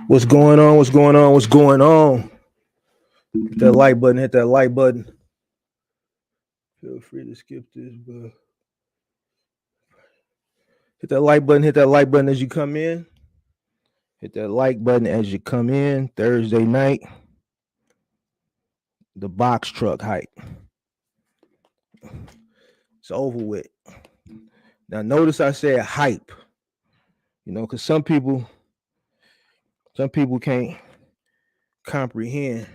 What's going on? What's going on? What's going on? Hit that like button. Hit that like button. Feel free to skip this, but hit that like button. Hit that like button as you come in. Hit that like button as you come in. Thursday night, the box truck hype. It's over with. Now notice I said hype. Because some people can't comprehend.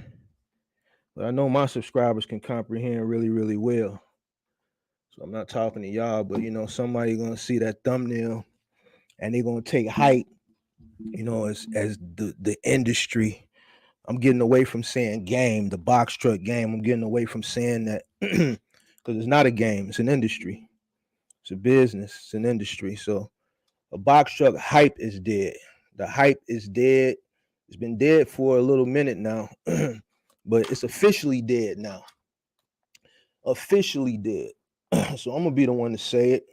But I know my subscribers can comprehend really, really well. So I'm not talking to y'all, but somebody gonna see that thumbnail and they're gonna take hype, as the industry. I'm getting away from saying game, the box truck game. I'm getting away from saying that because it's not a game, it's an industry. It's a business, it's an industry. So a box truck hype is dead. The hype is dead. It's been dead for a little minute now, but it's officially dead now. Officially dead. So I'm gonna be the one to say it.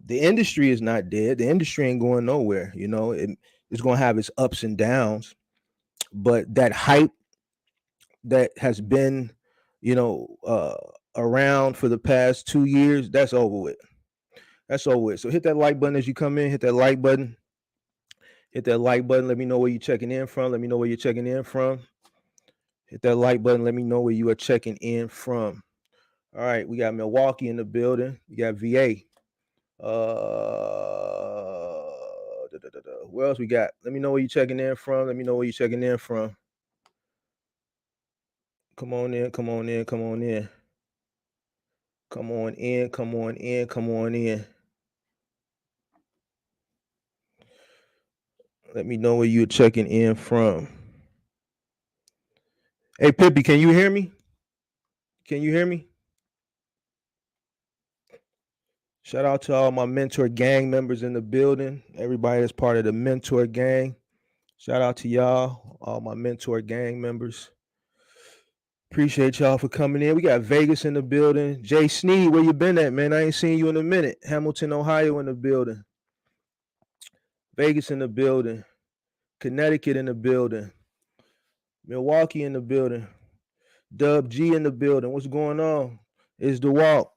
The industry is not dead. The industry ain't going nowhere. It's gonna have its ups and downs, but that hype that has been, around for the past 2 years, that's over with. That's over with. So hit that like button as you come in. Hit that like button. Hit that like button. Let me know where you're checking in from. Let me know where you're checking in from. Hit that like button. Let me know where you are checking in from. All right, we got Milwaukee in the building. We got VA. Where else we got? Let me know where you're checking in from. Let me know where you're checking in from. Come on in. Come on in. Come on in. Come on in. Come on in. Come on in. Let me know where you're checking in from. Hey, Pippi, can you hear me? Can you hear me? Shout out to all my mentor gang members in the building. Everybody that's part of the mentor gang. Shout out to y'all, all my mentor gang members. Appreciate y'all for coming in. We got Vegas in the building. Jay Sneed, where you been at, man? I ain't seen you in a minute. Hamilton, Ohio in the building. Vegas in the building. Connecticut in the building. Milwaukee in the building. Dub G in the building. What's going on? It's DeWalt,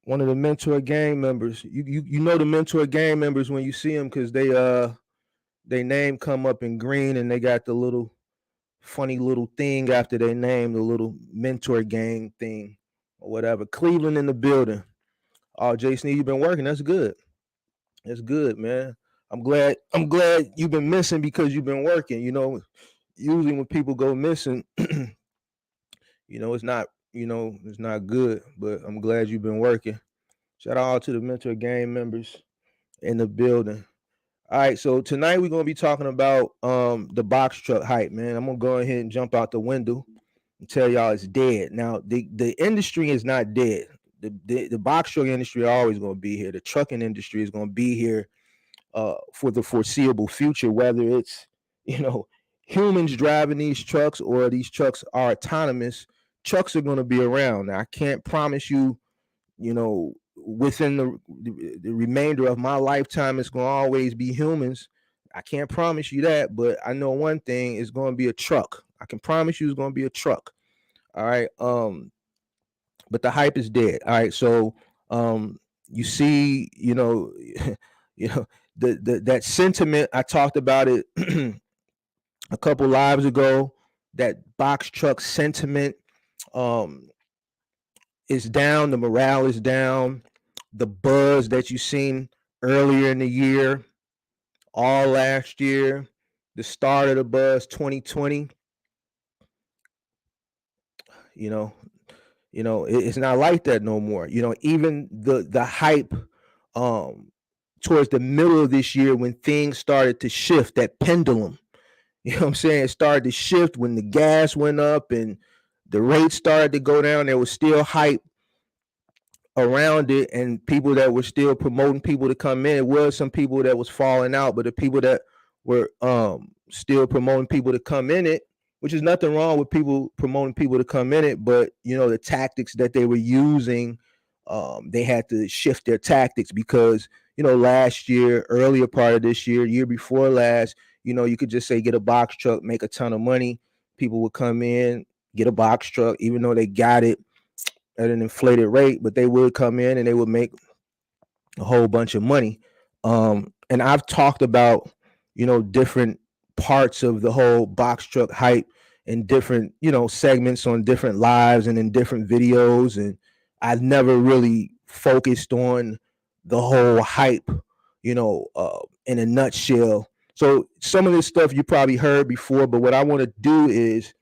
one of the mentor gang members. You know the mentor gang members when you see them because they name come up in green and they got the little funny little thing after their name, the little mentor gang thing or whatever. Cleveland in the building. Oh, Jason, you've been working. That's good. That's good, man. I'm glad you've been missing because you've been working. Usually when people go missing, it's not, it's not good. But I'm glad you've been working. Shout out to the mentor gang members in the building. All right, so tonight we're gonna be talking about the box truck hype, man. I'm gonna go ahead and jump out the window and tell y'all it's dead. Now the industry is not dead. The box truck industry is always gonna be here. The trucking industry is gonna be here for the foreseeable future, whether it's humans driving these trucks or these trucks are autonomous. Trucks are gonna be around. Now I can't promise you, within the remainder of my lifetime, it's going to always be humans. I can't promise you that, but I know one thing, is going to be a truck. I can promise you it's going to be a truck. All right. But the hype is dead. All right. So you see, that sentiment, I talked about it a couple lives ago, that box truck sentiment is down, the morale is down. The buzz that you seen earlier in the year, all last year, the start of the buzz 2020, it's not like that no more. Even the hype towards the middle of this year, when things started to shift, that pendulum, what I'm saying, it started to shift when the gas went up and the rates started to go down. There was still hype around it, and people that were still promoting people to come in. It was some people that was falling out, but the people that were still promoting people to come in it, which is nothing wrong with people promoting people to come in it, but the tactics that they were using, they had to shift their tactics because last year, earlier part of this year, year before last, You could just say get a box truck, make a ton of money. People would come in, get a box truck, even though they got it at an inflated rate, but they would come in and they would make a whole bunch of money. And I've talked about, different parts of the whole box truck hype in different, segments on different lives and in different videos. And I've never really focused on the whole hype, in a nutshell. So some of this stuff you probably heard before, but what I want to do is,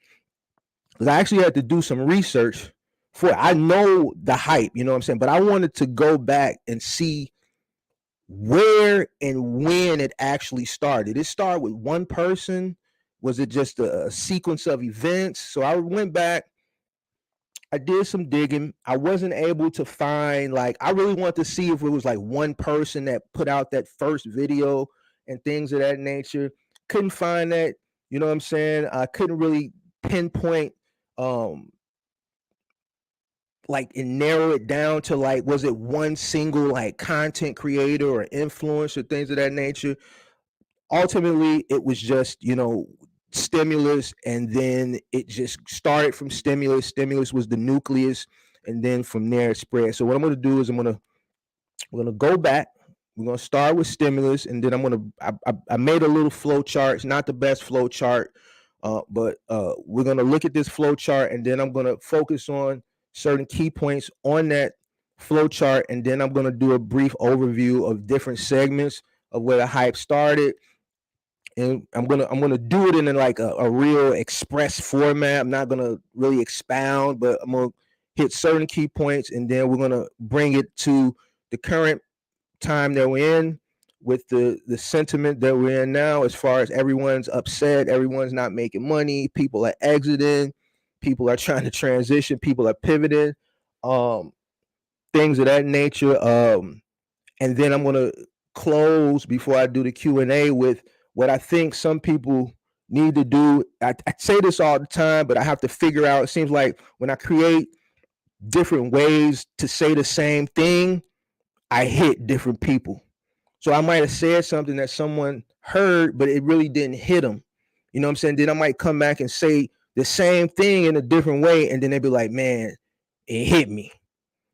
because I actually had to do some research for it. I know the hype, you know what I'm saying? But I wanted to go back and see where and when it actually started. Did it start with one person? Was it just a sequence of events? So I went back, I did some digging. I wasn't able to find, I really wanted to see if it was like one person that put out that first video and things of that nature. Couldn't find that, you know what I'm saying? I couldn't really pinpoint and narrow it down to was it one single content creator or influencer, things of that nature. Ultimately it was just stimulus, and then it just started from stimulus was the nucleus, and then from there it spread. So what I'm going to do is we're going to go back. We're going to start with stimulus, and then I made a little flow chart. It's not the best flow chart, but we're going to look at this flow chart, and then I'm going to focus on certain key points on that flow chart, and then I'm going to do a brief overview of different segments of where the hype started. And I'm gonna do it in a real express format. I'm not gonna really expound, but I'm gonna hit certain key points, and then we're gonna bring it to the current time that we're in, with the sentiment that we're in now, as far as everyone's upset, everyone's not making money, people are exiting, people are trying to transition, people are pivoting, things of that nature. And then I'm gonna close before I do the Q&A with what I think some people need to do. I say this all the time, but I have to figure out, it seems like when I create different ways to say the same thing, I hit different people. So I might have said something that someone heard, but it really didn't hit them. You know what I'm saying? Then I might come back and say the same thing in a different way, and then they'd be like, man, it hit me.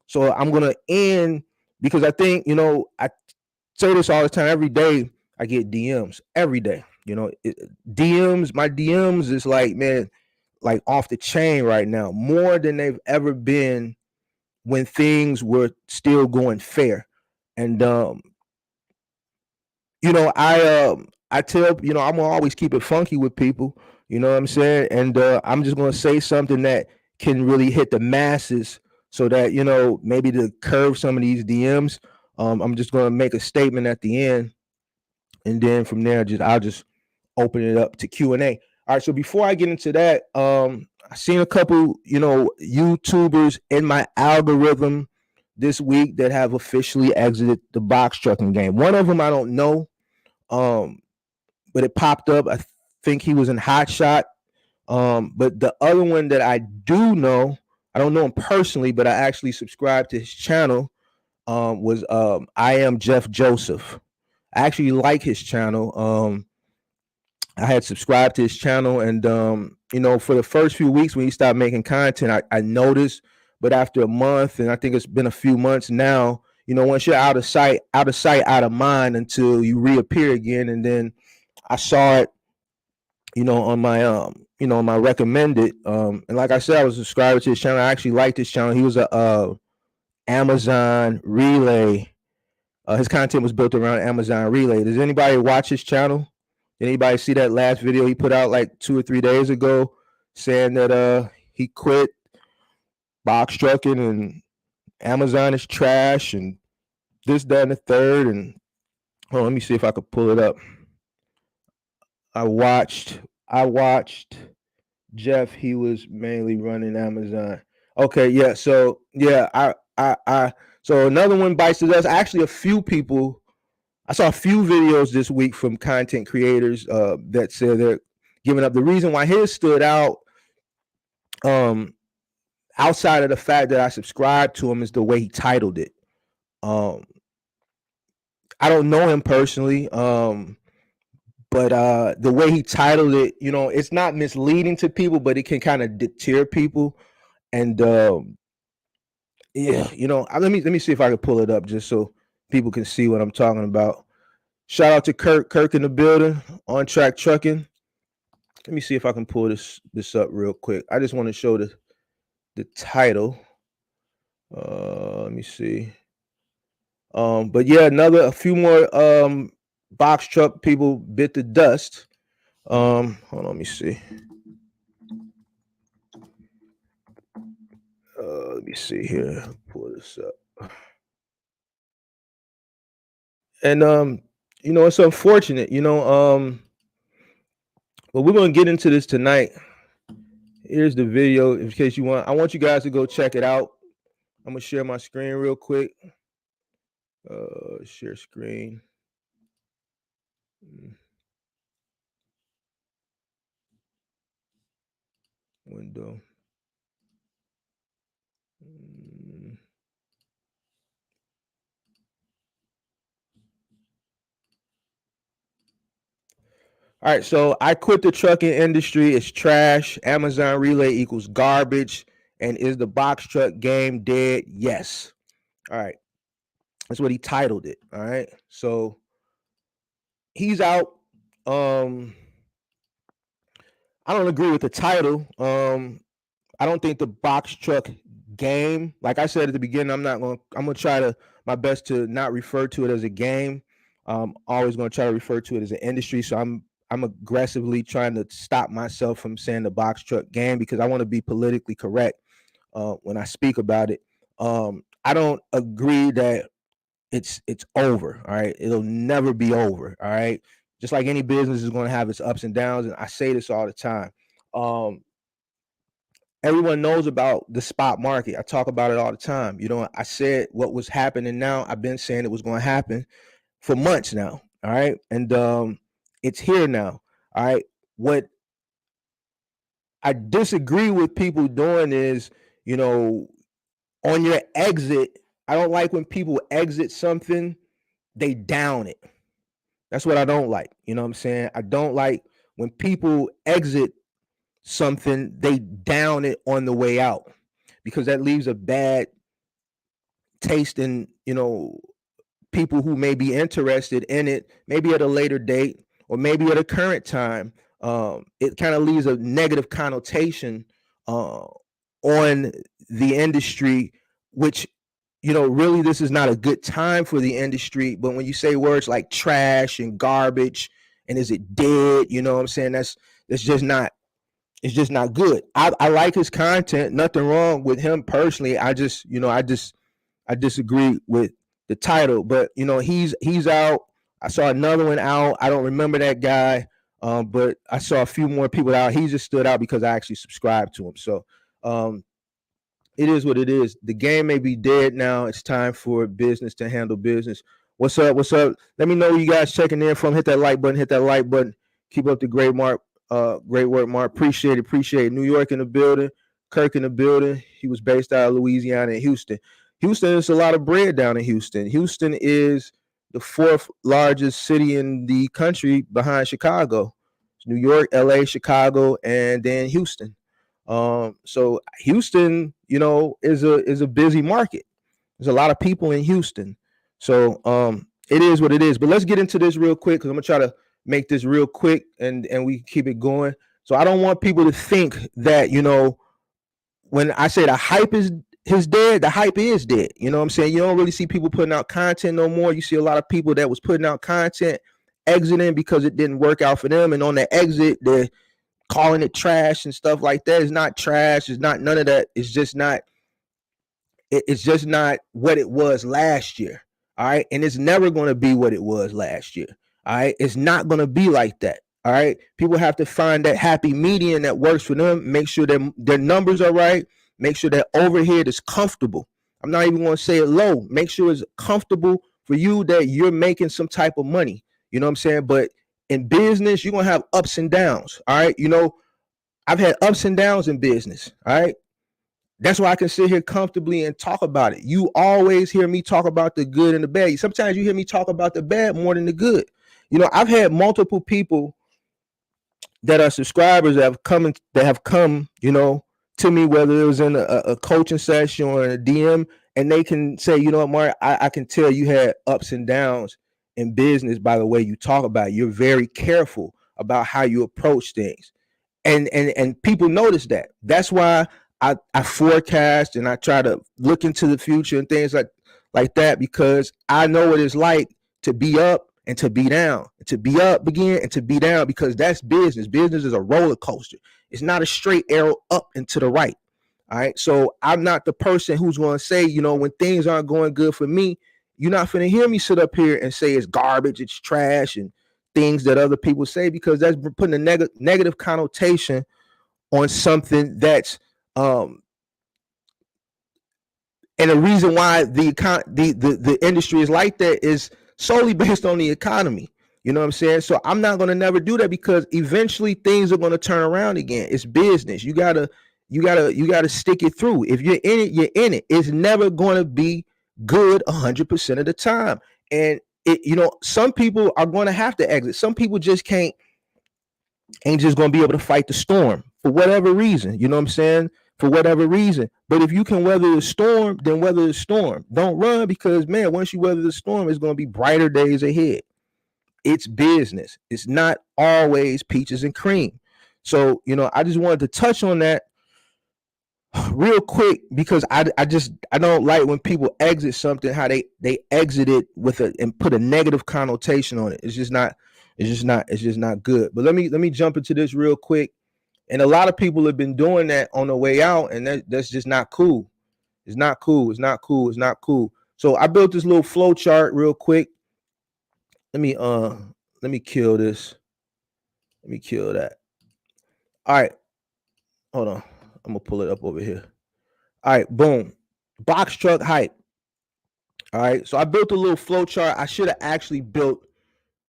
So I'm going to end, because I think, I say this all the time. Every day I get DMs, every day, DMs, my DMs is man, off the chain right now, more than they've ever been when things were still going fair. And, I tell, I'm gonna always keep it funky with people, you know what I'm saying? And I'm just gonna say something that can really hit the masses, so that, maybe to curve some of these DMs, I'm just gonna make a statement at the end, and then from there, I'll just open it up to Q&A. All right. So before I get into that, I seen a couple, YouTubers in my algorithm this week that have officially exited the box trucking game. One of them I don't know, but it popped up. I think he was in Hot Shot. But the other one that I do know, I don't know him personally, but I actually subscribed to his channel, was I Am Jeff Joseph. I actually like his channel. I had subscribed to his channel, and for the first few weeks when he stopped making content, I noticed, but after a month, and I think it's been a few months now, once you're out of sight, out of mind, until you reappear again. And then I saw it, on my on my recommended, and like I said, I was subscribed to his channel. I actually liked his channel. He was a Amazon relay. His content was built around Amazon relay. Does anybody watch his channel? Anybody see that last video he put out like 2 or 3 days ago, saying that he quit box trucking and Amazon is trash and this, that, and the third? And let me see if I could pull it up. I watched Jeff. He was mainly running Amazon. Okay, yeah. So yeah, I so another one bites the dust. Actually, I saw a few videos this week from content creators that said they're giving up. The reason why his stood out, outside of the fact that I subscribed to him, is the way he titled it. I don't know him personally, But the way he titled it, it's not misleading to people, but it can kind of deter people. And yeah, let me see if I can pull it up just so people can see what I'm talking about. Shout out to Kirk in the building, On Track Trucking. Let me see if I can pull this up real quick. I just want to show the title. Let me see. But yeah, a few more box truck people bit the dust. Hold on, let me see. Let me see here. Pull this up. And it's unfortunate, but we're gonna get into this tonight. Here's the video in case you want. I want you guys to go check it out. I'm gonna share my screen real quick. Share screen. Window. All right, so I quit the trucking industry. It's trash. Amazon relay equals garbage. And is the box truck game dead? Yes. All right. That's what he titled it. All right. So he's out. I don't agree with the title. I don't think the box truck game, like I said at the beginning, I'm gonna try my best to not refer to it as a game. Always gonna try to refer to it as an industry. So I'm aggressively trying to stop myself from saying the box truck game because I want to be politically correct when I speak about it. I don't agree that it's over. All right, it'll never be over. All right, just like any business is going to have its ups and downs, and I say this all the time. Everyone knows about the spot market. I talk about it all the time. I said what was happening now. I've been saying it was going to happen for months now. All right, and it's here now. All right, what I disagree with people doing is, on your exit, I don't like when people exit something, they down it. That's what I don't like. You know what I'm saying? I don't like when people exit something, they down it on the way out because that leaves a bad taste in, people who may be interested in it, maybe at a later date or maybe at a current time. It kind of leaves a negative connotation on the industry, which, really this is not a good time for the industry. But when you say words like trash and garbage and is it dead, you know what I'm saying? That's just not, it's just not good. I like his content, nothing wrong with him personally. I disagree with the title, but he's out. I saw another one out. I don't remember that guy, but I saw a few more people out. He just stood out because I actually subscribed to him. So it is what it is. The game may be dead now. It's time for business to handle business. What's up? What's up? Let me know where you guys checking in from. Hit that like button. Hit that like button. Keep up the great work, Mark. Appreciate it. New York in the building. Kirk in the building. He was based out of Louisiana and Houston. Houston is a lot of bread down in Houston. Houston is the fourth largest city in the country behind Chicago. It's New York, LA, Chicago, and then Houston. So Houston, is a busy market. There's a lot of people in Houston. So it is what it is. But let's get into this real quick because I'm gonna try to make this real quick and we keep it going. So I don't want people to think that, when I say the hype is dead, the hype is dead. You know what I'm saying? You don't really see people putting out content no more. You see a lot of people that was putting out content exiting because it didn't work out for them. And on the exit, they're calling it trash and stuff like that. It's not trash. It's not none of that. It's just not what it was last year. All right. And it's never going to be what it was last year. All right. It's not going to be like that. All right. People have to find that happy median that works for them. Make sure that their numbers are right. Make sure that overhead is comfortable. I'm not even going to say it low. Make sure it's comfortable for you that you're making some type of money. You know what I'm saying? But in business, you're going to have ups and downs. All right. I've had ups and downs in business. All right. That's why I can sit here comfortably and talk about it. You always hear me talk about the good and the bad. Sometimes you hear me talk about the bad more than the good. I've had multiple people that are subscribers that have come, to me, whether it was in a coaching session or in a DM, and they can say, Mark, I can tell you had ups and downs in business by the way you talk about it. You're very careful about how you approach things. And people notice that. That's why I forecast and I try to look into the future and things like that, because I know what it's like to be up and to be down, and to be up again and to be down, because that's business. Business is a roller coaster. It's not a straight arrow up and to the right. All right. So I'm not the person who's going to say, when things aren't going good for me, you're not going to hear me sit up here and say it's garbage, it's trash, and things that other people say, because that's putting a negative connotation on something that's and the reason why the industry is like that is solely based on the economy. You know what I'm saying? So I'm not going to never do that, because eventually things are going to turn around again. It's business. You gotta stick it through. If you're in it, you're in it. It's never going to be good 100% of the time. And some people are going to have to exit. Some people just ain't just going to be able to fight the storm for whatever reason. You know what I'm saying? For whatever reason. But if you can weather the storm, then weather the storm. Don't run, because, man, once you weather the storm, it's going to be brighter days ahead. It's business. It's not always peaches and cream. So, I just wanted to touch on that real quick, because I don't like when people exit something, how they exit it and put a negative connotation on it. It's just not good. But let me jump into this real quick. And a lot of people have been doing that on the way out, and that's just not cool. It's not cool. It's not cool. It's not cool. So I built this little flow chart real quick. Let me kill this. Let me kill that. All right. Hold on. I'm gonna pull it up over here. All right, boom. Box truck hype. All right. So I built a little flow chart. I should have actually built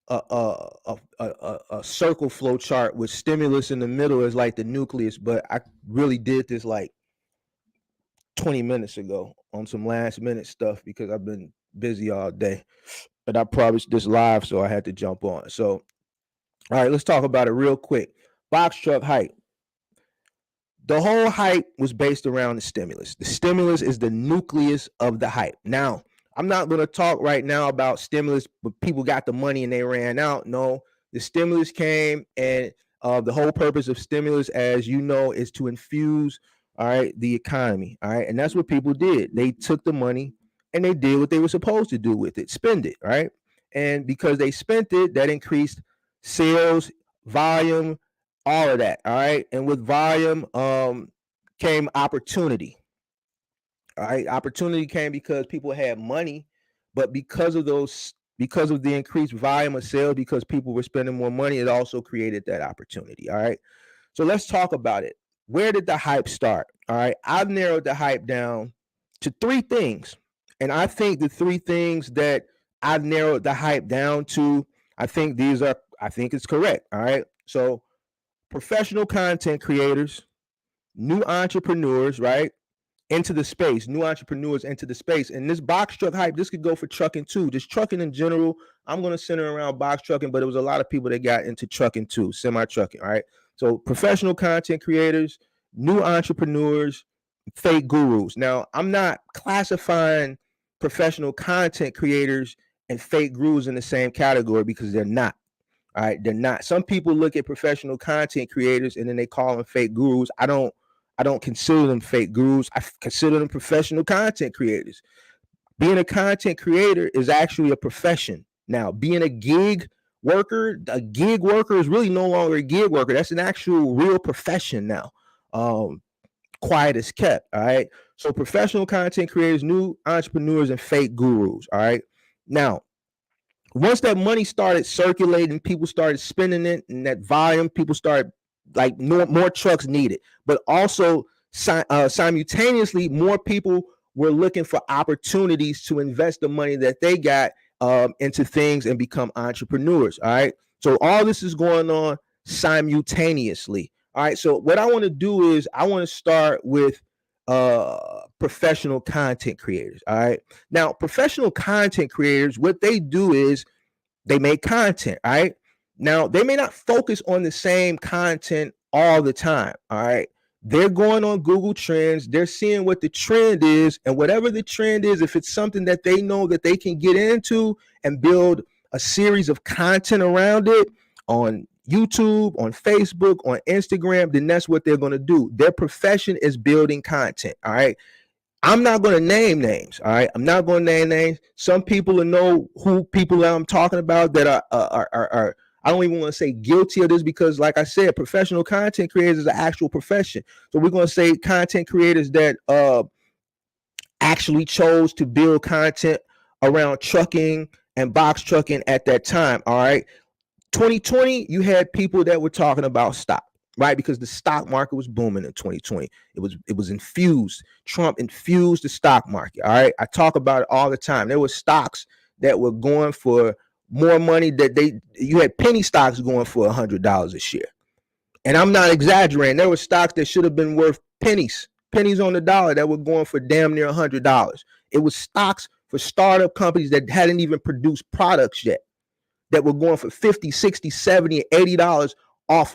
a circle flow chart with stimulus in the middle as like the nucleus, but I really did this like 20 minutes ago on some last minute stuff, because I've been busy all day. But I promised this live, so I had to jump on. So, all right, let's talk about it real quick. Box truck hype. The whole hype was based around the stimulus. The stimulus is the nucleus of the hype. Now, I'm not going to talk right now about stimulus, but people got the money and they ran out. No, the stimulus came, and the whole purpose of stimulus, as you know, is to infuse, all right, the economy. All right. And that's what people did. They took the money and they did what they were supposed to do with it, spend it. Right. And because they spent it, that increased sales, volume, all of that. All right. And with volume came opportunity. All right. Opportunity came because people had money, but because of the increased volume of sales, because people were spending more money, it also created that opportunity. All right. So let's talk about it. Where did the hype start? All right. I've narrowed the hype down to 3 things. And I think the 3 things that I've narrowed the hype down to, I think it's correct. All right. So professional content creators, new entrepreneurs, right? Into the space, new entrepreneurs into the space. And this box truck hype, this could go for trucking too. Just trucking in general. I'm going to center around box trucking, but there was a lot of people that got into trucking too, semi-trucking, all right? So professional content creators, new entrepreneurs, fake gurus. Now, I'm not classifying professional content creators and fake gurus in the same category, because they're not. All right, they're not. Some people look at professional content creators and then they call them fake gurus. I don't consider them fake gurus. I consider them professional content creators. Being a content creator is actually a profession. Now, being a gig worker is really no longer a gig worker. That's an actual real profession now. Quiet as kept. All right. So professional content creators, new entrepreneurs, and fake gurus. All right. Now, once that money started circulating, people started spending it, and that volume, people started like more trucks needed, but also simultaneously more people were looking for opportunities to invest the money that they got into things and become entrepreneurs. All right. So all this is going on simultaneously. All right. So what I want to do is I want to start with professional content creators. All right. Now, professional content creators, what they do is They make content, all right? Now, they may not focus on the same content all the time, all right? They're going on Google Trends. They're seeing what the trend is, and whatever the trend is, if it's something that they know that they can get into and build a series of content around it on YouTube, on Facebook, on Instagram, then that's what they're going to do. Their profession is building content, all right? I'm not going to name names, all right? I'm not going to name names. Some people will know who people I'm talking about that are I don't even want to say guilty of this, because like I said, professional content creators is an actual profession. So we're going to say content creators that actually chose to build content around trucking and box trucking at that time, all right? 2020, you had people that were talking about stock, right? Because the stock market was booming in 2020. It was infused. Trump infused the stock market, all right? I talk about it all the time. There were stocks that were going for more money that you had penny stocks going for $100 a share. And I'm not exaggerating. There were stocks that should have been worth pennies on the dollar that were going for damn near $100. It was stocks for startup companies that hadn't even produced products yet, that were going for $50, $60, $70, $80 off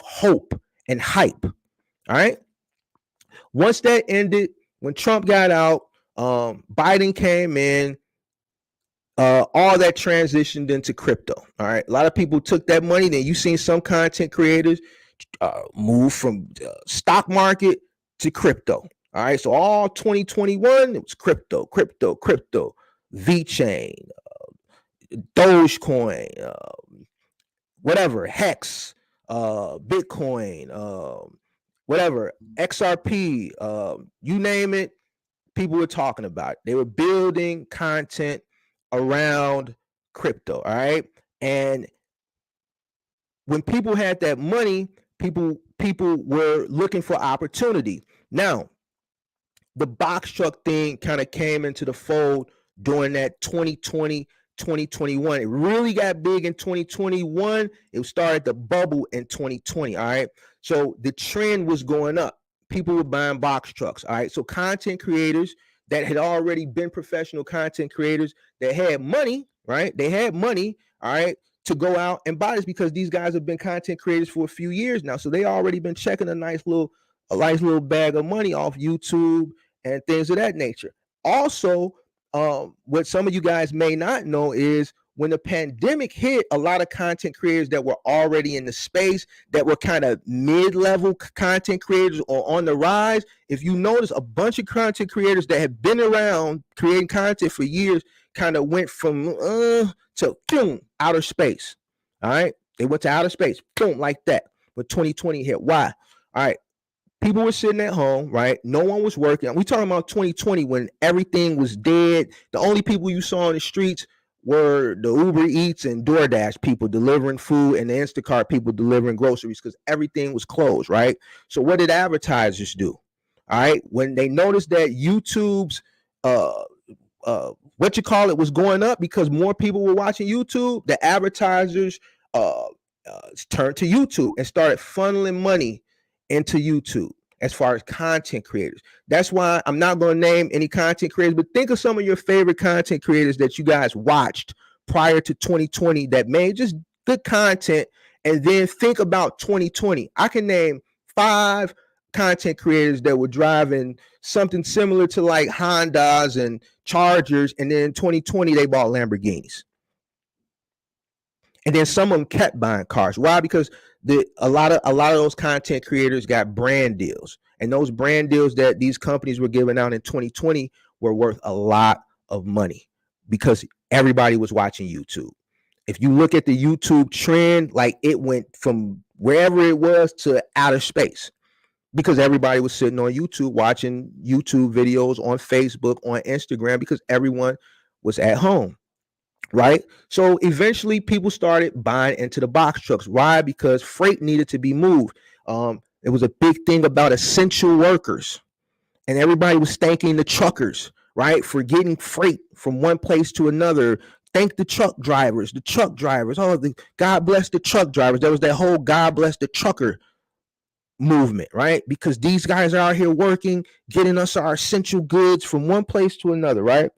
hope and hype. All right. Once that ended, when Trump got out, Biden came in, all that transitioned into crypto. All right. A lot of people took that money. Then you seen some content creators move from stock market to crypto. All right. So all 2021, it was crypto, VeChain, Dogecoin, whatever, Hex, Bitcoin, whatever, XRP, you name it, people were talking about it. They were building content around crypto, all right? And when people had that money, people were looking for opportunity. Now, the box truck thing kind of came into the fold during that 2020, 2021. It really got big in 2021. It started to bubble in 2020, all right? So the trend was going up. People were buying box trucks, all right? So content creators that had already been professional content creators that had money, right? They had money, all right, to go out and buy this, because these guys have been content creators for a few years now. So they already been checking a nice little bag of money off YouTube and things of that nature. Also, what some of you guys may not know is when the pandemic hit, a lot of content creators that were already in the space, that were kind of mid-level content creators or on the rise, if you notice, a bunch of content creators that have been around creating content for years kind of went from to boom, outer space. All right, they went to outer space, boom, like that. But 2020 hit. Why? All right. People were sitting at home, right? No one was working. We talking about 2020 when everything was dead. The only people you saw on the streets were the Uber Eats and DoorDash people delivering food, and the Instacart people delivering groceries, because everything was closed, right? So what did advertisers do? All right, when they noticed that YouTube's was going up because more people were watching YouTube, the advertisers turned to YouTube and started funneling money into YouTube as far as content creators. That's why I'm not going to name any content creators, but think of some of your favorite content creators that you guys watched prior to 2020 that made just good content, and then think about 2020. I can name 5 content creators that were driving something similar to like Hondas and Chargers, and then in 2020 they bought Lamborghinis. And then some of them kept buying cars. Why? Because a lot of those content creators got brand deals, and those brand deals that these companies were giving out in 2020 were worth a lot of money because everybody was watching YouTube. If you look at the YouTube trend, like it went from wherever it was to outer space, because everybody was sitting on YouTube watching YouTube videos, on Facebook, on Instagram, because everyone was at home. Right. So eventually people started buying into the box trucks. Why? Because freight needed to be moved. It was a big thing about essential workers, and everybody was thanking the truckers, right, for getting freight from one place to another. Thank the truck drivers. Oh, God bless the truck drivers. There was that whole God bless the trucker movement, right? Because these guys are out here working, getting us our essential goods from one place to another, right?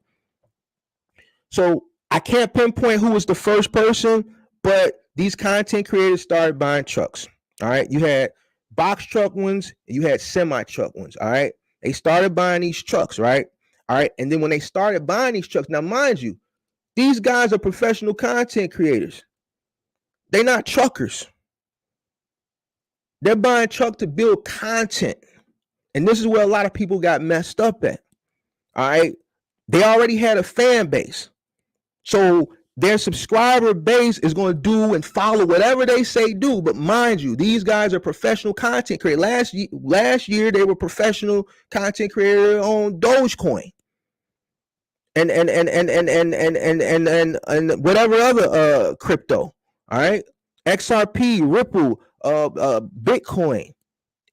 So I can't pinpoint who was the first person, but these content creators started buying trucks. All right. You had box truck ones, you had semi truck ones. All right. They started buying these trucks, right? All right. And then when they started buying these trucks, now mind you, these guys are professional content creators. They're not truckers. They're buying truck to build content. And this is where a lot of people got messed up at. All right. They already had a fan base. So their subscriber base is going to do and follow whatever they say do. But mind you, these guys are professional content creators. Last year they were professional content creator on Dogecoin and whatever other crypto. All right, XRP, Ripple, Bitcoin,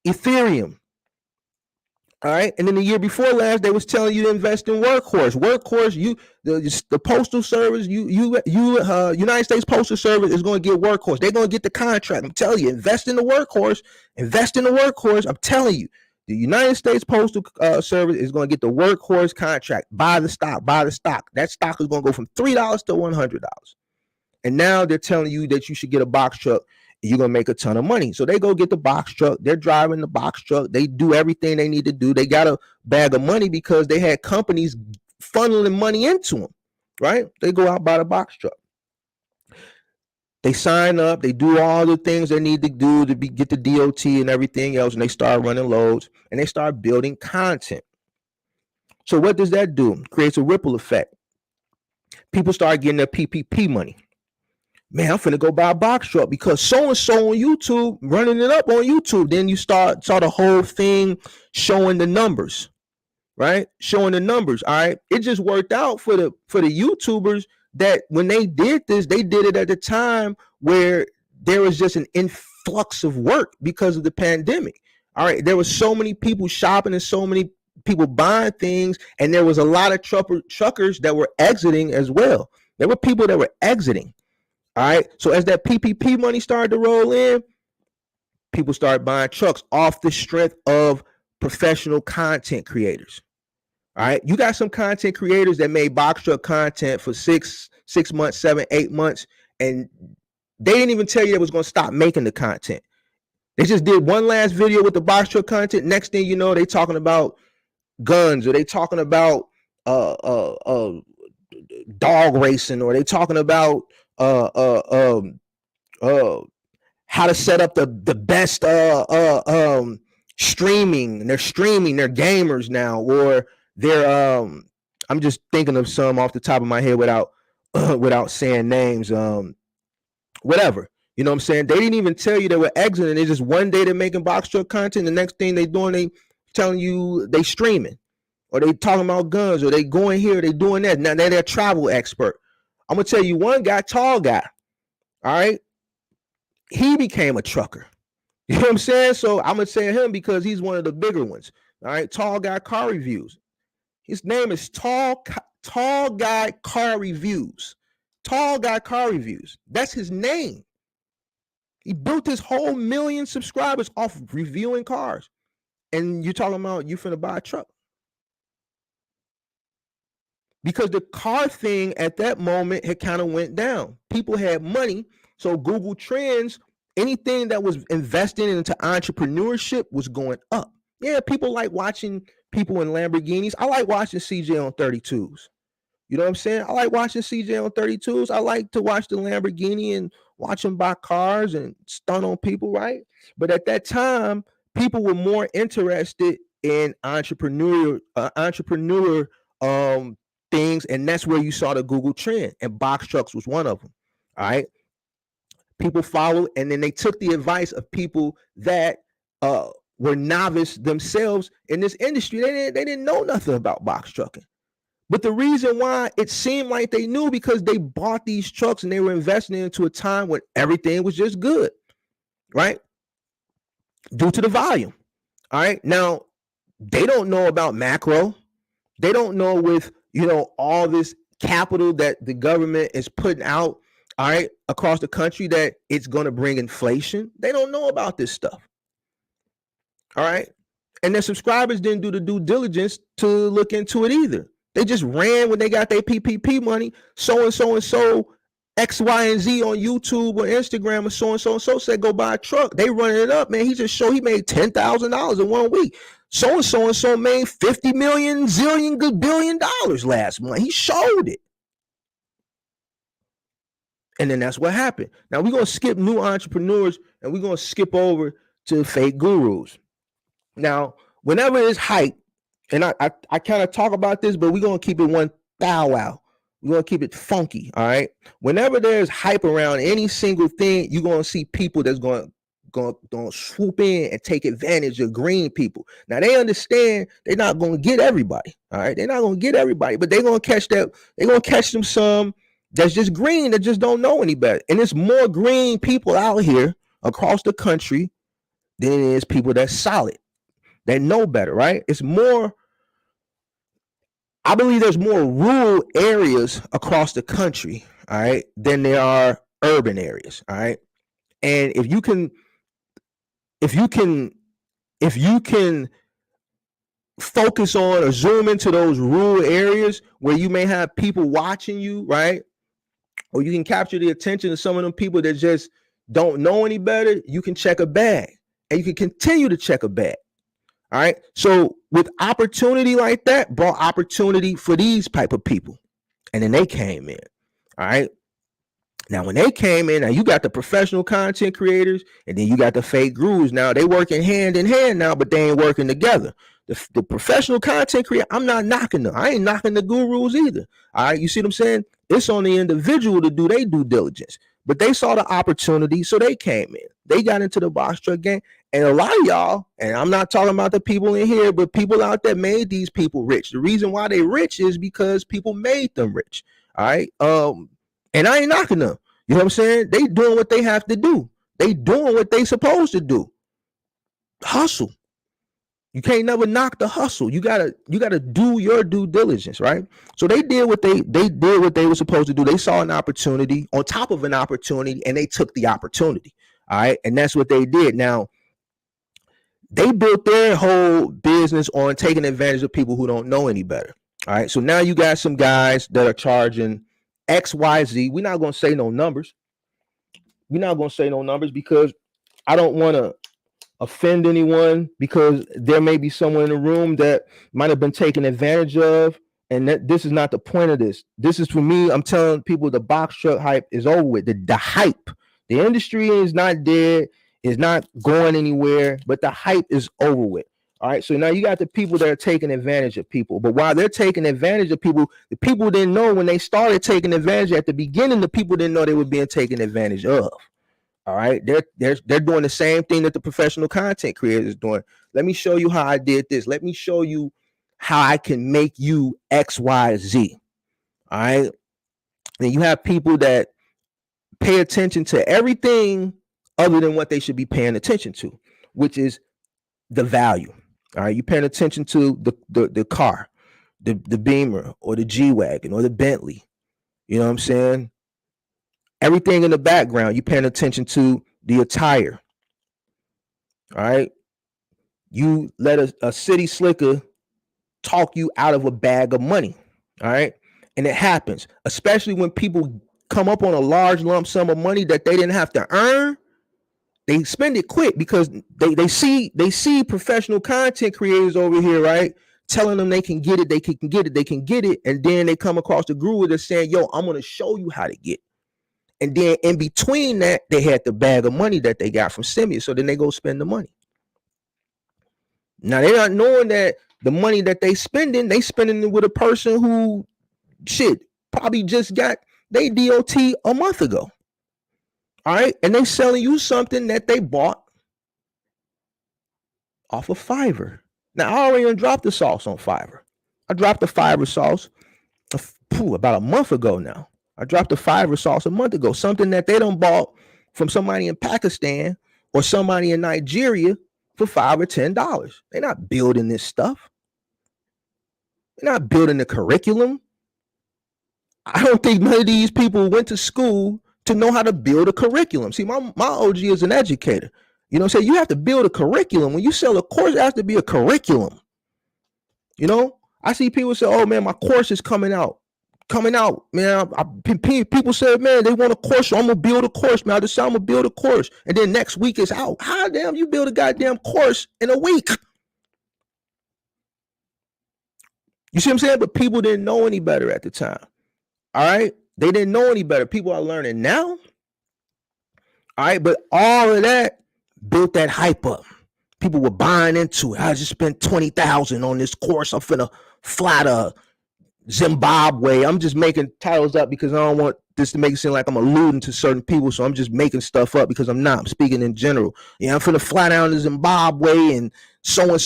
Ethereum. All right, and then the year before last, they was telling you to invest in Workhorse. Workhorse, the Postal Service, United States Postal Service is going to get Workhorse. They're going to get the contract. I'm telling you, invest in the Workhorse. Invest in the Workhorse. I'm telling you, the United States Postal Service is going to get the Workhorse contract. Buy the stock. Buy the stock. That stock is going to go from $3 to $100. And now they're telling you that you should get a box truck. You're going to make a ton of money. So they go get the box truck. They're driving the box truck. They do everything they need to do. They got a bag of money because they had companies funneling money into them, right? They go out, buy the box truck. They sign up. They do all the things they need to do to get the DOT and everything else. And they start running loads and they start building content. So what does that do? Creates a ripple effect. People start getting their PPP money. Man, I'm finna go buy a box truck because so-and-so on YouTube, running it up on YouTube. Then you saw the whole thing showing the numbers, right? Showing the numbers, all right? It just worked out for the YouTubers that when they did this, they did it at the time where there was just an influx of work because of the pandemic, all right? There was so many people shopping and so many people buying things, and there was a lot of truckers that were exiting as well. There were people that were exiting. All right. So as that PPP money started to roll in, people started buying trucks off the strength of professional content creators. All right. You got some content creators that made box truck content for six months, 7, 8 months, and they didn't even tell you they was going to stop making the content. They just did one last video with the box truck content. Next thing you know, they talking about guns, or they talking about dog racing, or they talking about how to set up the best streaming. They're streaming, they're gamers now, or they're I'm just thinking of some off the top of my head without saying names, whatever. You know what I'm saying? They didn't even tell you they were exiting. They just one day they're making box truck content, the next thing they doing, they telling you they streaming, or they talking about guns, or they going here, they doing that. Now they're a travel expert. I'm gonna tell you one guy, tall guy. All right, he became a trucker. You know what I'm saying? So I'm gonna say him because he's one of the bigger ones. All right, tall guy car reviews. His name is Tall Guy Car Reviews. Tall Guy Car Reviews. That's his name. He built his whole 1 million subscribers off reviewing cars. And you're talking about you finna buy a truck. Because the car thing at that moment had kind of went down. People had money. So Google Trends, anything that was investing into entrepreneurship was going up. Yeah, people like watching people in Lamborghinis. I like watching CJ on 32s. You know what I'm saying? I like watching CJ on 32s. I like to watch the Lamborghini and watch him buy cars and stun on people, right? But at that time, people were more interested in entrepreneur things, and that's where you saw the Google trend, and box trucks was one of them. All right, people followed, and then they took the advice of people that were novice themselves in this industry. They didn't know nothing about box trucking, but the reason why it seemed like they knew, because they bought these trucks and they were investing into a time when everything was just good, right? Due to the volume. All right, now they don't know about macro. They don't know with all this capital that the government is putting out, all right, across the country, that it's going to bring inflation. They don't know about this stuff. All right. And their subscribers didn't do the due diligence to look into it either. They just ran when they got their PPP money. So and so and so, X, Y, and Z on YouTube or Instagram, or so and so said go buy a truck. They running it up, man. He just showed he made $10,000 in 1 week. So and so made 50 million, zillion, good billion dollars last month. He showed it. And then that's what happened. Now we're going to skip new entrepreneurs and we're going to skip over to fake gurus. Now, whenever it's hype, and I kind of talk about this, but we're going to keep it one wow. We're going to keep it funky, all right? Whenever there's hype around any single thing, you're going to see people that's going to swoop in and take advantage of green people. Now, they understand they're not going to get everybody, all right? They're not going to get everybody, but they're going to catch that. They're going to catch them some that's just green that just don't know any better. And there's more green people out here across the country than it is people that's solid, that know better, right? It's more, I believe there's more rural areas across the country, all right, than there are urban areas, all right? And if you can focus on or zoom into those rural areas where you may have people watching you, right? Or you can capture the attention of some of them people that just don't know any better, you can check a bag and you can continue to check a bag. All right. So with opportunity like that, brought opportunity for these type of people. And then they came in. All right. Now, when they came in, now you got the professional content creators and then you got the fake gurus. Now they working hand in hand now, but they ain't working together. The professional content creator, I'm not knocking them. I ain't knocking the gurus either. All right. You see what I'm saying? It's on the individual to do their due diligence. But they saw the opportunity, so they came in. They got into the box truck game. And a lot of y'all, and I'm not talking about the people in here, but people out there made these people rich. The reason why they rich is because people made them rich. All right. And I ain't knocking them. You know what I'm saying? They doing what they have to do. They doing what they supposed to do. Hustle. You can't never knock the hustle. You gotta do your due diligence, right? So they did what they did what they were supposed to do. They saw an opportunity on top of an opportunity, and they took the opportunity. All right, and that's what they did. Now, they built their whole business on taking advantage of people who don't know any better. All right, so now you got some guys that are charging XYZ. We're not gonna say no numbers. We're not gonna say no numbers because I don't want to offend anyone, because there may be someone in the room that might have been taken advantage of, and that this is not the point of this. This is, for me, I'm telling people the box truck hype is over with. The hype, the industry is not dead, is not going anywhere, but the hype is over with. All right, so now you got the people that are taking advantage of people, but while they're taking advantage of people, the people didn't know when they started taking advantage at the beginning, the people didn't know they were being taken advantage of. All right, they're doing the same thing that the professional content creators is doing. Let me show you how I did this. Let me show you how I can make you X, Y, Z. All right. Then you have people that pay attention to everything other than what they should be paying attention to, which is the value. All right, you paying attention to the car, the Beamer or the G-Wagon or the Bentley. You know what I'm saying? Everything in the background, you paying attention to the attire. All right. You let a city slicker talk you out of a bag of money. All right. And it happens, especially when people come up on a large lump sum of money that they didn't have to earn. They spend it quick because they see professional content creators over here, right? Telling them they can get it, they can get it, they can get it. And then they come across the guru that's saying, yo, I'm going to show you how to get it. And then in between that, they had the bag of money that they got from Simeon. So then they go spend the money. Now they're not knowing that the money that they spending it with a person who probably just got their DOT a month ago. All right. And they selling you something that they bought off of Fiverr. Now I already dropped the sauce on Fiverr. I dropped the Fiverr sauce about a month ago now. I dropped the Fiverr sauce a month ago, something that they done bought from somebody in Pakistan or somebody in Nigeria for $5 or $10. They're not building this stuff. They're not building the curriculum. I don't think none of these people went to school to know how to build a curriculum. See, my OG is an educator. You know what I'm saying? You have to build a curriculum. When you sell a course, it has to be a curriculum. You know, I see people say, oh man, my course is coming out, man. People say, man, they want a course, so I'm gonna build a course, man. I decided I'm gonna build a course, and then next week it's out. How damn you build a goddamn course in a week? You see what I'm saying? But people didn't know any better at the time. All right, they didn't know any better. People are learning now. All right, but all of that built that hype up. People were buying into it. I just spent $20,000 on this course. I'm finna fly to Zimbabwe. I'm just making titles up because I don't want this to make it seem like I'm alluding to certain people. So I'm just making stuff up because I'm not. I'm speaking in general. Yeah, I'm finna fly down to Zimbabwe and so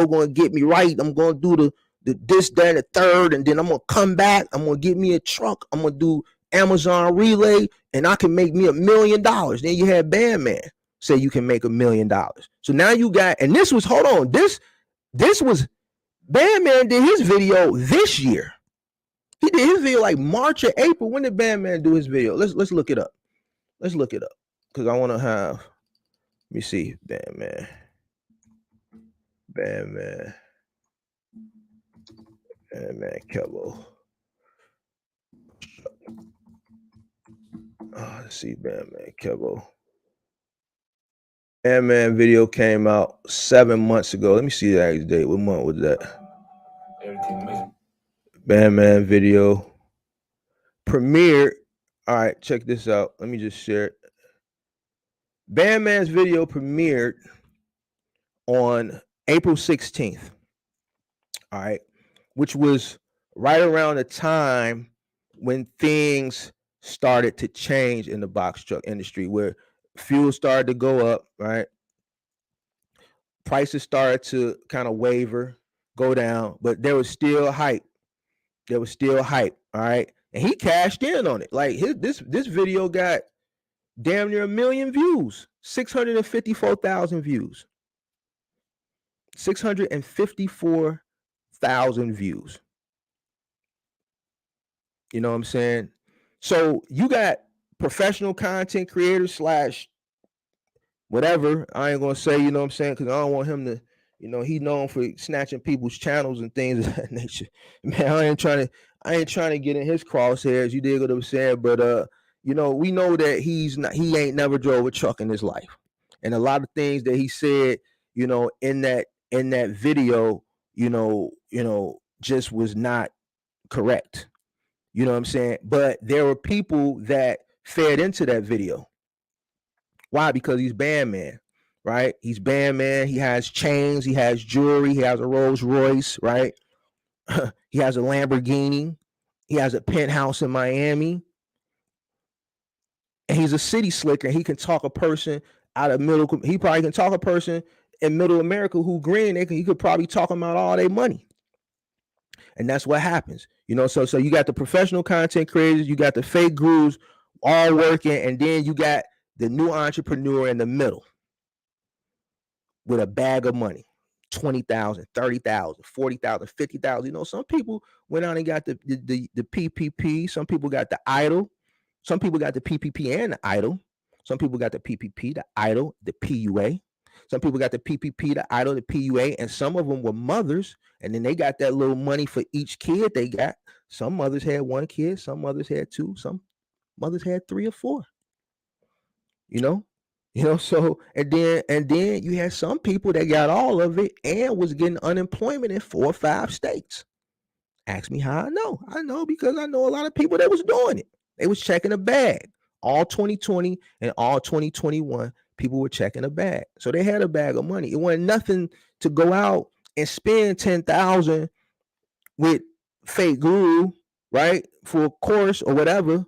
gonna get me right. I'm gonna do the this, that, and the third, and then I'm gonna come back. I'm gonna get me a truck. I'm gonna do Amazon relay, and I can make me $1 million. Then you had Bandman say you can make $1 million. So now you got, and this was, hold on, this was, Bandman did his video this year. He did his video like March or April. When did Bandman do his video? Let's look it up. Let's look it up because I want to have. Let me see, Bandman Kello. Let's see, Bandman Kello. Bandman video came out 7 months ago. Let me see the exact date. What month was that? Everything amazing. Bandman video premiered. All right, check this out. Let me just share it. Bandman's video premiered on April 16th. All right, which was right around the time when things started to change in the box truck industry, where fuel started to go up, right? Prices started to kind of waver, go down, but there was still hype. All right, and he cashed in on it. Like this video got damn near 1 million views, 654,000 views, 654,000 views. You know what I'm saying? So you got professional content creators / whatever. I ain't gonna say, you know what I'm saying, because I don't want him to, you know, he's known for snatching people's channels and things of that nature. Man, I ain't trying to get in his crosshairs. You dig what I'm saying? But you know, we know that he ain't never drove a truck in his life, and a lot of things that he said, you know, in that video, you know, just was not correct. You know what I'm saying? But there were people that fed into that video. Why? Because he's Bandman, right? He's Bandman. He has chains. He has jewelry. He has a Rolls Royce, right? He has a Lamborghini. He has a penthouse in Miami. And he's a city slicker. He can talk a person out of middle. He probably can talk a person in middle America who green. He could probably talk them out all their money. And that's what happens. You know, so you got the professional content creators, you got the fake gurus all working, and then you got the new entrepreneur in the middle with a bag of money, 20,000, 30,000, 40,000, 50,000. You know, some people went out and got the PPP. Some people got the idle. Some people got the PPP and the idle. Some people got the PPP, the idle, the PUA. Some people got the PPP, the idle, the PUA, and some of them were mothers, and then they got that little money for each kid they got. Some mothers had 1 kid, some mothers had 2, some mothers had 3 or 4. You know, so and then you had some people that got all of it and was getting unemployment in 4 or 5 states. Ask me how I know. I know because I know a lot of people that was doing it. They was checking a bag. All 2020 and all 2021, people were checking a bag. So they had a bag of money. It wasn't nothing to go out and spend 10,000 with fake guru, right, for a course or whatever,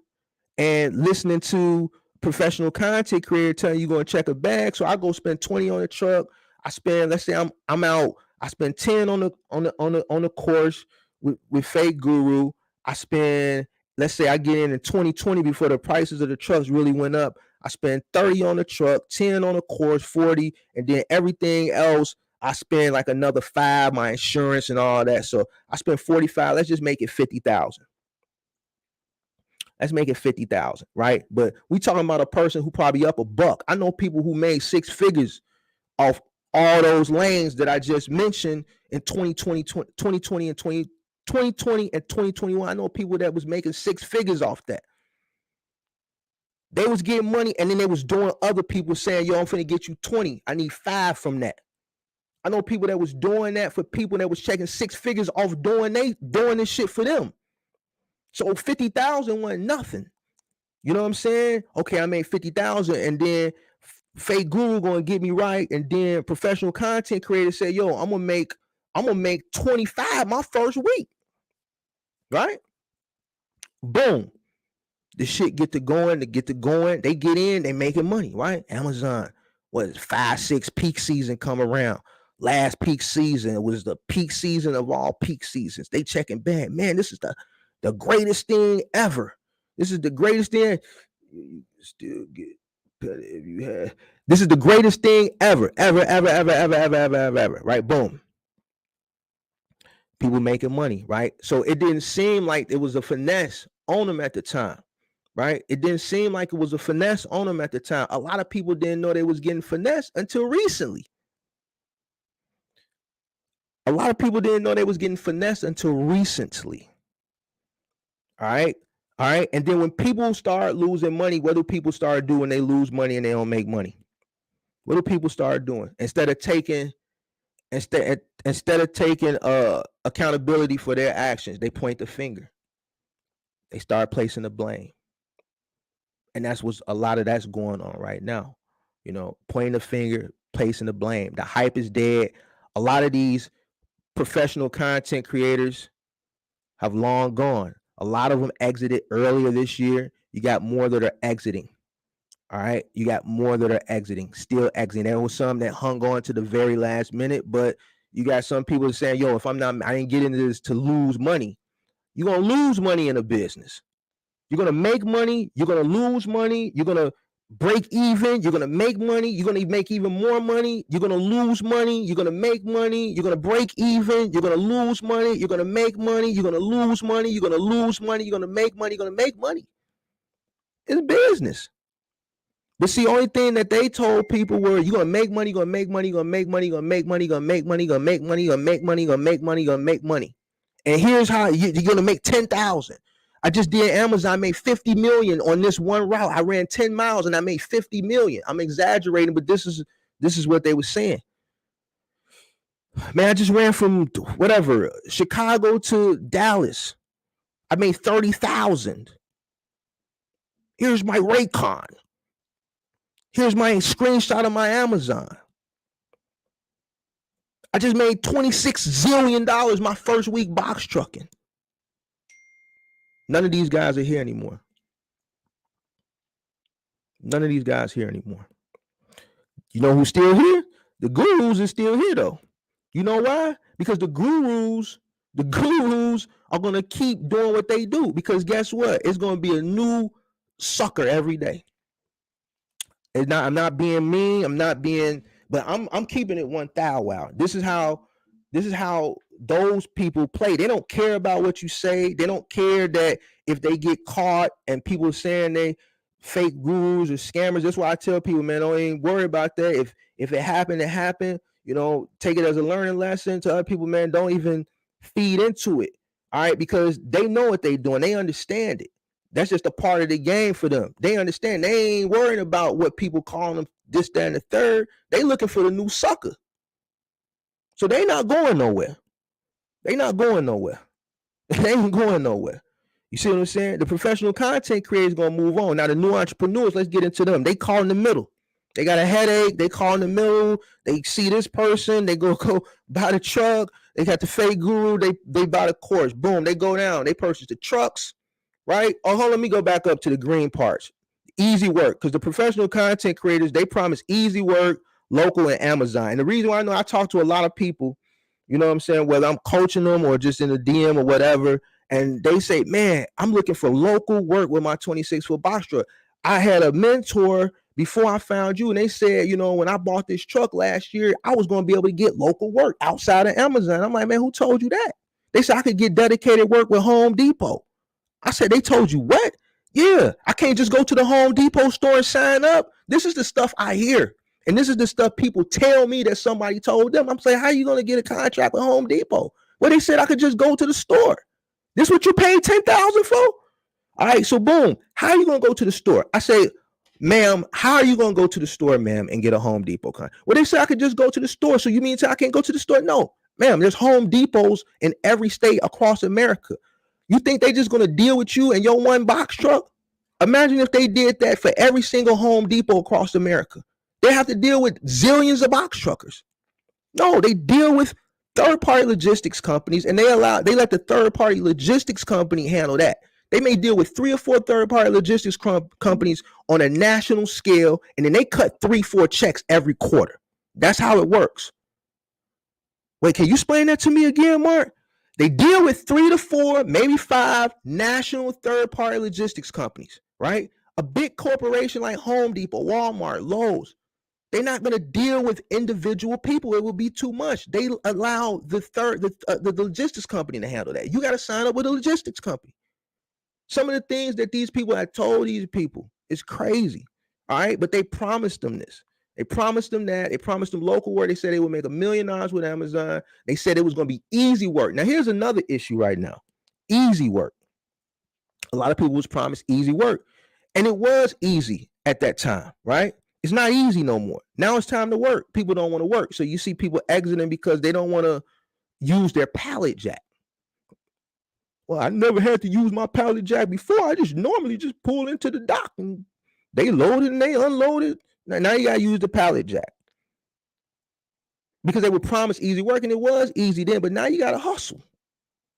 and listening to professional content creator telling you going to check a bag. So I go spend 20 on the truck. I spend, let's say I'm out. I spend 10 on the course with fake guru. I spend, let's say I get in 2020 before the prices of the trucks really went up. I spend 30 on the truck, 10 on the course, 40, and then everything else I spend like another 5, my insurance and all that. So I spend 45. Let's just make it 50,000. Let's make it 50,000, right? But we talking about a person who probably up $1. I know people who made 6 figures off all those lanes that I just mentioned in 2020 and 2020 and 2021, I know people that was making 6 figures off that. They was getting money, and then they was doing other people saying, yo, I'm finna get you 20. I need 5 from that. I know people that was doing that for people that was checking 6 figures off doing this shit for them. So 50,000 wasn't nothing. You know what I'm saying? Okay, I made 50,000, and then fake guru gonna get me right, and then professional content creator say, yo, I'm gonna make 25 my first week. Right? Boom. The shit get to going, they get in, they making money, right? Amazon, 5, 6 peak season come around. Last peak season, it was the peak season of all peak seasons. They checking bad. Man, this is the greatest thing ever. This is the greatest thing. You still get better if you had. This is the greatest thing ever. Right? Boom. People making money, right? So it didn't seem like it was a finesse on them at the time. Right? It didn't seem like it was a finesse on them at the time. A lot of people didn't know they was getting finesse until recently. A lot of people didn't know they was getting finesse until recently. All right. And then when people start losing money, what do people start doing? They lose money and they don't make money. What do people start doing? Instead of taking accountability for their actions, they point the finger. They start placing the blame. And that's what's a lot of that's going on right now. You know, pointing the finger, placing the blame. The hype is dead. A lot of these professional content creators have long gone. A lot of them exited earlier this year. You got more that are exiting. All right. You got more that are exiting, still exiting. There was some that hung on to the very last minute, but you got some people saying, yo, if I didn't get into this to lose money. You're going to lose money in a business. You're going to make money. You're going to lose money. You're going to break even. You're going to make money. You're going to make even more money. You're going to lose money. You're going to make money. You're going to break even. You're going to lose money. You're going to make money. You're going to lose money. You're going to lose money. You're going to make money. You're going to make money. It's business. But see, only thing that they told people were, you're going to make money, you're going to make money, you're going to make money, you're going to make money, you're going to make money, you're going to make money, you're going to make money, you're going to make money, you're going to make money. And here's how you're going to make 10,000. I just did Amazon. I made 50 million on this one route. I ran 10 miles and I made 50 million. I'm exaggerating, but this is what they were saying. Man, I just ran from Chicago to Dallas. I made 30,000. Here's my Raycon. Here's my screenshot of my Amazon. I just made $26 zillion my first week box trucking. None of these guys are here anymore. None of these guys here anymore. You know who's still here? The gurus is still here though. You know why? Because the gurus are going to keep doing what they do. Because guess what? It's going to be a new sucker every day. I'm not being mean. But I'm keeping it 1,000. Wow. This is how those people play. They don't care about what you say. They don't care that if they get caught and people saying they fake gurus or scammers. That's why I tell people, man, don't even worry about that. If it happened, it happened. You know, take it as a learning lesson. To other people, man, don't even feed into it. All right, because they know what they're doing. They understand it. That's just a part of the game for them. They understand. They ain't worrying about what people call them this, that, and the third. They looking for the new sucker. So they not going nowhere. They not going nowhere. They ain't going nowhere. You see what I'm saying? The professional content creators going to move on. Now, the new entrepreneurs, let's get into them. They call in the middle. They got a headache. They call in the middle. They see this person. They go buy the truck. They got the fake guru. They buy the course. Boom. They go down. They purchase the trucks. Right? Oh, hold on. Let me go back up to the green parts. Easy work. Because the professional content creators, they promise easy work, local, and Amazon. And the reason why I know I talk to a lot of people, you know what I'm saying, whether I'm coaching them or just in the DM or whatever, and they say, man, I'm looking for local work with my 26-foot box truck. I had a mentor before I found you, and they said, you know, when I bought this truck last year, I was going to be able to get local work outside of Amazon. I'm like, man, who told you that? They said I could get dedicated work with Home Depot. I said, they told you what? Yeah, I can't just go to the Home Depot store and sign up. This is the stuff I hear. And this is the stuff people tell me that somebody told them. I'm saying, how are you going to get a contract with Home Depot? Well, they said I could just go to the store. This what you paid $10,000 for? All right, so boom, how are you gonna go to the store? I say, ma'am, how are you gonna go to the store, ma'am, and get a Home Depot kind? Well, they say I could just go to the store. So you mean to say I can't go to the store? No, ma'am, there's Home Depots in every state across America. You think they just gonna deal with you and your one box truck? Imagine if they did that for every single Home Depot across America. They have to deal with zillions of box truckers. No, they deal with third-party logistics companies, and they let the third-party logistics company handle that. They may deal with 3 or 4 third-party logistics companies on a national scale, and then they cut 3-4 checks every quarter. That's how it works. Wait, can you explain that to me again, Mark? They deal with 3 to 4, maybe 5 national third-party logistics companies, right? A big corporation like Home Depot, Walmart, Lowe's, they're not going to deal with individual people. It will be too much. They allow the logistics company to handle that. You got to sign up with a logistics company. Some of the things that these people had told these people is crazy. All right. But they promised them this. They promised them that. They promised them local work. They said they would make $1 million with Amazon. They said it was going to be easy work. Now, here's another issue right now. Easy work. A lot of people was promised easy work. And it was easy at that time, right? It's not easy no more. Now it's time to work. People don't want to work. So you see people exiting because they don't want to use their pallet jack. Well, I never had to use my pallet jack before. I just normally just pull into the dock and they load it and they unload it. Now you got to use the pallet jack. Because they were promised easy work and it was easy then, but now you got to hustle.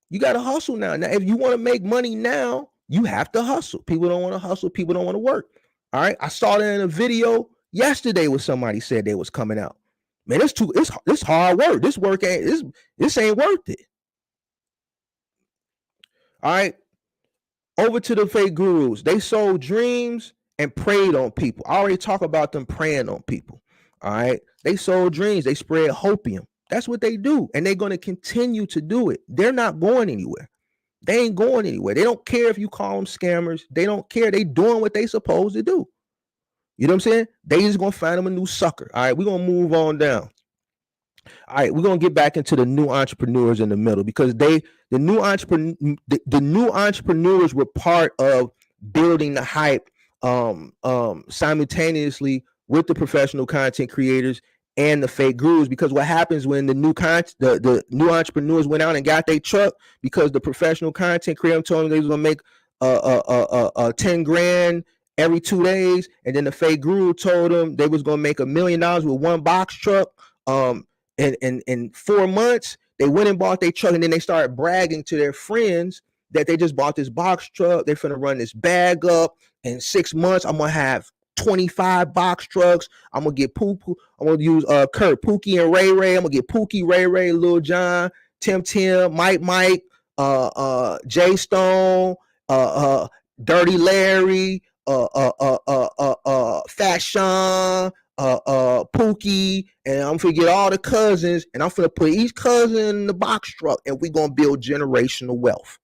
You got to hustle now. Now, if you want to make money now, you have to hustle. People don't want to hustle. People don't want to work. All right. I saw that in a video yesterday where somebody said they was coming out. Man, it's hard work. This work ain't worth it. All right. Over to the fake gurus. They sold dreams and preyed on people. I already talk about them preying on people. All right. They sold dreams. They spread hopium. That's what they do. And they're going to continue to do it. They're not going anywhere. They ain't going anywhere. They don't care if you call them scammers. They don't care. They doing what they supposed to do. You know what I'm saying? They just going to find them a new sucker. All right, we're going to move on down. All right, we're going to get back into the new entrepreneurs in the middle because the new entrepreneurs were part of building the hype simultaneously with the professional content creators and the fake gurus, because what happens when the new entrepreneurs went out and got their truck because the professional content creator told them they was going to make 10 grand every 2 days, and then the fake guru told them they was going to make $1 million with one box truck in 4 months. They went and bought their truck, and then they started bragging to their friends that they just bought this box truck. They're finna run this bag up. In 6 months, I'm gonna have 25 box trucks. I'm gonna get Pookie. I'm gonna use Kurt, Pookie, and Ray Ray. I'm gonna get Pookie, Ray Ray, Lil John, Tim, Mike, Jay Stone, Dirty Larry, Fat Sean, Pookie, and I'm gonna get all the cousins, and I'm gonna put each cousin in the box truck, and we're gonna build generational wealth.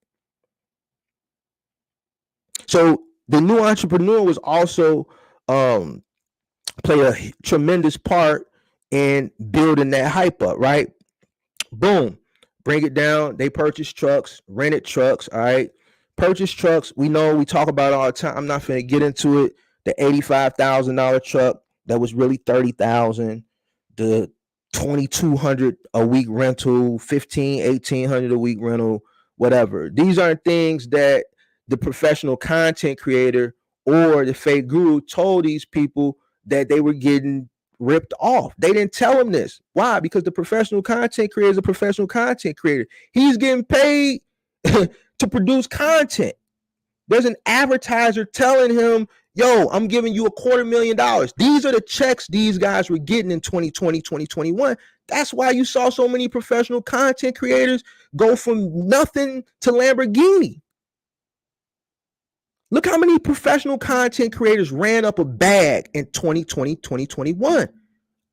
So the new entrepreneur was also play a tremendous part in building that hype up, right? Boom, bring it down. They purchased trucks, rented trucks, all right? Purchased trucks, we know, we talk about it all the time. I'm not going to get into it. The $85,000 truck that was really $30,000, the $2,200 a week rental, $1,500, $1,800 a week rental, whatever. These aren't things that the professional content creator or the fake guru told these people that they were getting ripped off. They didn't tell them this. Why? Because the professional content creator is a professional content creator. He's getting paid to produce content. There's an advertiser telling him, yo, I'm giving you $250,000. These are the checks these guys were getting in 2020, 2021. That's why you saw so many professional content creators go from nothing to Lamborghini. Look how many professional content creators ran up a bag in 2020, 2021.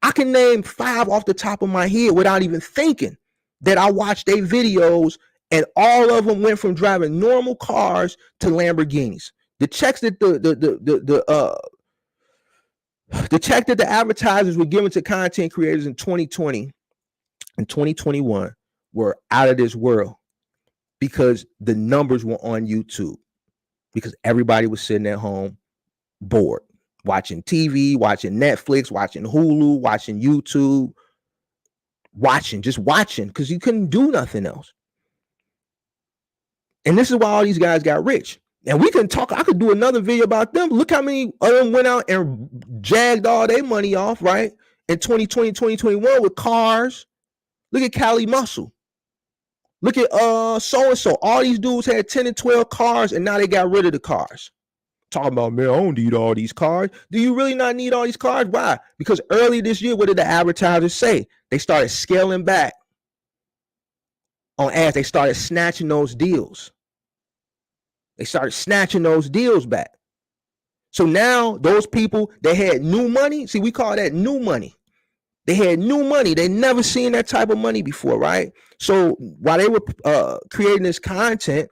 I can name 5 off the top of my head without even thinking that I watched their videos, and all of them went from driving normal cars to Lamborghinis. The checks that the check that the advertisers were giving to content creators in 2020 and 2021 were out of this world because the numbers were on YouTube, because everybody was sitting at home bored, watching TV, watching Netflix, watching Hulu, watching YouTube, just watching, because you couldn't do nothing else. And this is why all these guys got rich. And we can talk, I could do another video about them. Look how many of them went out and jagged all their money off, right? In 2020, 2021 with cars. Look at Cali Muscle. Look at so-and-so. All these dudes had 10 and 12 cars, and now they got rid of the cars. Talking about, man, I don't need all these cars. Do you really not need all these cars? Why? Because early this year, what did the advertisers say? They started scaling back on ads. They started snatching those deals. They started snatching those deals back. So now those people, they had new money. See, we call that new money. They had new money. They never seen that type of money before, right? So while they were creating this content,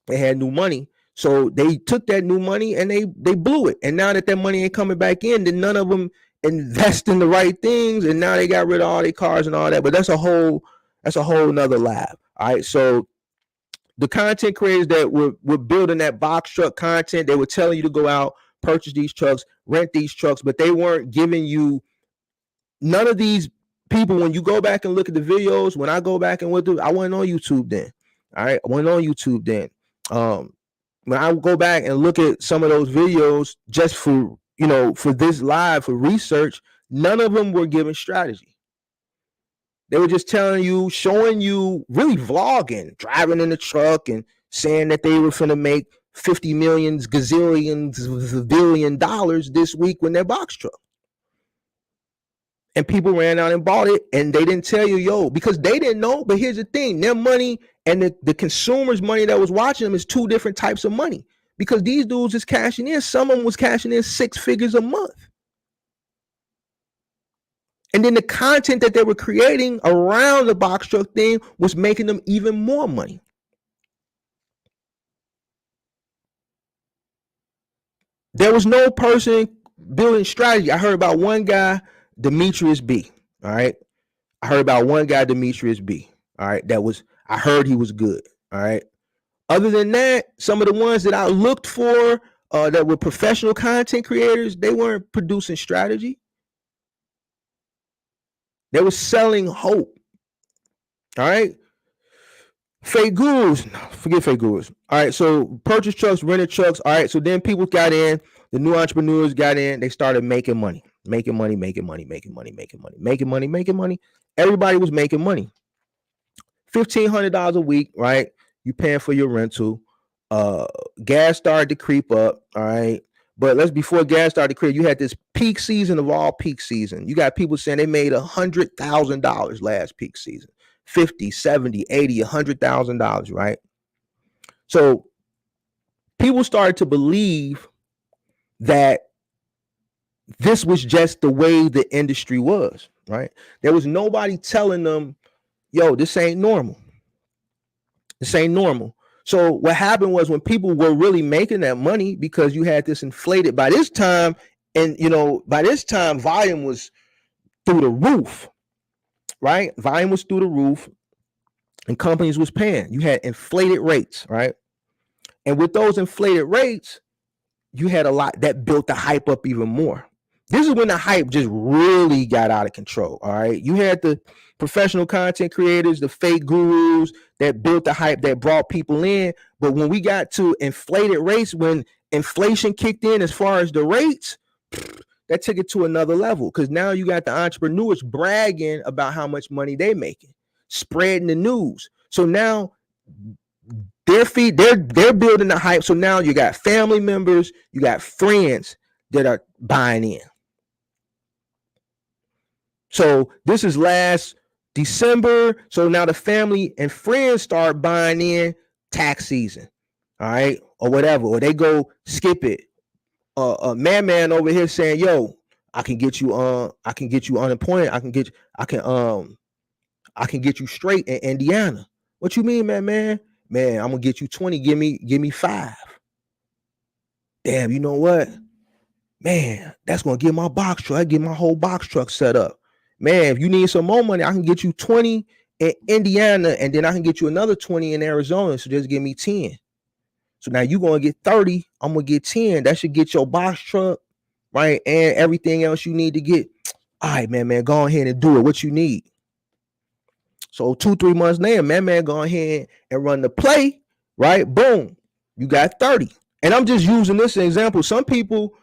they had new money. So they took that new money and they blew it. And now that money ain't coming back in, then none of them invest in the right things. And now they got rid of all their cars and all that. But that's a whole nother lab. All right. So the content creators that were building that box truck content, they were telling you to go out, purchase these trucks, rent these trucks, but they weren't giving you, none of these people, when you go back and look at the videos, when I go back and I wasn't on YouTube then. All right. I wasn't on YouTube then. When I go back and look at some of those videos just for, for this live, for research, none of them were giving strategy. They were just telling you, showing you, really vlogging, driving in the truck and saying that they were going to make 50 million, gazillions, billion dollars this week with their box truck. And people ran out and bought it, and they didn't tell you, because they didn't know. But here's the thing, their money and the consumer's money that was watching them is two different types of money, because these dudes is cashing in. Some of them was cashing in 6 figures a month. And then the content that they were creating around the box truck thing was making them even more money. There was no person building strategy. I heard about one guy, Demetrius B. All right. I heard about one guy, Demetrius B. All right. I heard he was good. All right. Other than that, some of the ones that I looked for that were professional content creators, they weren't producing strategy. They were selling hope. All right. Fake gurus. Forget fake gurus. All right. So purchase trucks, rented trucks. All right. So then people got in. The new entrepreneurs got in. They started making money. Everybody was making money. $1,500 a week, right? You paying for your rental. Gas started to creep up. All right. But before gas started to creep, you had this peak season of all peak season. You got people saying they made $100,000 last peak season. 50, 70, 80, $100,000, right? So people started to believe that this was just the way the industry was, right? There was nobody telling them, this ain't normal. This ain't normal. So what happened was, when people were really making that money, because you had this inflated by this time, and by this time volume was through the roof, right? Volume was through the roof, and companies was paying. You had inflated rates, right? And with those inflated rates, you had a lot that built the hype up even more. This is when the hype just really got out of control. All right. You had the professional content creators, the fake gurus that built the hype, that brought people in. But when we got to inflated rates, when inflation kicked in as far as the rates, that took it to another level, because now you got the entrepreneurs bragging about how much money they're making, spreading the news. So now they're building the hype. So now you got family members, you got friends that are buying in. So this is last December. So now the family and friends start buying in tax season. All right. Or whatever. Or they go skip it. Man over here saying, I can get you unemployment. I can get you straight in Indiana. What you mean, man? Man, I'm gonna get you 20. Give me 5. Damn, you know what? Man, that's gonna get my box truck. I get my whole box truck set up. Man, if you need some more money, I can get you 20 in Indiana, and then I can get you another 20 in Arizona. So just give me 10. So now you're going to get 30. I'm going to get 10. That should get your box truck, right? And everything else you need to get. All right, man, go ahead and do it. What you need. So 2-3 months later, man, go ahead and run the play, right? Boom. You got 30. And I'm just using this as an example. Some people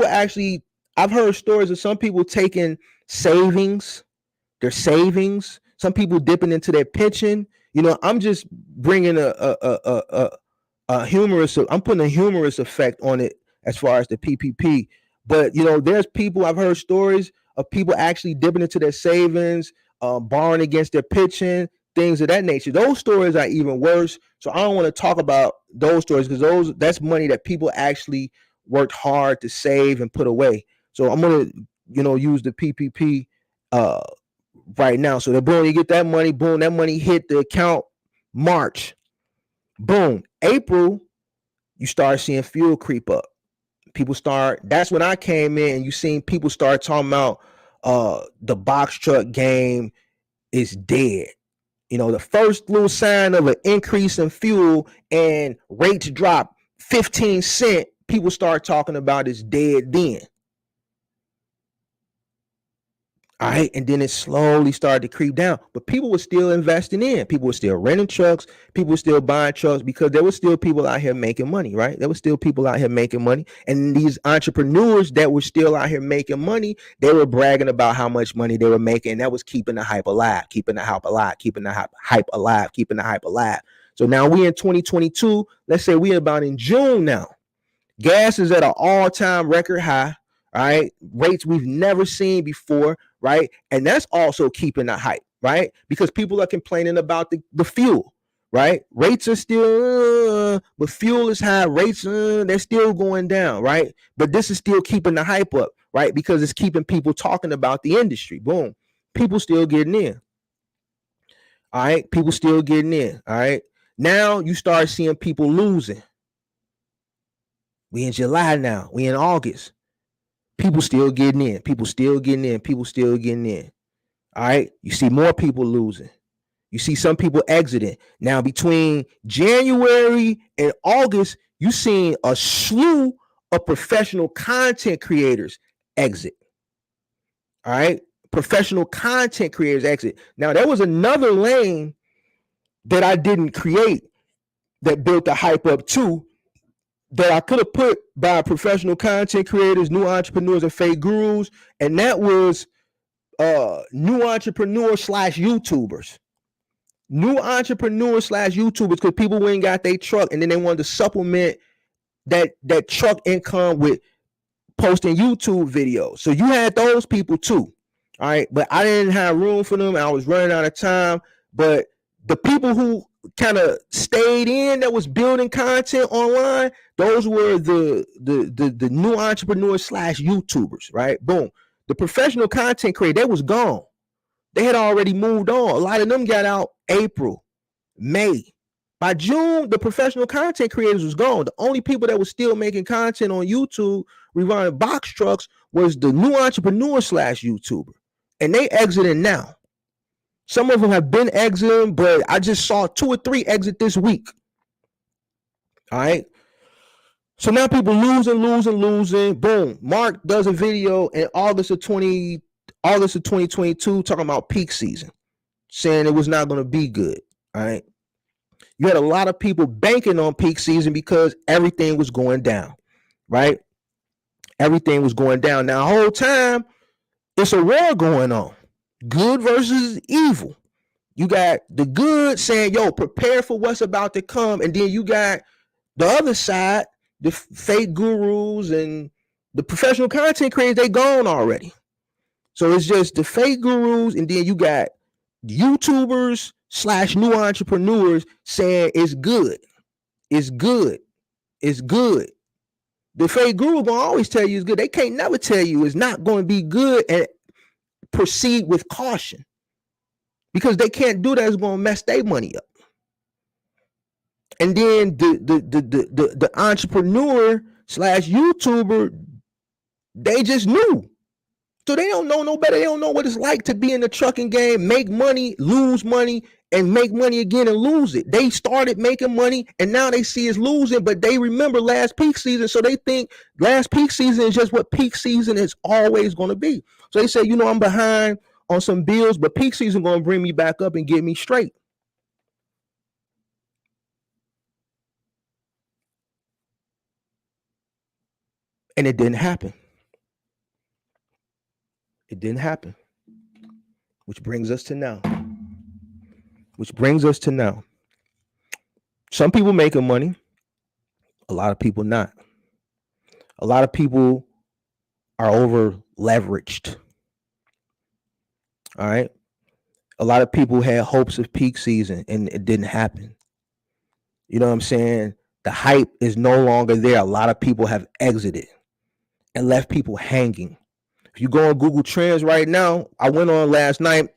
actually, I've heard stories of some people taking their savings, some people dipping into their pension. I'm just bringing a humorous, I'm putting a humorous effect on it as far as the PPP. But there's people, I've heard stories of people actually dipping into their savings, borrowing against their pension, things of that nature. Those stories are even worse. So I don't want to talk about those stories because that's money that people actually worked hard to save and put away. So I'm gonna use the PPP right now. So that boom, you get that money, boom, that money hit the account March. Boom, April, you start seeing fuel creep up. That's when I came in and you seen people start talking about the box truck game is dead. The first little sign of an increase in fuel and rates drop 15 cents, people start talking about it's dead then. All right. And then it slowly started to creep down. But people were still investing in. People were still renting trucks. People were still buying trucks because there were still people out here making money, right? There were still people out here making money. And these entrepreneurs that were still out here making money, they were bragging about how much money they were making. And that was keeping the hype alive, keeping the hype alive, keeping the hype alive, keeping the hype alive. So now we in 2022. Let's say we're about in June now. Gas is at an all-time record high, right? Rates we've never seen before, right? And that's also keeping the hype, right? Because people are complaining about the fuel, right? Rates are still, but fuel is high. Rates, they're still going down, right? But this is still keeping the hype up, right? Because it's keeping people talking about the industry. Boom. People still getting in. All right. People still getting in. All right. Now you start seeing people losing. We in July now. We in August. People still getting in. People still getting in. People still getting in. All right. You see more people losing. You see some people exiting. Now, between January and August, you seen a slew of professional content creators exit. All right. Professional content creators exit. Now, there was another lane that I didn't create that built the hype up too, that I could have put by professional content creators, new entrepreneurs, and fake gurus, and that was new entrepreneurs / YouTubers. New entrepreneurs / YouTubers, because people went and got their truck and then they wanted to supplement that truck income with posting YouTube videos. So you had those people too. All right. But I didn't have room for them. I was running out of time. But the people who kind of stayed in that was building content online, those were the new entrepreneurs / YouTubers, right? Boom. The professional content creator, they was gone. They had already moved on. A lot of them got out April, May. By June, the professional content creators was gone. The only people that was still making content on YouTube, rerunning box trucks, was the new entrepreneur / YouTuber. And they exiting now. Some of them have been exiting, but I just saw 2 or 3 exit this week. All right. So now people losing. Boom. Mark does a video in August of 2022 talking about peak season, saying it was not going to be good. All right. You had a lot of people banking on peak season because everything was going down, right? Everything was going down. Now, the whole time, it's a war going on. Good versus evil. You got the good saying, yo, prepare for what's about to come. And then you got the other side, the fake gurus and the professional content creators, they gone already. So it's just the fake gurus, and then you got YouTubers / new entrepreneurs saying it's good. It's good. It's good. The fake guru gonna always tell you it's good. They can't never tell you it's not going to be good, and proceed with caution, because they can't do that. It's going to mess their money up. And then the entrepreneur / YouTuber, they just knew. So they don't know no better. They don't know what it's like to be in the trucking game, make money, lose money, and make money again and lose it. They started making money and now they see it's losing, but they remember last peak season. So they think last peak season is just what peak season is always going to be. So they say, I'm behind on some bills, but peak season going to bring me back up and get me straight. And it didn't happen. It didn't happen. Which brings us to now. Some people making money, a lot of people not. A lot of people are over leveraged. All right. A lot of people had hopes of peak season and it didn't happen. You know what I'm saying? The hype is no longer there. A lot of people have exited and left people hanging. If you go on Google Trends right now, I went on last night.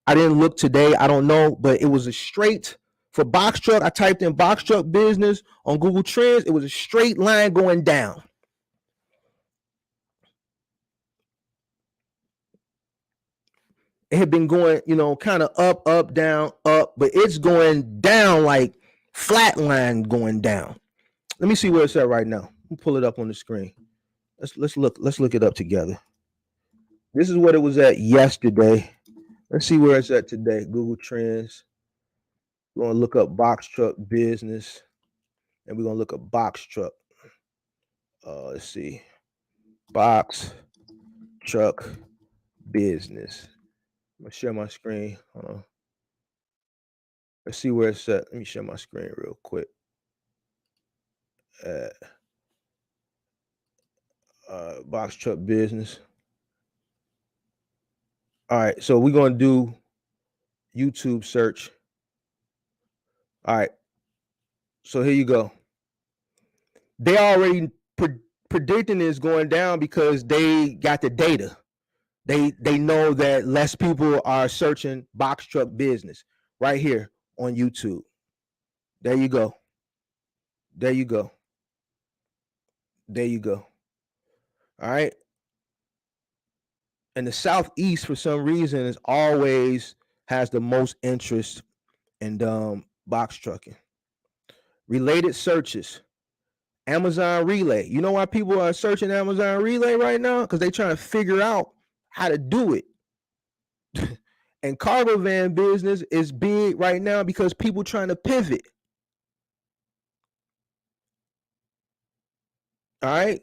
I didn't look today. I don't know, but it was a straight for box truck. I typed in box truck business on Google Trends. It was a straight line going down. It had been going, kind of up, down, up, but it's going down like flat line going down. Let me see where it's at right now. We'll pull it up on the screen. Let's look it up together. This is what it was at yesterday. Let's see where it's at today. Google Trends. We're gonna look up box truck business, and we're gonna look up box truck. Let's see, box truck business. I'm gonna share my screen. Hold on. Let's see where it's at. Let me share my screen real quick. Box truck business. All right, so we're gonna do YouTube search. All right, so here you go. They already predicting is going down because they got the data. They know that less people are searching box truck business right here on YouTube. There you go. There you go. There you go. All right. And the Southeast, for some reason, is always has the most interest in box trucking. Related searches. Amazon Relay. You know why people are searching Amazon Relay right now? Because they're trying to figure out how to do it. And cargo van business is big right now because people trying to pivot. All right.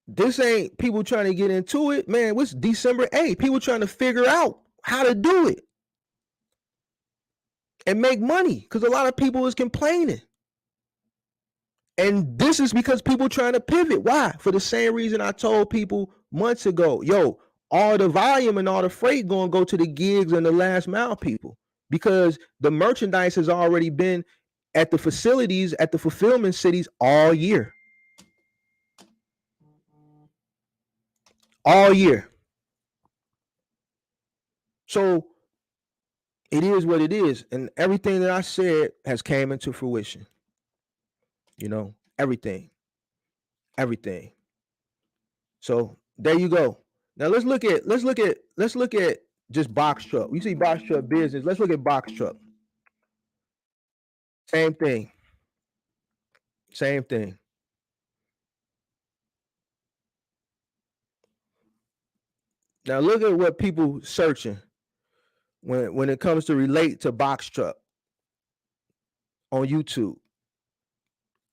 This ain't people trying to get into it. Man, what's December 8th? People trying to figure out how to do it and make money because a lot of people is complaining. And this is because people trying to pivot. Why? For the same reason I told people months ago, all the volume and all the freight going to go to the gigs and the last mile people because the merchandise has already been at the facilities, at the fulfillment cities all year. All year. So it is what it is. And everything that I said has came into fruition. Everything. So there you go. Now let's look at just box truck. You see box truck business. Let's look at box truck. Same thing. Now look at what people searching when it comes to relate to box truck on YouTube.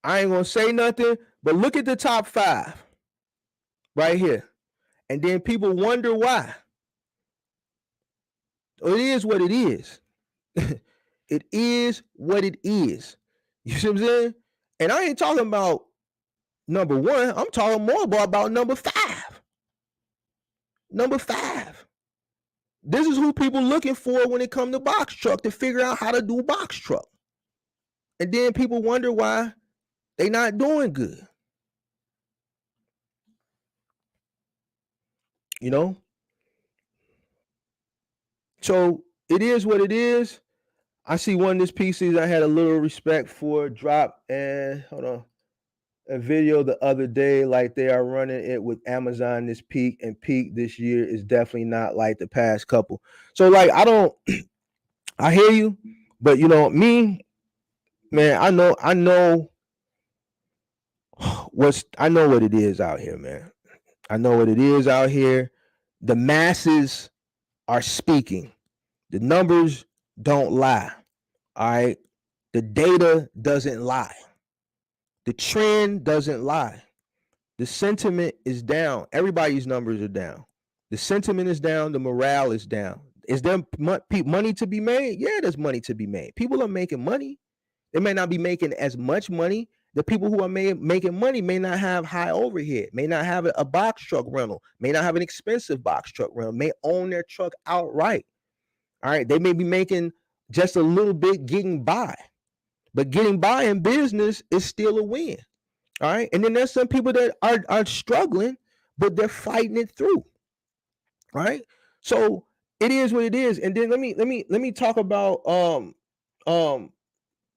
I ain't gonna say nothing, but look at the top 5 right here. And then people wonder why. It is what it is. It is what it is. You see what I'm saying? And I ain't talking about number 1. I'm talking more about number 5. Number 5. This is who people looking for when it comes to box truck to figure out how to do box truck. And then people wonder why they not doing good. So it is what it is. I see one of these pieces I had a little respect for drop and hold on. a video the other day, like they are running it with Amazon this peak, and peak this year is definitely not like the past couple. So like I don't I hear you, but you know, me, man, I know I know what it is out here, man. I know what it is out here. The masses are speaking. The numbers don't lie. All right. The data doesn't lie. The trend doesn't lie. The sentiment is down. Everybody's numbers are down. The sentiment is down. The morale is down. Is there money to be made? Yeah, there's money to be made. People are making money. They may not be making as much money. The people who are making money may not have high overhead, may not have a box truck rental, may not have an expensive box truck rental, may own their truck outright. All right. They may be making just a little bit getting by, but getting by in business is still a win. All right. And then there's some people that are struggling, but they're fighting it through. Right. So it is what it is. And then let me talk about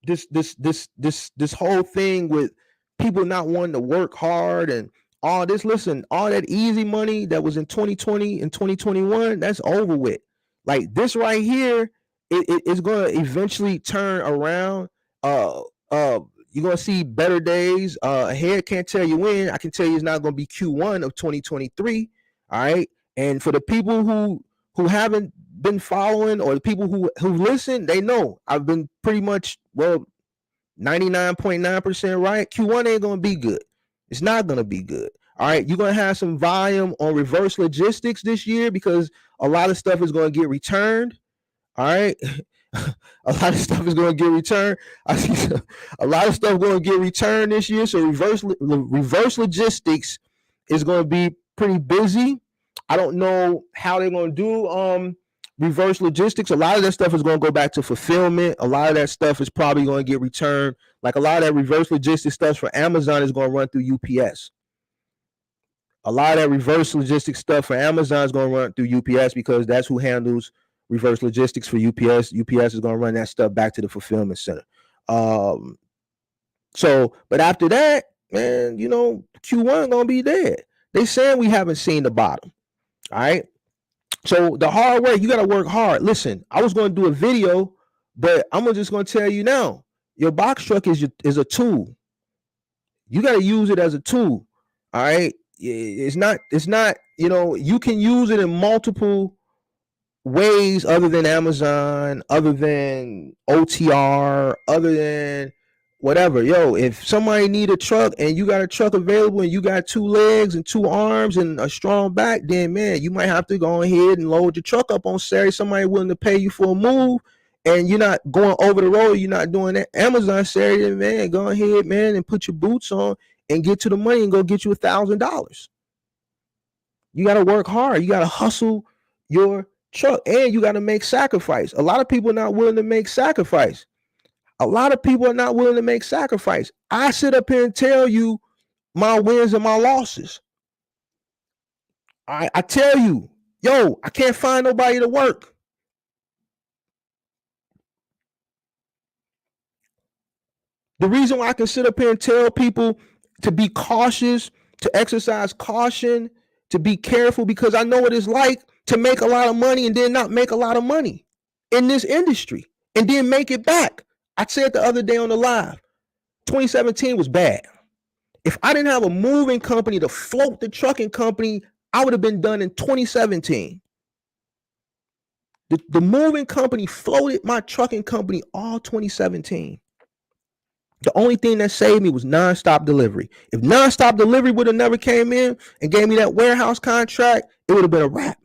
this whole thing with people not wanting to work hard and all this. Listen, all that easy money that was in 2020 and 2021, that's over with. Like this right here, it's going to eventually turn around. You're going to see better days ahead. Can't tell you when. I can tell you it's not going to be Q1 of 2023. All right. And for the people who haven't been following, or the people who listen, they know I've been pretty much 99.9% right. Q1 ain't gonna be good. It's not gonna be good. All right, you're gonna have some volume on reverse logistics this year because a lot of stuff is gonna get returned. All right. A lot of stuff is going to get returned. I see a lot of stuff going to get returned this year. So reverse logistics is going to be pretty busy. I don't know how they're going to do reverse logistics. A lot of that stuff is going to go back to fulfillment. A lot of that stuff is probably going to get returned. Like a lot of that reverse logistics stuff for Amazon is going to run through UPS. A lot of that reverse logistics stuff for Amazon is going to run through UPS because that's who handles reverse logistics for UPS. UPS is going to run that stuff back to the fulfillment center. So, but after that, man, you know, Q1 going to be dead. They saying we haven't seen the bottom. All right. So the hard work, you got to work hard. Listen, I was going to do a video, but I'm just going to tell you now, your box truck is a tool. You got to use it as a tool. All right. It's not, you know, you can use it in multiple ways other than Amazon, other than OTR, other than whatever. Yo, if somebody need a truck and you got a truck available and you got 2 legs and 2 arms and a strong back, then man, you might have to go ahead and load your truck up on Saturday. Somebody willing to pay you for a move, and you're not going over the road. You're not doing that Amazon Saturday, man. Go ahead, man, and put your boots on and get to the money and go get you $1,000. You got to work hard. You got to hustle your truck, and you got to make sacrifice. A lot of people are not willing to make sacrifice. A lot of people are not willing to make sacrifice. I sit up here and tell you my wins and my losses. I tell you, yo, I can't find nobody to work. The reason why I can sit up here and tell people to be cautious, to exercise caution, to be careful, because I know what it's like to make a lot of money and then not make a lot of money in this industry and then make it back. I said the other day on the live, 2017 was bad. If I didn't have a moving company to float the trucking company, I would have been done in 2017. The moving company floated my trucking company all 2017. The only thing that saved me was nonstop delivery. If nonstop delivery would have never came in and gave me that warehouse contract, it would have been a wrap.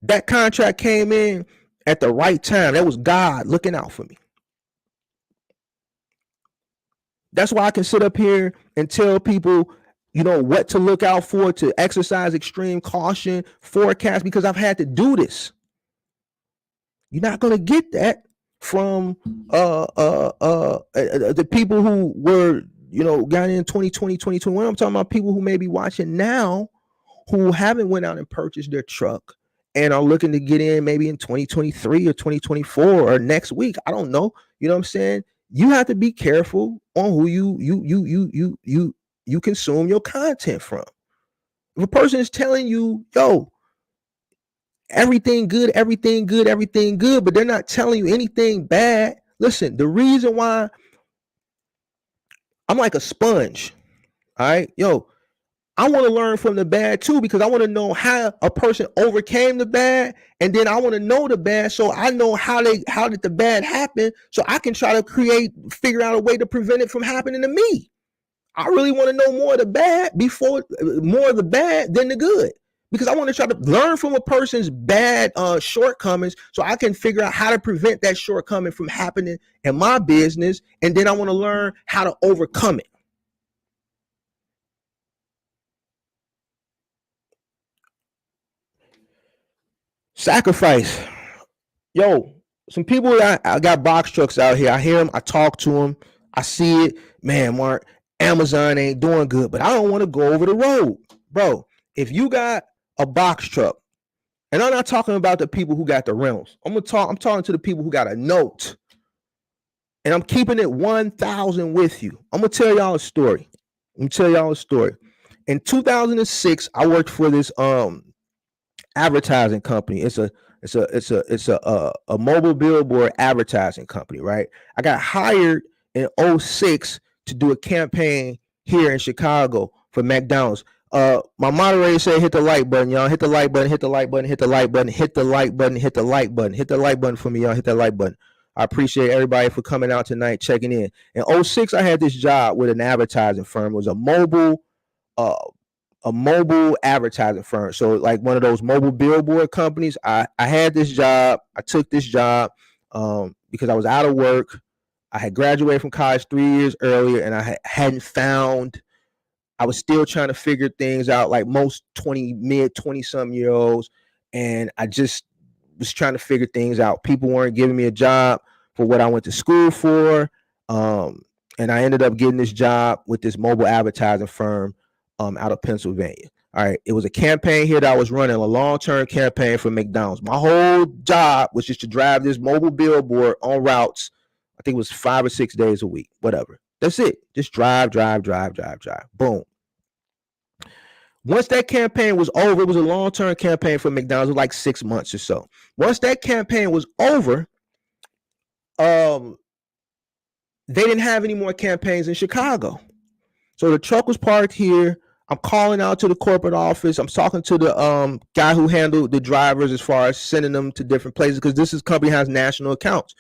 That contract came in at the right time. That was God looking out for me. That's why I can sit up here and tell people, you know, what to look out for, to exercise extreme caution, forecast, because I've had to do this. You're not going to get that from the people who were, you know, got in 2020, 2021. I'm talking about people who may be watching now who haven't went out and purchased their truck and are looking to get in maybe in 2023 or 2024 or next week. I don't know. You know what I'm saying? you have to be careful on who you consume your content from. If a person is telling you, yo, everything good, everything good, everything good, but they're not telling you anything bad. Listen, the reason why I'm like a sponge, all right, yo, I want to learn from the bad too, because I want to know how a person overcame the bad, and then I want to know the bad, so I know how did the bad happen, so I can try to figure out a way to prevent it from happening to me. I really want to know more of the bad than the good, because I want to try to learn from a person's bad shortcomings, so I can figure out how to prevent that shortcoming from happening in my business, and then I want to learn how to overcome it. Sacrifice. Yo, some people I got box trucks out here. I hear them, I talk to them, I see it. Man, Mark, Amazon ain't doing good, but I don't want to go over the road. Bro, if you got a box truck, and I'm not talking about the people who got the rentals. I'm talking to the people who got a note. And I'm keeping it 1,000 with you. I'm gonna tell y'all a story. In 2006, I worked for this advertising company. It's a mobile billboard advertising company, right? I got hired in 2006 to do a campaign here in Chicago for McDonald's. My moderator said hit the like button, y'all. Hit the like button, hit the like button, hit the like button, hit the like button, hit the like button, hit the like button for me, y'all. Hit that like button. I appreciate everybody for coming out tonight, checking in. In 2006, I had this job with an advertising firm. It was a mobile advertising firm. So like one of those mobile billboard companies. I had this job. I took this job because I was out of work. I had graduated from college 3 years earlier, and I hadn't found. I was still trying to figure things out, like most mid 20-some year olds, and I just was trying to figure things out. People weren't giving me a job for what I went to school for, and I ended up getting this job with this mobile advertising firm out of Pennsylvania. All right, it was a campaign here that I was running, a long-term campaign for McDonald's. My whole job was just to drive this mobile billboard on routes. I think it was 5 or 6 days a week, whatever. That's it. Just drive. Boom. Once that campaign was over, it was a long-term campaign for McDonald's, it was like 6 months or so. Once that campaign was over, they didn't have any more campaigns in Chicago. So the truck was parked here. I'm calling out to the corporate office. I'm talking to the guy who handled the drivers as far as sending them to different places, because this company has national accounts.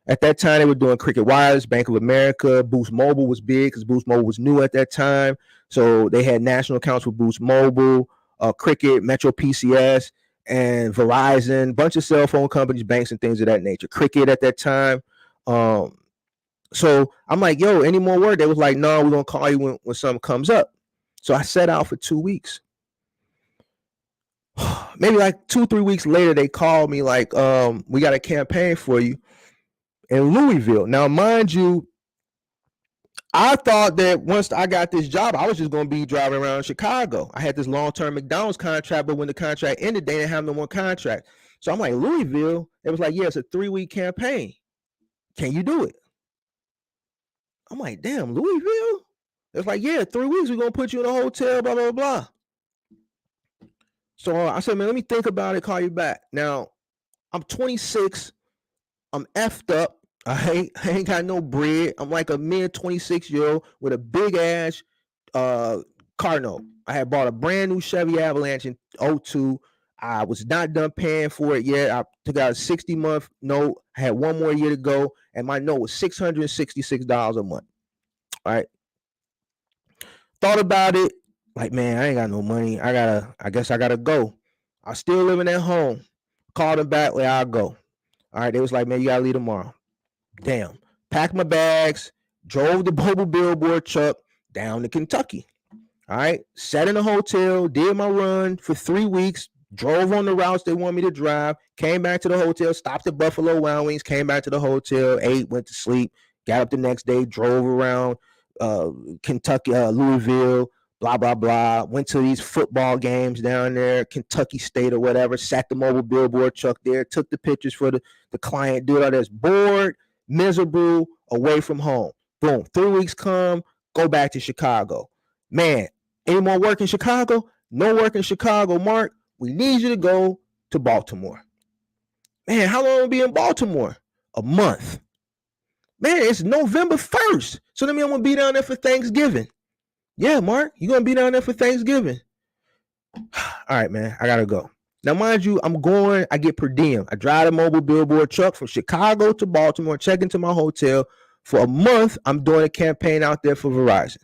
At that time, they were doing Cricket Wireless, Bank of America. Boost Mobile was big because Boost Mobile was new at that time. So they had national accounts for Boost Mobile, Cricket, Metro PCS, and Verizon, a bunch of cell phone companies, banks, and things of that nature. Cricket at that time. So I'm like, yo, any more work? They was like, no, we're going to call you when something comes up. So I set out for 2 weeks. Maybe like 2-3 weeks later, they called me like, we got a campaign for you in Louisville. Now, mind you, I thought that once I got this job, I was just going to be driving around Chicago. I had this long-term McDonald's contract, but when the contract ended, they didn't have no more contract. So I'm like, Louisville? It was like, yeah, it's a 3-week campaign. Can you do it? I'm like, damn, Louisville? It's like, yeah, 3 weeks, we're going to put you in a hotel, blah, blah, blah. So I said, man, let me think about it, call you back. Now, I'm 26. I'm effed up. I ain't got no bread. I'm like a mid 26-year-old with a big ass car note. I had bought a brand new Chevy Avalanche in 2002. I was not done paying for it yet. I took out a 60-month note. I had 1 more year to go, and my note was $666 a month. All right. Thought about it. Like, man, I ain't got no money. I guess I gotta go. I was still living at home. Called them back, like, I'll go. All right. They was like, man, you gotta leave tomorrow. Damn. Packed my bags, drove the mobile billboard truck down to Kentucky. All right. Sat in a hotel, did my run for 3 weeks, drove on the routes they want me to drive, came back to the hotel, stopped at Buffalo Wild Wings, came back to the hotel, ate, went to sleep, got up the next day, drove around Kentucky, Louisville, blah, blah, blah. Went to these football games down there, Kentucky State or whatever, sat the mobile billboard truck there, took the pictures for the client, did all this, bored, miserable, away from home. Boom, 3 weeks come, go back to Chicago. Man, any more work in Chicago? No work in Chicago, Mark. We need you to go to Baltimore. Man, how long will be in Baltimore? A month. Man, it's November 1st. So that means I'm going to be down there for Thanksgiving. Yeah, Mark, you're going to be down there for Thanksgiving. All right, man, I got to go. Now, mind you, I get per diem. I drive a mobile billboard truck from Chicago to Baltimore, check into my hotel. For a month, I'm doing a campaign out there for Verizon.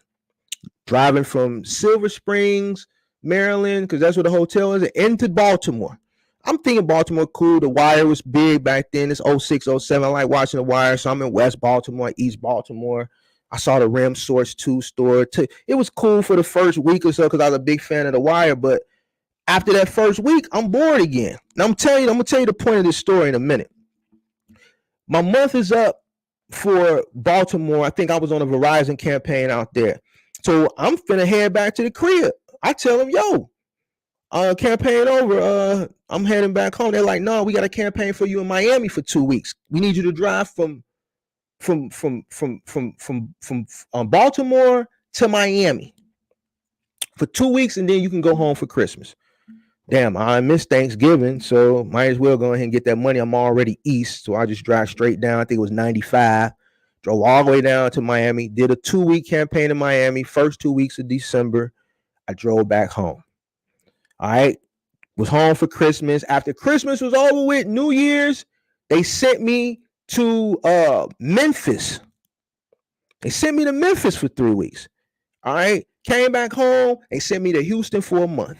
Driving from Silver Springs, Maryland, because that's where the hotel is, into Baltimore. I'm thinking Baltimore cool. The Wire was big back then. It's 06, 07. I like watching The Wire, so I'm in West Baltimore, East Baltimore. I saw the Rim Source 2 store. It was cool for the first week or so because I was a big fan of The Wire, but after that first week, I'm bored again. Now I'm going to tell you the point of this story in a minute. My month is up for Baltimore. I think I was on a Verizon campaign out there. So I'm finna head back to the crib. I tell them, yo, campaign over. I'm heading back home. They're like, no, we got a campaign for you in Miami for 2 weeks. We need you to drive from Baltimore to Miami for 2 weeks, and then you can go home for Christmas. Damn, I missed Thanksgiving, so might as well go ahead and get that money. I'm already east, so I just drive straight down. I think it was 95. Drove all the way down to Miami, did a 2-week campaign in Miami. First 2 weeks of December, I drove back home. All right, was home for Christmas. After Christmas was over with, New Year's, they sent me to Memphis. They sent me to Memphis for 3 weeks. All right, came back home. They sent me to Houston for a month.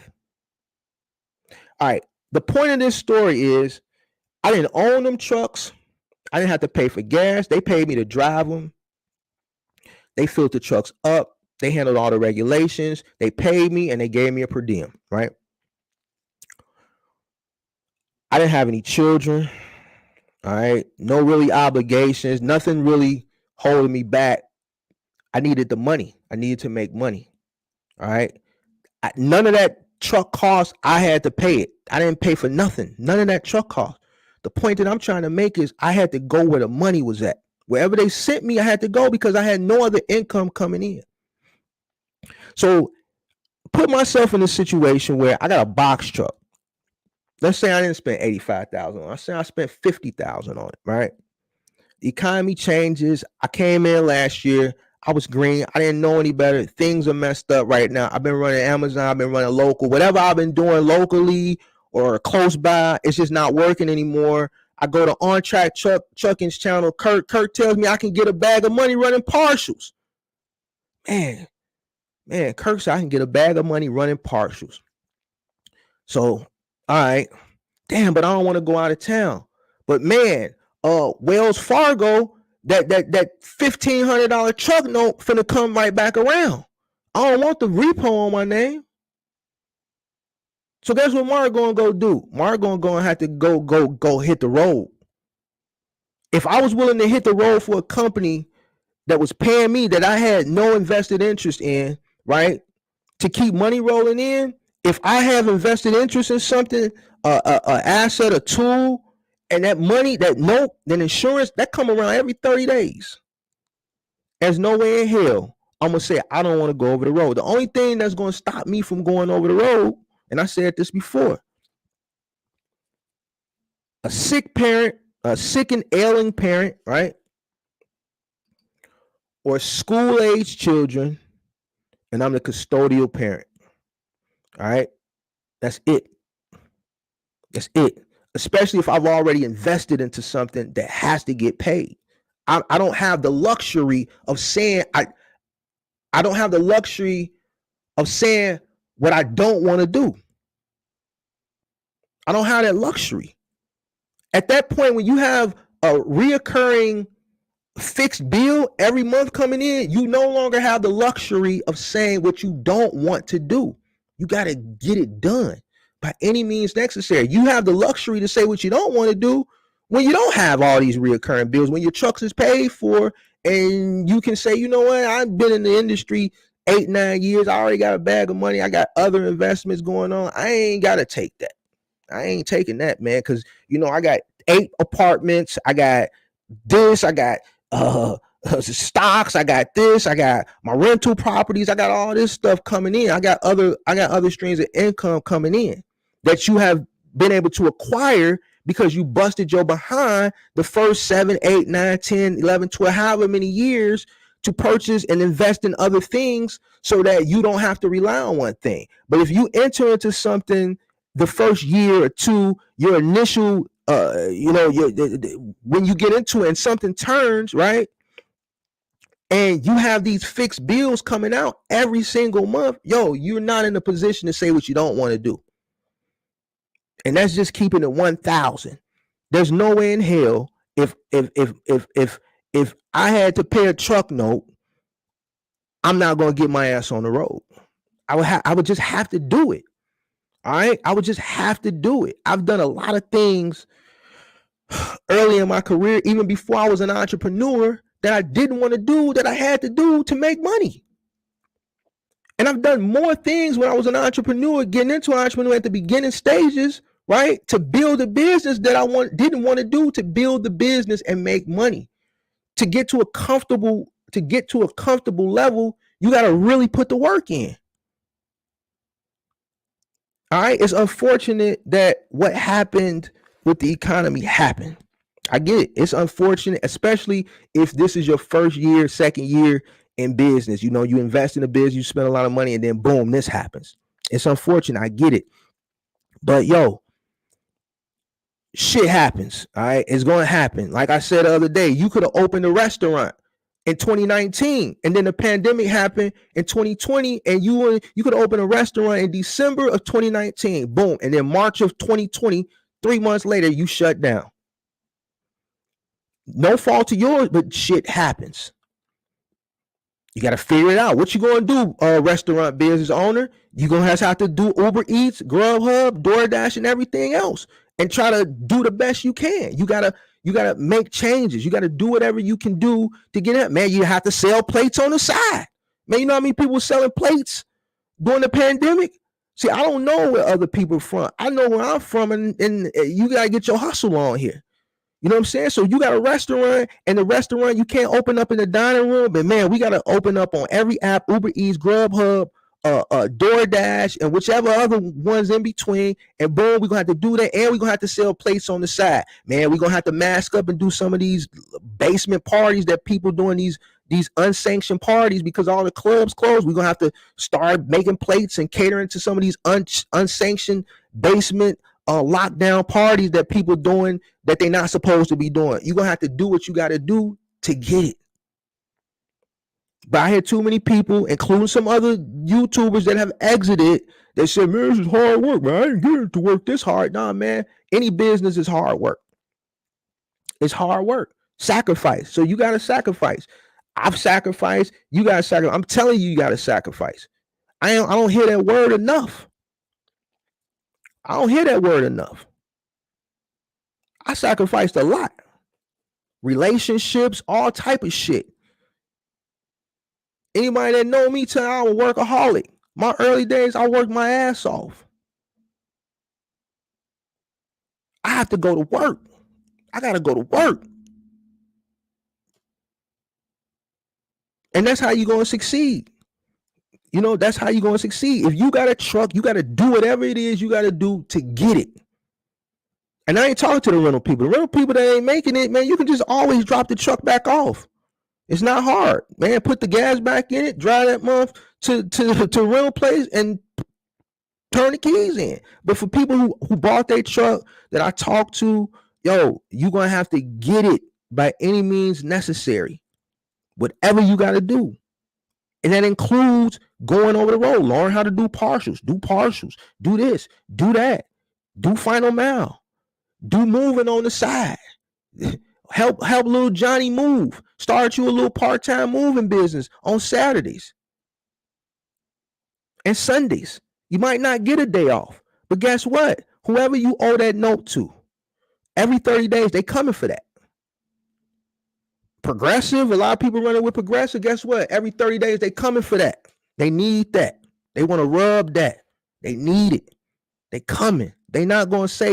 All right, the point of this story is I didn't own them trucks. I didn't have to pay for gas. They paid me to drive them. They filled the trucks up. They handled all the regulations. They paid me and they gave me a per diem, right? I didn't have any children, all right? No really obligations, nothing really holding me back. I needed the money. I needed to make money, all right? None of that truck cost, I had to pay it. I didn't pay for nothing. None of that truck cost. The point that I'm trying to make is I had to go where the money was at. Wherever they sent me, I had to go because I had no other income coming in. So put myself in a situation where I got a box truck. Let's say I didn't spend $85,000 on it. Let's say I spent $50,000 on it, right? The economy changes. I came in last year. I was green. I didn't know any better. Things are messed up right now. I've been running Amazon. I've been running local. Whatever I've been doing locally or close by, it's just not working anymore. I go to On Track Trucking's channel. Kurt tells me I can get a bag of money running partials. Man, Kurt said I can get a bag of money running partials. So, all right. Damn, but I don't want to go out of town. But man, Wells Fargo, that $1,500 truck note finna come right back around. I don't want the repo on my name. So guess what Mark gonna go do? Mark gonna have to go hit the road. If I was willing to hit the road for a company that was paying me that I had no invested interest in, right, to keep money rolling in, if I have invested interest in something, an asset, a tool, and that money, that note, that insurance, that come around every 30 days. There's no way in hell I'm going to say I don't want to go over the road. The only thing that's going to stop me from going over the road, and I said this before, a sick parent, a sick and ailing parent, right? Or school-age children, and I'm the custodial parent. All right? That's it. That's it. Especially if I've already invested into something that has to get paid. I don't have the luxury of saying I don't have the luxury of saying what I don't want to do. I don't have that luxury. At that point, when you have a reoccurring fixed bill every month coming in, you no longer have the luxury of saying what you don't want to do. You got to get it done by any means necessary. You have the luxury to say what you don't want to do when you don't have all these reoccurring bills, when your trucks is paid for, and you can say, you know what, I've been in the industry 8-9 years. I already got a bag of money. I got other investments going on. I ain't got to take that. I ain't taking that, man, because, you know, I got 8 apartments. I got this, I got stocks, I got this, I got my rental properties, I got all this stuff coming in. I got other streams of income coming in that you have been able to acquire because you busted your behind the first 7, 8, 9, 10, 11, 12, however many years to purchase and invest in other things so that you don't have to rely on one thing. But if you enter into something the first year or two, your initial when you get into it and something turns, right? And you have these fixed bills coming out every single month, you're not in a position to say what you don't want to do. And that's just keeping it 1,000. There's no way in hell if I had to pay a truck note, I'm not going to get my ass on the road. I would just have to do it. All right. I would just have to do it. I've done a lot of things early in my career, even before I was an entrepreneur, that I didn't want to do, that I had to do to make money. And I've done more things when I was an entrepreneur, getting into entrepreneur at the beginning stages, right? To build a business that I didn't want to do, to build the business and make money. To get to a comfortable level, you got to really put the work in. All right. It's unfortunate that what happened with the economy happened. I get it. It's unfortunate, especially if this is your first year, second year in business. You invest in a business, you spend a lot of money, and then boom, this happens. It's unfortunate. I get it. But shit happens. All right. It's going to happen. Like I said the other day, you could have opened a restaurant in 2019, and then the pandemic happened in 2020, and you could open a restaurant in December of 2019. Boom. And then March of 2020, 3 months later, you shut down. No fault of yours, but shit happens. You got to figure it out. What you going to do, restaurant business owner? You going to have to do Uber Eats, Grubhub, DoorDash, and everything else, and try to do the best you can. You got to make changes. You got to do whatever you can do to get it. Man, you have to sell plates on the side. Man, you know how many people selling plates during the pandemic? See, I don't know where other people are from. I know where I'm from, and you got to get your hustle on here. You know what I'm saying? So you got a restaurant, and the restaurant, you can't open up in the dining room, but man, we got to open up on every app, Uber Eats, Grubhub, DoorDash, and whichever other ones in between. And boom, we're going to have to do that. And we're going to have to sell plates on the side. Man, we're going to have to mask up and do some of these basement parties that people doing, these unsanctioned parties, because all the clubs closed. We're going to have to start making plates and catering to some of these unsanctioned basement lockdown parties that people doing that they're not supposed to be doing. You're going to have to do what you got to do to get it. But I hear too many people, including some other YouTubers that have exited, they said, man, this is hard work, man. I didn't get it to work this hard. Nah, man, any business is hard work. It's hard work. Sacrifice. So you got to sacrifice. I've sacrificed. You got to sacrifice. I'm telling you, you got to sacrifice. I don't hear that word enough. I don't hear that word enough. I sacrificed a lot. Relationships, all type of shit. Anybody that know me tell I'm a workaholic. My early days, I worked my ass off. I have to go to work. I got to go to work. And that's how you're going to succeed. That's how you're going to succeed. If you got a truck, you got to do whatever it is you got to do to get it. And I ain't talking to the rental people. The rental people that ain't making it, man, you can just always drop the truck back off. It's not hard, man. Put the gas back in it, drive that month to rental place and turn the keys in. But for people who bought their truck that I talked to, you're going to have to get it by any means necessary. Whatever you got to do. And that includes going over the road, learn how to do partials, do this, do that, do final mile, do moving on the side. Help little Johnny move. Start you a little part-time moving business on Saturdays and Sundays. You might not get a day off, but guess what? Whoever you owe that note to, every 30 days, they coming for that. Progressive, a lot of people running with Progressive. Guess what? Every 30 days, they coming for that. They need that. They want to rub that. They need it. They coming. They not going to say,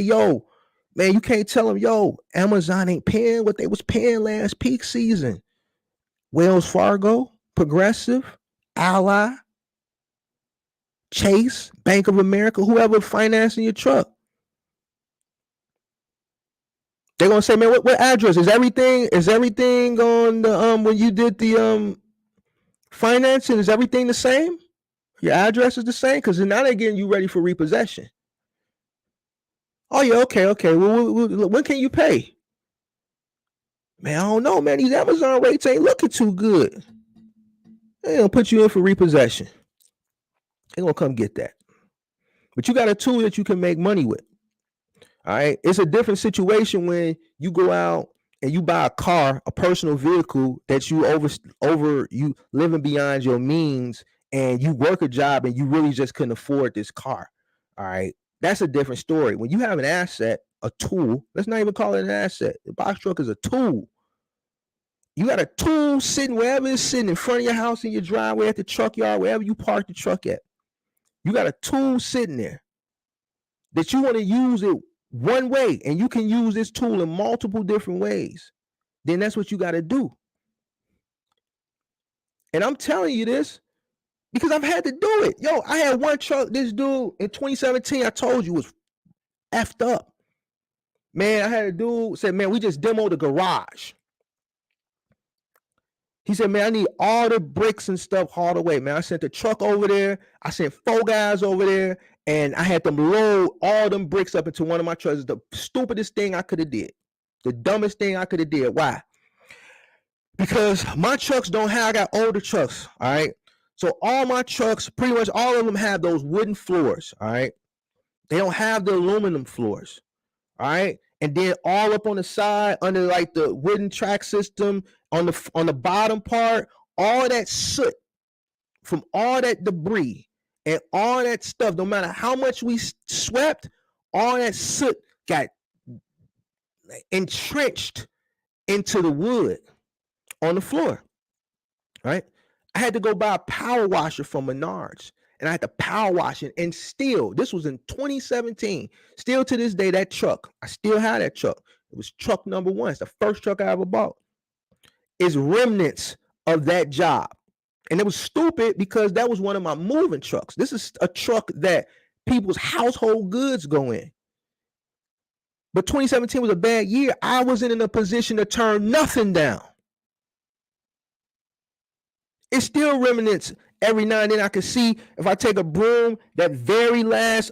Man, you can't tell them, yo, Amazon ain't paying what they was paying last peak season. Wells Fargo, Progressive, Ally, Chase, Bank of America, whoever financing your truck. They're gonna say, man, what address? Is everything on the when you did the financing, is everything the same? Your address is the same? Because now they're getting you ready for repossession. Oh yeah, okay. Well, when can you pay? Man, I don't know, man. These Amazon rates ain't looking too good. They're gonna put you in for repossession. They're gonna come get that. But you got a tool that you can make money with. All right. It's a different situation when you go out and you buy a car, a personal vehicle that you you living beyond your means, and you work a job and you really just couldn't afford this car. All right. That's a different story. When you have an asset, a tool, let's not even call it an asset. The box truck is a tool. You got a tool sitting wherever it's sitting, in front of your house, in your driveway, at the truck yard, wherever you park the truck at. You got a tool sitting there that you want to use it one way, and you can use this tool in multiple different ways. Then that's what you got to do. And I'm telling you this because I've had to do it. Yo, I had one truck, this dude in 2017, I told you, was effed up. Man, I had a dude said, man, we just demoed the garage. He said, man, I need all the bricks and stuff hauled away. Man, I sent the truck over there. I sent 4 guys over there, and I had them load all them bricks up into one of my trucks. The stupidest thing I could have did. The dumbest thing I could have did. Why? Because my trucks don't have, I got older trucks, all right? So all my trucks, pretty much all of them have those wooden floors, all right? They don't have the aluminum floors, all right? And then all up on the side, under like the wooden track system, on the bottom part, all that soot from all that debris and all that stuff, no matter how much we swept, all that soot got entrenched into the wood on the floor, right? I had to go buy a power washer from Menards, and I had to power wash it. And still, this was in 2017. Still to this day, that truck, I still have that truck. It was truck number 1. It's the first truck I ever bought. It's remnants of that job. And it was stupid because that was one of my moving trucks. This is a truck that people's household goods go in. But 2017 was a bad year. I wasn't in a position to turn nothing down. It's still remnants. Every now and then I can see, if I take a broom, that very last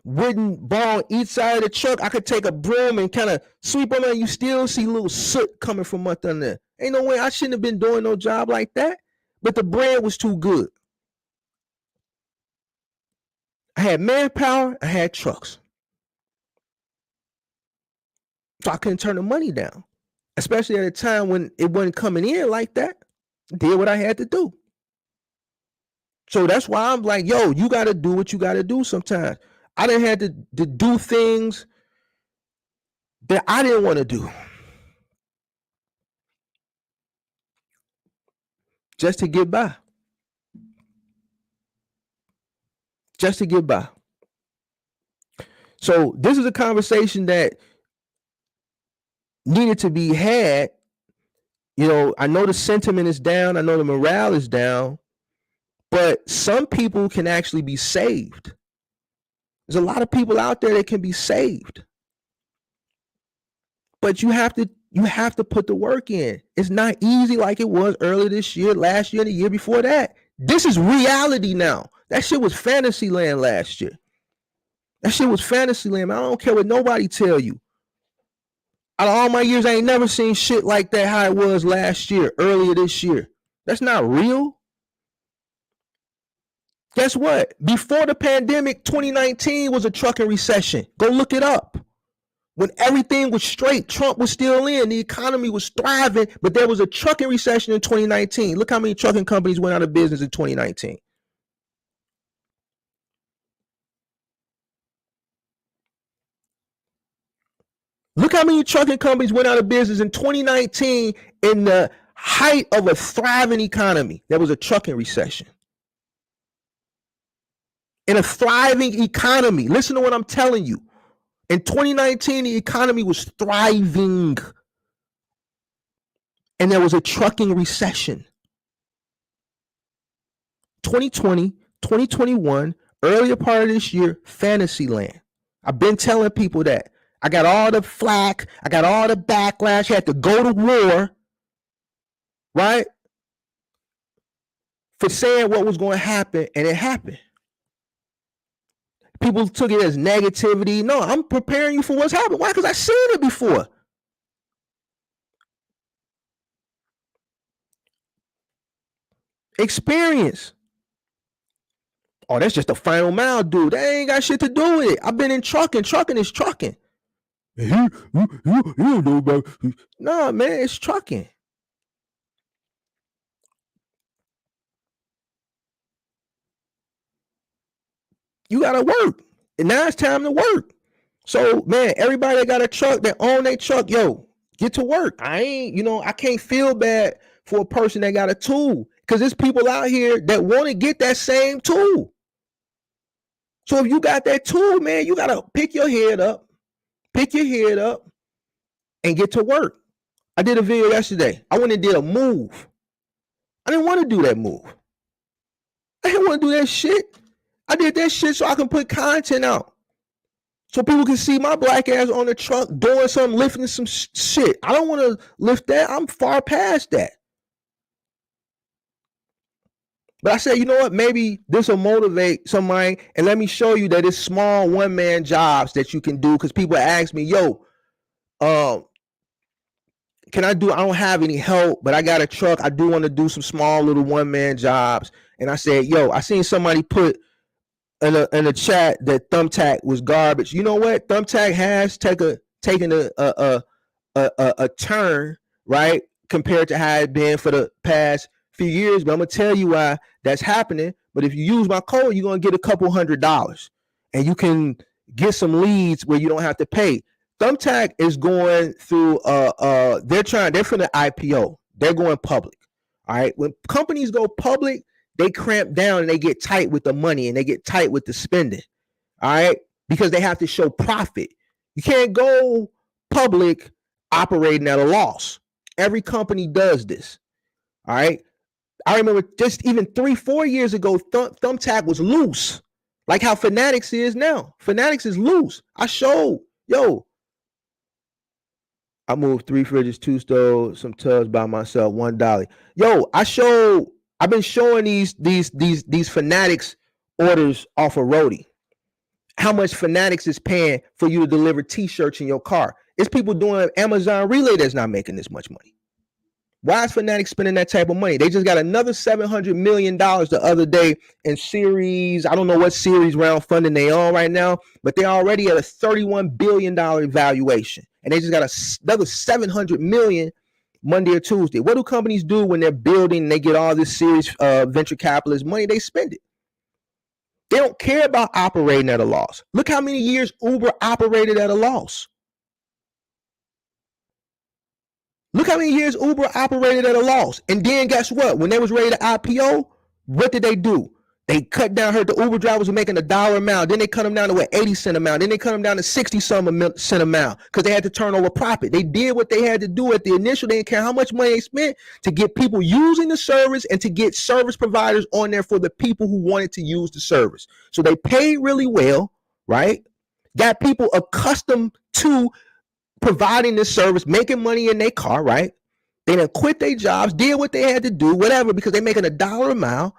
wooden bar on each side of the truck, I could take a broom and kind of sweep them, and you still see little soot coming from up under there. Ain't no way, I shouldn't have been doing no job like that. But the bread was too good. I had manpower, I had trucks. So I couldn't turn the money down, especially at a time when it wasn't coming in like that. I did what I had to do. So that's why I'm like, yo, you got to do what you got to do sometimes. I done had to do things that I didn't want to do just to get by. Just to get by. So this is a conversation that needed to be had. You know, I know the sentiment is down. I know the morale is down. But some people can actually be saved. There's a lot of people out there that can be saved. But you have to put the work in. It's not easy like it was earlier this year, last year, and the year before that. This is reality now. That shit was fantasy land last year. That shit was fantasy land. I don't care what nobody tell you. Out of all my years, I ain't never seen shit like that how it was last year, earlier this year. That's not real. Guess what? Before the pandemic, 2019 was a trucking recession. Go look it up. When everything was straight, Trump was still in, the economy was thriving, but there was a trucking recession in 2019. Look how many trucking companies went out of business in 2019. Look how many trucking companies went out of business in 2019 in the height of a thriving economy. There was a trucking recession. In a thriving economy, listen to what I'm telling you. In 2019, the economy was thriving, and there was a trucking recession. 2020, 2021, earlier part of this year, fantasy land. I've been telling people that. I got all the flack, I got all the backlash, had to go to war, right? For saying what was going to happen, and it happened. People took it as negativity. No, I'm preparing you for what's happened. Why? Because I've seen it before. Experience. Oh, that's just the final mile, dude. That ain't got shit to do with it. I've been in trucking. Trucking is trucking. You don't know about. No, man, it's trucking. You gotta work, and now it's time to work. So, man, everybody that got a truck, that own their truck, yo, get to work. I can't feel bad for a person that got a tool, because there's people out here that want to get that same tool. So if you got that tool, man, you gotta pick your head up, and get to work. I did a video yesterday. I went and did a move. I didn't want to do that move. I didn't want to do that shit. I did that shit so I can put content out, so people can see my black ass on the truck doing something, lifting some shit. I don't want to lift that. I'm far past that. But I said, you know what? Maybe this will motivate somebody, and let me show you that it's small one-man jobs that you can do. Because people ask me, yo, can I don't have any help, but I got a truck. I do want to do some small little one-man jobs. And I said, yo, I seen somebody put in a chat that Thumbtack was garbage. You know what? Thumbtack has taken a turn, right, compared to how it's been for the past few years. But I'm gonna tell you why that's happening. But if you use my code, you're gonna get a couple $100, and you can get some leads where you don't have to pay. Thumbtack is going through they're for the IPO. They're going public. All right. When companies go public, they cramp down and they get tight with the money, and they get tight with the spending. All right. Because they have to show profit. You can't go public operating at a loss. Every company does this. All right. I remember just even 3-4 years ago, Thumbtack was loose, like how Fanatics is now. Fanatics is loose. I showed, yo, I moved 3 fridges, 2 stoves, some tubs by myself, $1. Yo, I've been showing these Fanatics orders off of Roadie. How much Fanatics is paying for you to deliver t-shirts in your car. It's people doing Amazon Relay that's not making this much money. Why is Fanatics spending that type of money? They just got another $700 million the other day in series. I don't know what series round funding they on right now, but they're already at a $31 billion valuation. And they just got another $700 million Monday or Tuesday. What do companies do when they're building and they get all this series venture capitalist money? They spend it. They don't care about operating at a loss. Look how many years Uber operated at a loss. Look how many years Uber operated at a loss. And then guess what? When they was ready to IPO, what did they do? They cut down, heard the Uber drivers were making $1 a mile. Then they cut them down to what, 80 cents a mile. Then they cut them down to 60 some cent a mile because they had to turn over profit. They did what they had to do at the initial. They didn't care how much money they spent to get people using the service and to get service providers on there for the people who wanted to use the service. So they paid really well, right? Got people accustomed to providing this service, making money in their car, right? They done quit their jobs, did what they had to do, whatever, because they're making $1 a mile.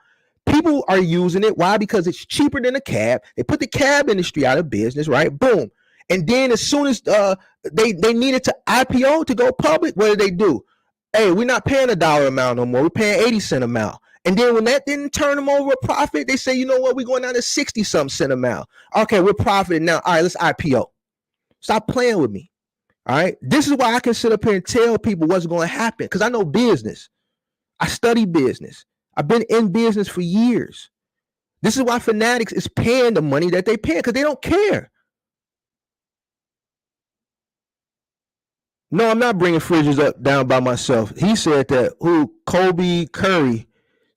People are using it. Why? Because it's cheaper than a cab. They put the cab industry out of business, right? Boom. And then as soon as they needed to IPO to go public, what do? Hey, we're not paying $1 a mile no more. We're paying 80 cents a mile. And then when that didn't turn them over a profit, they say, you know what? We're going down to 60 something cent a mile. Okay, we're profiting now. All right, let's IPO. Stop playing with me. All right. This is why I can sit up here and tell people what's going to happen, because I know business. I study business. I've been in business for years. This is why Fanatics is paying the money that they pay, because they don't care. No, I'm not bringing fridges up down by myself. He said that. Kobe Curry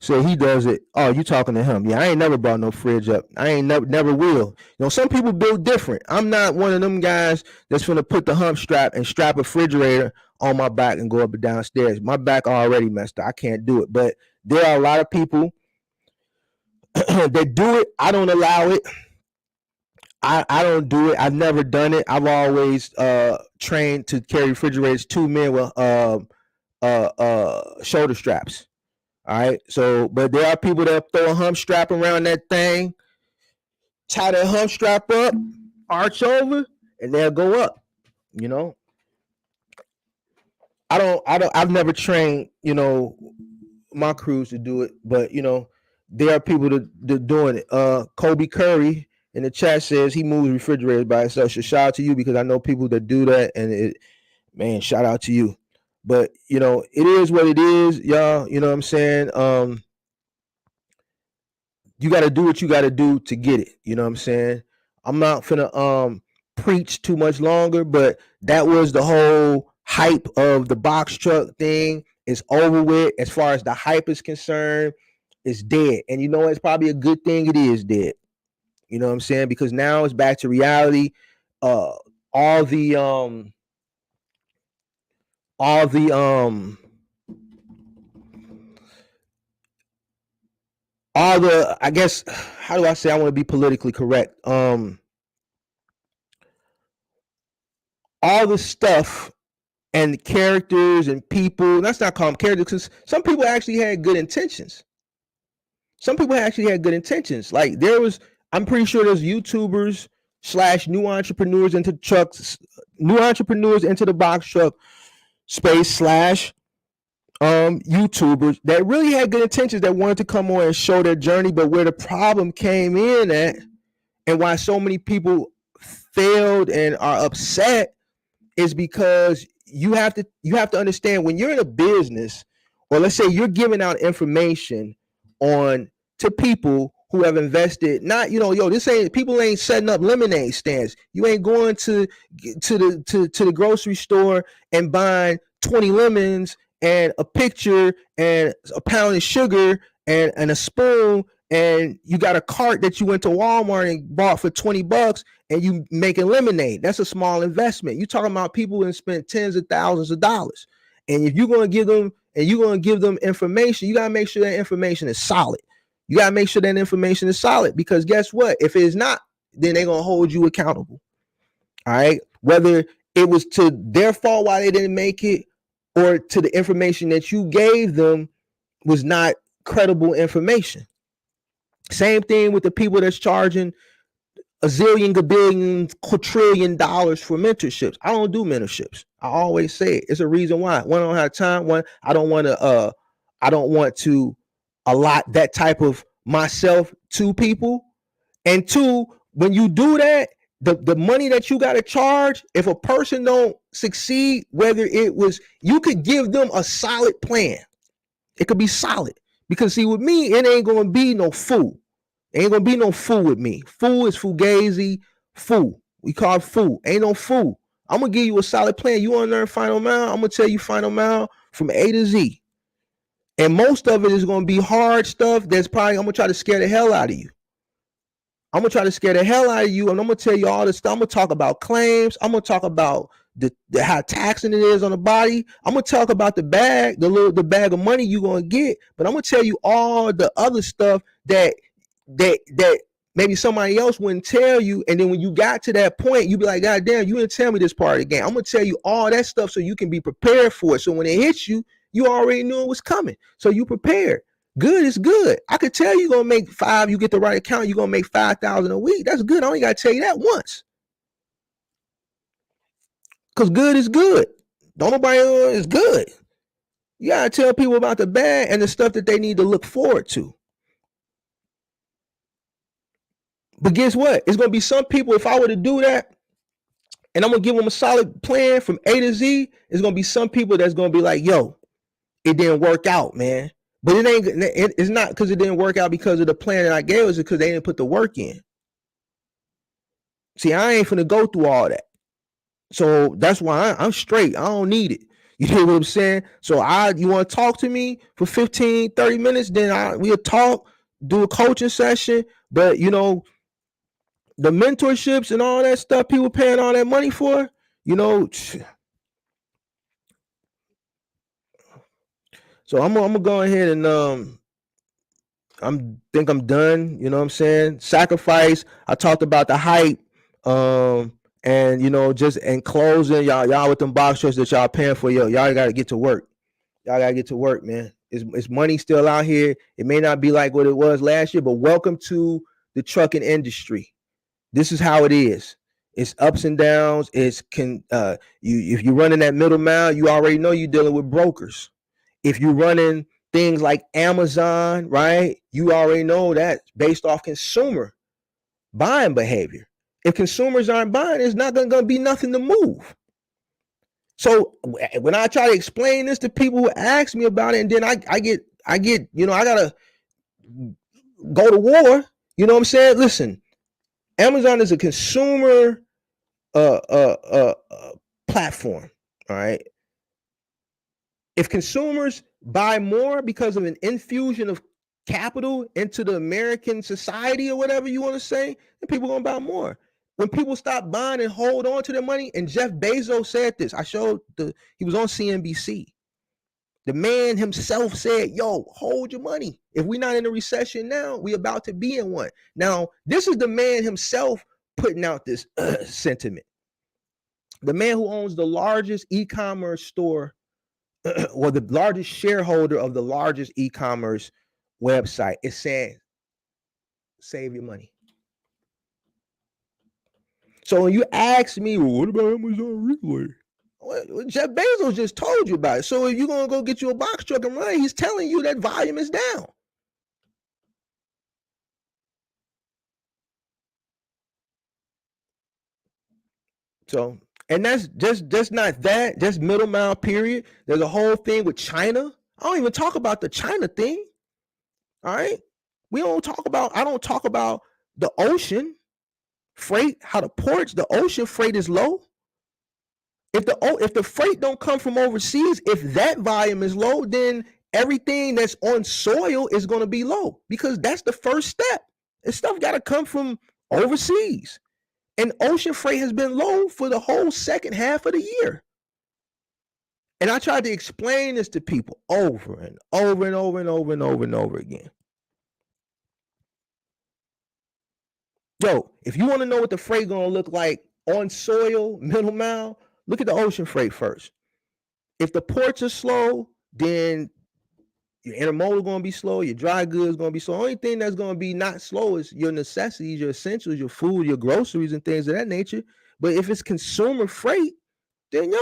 So he does it. Oh, you talking to him? Yeah, I ain't never brought no fridge up. I ain't never will. You know, some people build different. I'm not one of them guys that's gonna put the hump strap and strap a refrigerator on my back and go up and downstairs. My back already messed up. I can't do it. But there are a lot of people that do it. I don't allow it. I don't do it. I've never done it. I've always trained to carry refrigerators, 2 men with shoulder straps. All right. So, but there are people that throw a hump strap around that thing, tie that hump strap up, arch over, and they'll go up. You know, I've never trained, my crews to do it, but there are people that doing it. Kobe Curry in the chat says he moves refrigerators by himself. So shout out to you, because I know people that do that, and man, shout out to you. But it is what it is, y'all. You know what I'm saying? You got to do what you got to do to get it. You know what I'm saying? I'm not finna preach too much longer, but that was the whole hype of the box truck thing. It's over with. As far as the hype is concerned, it's dead. And it's probably a good thing it is dead. You know what I'm saying? Because now it's back to reality. All the I guess, how do I say, I want to be politically correct. All the stuff and characters and people, let's not call them characters, because some people actually had good intentions. Like I'm pretty sure there's YouTubers / new entrepreneurs into trucks, new entrepreneurs into the box truck space / YouTubers that really had good intentions, that wanted to come on and show their journey. But where the problem came in at, and why so many people failed and are upset, is because you have to understand, when you're in a business, or let's say you're giving out information to people who have invested, not, this ain't, people ain't setting up lemonade stands. You ain't going to the grocery store and buying 20 lemons and a picture and a pound of sugar and a spoon, and you got a cart that you went to Walmart and bought for $20, and you making lemonade. That's a small investment. You talking about people who spent tens of thousands of dollars. And if you're going to give them information, you got to make sure that information is solid. Because guess what? If it's not, then they're going to hold you accountable. All right. Whether it was to their fault why they didn't make it, or to the information that you gave them was not credible information. Same thing with the people that's charging a zillion, gabillion, quadrillion dollars for mentorships. I don't do mentorships. I always say it. It's a reason why. One, I don't have time. One, I don't want to allot that type of myself to people. And two, when you do that, the money that you got to charge, if a person don't succeed, whether it was, you could give them a solid plan. It could be solid. Because see, with me, it ain't going to be no fool. Ain't going to be no fool with me. Fool is fugazi. Fool. We call it fool. Ain't no fool. I'm going to give you a solid plan. You want to learn final mile? I'm going to tell you final mile from A to Z. And most of it is going to be hard stuff that's probably, I'm going to try to scare the hell out of you. And I'm going to tell you all this stuff. I'm going to talk about claims. I'm going to talk about the how taxing it is on the body. I'm going to talk about the bag of money you're going to get. But I'm going to tell you all the other stuff that maybe somebody else wouldn't tell you. And then when you got to that point, you be like, God damn, you didn't tell me this part of the game. I'm going to tell you all that stuff so you can be prepared for it. So when it hits you, you already knew it was coming. So you prepared. Good is good. I could tell you going to make $5,000. You get the right account, you're going to make $5,000 a week. That's good. I only got to tell you that once. Because good is good. Don't nobody know it's good. You got to tell people about the bad and the stuff that they need to look forward to. But guess what? It's going to be some people, if I were to do that, and I'm going to give them a solid plan from A to Z, it's going to be some people that's going to be like, yo, it didn't work out, man. But it's not because it didn't work out because of the plan that I gave. It's because they didn't put the work in. See, I ain't finna go through all that. So that's why I'm straight. I don't need it. You hear what I'm saying? So you want to talk to me for 15, 30 minutes, then we'll talk, do a coaching session. But the mentorships and all that stuff people paying all that money for, so I'm gonna go ahead and think I'm done. You know what I'm saying? Sacrifice. I talked about the hype. And just in closing, y'all with them box shorts that y'all paying for, y'all gotta get to work. Y'all gotta get to work, man. It's money still out here. It may not be like what it was last year, but welcome to the trucking industry. This is how it is. It's ups and downs. If you're running that middle mile, you already know you're dealing with brokers. If you're running things like Amazon, right? You already know that based off consumer buying behavior. If consumers aren't buying, there's not going to be nothing to move. So when I try to explain this to people who ask me about it, and then I get, I gotta go to war. You know what I'm saying? Listen, Amazon is a consumer platform. All right. If consumers buy more because of an infusion of capital into the American society or whatever you want to say, then people are going to buy more. When people stop buying and hold on to their money, and Jeff Bezos said this, he was on CNBC. The man himself said, yo, hold your money. If we're not in a recession now, we're about to be in one. Now, this is the man himself putting out this sentiment. The man who owns the largest e-commerce store, or the largest shareholder of the largest e-commerce website, is saying, save your money. So when you ask me, well, what about Amazon Relay? Well, Jeff Bezos just told you about it. So if you're going to go get you a box truck and run, he's telling you that volume is down. So, and that's just not that, just middle mile period. There's a whole thing with China. I don't even talk about the China thing. All right. I don't talk about the ocean freight, how the ports, the ocean freight is low. If the freight don't come from overseas, if that volume is low, then everything that's on soil is going to be low, because that's the first step. This stuff got to come from overseas. And ocean freight has been low for the whole second half of the year. And I tried to explain this to people over and over and over and over and over and over again. Yo, if you want to know what the freight going to look like on soil, middle mile, look at the ocean freight first. If the ports are slow, then your intermodal going to be slow, your dry goods going to be slow. The only thing that's going to be not slow is your necessities, your essentials, your food, your groceries, and things of that nature. But if it's consumer freight, then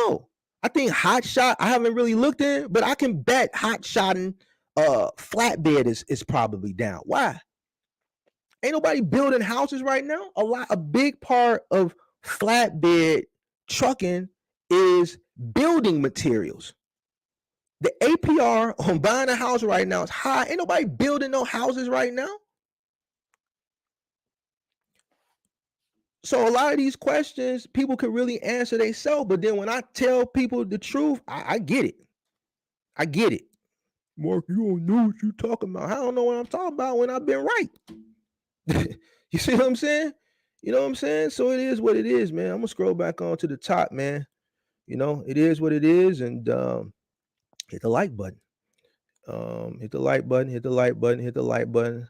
I think hotshot, I haven't really looked in it, but I can bet hotshotting flatbed is probably down. Why? Ain't nobody building houses right now. A big part of flatbed trucking is building materials. The APR on buying a house right now is high. Ain't nobody building no houses right now. So a lot of these questions people can really answer themselves, but then when I tell people the truth, I get it. I get it. Mark, you don't know what you're talking about. I don't know what I'm talking about when I've been right. You see what I'm saying? You know what I'm saying? So it is what it is, man. I'm gonna scroll back on to the top, man. It is what it is, and hit the like button. Hit the like button, hit the like button, hit the like button.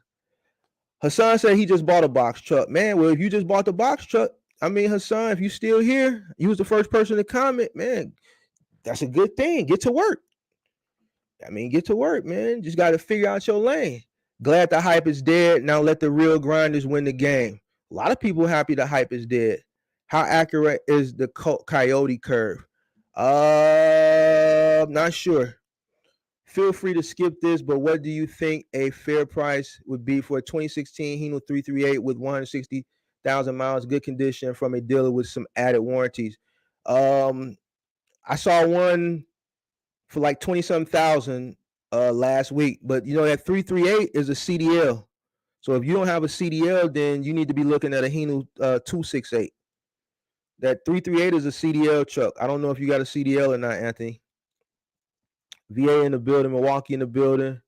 Hassan said he just bought a box truck. Man, well, if you just bought the box truck, I mean, Hassan, if you still here, you was the first person to comment, man. That's a good thing. Get to work. Get to work, man. Just got to figure out your lane. Glad the hype is dead. Now let the real grinders win the game. A lot of people happy the hype is dead. How accurate is the coyote curve? Not sure. Feel free to skip this, but what do you think a fair price would be for a 2016 Hino 338 with 160,000 miles, good condition, from a dealer with some added warranties? I saw one for like 20-something thousand last week, but that 338 is a CDL. So if you don't have a CDL, then you need to be looking at a Hino 268. That 338 is a CDL truck. I don't know if you got a CDL or not, Anthony. VA in the building, Milwaukee in the building.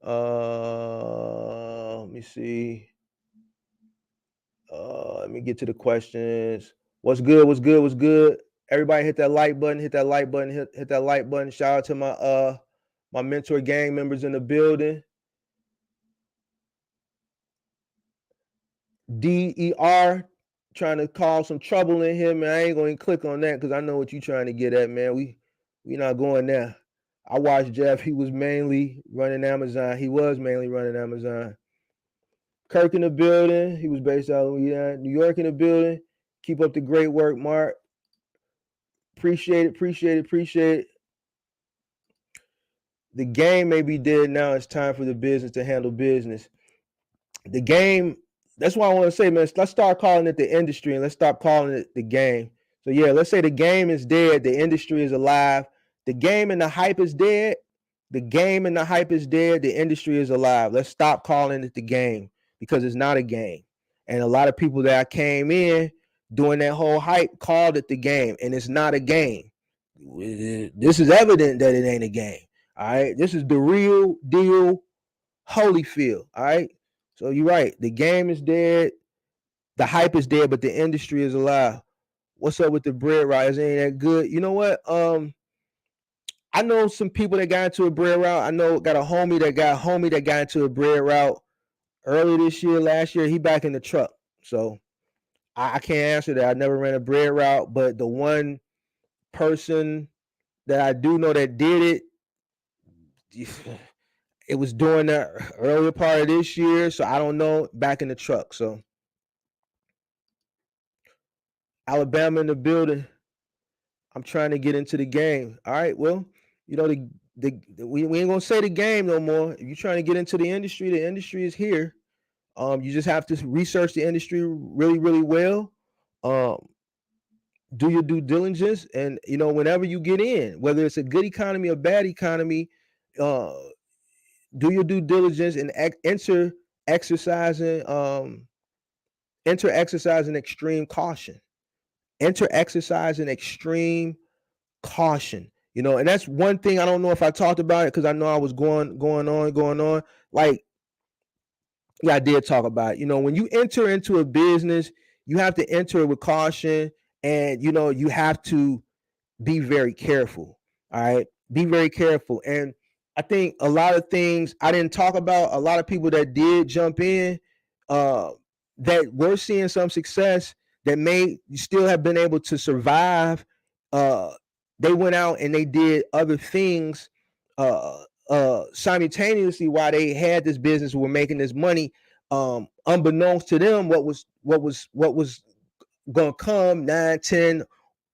Let me see. Let me get to the questions. What's good? What's good? What's good? Everybody hit that like button, hit that like button, hit that like button. Shout out to my mentor gang members in the building. DER trying to cause some trouble in here, man. I ain't gonna click on that because I know what you trying to get at, man. We not going there. I watched Jeff. He was mainly running Amazon. He was mainly running Amazon. Kirk in the building. He was based out of Louisiana. New York in the building. Keep up the great work, Mark. Appreciate it, appreciate it, appreciate it. The game may be dead now. It's time for the business to handle business. The game, that's why I want to say, man, let's start calling it the industry and let's stop calling it the game. So, yeah, let's say the game is dead. The industry is alive. The game and the hype is dead. The game and the hype is dead. The industry is alive. Let's stop calling it the game because it's not a game. And a lot of people that came in doing that whole hype called it the game, and it's not a game. This is evident that it ain't a game. All right. This is the real deal Holyfield. All right. So you're right. The game is dead. The hype is dead, but the industry is alive. What's up with the bread rise? Ain't that good? You know what? I know some people that got into a bread route. I know got a homie that got into a bread route early this year, last year. He back in the truck. So I can't answer that. I never ran a bread route, but the one person that I do know that did it was during the earlier part of this year. So I don't know. Back in the truck. So Alabama in the building. I'm trying to get into the game. All right. Well, you know, we ain't gonna say the game no more. If you're trying to get into the industry is here. You just have to research the industry really, really well. Do your due diligence, and you know, whenever you get in, whether it's a good economy or bad economy, do your due diligence and enter exercising extreme caution. Enter exercising extreme caution. You know, and that's one thing I don't know if I talked about it because I know I was going on. Like, yeah, I did talk about it. You know, when you enter into a business, you have to enter it with caution, and you know, you have to be very careful. All right, be very careful. And I think a lot of things I didn't talk about. A lot of people that did jump in, that were seeing some success, that may still have been able to survive. They went out and they did other things simultaneously while they had this business, were making this money. Unbeknownst to them, what was going to come 9, 10,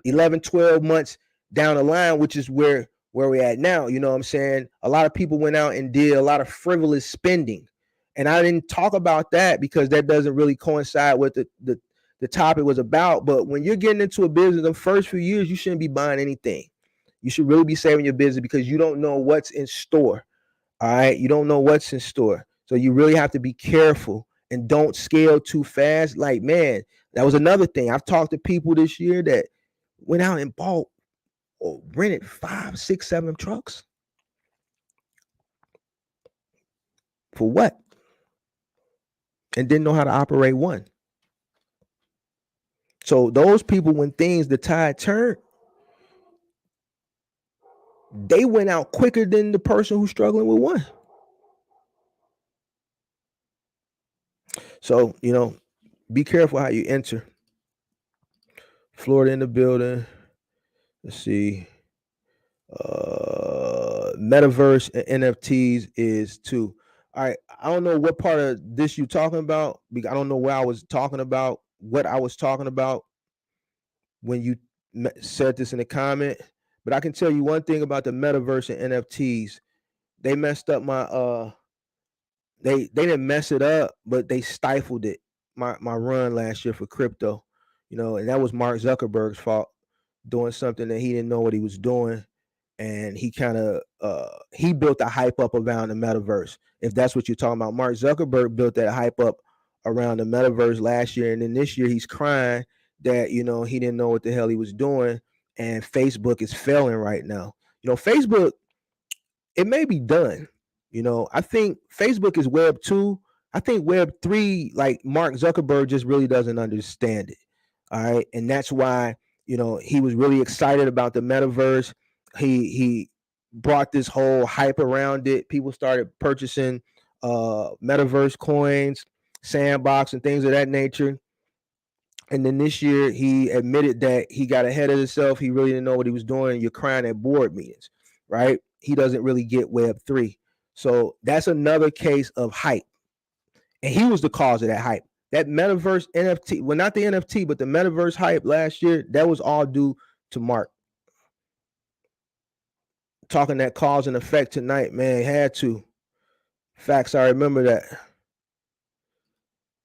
11, 12 months down the line, which is where we're at now. You know what I'm saying? A lot of people went out and did a lot of frivolous spending. And I didn't talk about that because that doesn't really coincide with the topic was about. But when you're getting into a business, the first few years, you shouldn't be buying anything. You should really be saving your business because you don't know what's in store. All right. You don't know what's in store. So you really have to be careful and don't scale too fast. Like, man, that was another thing. I've talked to people this year that went out and bought or rented 5, 6, 7 trucks. For what? And didn't know how to operate one. So those people, when the tide turned, they went out quicker than the person who's struggling with one. So, you know, be careful how you enter. Florida in the building. Let's see. Metaverse and NFTs is too. All right. I don't know what part of this you're talking about. I don't know what I was talking about when you said this in the comment. But I can tell you one thing about the metaverse and NFTs. They messed up my they didn't mess it up, but they stifled it. My run last year for crypto. You know, and that was Mark Zuckerberg's fault, doing something that he didn't know what he was doing. And he kind of he built the hype up around the metaverse. If that's what you're talking about, Mark Zuckerberg built that hype up around the metaverse last year, and then this year he's crying that, you know, he didn't know what the hell he was doing, and Facebook is failing right now. You know, Facebook it may be done. I think Facebook is Web 2. I think Web 3, like Mark Zuckerberg just really doesn't understand it. All right. And that's why, he was really excited about the metaverse. He brought this whole hype around it. People started purchasing metaverse coins, sandbox, and things of that nature. And then this year, he admitted that he got ahead of himself. He really didn't know what he was doing. You're crying at board meetings, right? He doesn't really get Web3. So that's another case of hype. And he was the cause of that hype. That metaverse NFT, well, not the NFT, but the metaverse hype last year, that was all due to Mark. Talking that cause and effect tonight, man, had to. Facts, I remember that.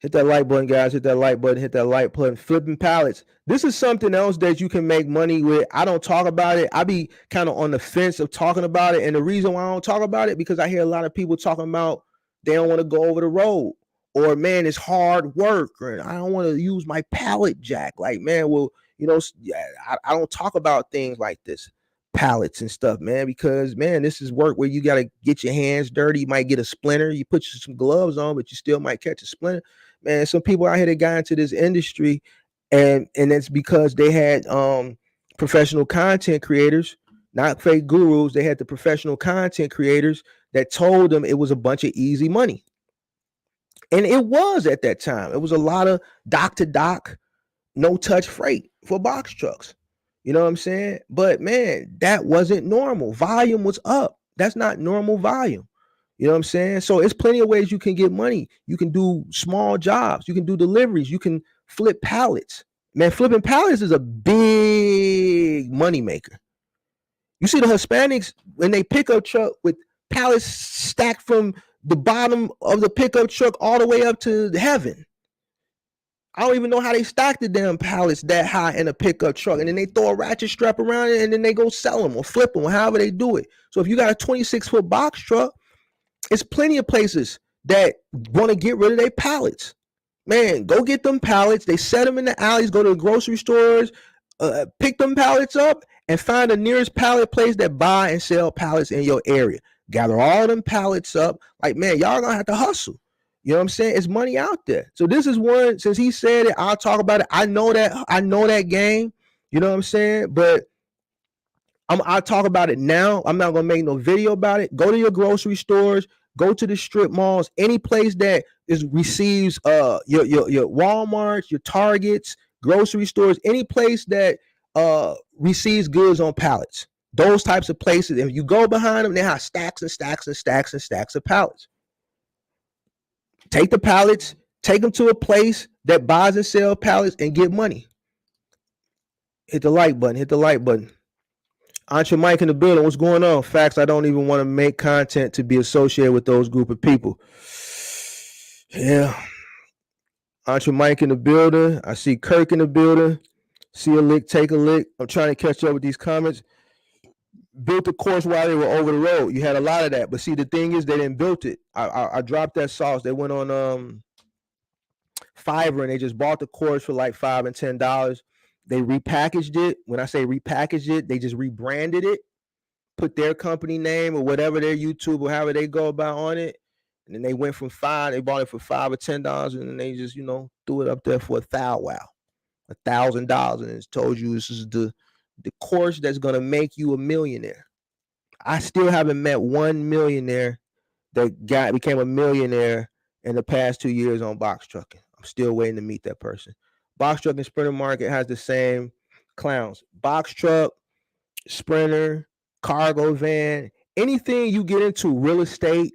Hit that like button, guys. Hit that like button. Hit that like button. Flipping pallets. This is something else that you can make money with. I don't talk about it. I be kind of on the fence of talking about it. And the reason why I don't talk about it, because I hear a lot of people talking about they don't want to go over the road. Or, man, it's hard work. Or I don't want to use my pallet jack. Like, man, well, I don't talk about things like this. Pallets and stuff, man, because, man, this is work where you got to get your hands dirty. You might get a splinter. You put some gloves on, but you still might catch a splinter. Man, some people out here that got into this industry, and it's because they had professional content creators, not fake gurus. They had the professional content creators that told them it was a bunch of easy money. And it was at that time. It was a lot of dock to dock, no touch freight for box trucks. You know what I'm saying? But, man, that wasn't normal. Volume was up. That's not normal volume. You know what I'm saying? So it's plenty of ways you can get money. You can do small jobs. You can do deliveries. You can flip pallets. Man, flipping pallets is a big money maker. You see the Hispanics, when they pickup truck with pallets stacked from the bottom of the pickup truck all the way up to heaven. I don't even know how they stack the damn pallets that high in a pickup truck. And then they throw a ratchet strap around it, and then they go sell them or flip them or however they do it. So if you got a 26-foot box truck, it's plenty of places that want to get rid of their pallets. Man, go get them pallets. They set them in the alleys, go to the grocery stores, pick them pallets up, and find the nearest pallet place that buy and sell pallets in your area. Gather all them pallets up. Like, man, y'all going to have to hustle. You know what I'm saying? It's money out there. So this is one, since he said it, I'll talk about it. I know that game. You know what I'm saying? But I'll talk about it now. I'm not going to make no video about it. Go to your grocery stores. Go to the strip malls. Any place that receives your Walmarts, your Targets, grocery stores, any place that receives goods on pallets. Those types of places. If you go behind them, they have stacks and stacks and stacks and stacks of pallets. Take the pallets, take them to a place that buys and sells pallets and get money. Hit the like button. Hit the like button. Entre Mike in the building. What's going on? Facts, I don't even want to make content to be associated with those group of people. Yeah. Entre Mike in the building. I see Kirk in the building. See a lick, take a lick. I'm trying to catch up with these comments. Built the course while they were over the road. You had a lot of that. But see, the thing is, they didn't build it. I dropped that sauce. They went on Fiverr, and they just bought the course for like $5 and $10. They repackaged it. When I say repackaged it, they just rebranded it, put their company name or whatever, their YouTube or however they go about on it. And then they went from they bought it for $5 or $10, and then they just, threw it up there for $1,000. And it's told you this is the course that's going to make you a millionaire. I still haven't met one millionaire that became a millionaire in the past 2 years on box trucking. I'm still waiting to meet that person. Box truck and sprinter market has the same clowns. Box truck, sprinter, cargo van, anything you get into, real estate,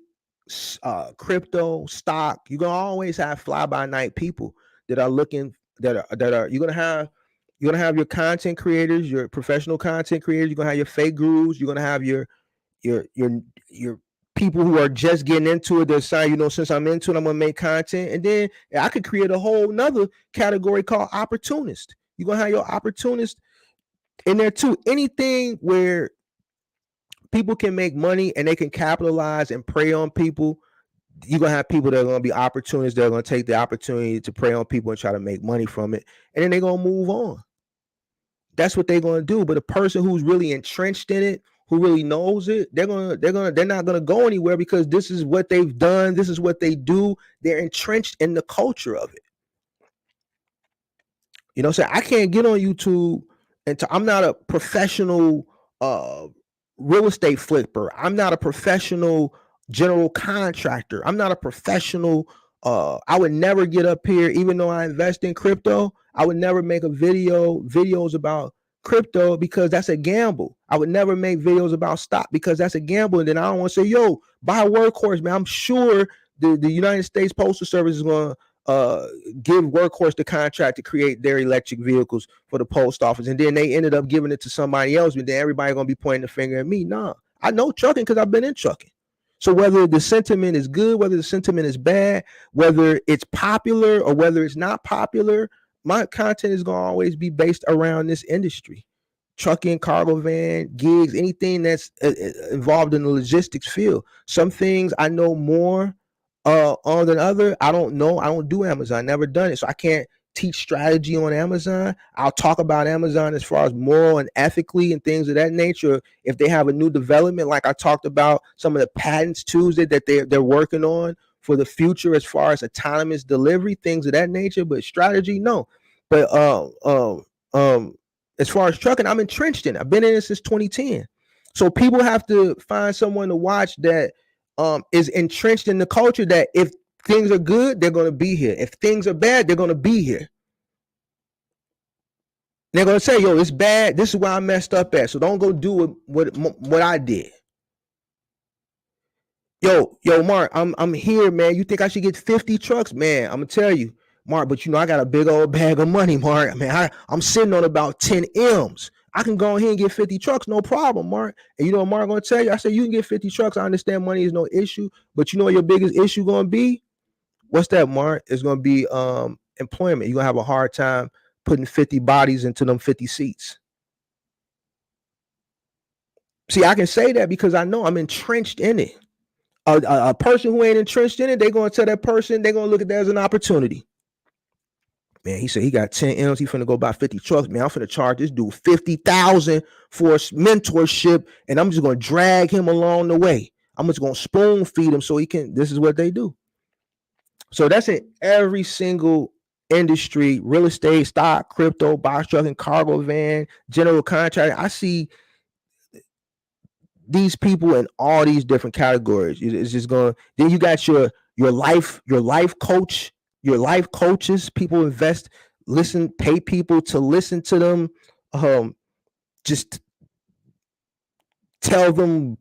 crypto, stock, you're gonna always have fly-by-night people that are looking. You're gonna have your content creators, your professional content creators. You're gonna have your fake gurus. You're gonna have your people who are just getting into it. They're saying, since I'm into it, I'm gonna make content. And then I could create a whole nother category called opportunist. You're gonna have your opportunist in there too. Anything where people can make money and they can capitalize and prey on people. You're gonna have people that are gonna be opportunists. They're gonna take the opportunity to prey on people and try to make money from it, and then they're gonna move on. That's what they're gonna do. But a person who's really entrenched in it, who really knows it, they're not gonna go anywhere because this is what they've done. This is what they do. They're entrenched in the culture of it. You know what I'm saying? I can't get on YouTube and I'm not a professional real estate flipper. I'm not a professional general contractor. I'm not a professional. I would never get up here, even though I invest in crypto. I would never make videos about crypto because that's a gamble. I would never make videos about stock because that's a gamble. And then I don't want to say, yo, buy a Workhorse, man. I'm sure the United States Postal Service is going to give Workhorse the contract to create their electric vehicles for the post office, and then they ended up giving it to somebody else, but then everybody gonna be pointing the finger at me. Nah, I know trucking because I've been in trucking. So whether the sentiment is good, whether the sentiment is bad, whether it's popular or whether it's not popular, my content is gonna always be based around this industry. Trucking, cargo van, gigs, anything that's involved in the logistics field. Some things I know more on than other. I don't know. I don't do Amazon. Never done it. So I can't teach strategy on Amazon. I'll talk about Amazon as far as moral and ethically and things of that nature. If they have a new development, like I talked about some of the patents Tuesday that they're working on for the future as far as autonomous delivery, things of that nature. But strategy, no. But as far as trucking, I'm entrenched in it. I've been in it since 2010. So people have to find someone to watch that is entrenched in the culture that if things are good, they're going to be here. If things are bad, they're going to be here. They're going to say, yo, it's bad. This is where I messed up at. So don't go do what I did. Yo, Mark, I'm here, man. You think I should get 50 trucks? Man, I'm going to tell you, Mark, but I got a big old bag of money, Mark. Man, I'm sitting on about 10 M's. I can go ahead and get 50 trucks, no problem, Mark. And you know what Mark gonna tell you? I said, you can get 50 trucks. I understand money is no issue, but you know what your biggest issue gonna be? What's that, Mark? It's gonna be employment. You're gonna have a hard time putting 50 bodies into them 50 seats. See, I can say that because I know I'm entrenched in it. A person who ain't entrenched in it, they're gonna tell that person, they're gonna look at that as an opportunity. Man, he said he got 10 M's. He finna go buy 50 trucks. Man, I'm finna charge this dude 50,000 for mentorship, and I'm just gonna drag him along the way. I'm just gonna spoon feed him so he can. This is what they do. So that's in every single industry: real estate, stock, crypto, box trucking, cargo van, general contracting. I see these people in all these different categories. It's just going. Then you got your life coach. Your life coaches, people invest, pay people to listen to them, just tell them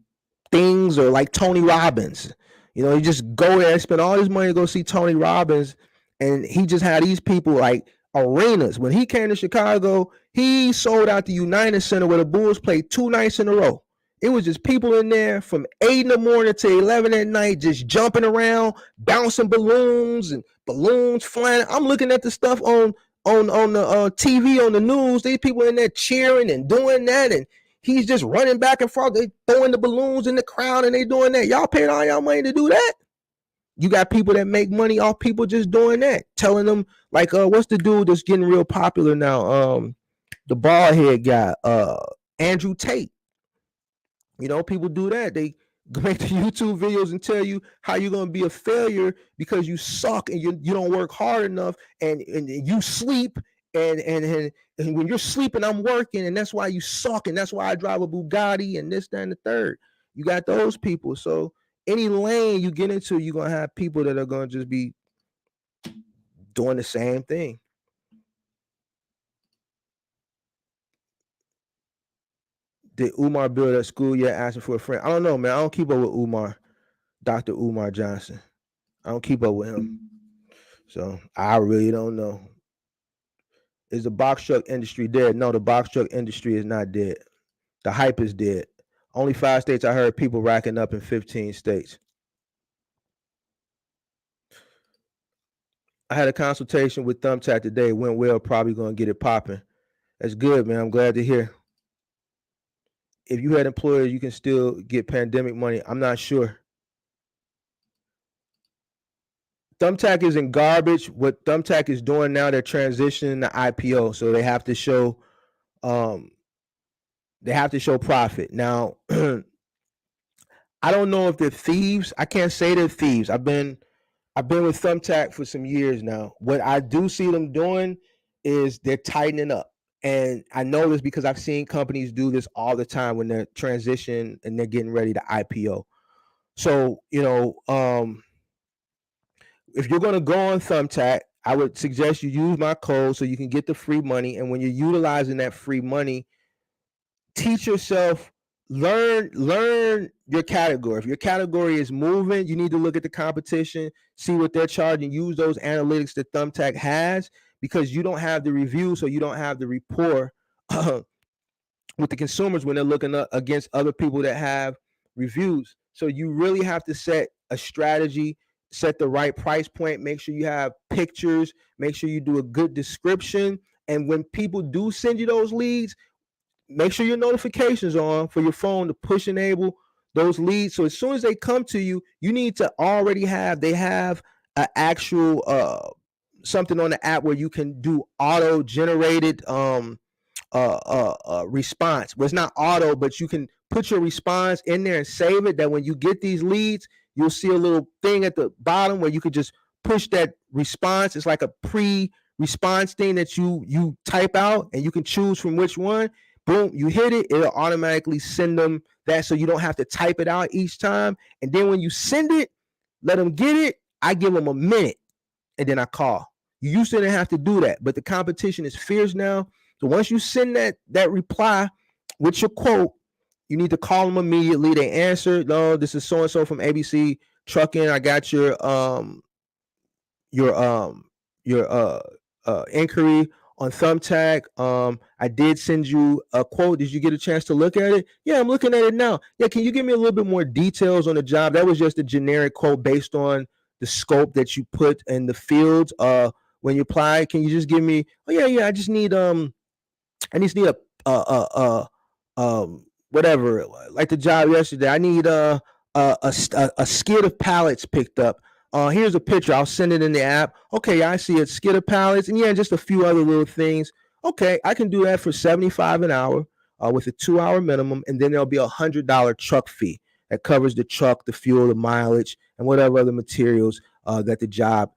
things, or like Tony Robbins. You just go there and spend all this money to go see Tony Robbins, and he just had these people like arenas. When he came to Chicago, he sold out the United Center where the Bulls played 2 nights in a row. It was just people in there from 8 in the morning to 11 at night, just jumping around, bouncing balloons and balloons flying. I'm looking at the stuff on the TV, on the news. These people in there cheering and doing that, and he's just running back and forth. They throwing the balloons in the crowd, and they doing that. Y'all paid all y'all money to do that? You got people that make money off people just doing that, telling them like, what's the dude that's getting real popular now? The bald head guy, Andrew Tate. People do that. They make the YouTube videos and tell you how you're going to be a failure because you suck and you don't work hard enough, and you sleep, and when you're sleeping, I'm working, and that's why you suck, and that's why I drive a Bugatti and this, that, and the third. You got those people. So any lane you get into, you're going to have people that are going to just be doing the same thing. Did Umar build at school yet? Asking for a friend. I don't know, man. I don't keep up with Umar, Dr. Umar Johnson. I don't keep up with him. So I really don't know. Is the box truck industry dead? No, the box truck industry is not dead. The hype is dead. Only 5 states I heard, people racking up in 15 states. I had a consultation with Thumbtack today. It went well. Probably going to get it popping. That's good, man. I'm glad to hear. If you had employers, you can still get pandemic money. I'm not sure. Thumbtack is in garbage. What Thumbtack is doing now, they're transitioning to IPO. So they have to show They have to show profit. Now, I don't know if they're thieves. I can't say they're thieves. I've been with Thumbtack for some years now. What I do see them doing is they're tightening up. And I know this because I've seen companies do this all the time when they're transition and they're getting ready to IPO. So, if you're going to go on Thumbtack, I would suggest you use my code so you can get the free money. And when you're utilizing that free money, teach yourself, learn your category. If your category is moving, you need to look at the competition, see what they're charging, use those analytics that Thumbtack has, because you don't have the review, so you don't have the rapport with the consumers when they're looking against other people that have reviews. So you really have to set a strategy, set the right price point, make sure you have pictures, make sure you do a good description. And when people do send you those leads, make sure your notifications are on for your phone to push enable those leads. So as soon as they come to you, you need to already have an actual something on the app where you can do auto generated response. Well, it's not auto, but you can put your response in there and save it, that when you get these leads, you'll see a little thing at the bottom where you could just push that response. It's like a pre-response thing that you type out, and you can choose from which one. Boom, you hit it, it'll automatically send them that, so you don't have to type it out each time. And then when you send it, let them get it. I give them a minute, and then I call. You used to didn't have to do that, but the competition is fierce now. So once you send that reply with your quote, you need to call them immediately. They answer, no, this is so and so from ABC Trucking. I got your inquiry on Thumbtack. I did send you a quote. Did you get a chance to look at it? Yeah, I'm looking at it now. Yeah, can you give me a little bit more details on the job? That was just a generic quote based on the scope that you put in the fields when you apply. Can you just give me, oh yeah, I just need a whatever, like the job yesterday. I need a skid of pallets picked up. Here's a picture. I'll send it in the app. Okay, I see it. Skid of pallets, and yeah, just a few other little things. Okay, I can do that for $75 an hour with a 2-hour minimum, and then there'll be $100 truck fee that covers the truck, the fuel, the mileage, and whatever other materials that the job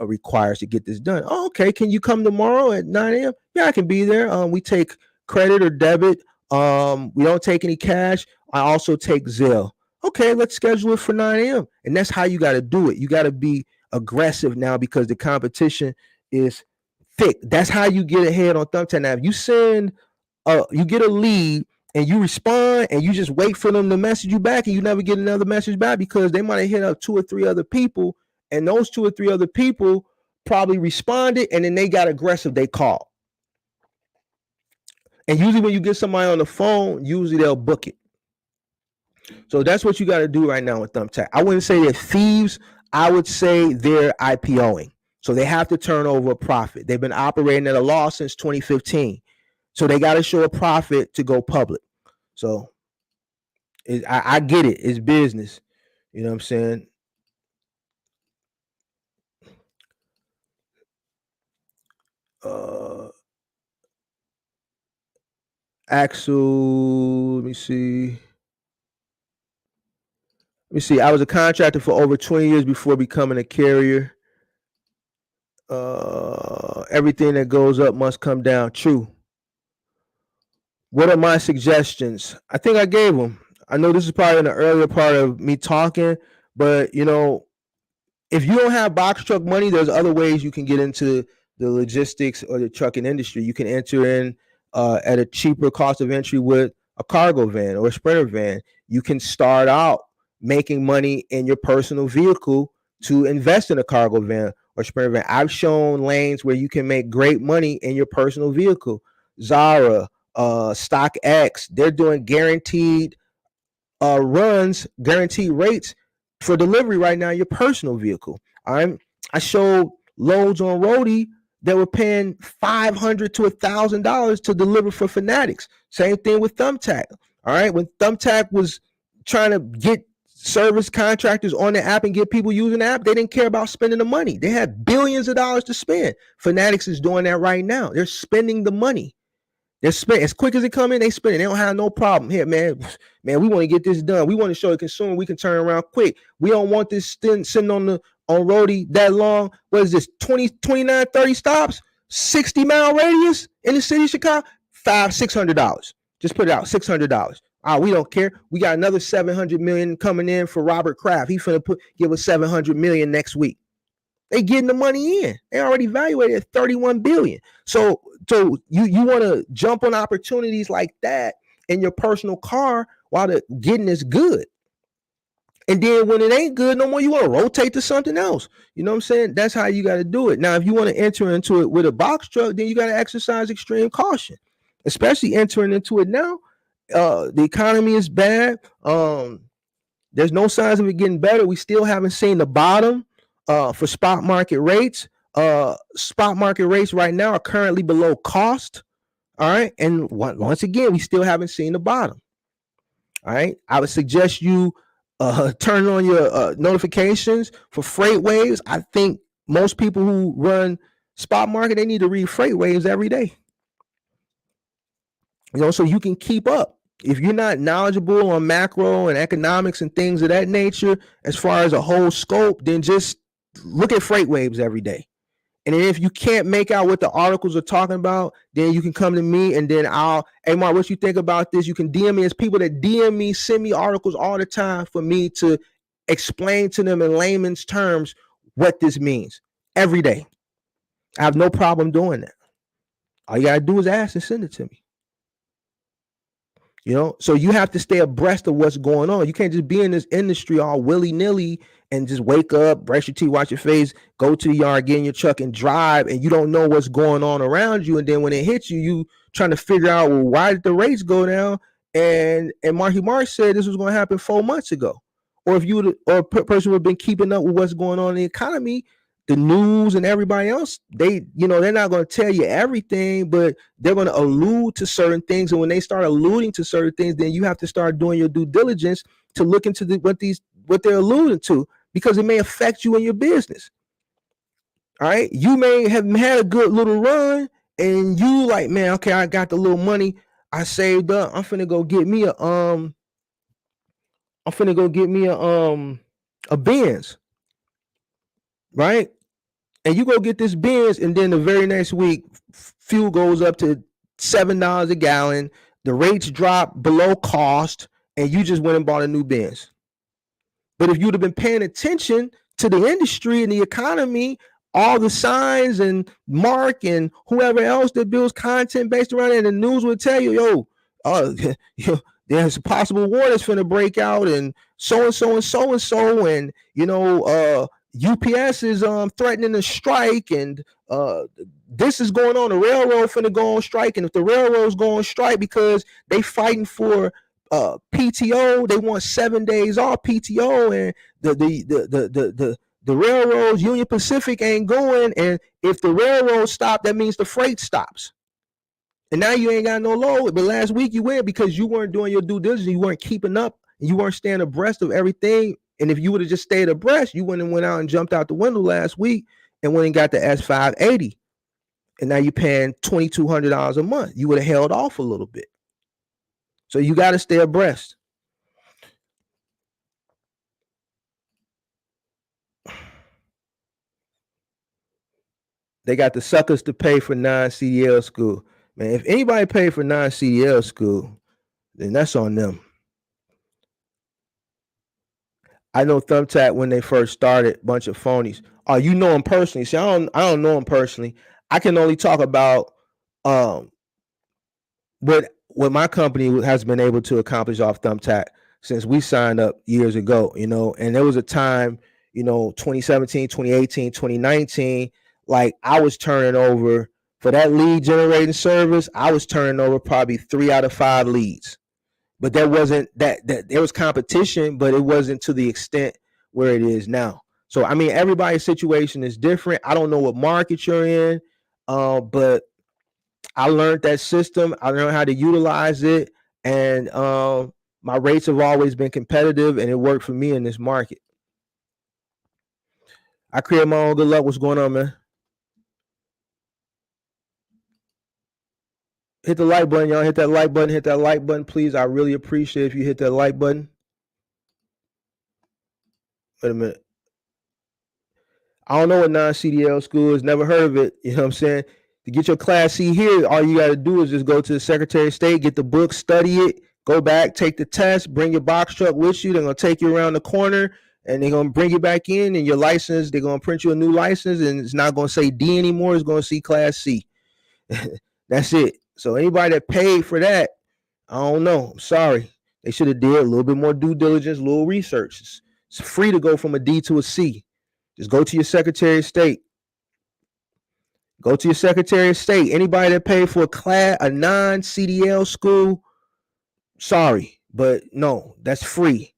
requires to get this done. Oh, okay. Can you come tomorrow at 9 a.m.? Yeah, I can be there. We take credit or debit. We don't take any cash. I also take Zelle. Okay, let's schedule it for 9 a.m. And that's how you got to do it. You got to be aggressive now because the competition is thick. That's how you get ahead on Thumbtack. Now, if you get a lead and you respond and you just wait for them to message you back and you never get another message back because they might have hit up 2 or 3 other people, and those 2 or 3 other people probably responded, and then they got aggressive. They called. And usually when you get somebody on the phone, usually they'll book it. So that's what you got to do right now with Thumbtack. I wouldn't say they're thieves. I would say they're IPOing. So they have to turn over a profit. They've been operating at a loss since 2015. So they got to show a profit to go public. So I get it. It's business. You know what I'm saying? Axel, let me see. I was a contractor for over 20 years before becoming a carrier. Everything that goes up must come down. True. What are my suggestions? I think I gave them. I know this is probably in the earlier part of me talking, but if you don't have box truck money, there's other ways you can get into the logistics or the trucking industry. You can enter in at a cheaper cost of entry with a cargo van or a sprinter van. You can start out making money in your personal vehicle to invest in a cargo van or sprinter van. I've shown lanes where you can make great money in your personal vehicle. Zara, StockX, they're doing guaranteed runs, guaranteed rates for delivery right now in your personal vehicle. I showed loads on Roadie that were paying $500 to $1,000 to deliver for Fanatics. Same thing with Thumbtack. All right, when Thumbtack was trying to get service contractors on the app and get people using the app, they didn't care about spending the money. They had billions of dollars to spend. Fanatics is doing that right now. They're spending the money. They spend as quick as it come in, they spend it. They don't have no problem. Here, man, we want to get this done. We want to show the consumer we can turn around quick. We don't want this sitting on roadie that long. What is this? 20, 29, 30 stops, 60-mile radius in the city of Chicago, $600. Just put it out, $600. We don't care. We got another $700 million coming in for Robert Kraft. He finna give us $700 million next week. They getting the money in. They already evaluated at $31 billion. So you want to jump on opportunities like that in your personal car while the getting is good. And then when it ain't good no more, you want to rotate to something else. You know what I'm saying? That's how you got to do it. Now, if you want to enter into it with a box truck, then you got to exercise extreme caution, especially entering into it now. The economy is bad. There's no signs of it getting better. We still haven't seen the bottom for spot market rates. Spot market rates right now are currently below cost. All right. And once again, we still haven't seen the bottom. All right. I would suggest you turn on your notifications for freight waves. I think most people who run spot market, they need to read freight waves every day. So you can keep up. If you're not knowledgeable on macro and economics and things of that nature, as far as a whole scope, then just look at freight waves every day. And then if you can't make out what the articles are talking about, then you can come to me and then hey Mark, what you think about this? You can DM me. There's people that DM me, send me articles all the time for me to explain to them in layman's terms what this means every day. I have no problem doing that. All you gotta do is ask and send it to me. So you have to stay abreast of what's going on. You can't just be in this industry all willy-nilly and just wake up, brush your teeth, wash your face, go to the yard, get in your truck and drive, and you don't know what's going on around you. And then when it hits you, you trying to figure out, well, why did the rates go down? And Marky Mark said this was going to happen 4 months ago. Or if you or a person who have been keeping up with what's going on in the economy, the news and everybody else, they're not going to tell you everything, but they're going to allude to certain things. And when they start alluding to certain things, then you have to start doing your due diligence to look into what they're alluding to, because it may affect you in your business. All right. You may have had a good little run and you like, man, okay, I got the little money I saved up. I'm finna go get me a Benz. Right? And you go get this Benz, and then the very next week, fuel goes up to $7 a gallon. The rates drop below cost, and you just went and bought a new Benz. But if you'd have been paying attention to the industry and the economy, all the signs and Mark and whoever else that builds content based around it, and the news would tell you, there's a possible war that's going to break out, and so and so and so and so, and UPS is threatening to strike, and this is going on. The railroad finna go on strike, and if the railroads go on strike because they fighting for PTO, they want 7 days off PTO, and the railroads, Union Pacific, ain't going, and if the railroad stop, that means the freight stops. And now you ain't got no load. But last week you went because you weren't doing your due diligence, you weren't keeping up, and you weren't staying abreast of everything. And if you would have just stayed abreast, you wouldn't have went out and jumped out the window last week and went and got the S580. And now you're paying $2,200 a month. You would have held off a little bit. So you got to stay abreast. They got the suckers to pay for non-CDL school. Man, if anybody paid for non-CDL school, then that's on them. I know Thumbtack when they first started, bunch of phonies. Oh, you know him personally. See, I don't know him personally. I can only talk about what my company has been able to accomplish off Thumbtack since we signed up years ago, and there was a time, 2017, 2018, 2019, like I was turning over for that lead generating service, I was turning over probably 3 out of 5 leads. But there wasn't that there was competition, but it wasn't to the extent where it is now. So, I mean, everybody's situation is different. I don't know what market you're in, but I learned that system. I learned how to utilize it, and my rates have always been competitive, and it worked for me in this market. I create my own. Good luck. What's going on, man? Hit the like button, y'all. Hit that like button. Hit that like button, please. I really appreciate if you hit that like button. Wait a minute. I don't know what non-CDL school is. Never heard of it. You know what I'm saying? To get your Class C here, all you got to do is just go to the Secretary of State, get the book, study it, go back, take the test, bring your box truck with you. They're going to take you around the corner, and they're going to bring you back in, and your license, they're going to print you a new license, and it's not going to say D anymore. It's going to see Class C. That's it. So anybody that paid for that, I don't know. I'm sorry. They should have did a little bit more due diligence, a little research. It's free to go from a D to a C. Just go to your Secretary of State. Go to your Secretary of State. Anybody that paid for a non-CDL school, sorry, but no, that's free.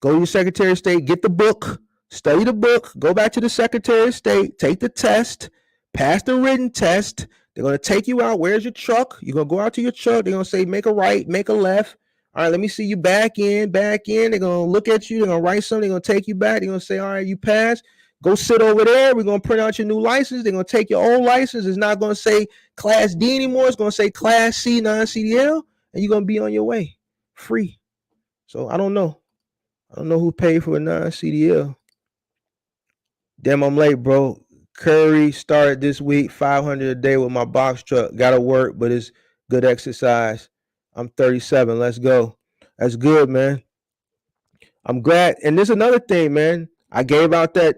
Go to your Secretary of State, get the book, study the book, go back to the Secretary of State, take the test, pass the written test. They're going to take you out. Where's your truck? You're going to go out to your truck. They're going to say, make a right, make a left. All right, let me see you back in. They're going to look at you. They're going to write something. They're going to take you back. They're going to say, all right, you passed. Go sit over there. We're going to print out your new license. They're going to take your old license. It's not going to say Class D anymore. It's going to say Class C, non-CDL, and you're going to be on your way free. So I don't know. I don't know who paid for a non-CDL. Damn, I'm late, bro. Curry started this week, 500 a day with my box truck. Got to work, but it's good exercise. I'm 37. Let's go. That's good, man. I'm glad. And there's another thing, man. I gave out that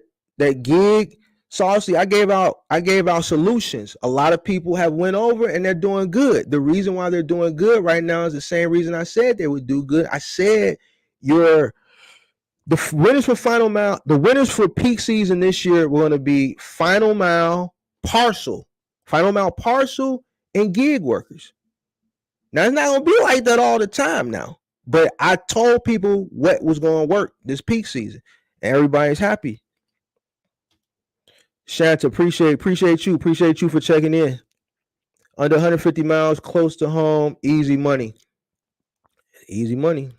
gig. So obviously, I gave out solutions. A lot of people have went over and they're doing good. The reason why they're doing good right now is the same reason I said they would do good. I said the winners for Final Mile, the winners for peak season this year were going to be Final Mile Parcel, and gig workers. Now, it's not going to be like that all the time now. But I told people what was going to work this peak season. And everybody's happy. Shanta, appreciate you. Appreciate you for checking in. Under 150 miles, close to home, easy money. Easy money.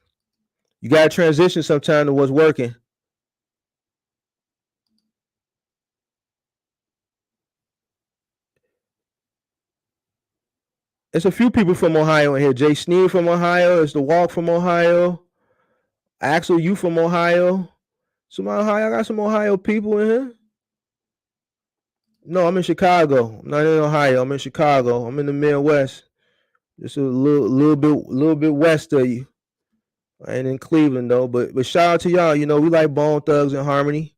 You got to transition sometime to what's working. There's a few people from Ohio in here. Jay Sneed from Ohio. It's the Walk from Ohio. Axel, you from Ohio. Some Ohio. I got some Ohio people in here. No, I'm in Chicago. I'm not in Ohio. I'm in Chicago. I'm in the Midwest. Just a little bit west of you. I ain't in Cleveland though. But shout out to y'all. You know, we like Bone Thugs and Harmony.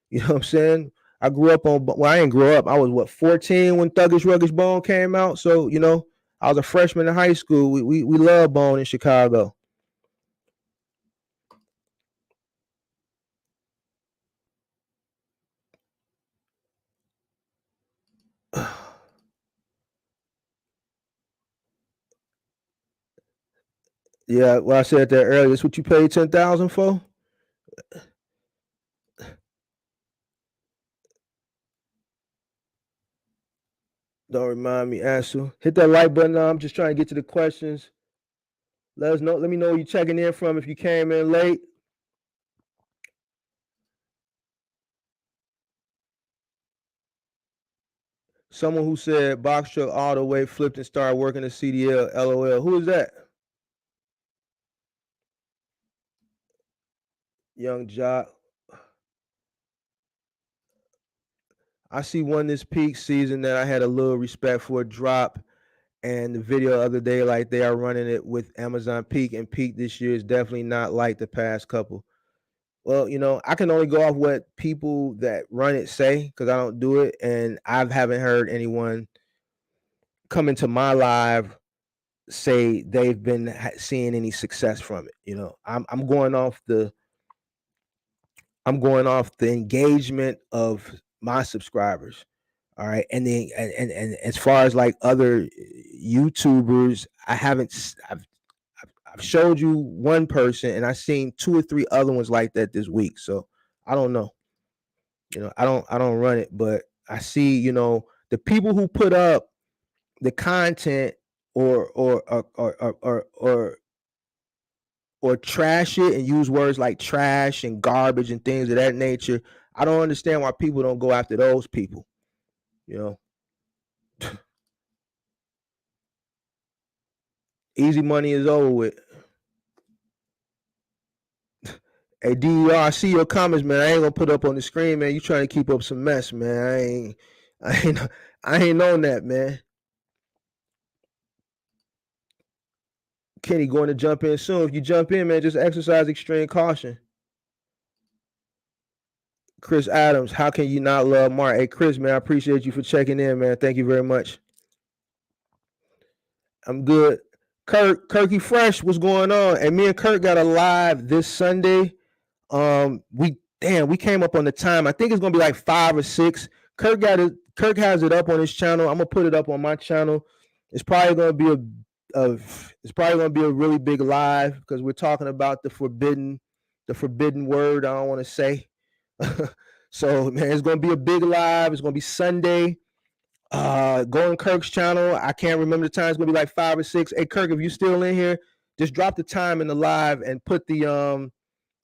You know what I'm saying? I grew up on. Well, I didn't grow up. I was 14 when Thuggish Ruggish Bone came out. So you know, I was a freshman in high school. We love Bone in Chicago. Yeah, well, I said that earlier. That's what you paid $10,000 for. Don't remind me, Ansel. Hit that like button. I'm just trying to get to the questions. Let us know. Let me know where you're checking in from if you came in late. Someone who said box truck all the way flipped and started working at CDL. LOL. Who is that? Young Jock. I see one this peak season that I had a little respect for a drop. And the video the other day, like they are running it with Amazon Peak, and Peak this year is definitely not like the past couple. Well, you know, I can only go off what people that run it say because I don't do it, and I haven't heard anyone come into my live say they've been seeing any success from it. You know, I'm going off the engagement of my subscribers. All right, and then and as far as like other YouTubers, I've showed you one person, and I've seen 2 or 3 other ones like that this week. So I don't know. You know, I don't run it, but I see, you know, the people who put up the content or trash it and use words like trash and garbage and things of that nature. I don't understand why people don't go after those people. You know. Easy money is over with. Hey, DER, I see your comments, man. I ain't gonna put up on the screen, man. You trying to keep up some mess, man. I ain't on that, man. Kenny going to jump in soon. If you jump in, man, just exercise extreme caution. Chris Adams, how can you not love Mark? Hey, Chris, man, I appreciate you for checking in, man. Thank you very much. I'm good. Kirky Fresh, what's going on? And me and Kirk got a live this Sunday. We came up on the time. I think it's gonna be like 5 or 6. Kirk has it up on his channel. I'm gonna put it up on my channel. It's probably gonna be a really big live because we're talking about the forbidden word. I don't want to say. So man, it's gonna be a big live. It's gonna be Sunday. Go on Kirk's channel. I can't remember the time. It's gonna be like 5 or 6. Hey Kirk, if you still in here, just drop the time in the live and put the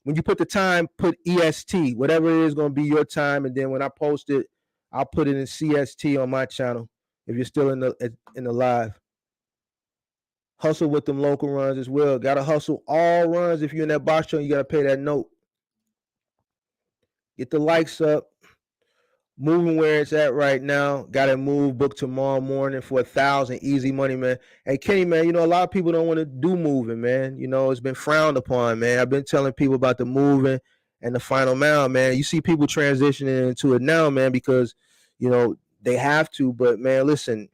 when you put the time, put EST, whatever it is, gonna be your time, and then when I post it, I'll put it in CST on my channel. If you're still in the live, hustle with them local runs as well. Gotta hustle all runs. If you're in that box show, you gotta pay that note. Get the likes up. Moving where it's at right now. Got to move. Book tomorrow morning for 1,000. Easy money, man. Hey, Kenny, man, a lot of people don't want to do moving, man. It's been frowned upon, man. I've been telling people about the moving and the final mile, man. You see people transitioning into it now, man, because, they have to. But, man, listen,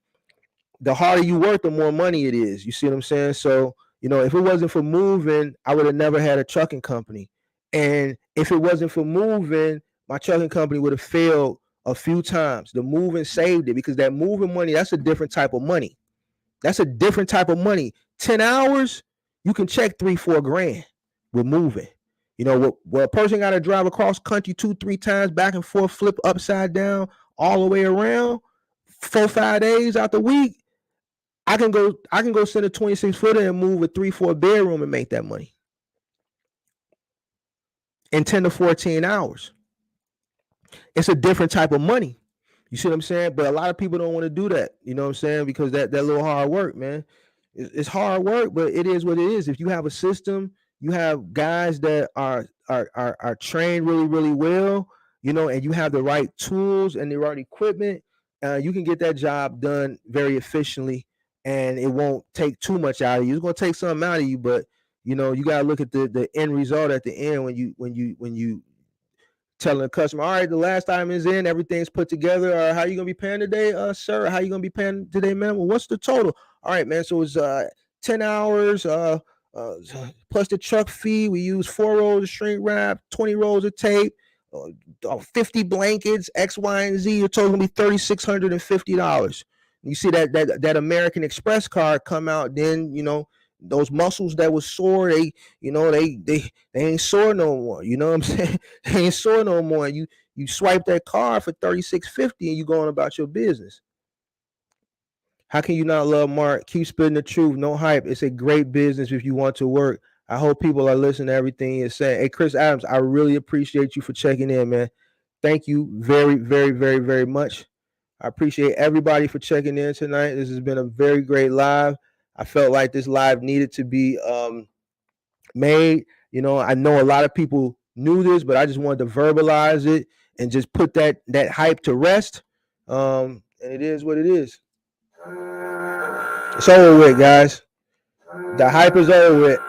the harder you work, the more money it is. You see what I'm saying? So, if it wasn't for moving, I would have never had a trucking company. And if it wasn't for moving, my trucking company would have failed a few times. The moving saved it because that moving money, that's a different type of money. That's a different type of money. 10 hours, you can check 3-4 grand with moving. Where a person got to drive across country 2-3 times, back and forth, flip upside down, all the way around, 4-5 days out the week. I can go send a 26-footer and move a 3-4 bedroom and make that money in 10 to 14 hours. It's a different type of money. You see what I'm saying? But a lot of people don't want to do that. You know what I'm saying? Because that little hard work, man. It's hard work, but it is what it is. If you have a system, you have guys that are trained really, really well, and you have the right tools and the right equipment, you can get that job done very efficiently, and it won't take too much out of you. It's going to take something out of you, but you got to look at the end result at the end when you telling the customer, all right, the last item is in, everything's put together. How are you gonna be paying today, sir? How are you gonna be paying today, man? Well, what's the total? All right, man. So it's 10 hours plus the truck fee. We use 4 rolls of shrink wrap, 20 rolls of tape, 50 blankets, X, Y, and Z. Your total gonna be $3,650. You see that American Express card come out, then those muscles that was sore, they ain't sore no more. You know what I'm saying? They ain't sore no more. You swipe that card for $3,650 and you going about your business. How can you not love Mark? Keep spitting the truth. No hype. It's a great business if you want to work. I hope people are listening to everything you're saying. Hey, Chris Adams, I really appreciate you for checking in, man. Thank you very, very, very, very much. I appreciate everybody for checking in tonight. This has been a very great live. I felt like this live needed to be made. I know a lot of people knew this, but I just wanted to verbalize it and just put that hype to rest. And it is what it is. It's over with, guys. The hype is over with.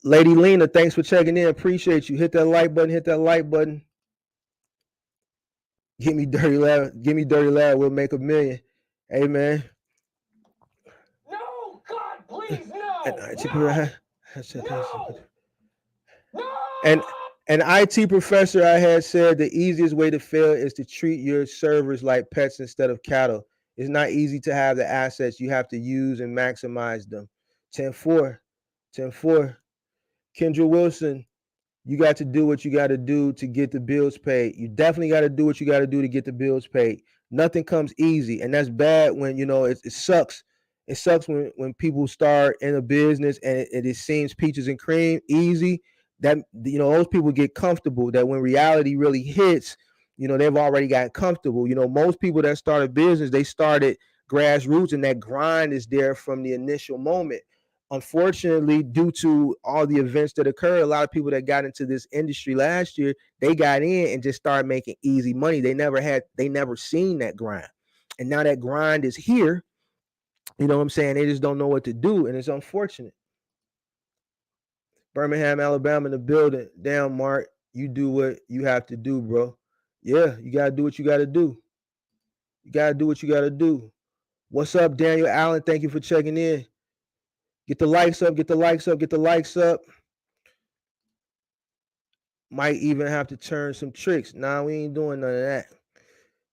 Lady Lena, thanks for checking in. Appreciate you. Hit that like button. Hit that like button. Give me dirty lad. Give me dirty lad. We'll make $1 million. Hey, man. No, God, please, no. And an IT professor I had said the easiest way to fail is to treat your servers like pets instead of cattle. It's not easy to have the assets. You have to use and maximize them. 10-4. Kendra Wilson, you got to do what you got to do to get the bills paid. You definitely got to do what you got to do to get the bills paid. Nothing comes easy, and that's bad when it sucks. It sucks when people start in a business and it seems peaches and cream, easy. That those people get comfortable. That when reality really hits, they've already gotten comfortable. Most people that start a business, they started grassroots, and that grind is there from the initial moment. Unfortunately, due to all the events that occurred, a lot of people that got into this industry last year, they got in and just started making easy money. They never seen that grind. And now that grind is here. You know what I'm saying? They just don't know what to do, and it's unfortunate. Birmingham, Alabama in the building. Damn, Mark, you do what you have to do, bro. Yeah, you gotta do what you gotta do. You gotta do what you gotta do. What's up, Daniel Allen? Thank you for checking in. Get the likes up, get the likes up, get the likes up. Might even have to turn some tricks. Nah, we ain't doing none of that.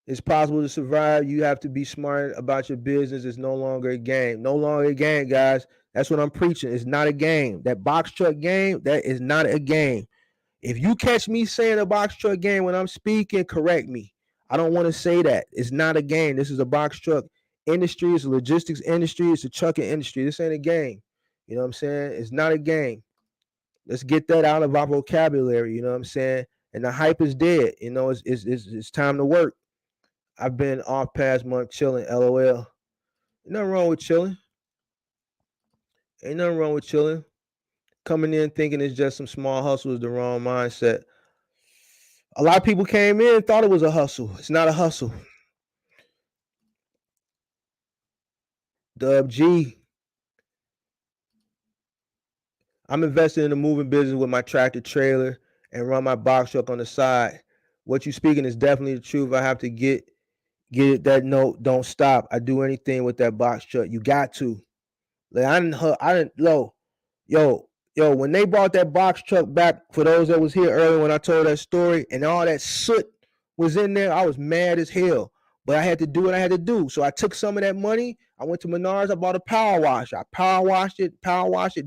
It's possible to survive. You have to be smart about your business. It's no longer a game. No longer a game, guys. That's what I'm preaching. It's not a game. That box truck game, that is not a game. If you catch me saying a box truck game when I'm speaking, correct me. I don't want to say that. It's not a game. This is a box truck industry. It's a logistics industry. It's a trucking industry. This ain't a game. You know what I'm saying? It's not a game. Let's get that out of our vocabulary. You know what I'm saying? And the hype is dead. You know, it's time to work. I've been off past month chilling. LOL. Ain't nothing wrong with chilling. Ain't nothing wrong with chilling. Coming in thinking it's just some small hustle is the wrong mindset. A lot of people came in and thought it was a hustle. It's not a hustle. Dub G. I'm invested in the moving business with my tractor trailer and run my box truck on the side. What you speaking is definitely the truth. I have to get it that note. Don't stop. I do anything with that box truck. You got to. Like I didn't yo, when they brought that box truck back, for those that was here earlier when I told that story, and all that soot was in there, I was mad as hell. But I had to do what I had to do. So I took some of that money. I went to Menards. I bought a power washer. I power washed it,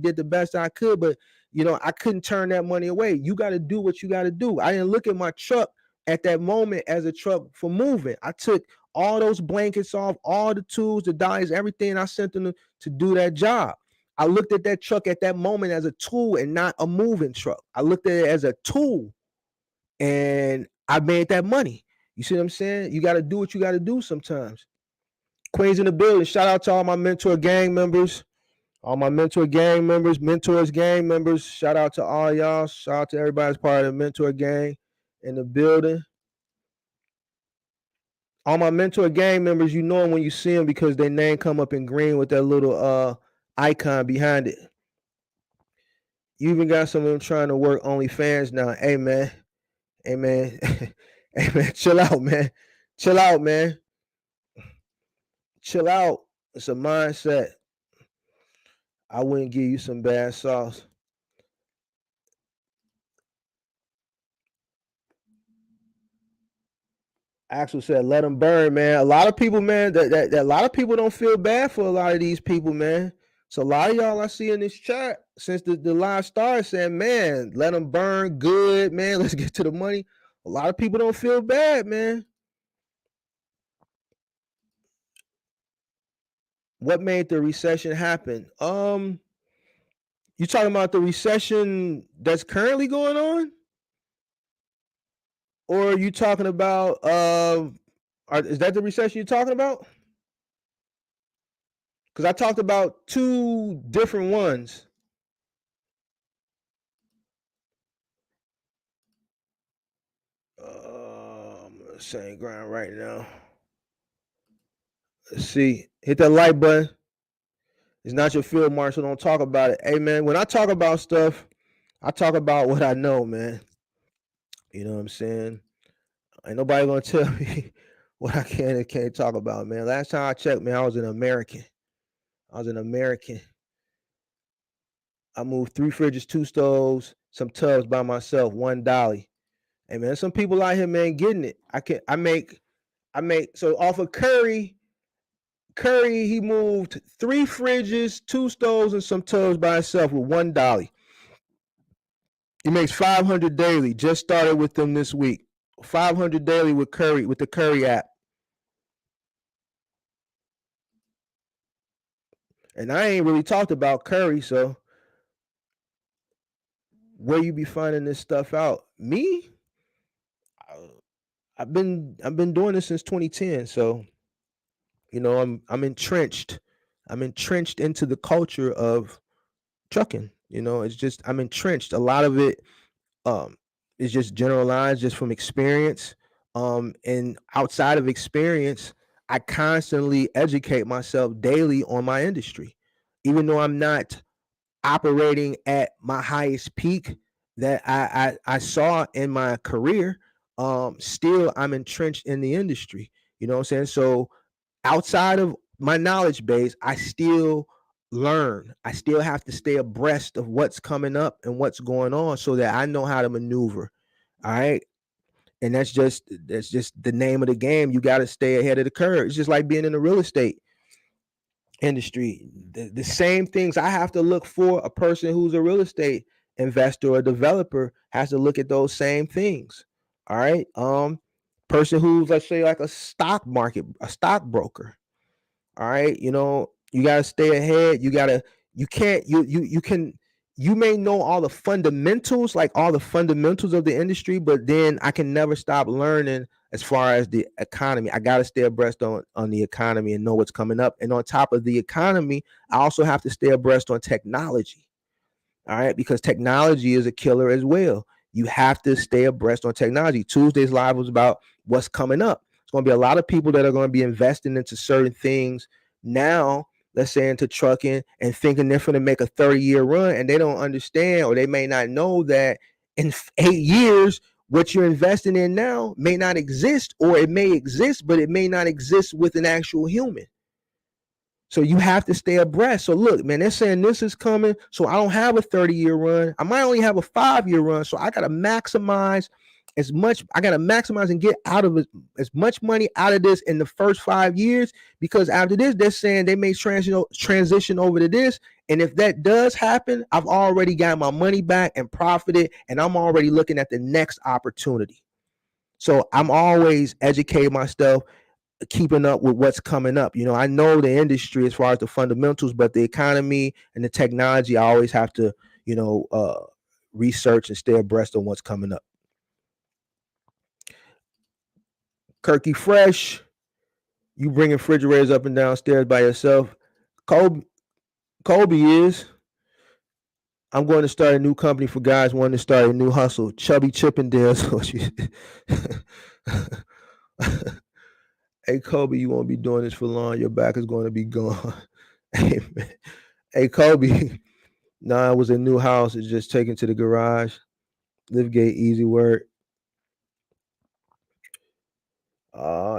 did the best I could. But I couldn't turn that money away. You got to do what you got to do. I didn't look at my truck at that moment as a truck for moving. I took all those blankets off, all the tools, the dies, everything. I sent them to do that job. I looked at that truck at that moment as a tool and not a moving truck. I looked at it as a tool, and I made that money. You see what I'm saying? You got to do what you got to do sometimes. Queens in the building. Shout out to all my mentor gang members. All my mentor gang members, mentors gang members. Shout out to all y'all. Shout out to everybody that's part of the mentor gang in the building. All my mentor gang members, you know them when you see them because their name come up in green with that little icon behind it. You even got some of them trying to work OnlyFans now. Hey man. Hey man. Hey man, chill out, man. Chill out, man. Chill out. It's a mindset. I wouldn't give you some bad sauce. Axel said, "Let them burn, man." A lot of people, man, that a lot of people don't feel bad for a lot of these people, man. So a lot of y'all I see in this chat since the live started saying, "Man, let them burn, good, man. Let's get to the money." A lot of people don't feel bad, man. What made the recession happen? You talking about the recession that's currently going on, or are you talking about is that the recession you're talking about? Because I talked about two different ones. I'm saying grind right now. Let's see. Hit that like button. It's not your field, Marshall. Don't talk about it. Hey, man, when I talk about stuff, I talk about what I know, man. You know what I'm saying? Ain't nobody gonna tell me what I can and can't talk about, man. Last time I checked, man, I was an American. I moved 3 fridges, 2 stoves, some tubs by myself, one dolly. Hey man, some people out here, man, getting it. I make so off of Curry, he moved 3 fridges, 2 stoves, and some tubs by himself with one dolly. He makes 500 daily. Just started with them this week. 500 daily with Curry, with the Curry app. And I ain't really talked about Curry, so where you be finding this stuff out? Me? I've been doing this since 2010, so I'm entrenched. I'm entrenched into the culture of trucking. It's just I'm entrenched. A lot of it um is just generalized just from experience. And outside of experience, I constantly educate myself daily on my industry. Even though I'm not operating at my highest peak that I saw in my career, still I'm entrenched in the industry. You know what I'm saying? So outside of my knowledge base, I still learn. I still have to stay abreast of what's coming up and what's going on so that I know how to maneuver. All right. And that's just the name of the game. You got to stay ahead of the curve. It's just like being in the real estate industry. The same things I have to look for. A person who's a real estate investor or developer has to look at those same things. All right. Person who's, let's say, like a stockbroker. All right. You got to stay ahead. You can't, you can, you may know all the fundamentals, like all the fundamentals of the industry, but then I can never stop learning as far as the economy. I got to stay abreast on the economy and know what's coming up. And on top of the economy, I also have to stay abreast on technology. All right, because technology is a killer as well. You have to stay abreast on technology. Tuesday's live was about what's coming up. It's going to be a lot of people that are going to be investing into certain things now, let's say into trucking, and thinking they're going to make a 30-year run, and they don't understand, or they may not know that in 8 years, what you're investing in now may not exist, or it may exist, but it may not exist with an actual human. So you have to stay abreast. So look, man, they're saying this is coming. So I don't have a 30-year run. I might only have a 5-year run. So I got to maximize as much. I got to maximize and get out of as much money out of this in the first 5 years, because after this, they're saying they may transition over to this. And if that does happen, I've already got my money back and profited, and I'm already looking at the next opportunity. So I'm always educating myself, keeping up with what's coming up. I know the industry as far as the fundamentals, but the economy and the technology, I always have to, research and stay abreast on what's coming up. Kirky Fresh, you bringing refrigerators up and downstairs by yourself. Kobe is. I'm going to start a new company for guys wanting to start a new hustle. Chubby Chippendales. Hey Kobe, you won't be doing this for long. Your back is going to be gone. Hey, man. Hey Kobe. Nah, it was a new house. It's just taken to the garage. Liftgate, easy work.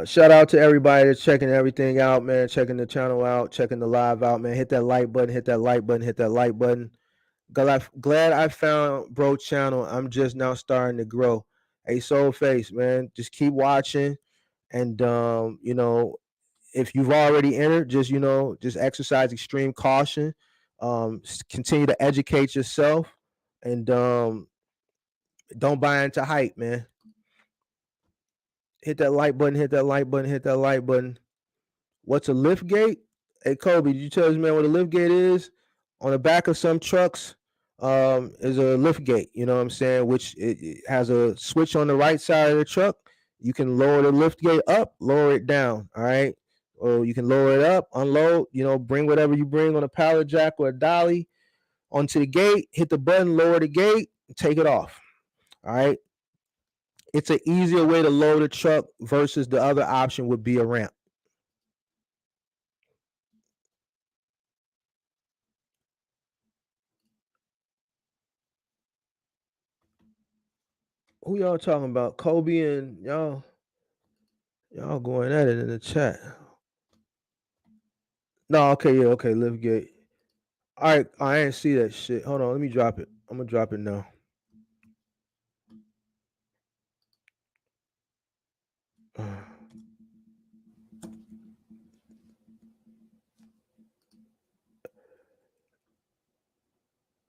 Shout out to everybody that's checking everything out, man. Checking the channel out, checking the live out, man. Hit that like button, hit that like button, hit that like button. Glad I found bro channel. I'm just now starting to grow. Hey, Soul Face, man. Just keep watching. And if you've already entered, just exercise extreme caution. Continue to educate yourself, and don't buy into hype, man. Hit that like button, hit that like button, hit that like button. What's a lift gate? Hey Kobe, did you tell this man what a lift gate is? On the back of some trucks, is a lift gate, you know what I'm saying, which it has a switch on the right side of the truck. You can lower the lift gate up, lower it down. All right. Or you can lower it up, unload, bring whatever you bring on a pallet jack or a dolly onto the gate, hit the button, lower the gate, and take it off. All right. It's an easier way to load a truck versus the other option would be a ramp. Who y'all talking about? Kobe and y'all going at it in the chat. No, okay, yeah, okay, live gate. All right, I didn't see that shit. Hold on, let me drop it. I'm gonna drop it now.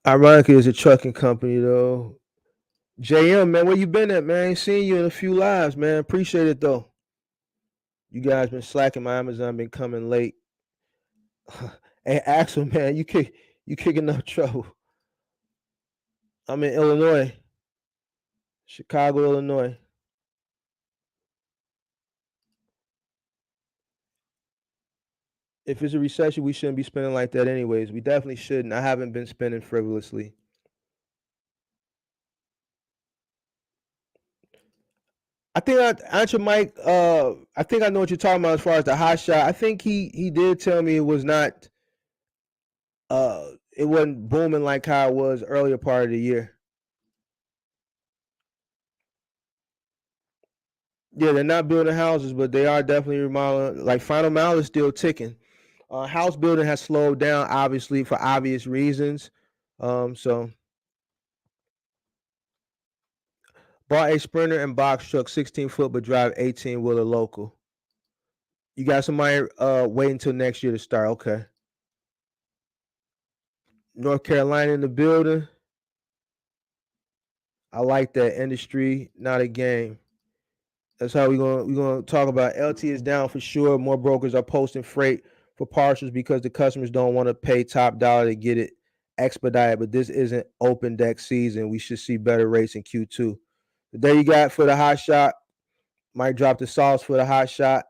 Ironically, it's a trucking company though. JM, man, where you been at, man? I ain't seen you in a few lives, man. Appreciate it though. You guys been slacking. My Amazon been coming late. Hey, Axel, man, you kicking up trouble. I'm in Illinois, Chicago, Illinois. If it's a recession, we shouldn't be spending like that anyways. We definitely shouldn't. I haven't been spending frivolously. I think I answer Mike. I think I know what you're talking about as far as the hot shot. I think he did tell me it was not. It wasn't booming like how it was earlier part of the year. Yeah, they're not building houses, but they are definitely remodeling. Like Final Mile is still ticking. House building has slowed down, obviously for obvious reasons. So bought a Sprinter and box truck, 16-foot, but drive 18 wheeler local. You got somebody waiting until next year to start. Okay. North Carolina in the building. I like that industry, not a game. That's how we're gonna talk about. LT is down for sure. More brokers are posting freight for partials because the customers don't want to pay top dollar to get it expedited. But this isn't open deck season. We should see better rates in Q2. The day you got for the hot shot. Might drop the sauce for the hot shot.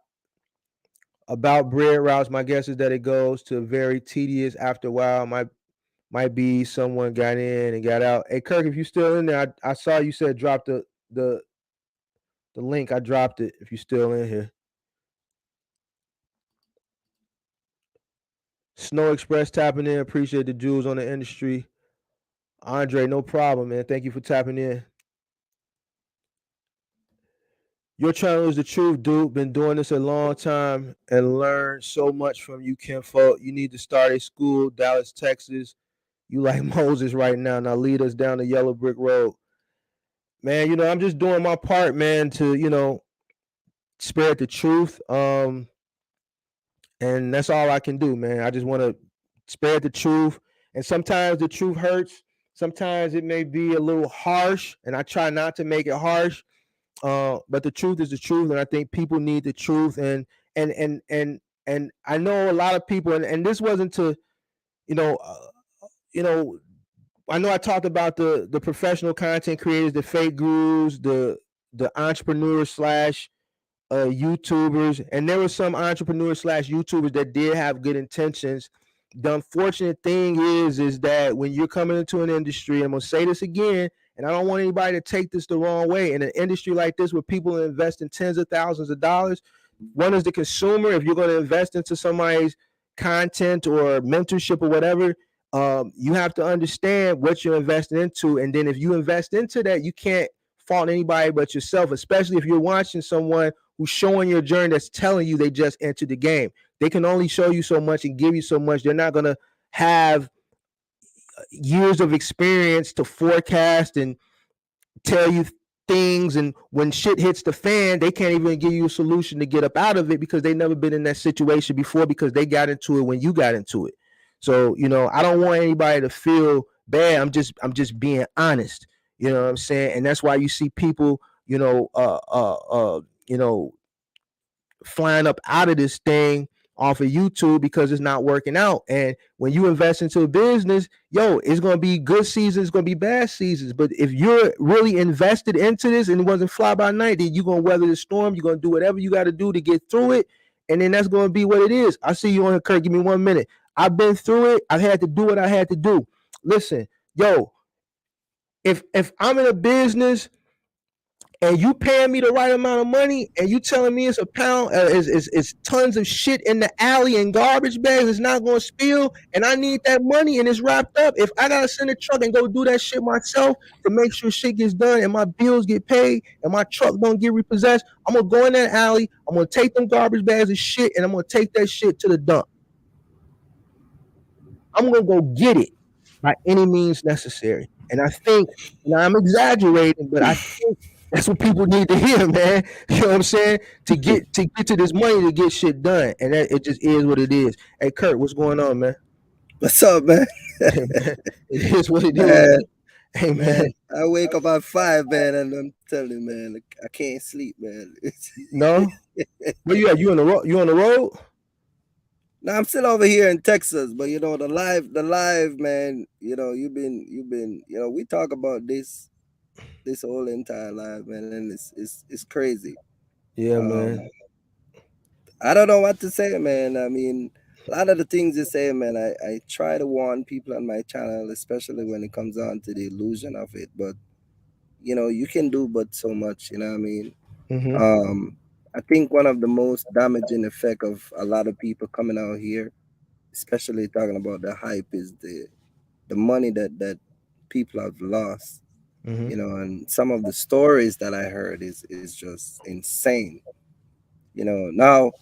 About bread routes, my guess is that it goes to very tedious after a while. Might be someone got in and got out. Hey Kirk, if you still in there, I saw you said drop the the link. I dropped it. If you still in here, Snow Express tapping in. Appreciate the jewels on the industry. Andre, no problem, man. Thank you for tapping in. Your channel is the truth, dude. Been doing this a long time and learned so much from you, Kim Folk. You need to start a school, Dallas, Texas. You like Moses right now. Now lead us down the yellow brick road. Man, I'm just doing my part, man, to, spread the truth. And that's all I can do, man. I just want to spread the truth. And sometimes the truth hurts. Sometimes it may be a little harsh, and I try not to make it harsh. But the truth is the truth, and I think people need the truth. And I know a lot of people, and this wasn't to, you know, you know, I know I talked about the professional content creators, the fake gurus, the entrepreneurs slash YouTubers, and there were some entrepreneurs slash YouTubers that did have good intentions. The unfortunate thing is that when you're coming into an industry, I'm gonna say this again, and I don't want anybody to take this the wrong way. In an industry like this, where people invest in tens of thousands of dollars, one is the consumer. If you're going to invest into somebody's content or mentorship or whatever, you have to understand what you're investing into, and then if you invest into that, you can't fault anybody but yourself, especially if you're watching someone who's showing your journey that's telling you they just entered the game. They can only show you so much and give you so much. They're not going to have years of experience to forecast and tell you things, and when shit hits the fan, they can't even give you a solution to get up out of it because they never been in that situation before, because they got into it when you got into it. So I don't want anybody to feel bad. I'm just being honest. You know what I'm saying? And that's why you see people flying up out of this thing off of YouTube because it's not working out. And when you invest into a business, it's gonna be good seasons, it's gonna be bad seasons. But if you're really invested into this and it wasn't fly by night, then you're gonna weather the storm. You're gonna do whatever you got to do to get through it, and then that's gonna be what it is. I see you on here, Kirk. Give me 1 minute. I've been through it. I had to do what I had to do. Listen, if I'm in a business and you paying me the right amount of money and you telling me it's a pound, it's tons of shit in the alley and garbage bags, it's not going to spill, and I need that money and it's wrapped up. If I got to send a truck and go do that shit myself to make sure shit gets done and my bills get paid and my truck don't get repossessed, I'm going to go in that alley, I'm going to take them garbage bags of shit, and I'm going to take that shit to the dump. I'm going to go get it by any means necessary. And I think, now I'm exaggerating, but I think that's what people need to hear, man. You know what I'm saying? To get to this money to get shit done. And that, it just is what it is. Hey Kurt, what's going on, man? What's up, man? Hey man, it is what it is, Man, man. Hey man. man, I wake up at 5, man, and I'm telling you, man, I can't sleep, man. No? Where you at? You on the road? You on the road? Now I'm still over here in Texas, but the live, man. We talk about this whole entire live, man, and it's crazy. Yeah, Um, man. I don't know what to say, man. I mean, a lot of the things you say, man, I try to warn people on my channel, especially when it comes down to the illusion of it. But you can do but so much. You know what I mean? Mm-hmm. Um, I think one of the most damaging effect of a lot of people coming out here, especially talking about the hype, is the money that people have lost. Mm-hmm. And some of the stories that I heard is just insane. Now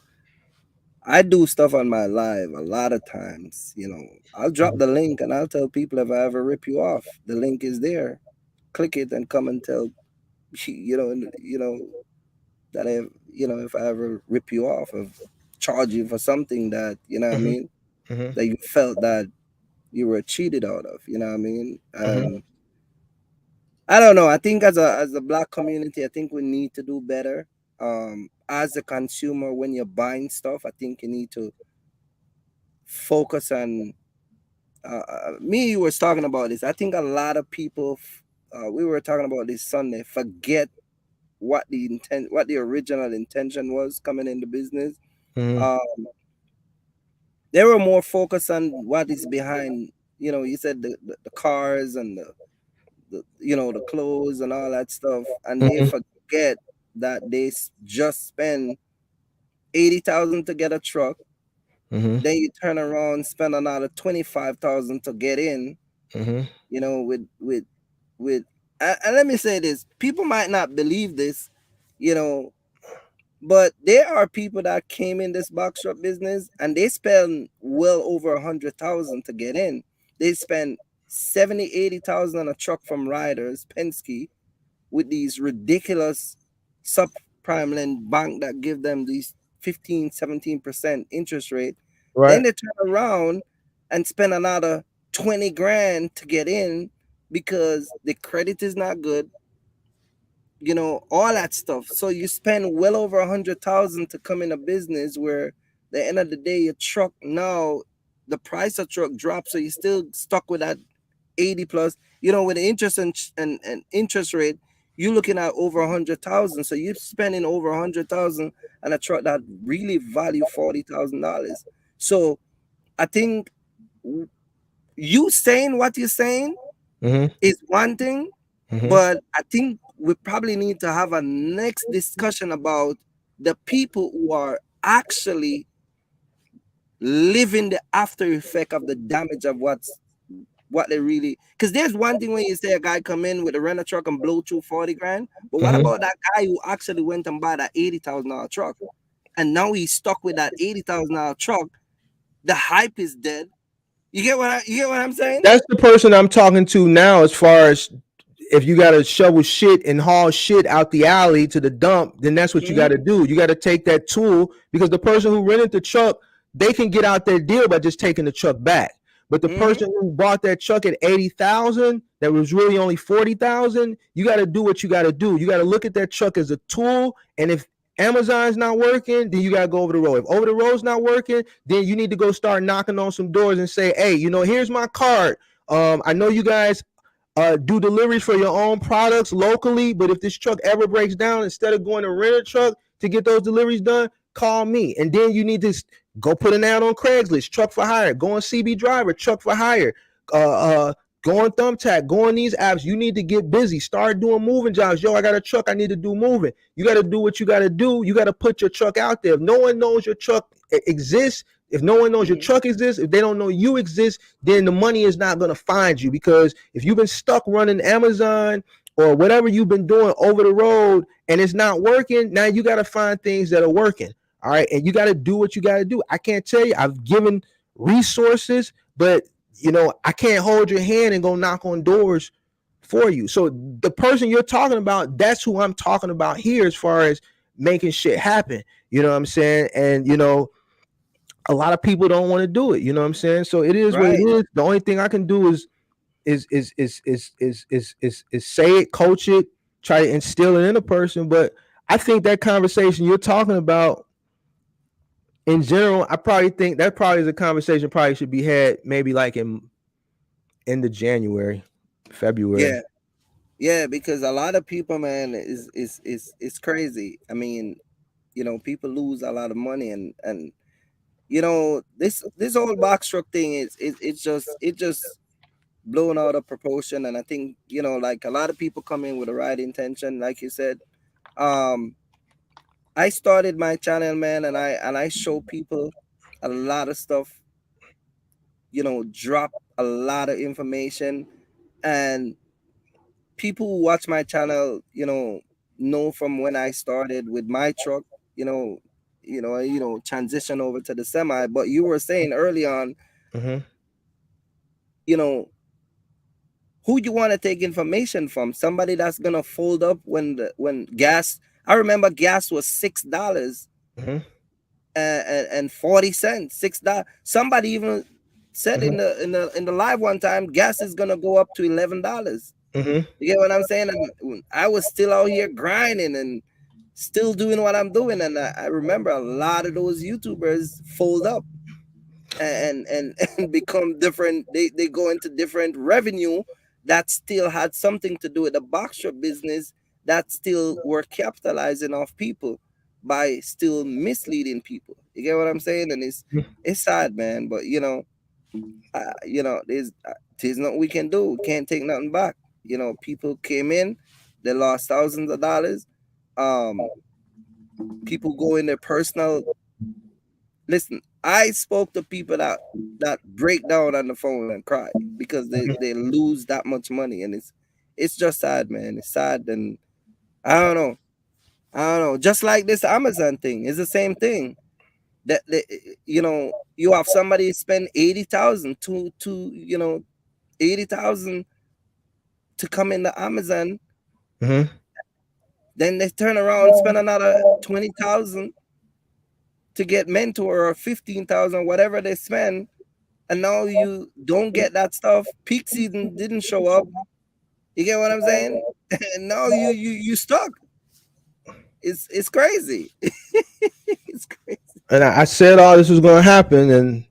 I do stuff on my live a lot of times. I'll drop the link and I'll tell people if I ever rip you off, the link is there. Click it and come and tell that if I ever rip you off, of charge you for something that what I Mm-hmm. mean, Mm-hmm. that you felt that you were cheated out of. You know what I mean? Mm-hmm. And I don't know. I think as a black community, I think we need to do better. As a consumer, when you're buying stuff, I think you need to focus on. Me was talking about this. I think a lot of people. We were talking about this Sunday. Forget what the original intention was coming into business. Mm-hmm. Uh, they were more focused on what is behind. You said the cars and the clothes and all that stuff, and they Mm-hmm. forget that just spend 80,000 to get a truck. Mm-hmm. Then you turn around, spend another 25,000 to get in. Mm-hmm. With and let me say this: people might not believe this, you know, but there are people that came in this box shop business and they spend well over 100,000 to get in. They spend 70, 80,000 on a truck from Riders, Penske, with these ridiculous subprime lend bank that give them these 15, 17% interest rate. Then Right. they turn around and spend another 20 grand to get in because the credit is not good, all that stuff. So you spend well over 100,000 to come in a business where the end of the day your truck now, the price of truck drops, so you're still stuck with that 80 plus, with the interest and interest rate, you're looking at over 100,000. So you're spending over 100,000 on a truck that really value $40,000. So I think you saying what you're saying Mm-hmm. is one thing, Mm-hmm. but I think we probably need to have a next discussion about the people who are actually living the after effect of the damage of what they really, because there's one thing when you say a guy come in with a rental truck and blow through 40 grand, but what Mm-hmm. about that guy who actually went and bought that $80,000 truck and now he's stuck with that $80,000 truck? The hype is dead. You get what I'm saying? That's the person I'm talking to now, as far as if you got to shovel shit and haul shit out the alley to the dump, then that's what you got Hmm. to do. You got to take that tool, because the person who rented the truck, they can get out their deal by just taking the truck back. But the Hmm. person who bought that truck at 80,000, that was really only 40,000, you got to do what you got to do. You got to look at that truck as a tool, and if Amazon's not working, then you got to go over the road. If over the road's not working, then you need to go start knocking on some doors and say, hey, here's my card. I know you guys do deliveries for your own products locally, but if this truck ever breaks down, instead of going to rent a truck to get those deliveries done, call me. And then you need to go put an ad on Craigslist, truck for hire, go on CB Driver, truck for hire, uh, uh, go on Thumbtack, go on these apps. You need to get busy. Start doing moving jobs. Yo, I got a truck. I need to do moving. You got to do what you got to do. You got to put your truck out there. If no one knows your truck exists, if no one knows your Hmm. truck exists, if they don't know you exist, then the money is not going to find you. Because if you've been stuck running Amazon or whatever you've been doing over the road and it's not working, now you got to find things that are working. All right. And you got to do what you got to do. I can't tell you, I've given resources, but I can't hold your hand and go knock on doors for you. So the person you're talking about, that's who I'm talking about here, as far as making shit happen. You know what I'm saying? And a lot of people don't want to do it. You know what I'm saying? So it is what it Right. is. The only thing I can do is say it, coach it, try to instill it in a person. But I think that conversation you're talking about in general, I probably think that probably is a conversation probably should be had maybe like in end of January, February. Yeah. Yeah, because a lot of people, man, is crazy. I mean, people lose a lot of money, and this whole box truck thing it's just blown out of proportion. And I think, like, a lot of people come in with the right intention, like you said. um I started my channel, man, and I show people a lot of stuff, drop a lot of information. And people who watch my channel, know from when I started with my truck, you know, transition over to the semi. But you were saying early on, Mm-hmm. you know, who you want to take information from? Somebody that's gonna fold up when gas. I remember gas was $6 Mm-hmm. and 40 cents. $6. Somebody even said Mm-hmm. in the live one time, gas is gonna go up to $11. Mm-hmm. You get what I'm saying? And I was still out here grinding and still doing what I'm doing. And I remember a lot of those YouTubers fold up and become different. They go into different revenue that still had something to do with the box shop business, that still were capitalizing off people by still misleading people. You get what I'm saying? And it's sad, man. But there's nothing we can do. We can't take nothing back. People came in, they lost thousands of dollars. Um, People go in their personal. Listen, I spoke to people that break down on the phone and cry because they lose that much money, and it's just sad, man. It's sad, and I don't know. I don't know. Just like this Amazon thing, it's the same thing. That you have somebody spend 80,000 to 80,000 to come into Amazon, Mm-hmm. then they turn around and spend another 20,000 to get mentor, or 15,000, whatever they spend, and now you don't get that stuff. Peak season didn't show up. You get what I'm saying? And now you stuck. It's crazy. It's crazy. And I said all this was going to happen, and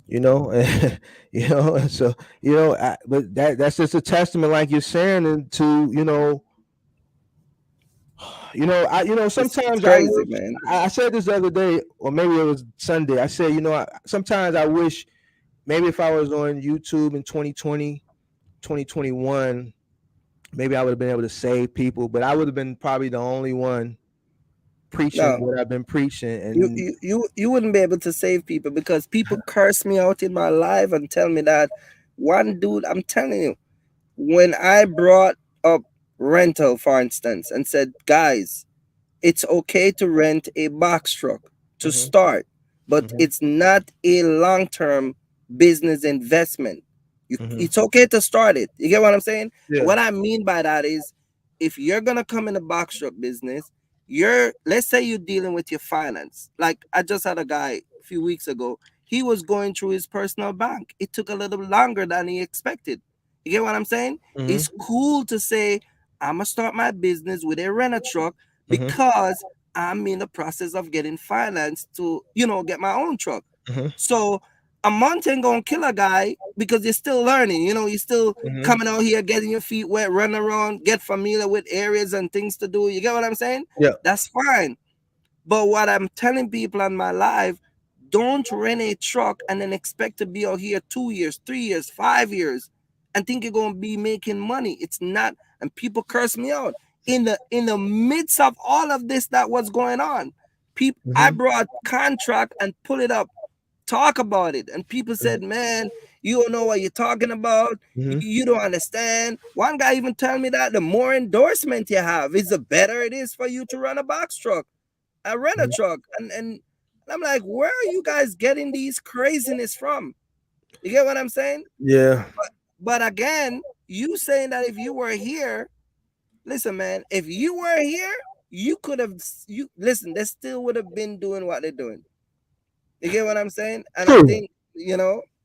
you know, and so but that's just a testament, like you're saying, and to It's sometimes I crazy, wish. man. I said this the other day, or maybe it was Sunday. I said, sometimes I wish maybe if I was on YouTube in 2020, 2021, maybe I would have been able to save people, but I would have been probably the only one preaching No, what I've been preaching. you And you you you wouldn't be able to save people because people curse me out in my life and tell me that. One dude, I'm telling you, when I brought up rental, for instance, and said, guys, it's okay to rent a box truck to hmm start, but hmm it's not a long-term business investment. hmm It's okay to start it. You get what I'm saying? And yeah, what I mean by that is, if you're gonna come in the box truck business, let's say you're dealing with your finance. Like, I just had a guy a few weeks ago. He was going through his personal bank. It took a little longer than he expected. You get what I'm saying? hmm It's cool to say, I'm gonna start my business with a renter truck hmm because I'm in the process of getting finance to, get my own truck. hmm So a month ain't gonna kill a guy because you're still learning. You're still hmm coming out here, getting your feet wet, run around, get familiar with areas and things to do. You get what I'm saying? yeah, That's fine. But what I'm telling people on my live, don't rent a truck and then expect to be out here 2 years, 3 years, 5 years, and think you're gonna be making money. It's not. And people curse me out in the midst of all of this that was going on. People, I hmm brought contract and pull it up, talk about it, and people said, "Man, you don't know what you're talking about. hmm You don't understand." One guy even told me that the more endorsement you have, is the better it is for you to run a box truck. I rent a truck, and I'm like, where are you guys getting these craziness from? You get what I'm saying? yeah. But again, you saying that if you were here, listen, man, if you were here, you could have you listen, they still would have been doing what they're doing. You get what I'm saying? And I True. think,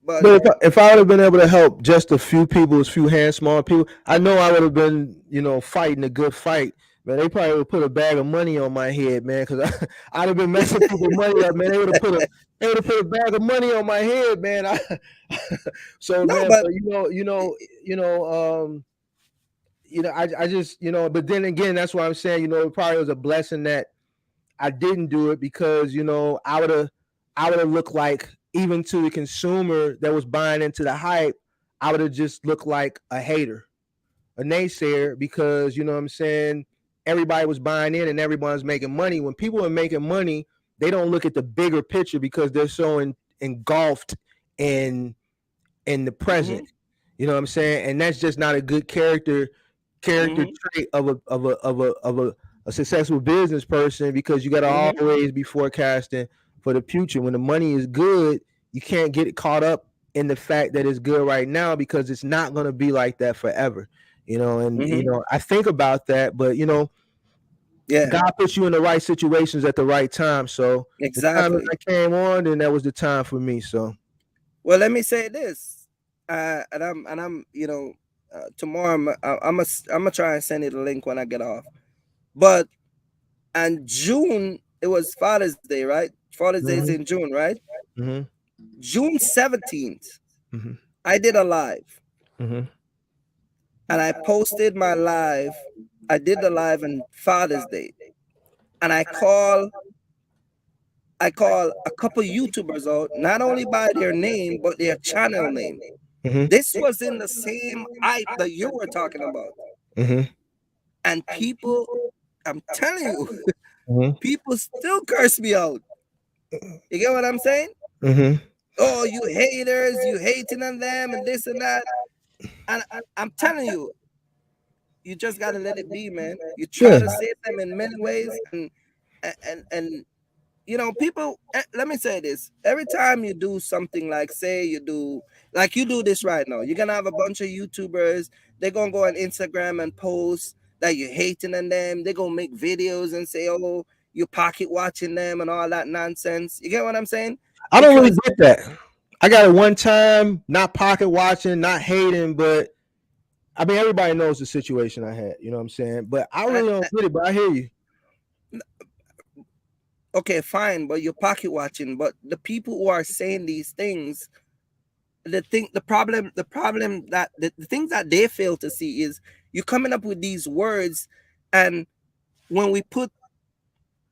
but But if I would have been able to help just a few people, a few hand small people, I know I would have been, fighting a good fight. Man, they probably would have put a bag of money on my head, man, because I'd have been messing people money up, man. They would have put a bag of money on my head, man. So, no, man, but but I just, but then again, that's why I'm saying, it probably was a blessing that I didn't do it because, I would have. I would have looked like, even to the consumer that was buying into the hype, I would have just looked like a hater, a naysayer, because you know what I'm saying, everybody was buying in and everyone's making money. When people are making money, they don't look at the bigger picture because they're so engulfed in the present. Mm-hmm. You know what I'm saying? And that's just not a good character Mm-hmm. trait of a successful business person, because you got to Mm-hmm. always be forecasting for the future. When the money is good, you can't get caught up in the fact that it's good right now, because it's not going to be like that forever. And Mm-hmm. I think about that, but Yeah, God puts you in the right situations at the right time. So the time that exactly. I came on, then that was the time for me. So. Well, let me say this, and I'm tomorrow I'm gonna try and send you the link when I get off. But and June, it was Father's Day, right? Father's Day is in Hmm. June, right? Hmm. June 17th, Hmm. I did a live, Hmm. and I posted my live. I did the live on Father's Day, and I call a couple YouTubers out, not only by their name but their channel name. Hmm. This was in the same hype that you were talking about, Hmm. and people, I'm telling you, Hmm. people still curse me out. You get what I'm saying? Hmm. Oh, you haters, you hating on them and this and that. And I'm telling you, you just gotta let it be, man. You try Yeah. to save them in many ways, and people. Let me say this: every time you do something, like say you do this right now, you're gonna have a bunch of YouTubers. They're gonna go on Instagram and post that you're hating on them. They're gonna make videos and say, "Oh, you're pocket watching them" and all that nonsense. You get what I'm saying? I don't really Because get that. I got it one time, not pocket watching, not hating, but I mean, everybody knows the situation I had. You know what I'm saying? But I I, really don't get it. But I hear you. okay, fine, but you're pocket watching. But the people who are saying these things, the problem that the things that they fail to see is you're coming up with these words, and when we put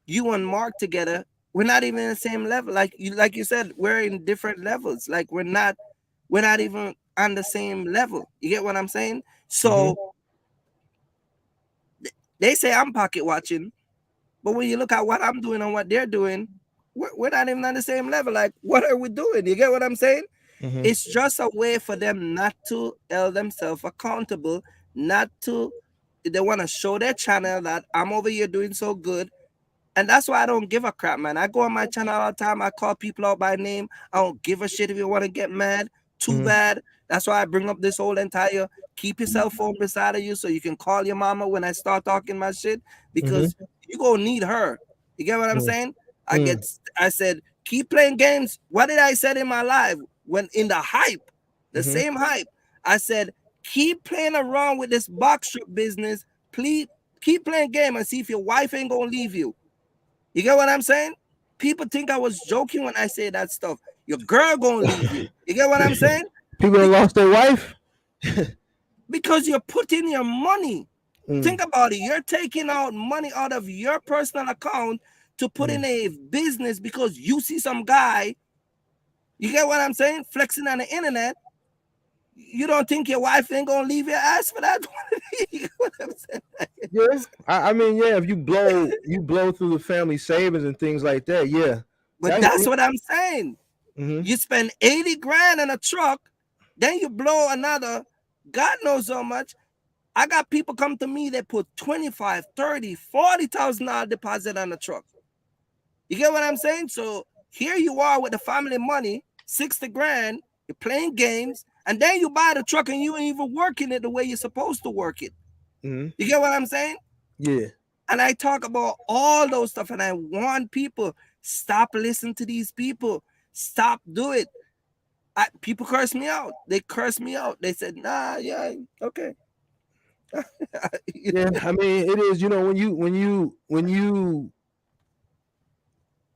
you and Mark together, we're not even in the same level. Like you said, we're in different levels. Like we're not even on the same level. You get what I'm saying? Hmm. So they say I'm pocket watching, but when you look at what I'm doing and what they're doing, we're not even on the same level. Like, what are we doing? You get what I'm saying? Hmm. It's just a way for them not to hold themselves accountable, not to, they want to show their channel that I'm over here doing so good. And that's why I don't give a crap, man. I go on my channel all the time. I call people out by name. I don't give a shit if you want to get mad. Too Hmm. bad. That's why I bring up this whole entire keep your cell phone beside of you so you can call your mama when I start talking my shit, because Hmm. you gonna need her. You get what I'm Hmm. saying? Hmm. I said, keep playing games. What did I say in my live when in the hype, the Hmm. same hype? I said, keep playing around with this box strip business. Please keep playing game and see if your wife ain't gonna leave you. You get what I'm saying? People think I was joking when I say that stuff. Your girl gonna leave you. You get what I'm saying? People that Be- lost their wife. because you're putting your money. Mm. Think about it. You're taking out money out of your personal account to put Mm. in a business because you see some guy. You get what I'm saying? Flexing on the internet. You don't think your wife ain't gonna leave your ass for that? You get what I'm saying? Yeah, I mean, yeah. If you blow through the family savings and things like that, yeah. But I hear that's you. what I'm saying. Hmm. You spend 80 grand on a truck, then you blow another, God knows how much. I got people come to me that put 25, 30, 40,000 deposit on the truck. You get what I'm saying? So here you are with the family money, 60 grand, you're playing games, and then you buy the truck and you ain't even working it the way you're supposed to work it. Hmm. You get what I'm saying? Yeah. And I talk about all those stuff, and I want people, stop listening to these people. Stop do it. People curse me out. They curse me out. They said, "Nah, yeah, okay." Yeah. I mean, it is.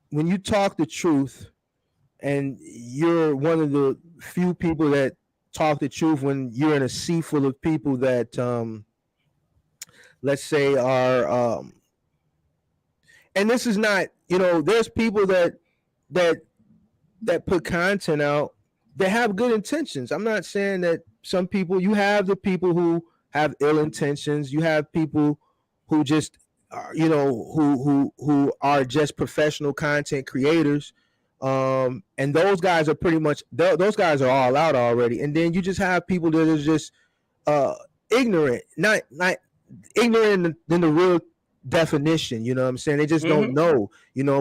When you talk the truth, and you're one of the few people that talk the truth when you're in a sea full of people that, let's say, are, and this is not, there's people that that put content out, they have good intentions. I'm not saying that some people, you have the people who have ill intentions, you have people who just are, who are just professional content creators. And those guys are pretty much those guys are all out already. And then you just have people that are just uh ignorant, not ignorant in the real definition. You know what I'm saying? They just don't know.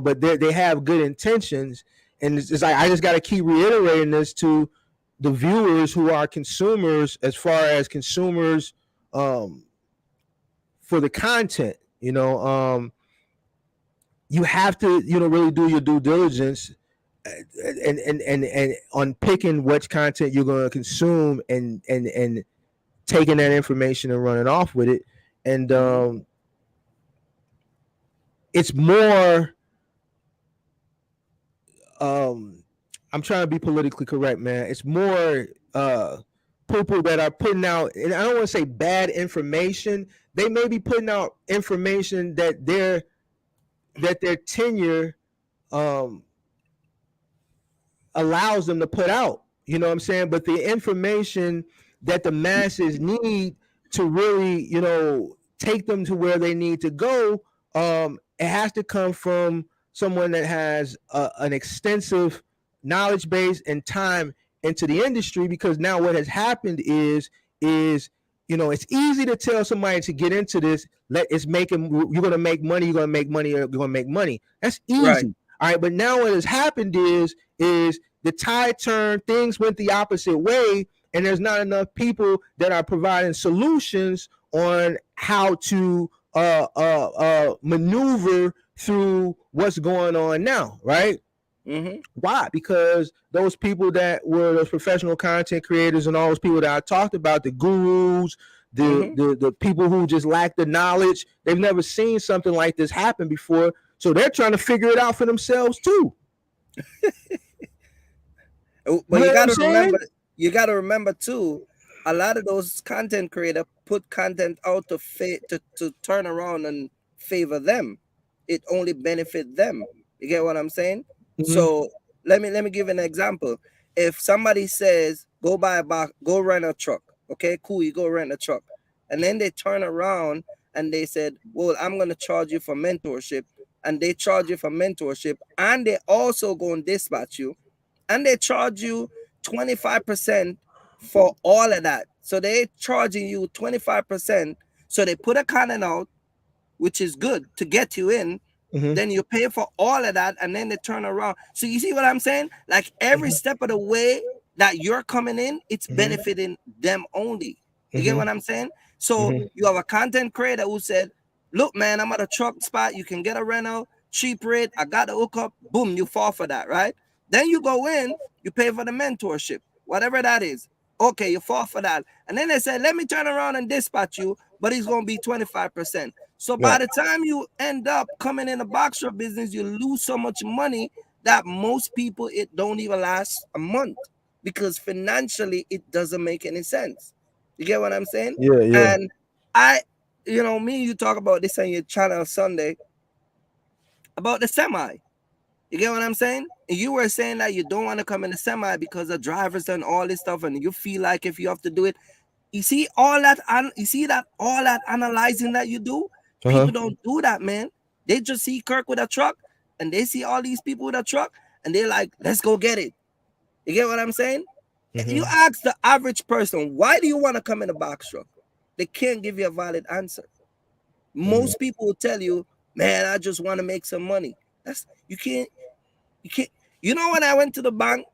But they have good intentions, and it's like I just got to keep reiterating this to the viewers who are consumers, as far as consumers for the content. You have to really do your due diligence and on picking which content you're going to consume and taking that information and running off with it. And it's more I'm trying to be politically correct, man. It's more people that are putting out, and I don't want to say bad information. They may be putting out information that their tenure allows them to put out. You know what I'm saying? But the information that the masses need to really, take them to where they need to go, it has to come from someone that has an extensive knowledge base and time into the industry. Because now what has happened is it's easy to tell somebody to get into this. You're gonna make money, you're gonna make money. That's easy. Right. All right, but now what has happened is the tide turned, things went the opposite way, and there's not enough people that are providing solutions on how to maneuver through what's going on now, right? Why? Because those people that were those professional content creators and all those people that I talked about, the gurus, the people who just lack the knowledge, they've never seen something like this happen before. So they're trying to figure it out for themselves too. But you gotta remember too, a lot of those content creators put content out to turn around and favor them. It only benefit them. You get what I'm saying? So let me give an example. If somebody says go rent a truck, okay, cool, you go rent a truck, and then they turn around and they said, well, I'm gonna charge you for mentorship, and they charge you for mentorship, and they also go and dispatch you, and they charge you 25% for all of that. So they charging you 25%. So they put a content out, which is good to get you in. Then you pay for all of that, and then they turn around. So you see what I'm saying? Like every step of the way that you're coming in, it's benefiting them only. You get what I'm saying? So you have a content creator who said, look, man, I'm at a truck spot. You can get a rental, cheap rate. I got the hookup. Boom, you fall for that, right? Then you go in, you pay for the mentorship, whatever that is. Okay, you fall for that. And then they said, let me turn around and dispatch you, but it's going to be 25%. So by the time you end up coming in the box shop business, you lose so much money that most people, it don't even last a month, because financially it doesn't make any sense. You get what I'm saying? Yeah. And you talk about this on your channel Sunday about the semi. You get what I'm saying? And you were saying that you don't want to come in the semi because the drivers and all this stuff, and you feel like if you have to do it, you see all that analyzing that you do. People don't do that, man. They just see Kirk with a truck, and they see all these people with a truck, and they're like, let's go get it. You get what I'm saying? You ask the average person, why do you want to come in a box truck? They can't give you a valid answer. Most people will tell you, man, I just want to make some money. You can't. You know, when I went to the bank,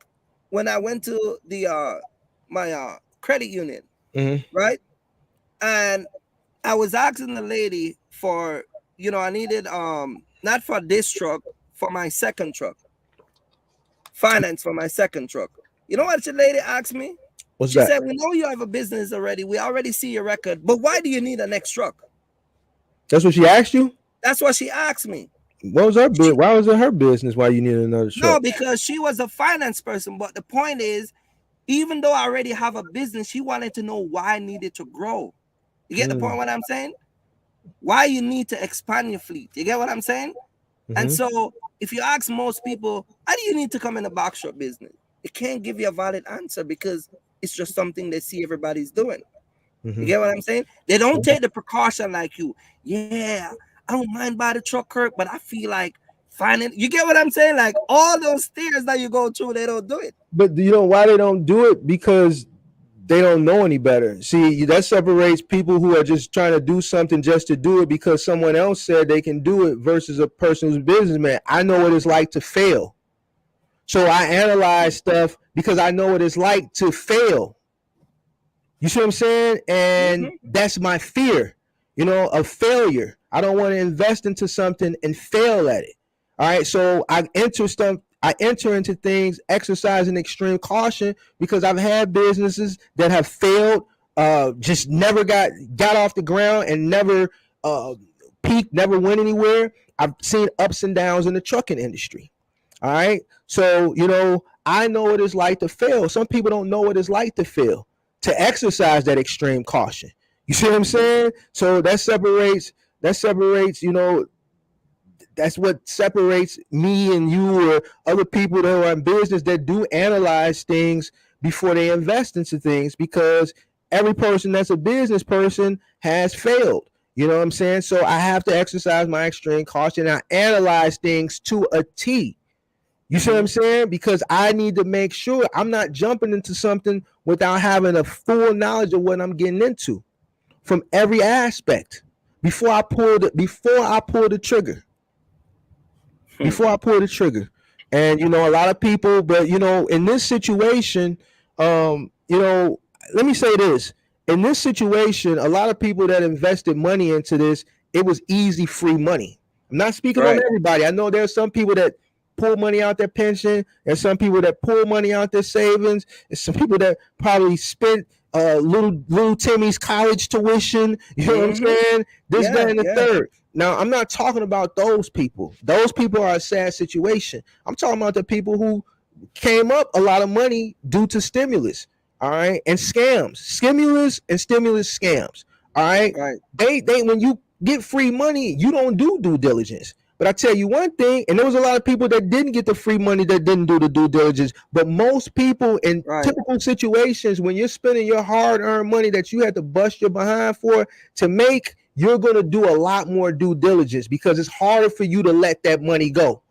when I went to the my credit union, right? And I was asking the lady for, I needed not for this truck, for my second truck, finance for my second truck. You know what the lady asked me? What's She that? said, we know you have a business already. We already see your record, but why do you need a next truck? That's what she asked you? That's what she asked me. What was her bit? Why was it her business? Why you needed another truck? No, because she was a finance person. But the point is, even though I already have a business, she wanted to know why I needed to grow. You get the point what I'm saying? Why you need to expand your fleet. You get what I'm saying? And Mm-hmm. so if you ask most people, how do you need to come in the box shop business? They can't give you a valid answer because it's just something they see everybody's doing. You Mm-hmm. get what I'm saying? They don't take the precaution like you. Yeah, I don't mind by the truck, Kirk, but I feel like finding. You get what I'm saying? Like all those stairs that you go through, they don't do it. But you know why they don't do it? Because they don't know any better. See, that separates people who are just trying to do something just to do it because someone else said they can do it versus a person who's a businessman. I know what it's like to fail. So I analyze stuff because I know what it's like to fail. You see what I'm saying? And Mm-hmm. that's my fear, of failure. I don't want to invest into something and fail at it. All right. So I enter into things exercising extreme caution because I've had businesses that have failed, just never got off the ground and never uh, peaked, never went anywhere. I've seen ups and downs in the trucking industry. All right. So, I know what it's like to fail. Some people don't know what it's like to fail, to exercise that extreme caution. You see what I'm saying? So that's what separates me and you or other people that are in business that do analyze things before they invest into things because every person that's a business person has failed. You know what I'm saying? So I have to exercise my extreme caution. I analyze things to a T. You see what I'm saying? Because I need to make sure I'm not jumping into something without having a full knowledge of what I'm getting into from every aspect before I pull the trigger. Before I pull the trigger. And a lot of people, but in this situation, let me say this. In this situation, a lot of people that invested money into this, it was easy, free money. I'm not speaking on Right. everybody. I know there's some people that pull money out their pension. There's some people that pull money out their savings. There's some people that probably spent little Timmy's college tuition. You know what I'm Mm-hmm. saying? This, that, Yeah. and the Yeah. third. Now, I'm not talking about those people. Those people are a sad situation. I'm talking about the people who came up a lot of money due to stimulus, all right, and scams, stimulus scams, all right. Right. They when you get free money, you don't do due diligence. But I tell you one thing, and there was a lot of people that didn't get the free money that didn't do the due diligence. But most people in Right. typical situations, when you're spending your hard-earned money that you had to bust your behind for to make, you're gonna do a lot more due diligence because it's harder for you to let that money go.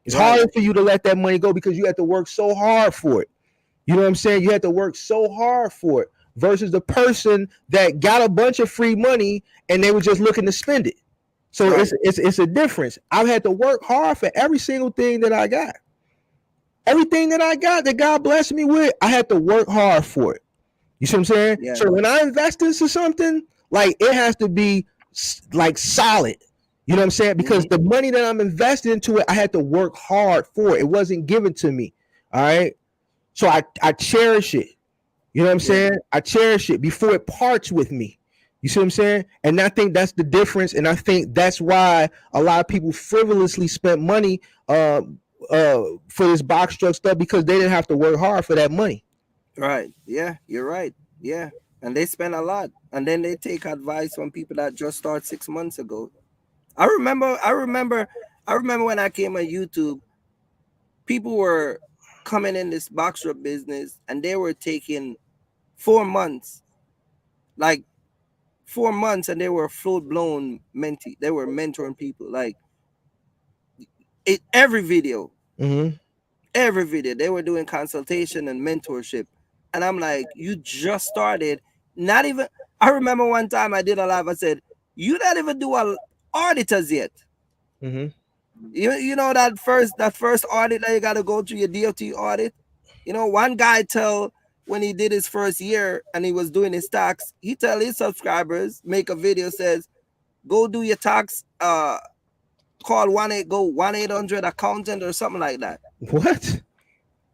It's Right. harder for you to let that money go because you have to work so hard for it. You know what I'm saying? You have to work so hard for it versus the person that got a bunch of free money and they were just looking to spend it. So Right. it's a difference. I've had to work hard for every single thing that I got. Everything that I got that God blessed me with, I had to work hard for it. You see what I'm saying? Yeah. So when I invest into something, like it has to be like solid. You know what I'm saying? Because Mm-hmm. the money that I'm investing into it, I had to work hard for it. It wasn't given to me. All right. So I cherish it. You know what I'm Yeah. saying? I cherish it before it parts with me. You see what I'm saying? And I think that's the difference. And I think that's why a lot of people frivolously spent money for this box truck stuff because they didn't have to work hard for that money. Right. Yeah. You're right. Yeah. And they spend a lot, and then they take advice from people that just started 6 months ago. I remember. I remember. I remember when I came on YouTube, people were coming in this box shop business, and they were taking 4 months, like 4 months, and they were full blown mentee. They were mentoring people, like it, Mm-hmm. every video they were doing consultation and mentorship. And I'm like, you just started. Not even, I remember one time I did a live, I said, you not even do a auditors yet. Mm-hmm. You know that first audit that you got to go through, your DOT audit. One guy tell, when he did his first year and he was doing his tax, he tell his subscribers, make a video, says, go do your tax, call 1-800 accountant or something like that. What?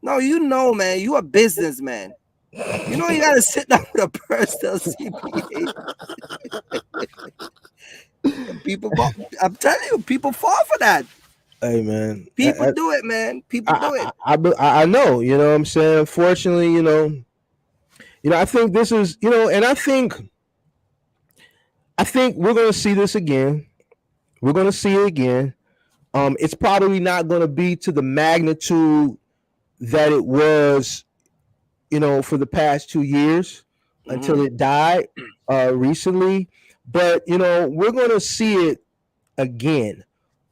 No, man, you a businessman. You got to sit down with a personal CPA. People, I'm telling you, people fall for that. Hey man, People do it, man. People do it. I know. You know what I'm saying? Unfortunately, I think this is, and I think we're gonna see this again. We're gonna see it again. It's probably not going to be to the magnitude that it was, for the past 2 years until Mm-hmm. it died recently. But we're going to see it again,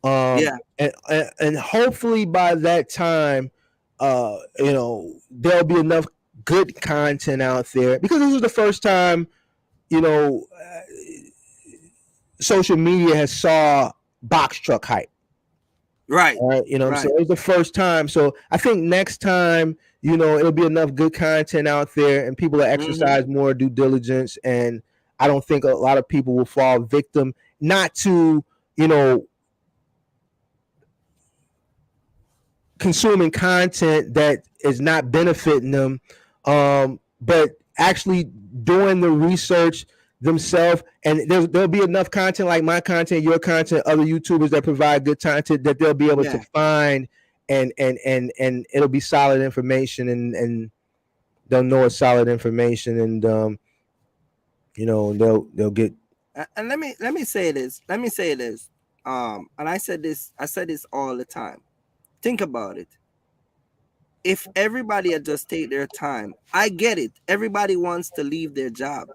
Yeah. and hopefully by that time, there'll be enough good content out there, because this is the first time, you know, social media has saw box truck hype. Right. All right, you know what I'm Right. saying? It was the first time. So I think next time, it'll be enough good content out there, and people will Mm-hmm. exercise more due diligence. And I don't think a lot of people will fall victim not to, you know, consuming content that is not benefiting them, but actually doing the research themselves. And there'll be enough content like my content, your content, other YouTubers that provide good content, that they'll be able to Yeah. find, and it'll be solid information, and they'll know it's solid information, and they'll get. And let me say this. Let me say this. And I said this. I said this all the time. Think about it. If everybody had just take their time, I get it. Everybody wants to leave their job.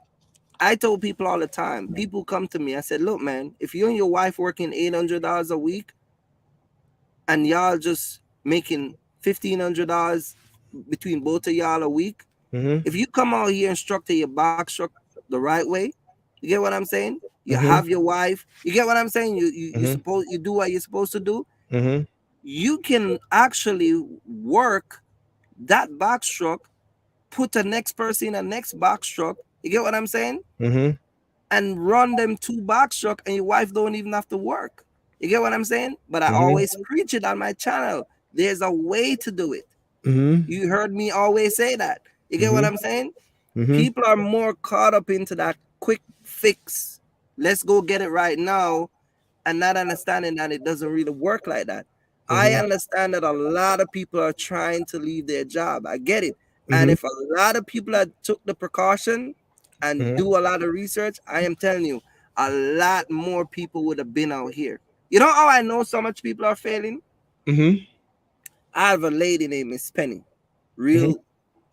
I told people all the time. People come to me. I said, look, man, if you and your wife working $800 a week, and y'all just making $1,500 between both of y'all a week, Mm-hmm. if you come out here and structure your box truck the right way, you get what I'm saying? You Mm-hmm. have your wife, you get what I'm saying? Mm-hmm. You do what you're supposed to do. Mm-hmm. You can actually work that box truck, put the next person in the next box truck. You get what I'm saying? Mm-hmm. And run them two box truck, and your wife don't even have to work. You get what I'm saying? But I Mm-hmm. always preach it on my channel. There's a way to do it. Mm-hmm. You heard me always say that. You get what Mm-hmm. I'm saying? Mm-hmm. People are more caught up into that quick fix. Let's go get it right now, and not understanding that it doesn't really work like that. I Mm-hmm. understand that a lot of people are trying to leave their job. I get it. And Mm-hmm. if a lot of people had took the precaution and Mm-hmm. do a lot of research, I am telling you, a lot more people would have been out here. You know how I know so much people are failing? Mm-hmm. I have a lady named Miss Penny. Mm-hmm. Real,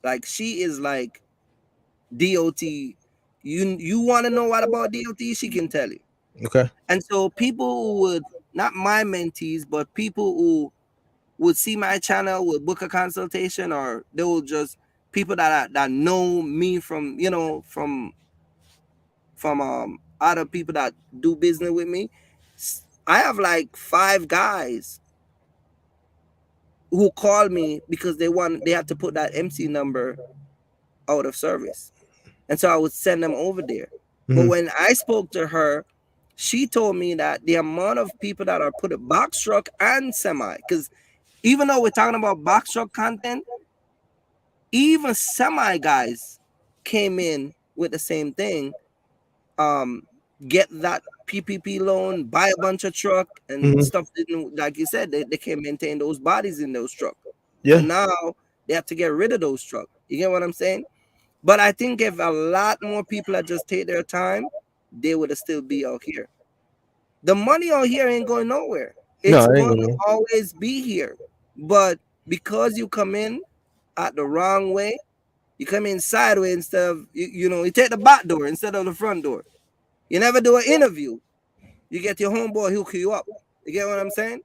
like she is like DOT. You want to know what about DOT? She can tell you. Okay. And so people who would, not my mentees, but people who would see my channel, would book a consultation, or they will just people that know me from, from other people that do business with me. I have like 5 guys who call me because they have to put that MC number out of service. And so I would send them over there. But Mm-hmm. when I spoke to her, she told me that the amount of people that are put a box truck and semi, because even though we're talking about box truck content, even semi guys came in with the same thing. Um, get that PPP loan, buy a bunch of truck and Mm-hmm. stuff. Didn't, like you said, they can't maintain those bodies in those truck. So Yeah. now they have to get rid of those truck. You get what I'm saying? But I think if a lot more people had just take their time, they would have still be out here. The money out here ain't going nowhere. No, It's I ain't going to gonna. always be here. But because you come in at the wrong way, you come in sideways instead of you take the back door instead of the front door. You never do an interview. You get your homeboy hook you up. You get what I'm saying?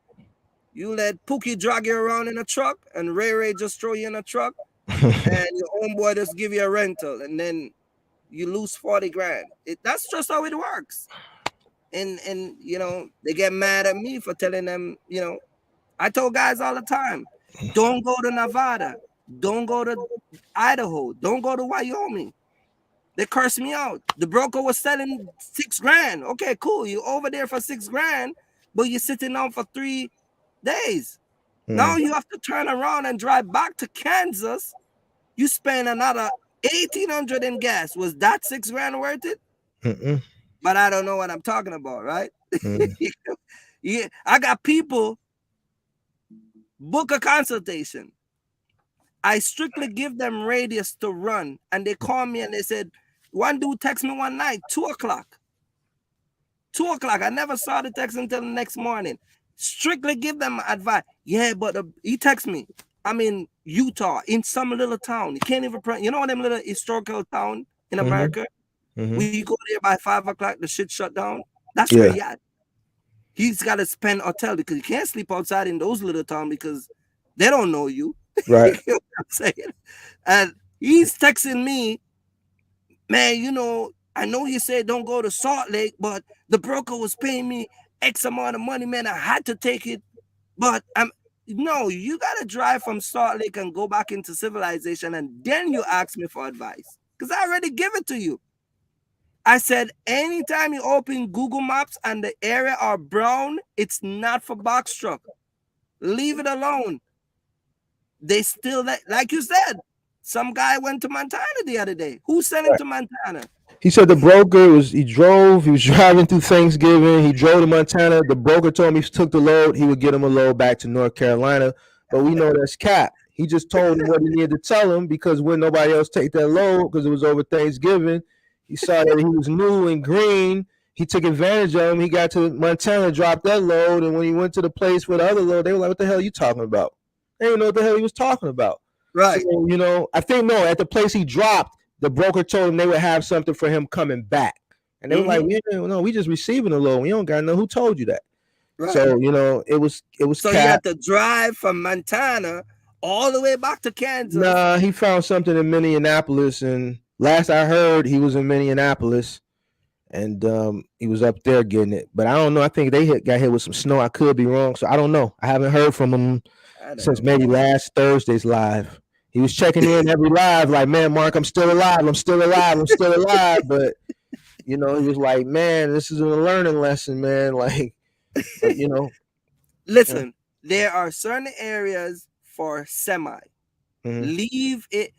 You let Pookie drag you around in a truck, and Ray Ray just throw you in a truck, and your homeboy just give you a rental, and then you lose 40 grand. That's just how it works. And they get mad at me for telling them. I told guys all the time, don't go to Nevada, don't go to Idaho, don't go to Wyoming. They cursed me out. The broker was selling 6 grand. Okay, cool. You over there for 6 grand, but you're sitting down for 3 days. Now Mm. you have to turn around and drive back to Kansas. You spend another 1,800 in gas. Was that 6 grand worth it? Mm-mm. But I don't know what I'm talking about, right? Mm. Yeah, I got people book a consultation. I strictly give them radius to run, and they call me and they said, one dude text me one night, 2 o'clock. 2 o'clock. I never saw the text until the next morning. strictly give them advice. Yeah, but he texts me. I'm in Utah, in some little town. You can't even you know them little historical town in Mm-hmm. America. Mm-hmm. We go there by 5 o'clock, the shit shut down. That's where Yeah. he at. He's got to spend hotel because you can't sleep outside in those little towns because they don't know you. You Right. know what I'm saying? And he's texting me, man, you know, I know you said don't go to Salt Lake, but the broker was paying me X amount of money, man. I had to take it. But no, you gotta drive from Salt Lake and go back into civilization, and then you ask me for advice. Because I already give it to you. I said anytime you open Google Maps and the area are brown, it's not for box truck. Leave it alone. They still like you said, some guy went to Montana the other day. Who sent him to Montana? He said the broker he was driving through Thanksgiving. He drove to Montana. The broker told him he took the load, he would get him a load back to North Carolina. But we know that's cap. He just told him what he needed to tell him because when nobody else take that load because it was over Thanksgiving, he saw that he was new and green. He took advantage of him. He got to Montana, dropped that load, and when he went to the place with the other load, they were like, "What the hell are you talking about?" They didn't know what the hell he was talking about. Right. So, I think no, at the place he dropped, the broker told him they would have something for him coming back. And they were like, no, we just receiving a loan. We don't got to know who told you that. Right. So, it was so cap. You had to drive from Montana all the way back to Kansas. Nah, he found something in Minneapolis, and last I heard, he was in Minneapolis, and he was up there getting it. But I don't know. I think they got hit with some snow. I could be wrong, so I don't know. I haven't heard from him since maybe last Thursday's live. He was checking in every live, like, man, Mark, I'm still alive. I'm still alive. I'm still alive. But he was like, man, this is a learning lesson, man. Like, listen, there are certain areas for semi. Leave it.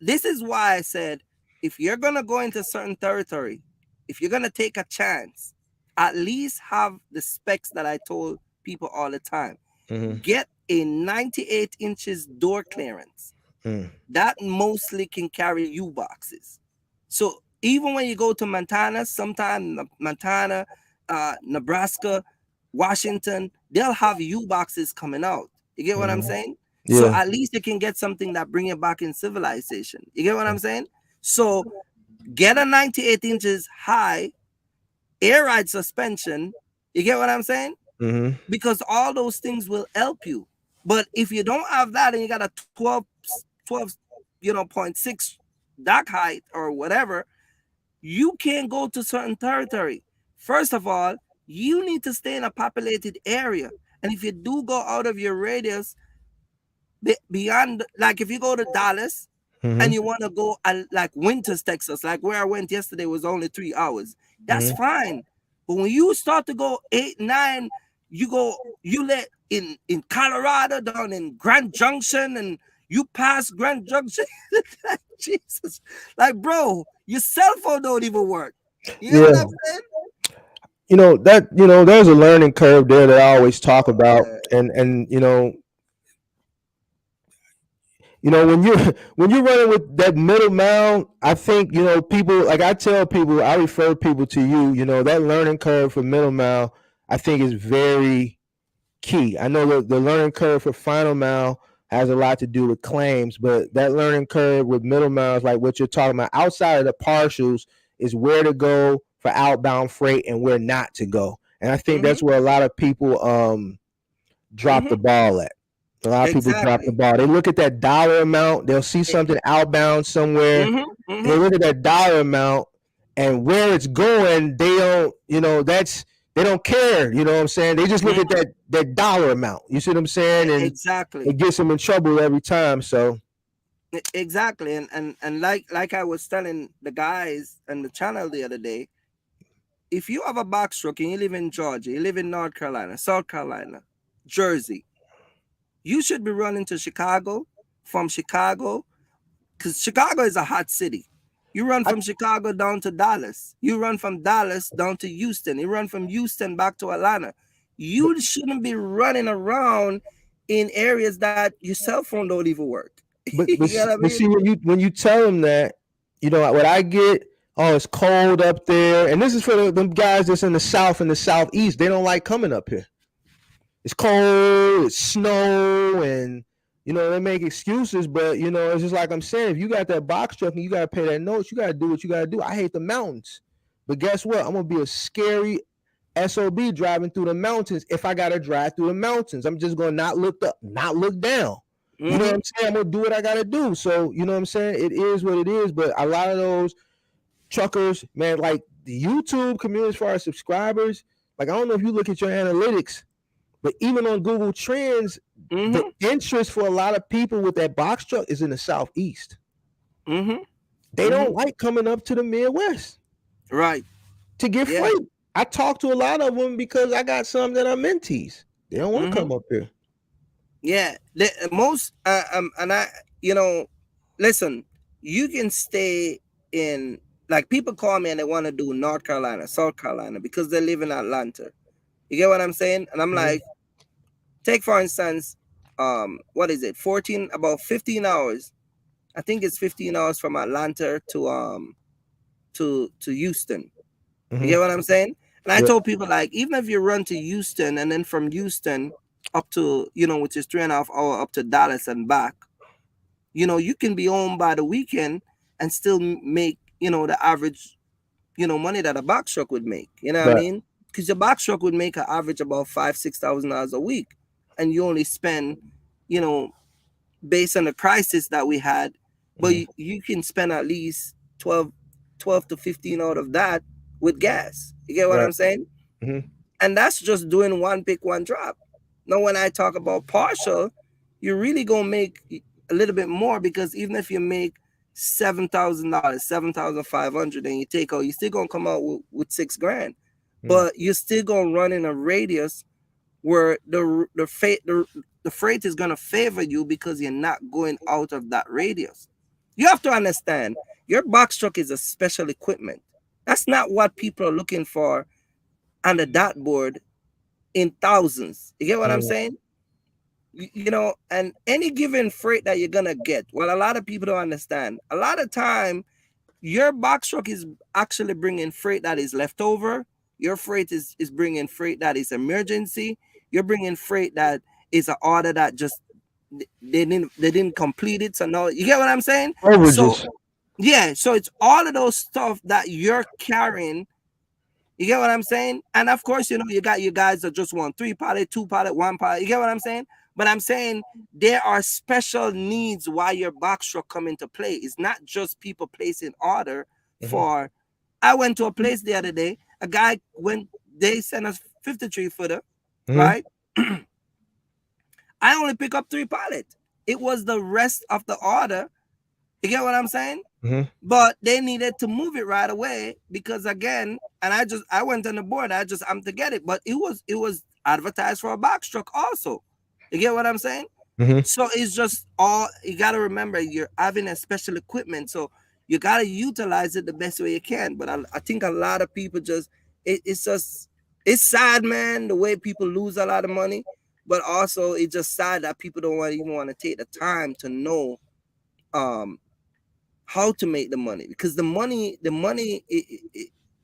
This is why I said, if you're going to go into certain territory, if you're going to take a chance, at least have the specs that I told people all the time. Get a 98 inches door clearance. That mostly can carry U-boxes. So even when you go to Montana, sometimes Montana, Nebraska, Washington, they'll have U-boxes coming out. You get what I'm saying? Yeah. So at least you can get something that bring you back in civilization. You get what I'm saying? So get a 98 inches high air ride suspension. You get what I'm saying? Because all those things will help you. But if you don't have that and you got a 12 0.6 dock height or whatever, you can't go to certain territory. First of all, you need to stay in a populated area. And if you do go out of your radius, beyond, like if you go to Dallas and you want to go like Winters, Texas, like where I went yesterday was only 3 hours, that's fine. But when you start to go 8, 9, you let in Colorado, down in Grand Junction, and you pass Grand Junction, Jesus, like, bro, your cell phone don't even work. You know what I'm saying? There's a learning curve there that I always talk about, and when you're running with that middle mile, I think people, like I tell people, I refer people to you. That learning curve for middle mile, I think is very key. I know the learning curve for final mile has a lot to do with claims, but that learning curve with middle mile is like what you're talking about. Outside of the partials is where to go for outbound freight and where not to go. And I think that's where a lot of people drop the ball at. A lot of people drop the ball. They look at that dollar amount. They'll see something outbound somewhere. And they look at that dollar amount and where it's going. They don't, they don't care. You know what I'm saying? They just look at that dollar amount. You see what I'm saying? And it gets them in trouble every time. So exactly. And like I was telling the guys on the channel the other day, if you have a box truck and you live in Georgia, you live in North Carolina, South Carolina, Jersey, you should be running to Chicago, from Chicago, because Chicago is a hot city. You run from Chicago down to Dallas. You run from Dallas down to Houston. You run from Houston back to Atlanta. You shouldn't be running around in areas that your cell phone don't even work. But see, when you tell them that, what I get, oh, it's cold up there. And this is for them guys that's in the South and the Southeast. They don't like coming up here. it's cold, it's snow, and they make excuses. But it's just like I'm saying, if you got that box truck and you gotta pay that notes, you gotta do what you gotta do. I hate the mountains, but guess what? I'm gonna be a scary SOB driving through the mountains. If I gotta drive through the mountains, I'm just gonna not look up, not look down. You know what I'm saying? I'm gonna do what I gotta do. So you know what I'm saying? It is what it is. But a lot of those truckers, man, like the YouTube community as far as subscribers, like I don't know if you look at your analytics, but even on Google Trends, the interest for a lot of people with that box truck is in the Southeast. They don't like coming up to the Midwest, right, to get freight. I talk to a lot of them because I got some that are mentees. They don't want to come up here. Yeah, most and I, listen, you can stay in, like, people call me and they want to do North Carolina, South Carolina because they live in Atlanta. You get what I'm saying? And I'm like, take for instance, what is it? About 15 hours. I think it's 15 hours from Atlanta to Houston. You get what I'm saying? And I told people, like, even if you run to Houston and then from Houston up to, which is 3.5 hours up to Dallas and back, you can be home by the weekend and still make, the average, money that a box truck would make. You know what I mean? Because your box truck would make an average about $5,000-$6,000 a week. And you only spend, based on the crisis that we had, but you can spend at least 12 to 15 out of that with gas. You get what I'm saying? And that's just doing one pick, one drop. Now, when I talk about partial, you're really going to make a little bit more, because even if you make $7,000, $7,500, and you take out, you're still going to come out with $6,000. But you're still going to run in a radius where the freight is going to favor you because you're not going out of that radius. You have to understand, your box truck is a special equipment. That's not what people are looking for on the dot board in thousands. You get what I'm saying? And any given freight that you're going to get, well, a lot of people don't understand. A lot of time, your box truck is actually bringing freight that is leftover. Your freight is bringing freight that is emergency. You're bringing freight that is an order that just they didn't complete it. So no, you get what I'm saying? Overages. So yeah, so it's all of those stuff that you're carrying. You get what I'm saying? And of course, you got you guys that just want 3 pallet, 2 pallet, 1 pallet. You get what I'm saying? But I'm saying there are special needs why your box truck come into play. It's not just people placing order for. I went to a place the other day. A guy they sent us 53 footer, right? I only pick up 3 pallets. It was the rest of the order. You get what I'm saying? But they needed to move it right away because, again, and I went on the board. I'm to get it, but it was advertised for a box truck also. You get what I'm saying? So it's just all you got to remember. You're having a special equipment, so you got to utilize it the best way you can. But I think a lot of people just it's sad, man, the way people lose a lot of money. But also it's just sad that people don't even want to take the time to know how to make the money, because the money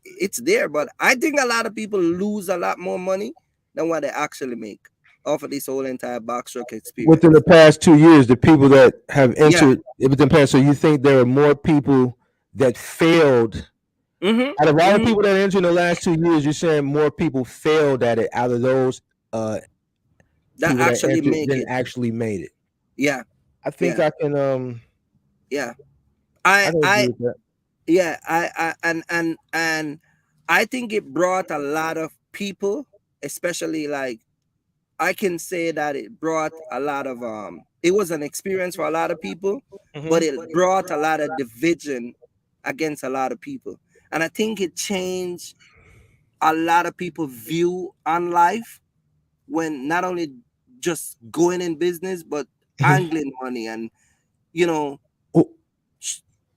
it's there. But I think a lot of people lose a lot more money than what they actually make off of this whole entire box truck experience. Within the past 2 years, the people that have entered within the past, so you think there are more people that failed out of all the people that entered in the last 2 years? You're saying more people failed at it out of those that actually actually made it. Yeah, I think I can. Yeah, I can agree with that. Yeah, and I think it brought a lot of people, especially, like, I can say that it brought a lot of it was an experience for a lot of people, but it brought a lot of division against a lot of people. And I think it changed a lot of people's view on life, when not only just going in business, but angling money and,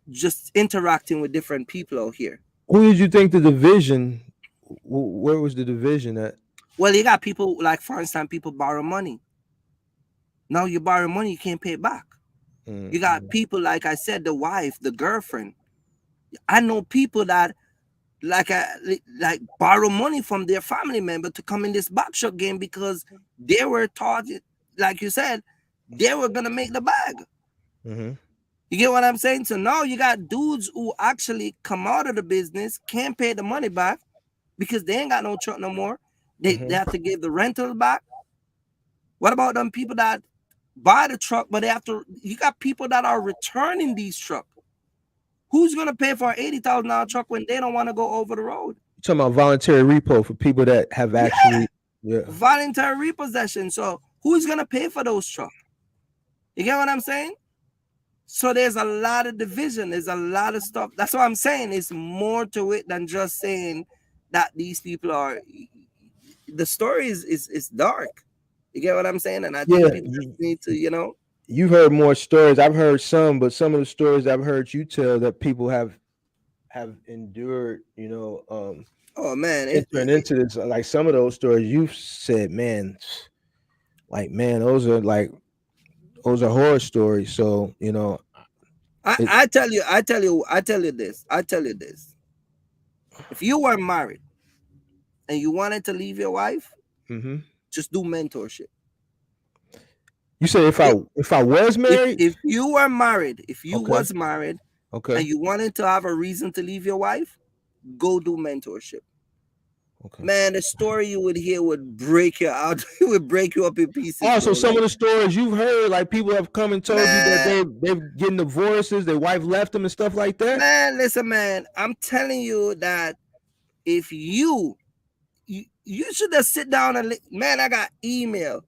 just interacting with different people out here. Who did you think the division? Where was the division at? Well, you got people, like, for instance, people borrow money. Now you borrow money, you can't pay it back. You got people, like I said, the wife, the girlfriend. I know people that like borrow money from their family member to come in this box shop game because they were taught, like you said, they were gonna make the bag. Mm-hmm. You get what I'm saying? So now you got dudes who actually come out of the business, can't pay the money back because they ain't got no truck no more. They have to give the rental back. What about them people that buy the truck, but they have to? You got people that are returning these trucks. Who's gonna pay for an $80,000 truck when they don't want to go over the road? You're talking about voluntary repo for people that have actually, Voluntary repossession. So who's gonna pay for those trucks? You get what I'm saying? So there's a lot of division. There's a lot of stuff. That's what I'm saying. It's more to it than just saying that these people are. The story is dark. You get what I'm saying? And I think people just need to, You've heard more stories. I've heard some, but some of the stories I've heard you tell that people have endured, oh man, entering into this. Like some of those stories you've said, man, those are horror stories. So I tell you this. If you were married and you wanted to leave your wife, just do mentorship. You said if I was married, if you were married, was married, okay, and you wanted to have a reason to leave your wife, go do mentorship. Okay. Man, the story you would hear would break you out. It would break you up in pieces. Also, some of the stories you've heard, like people have come and told you that they've getting divorces, their wife left them and stuff like that. Man, listen, man, I'm telling you that if you should just sit down and man, I got email.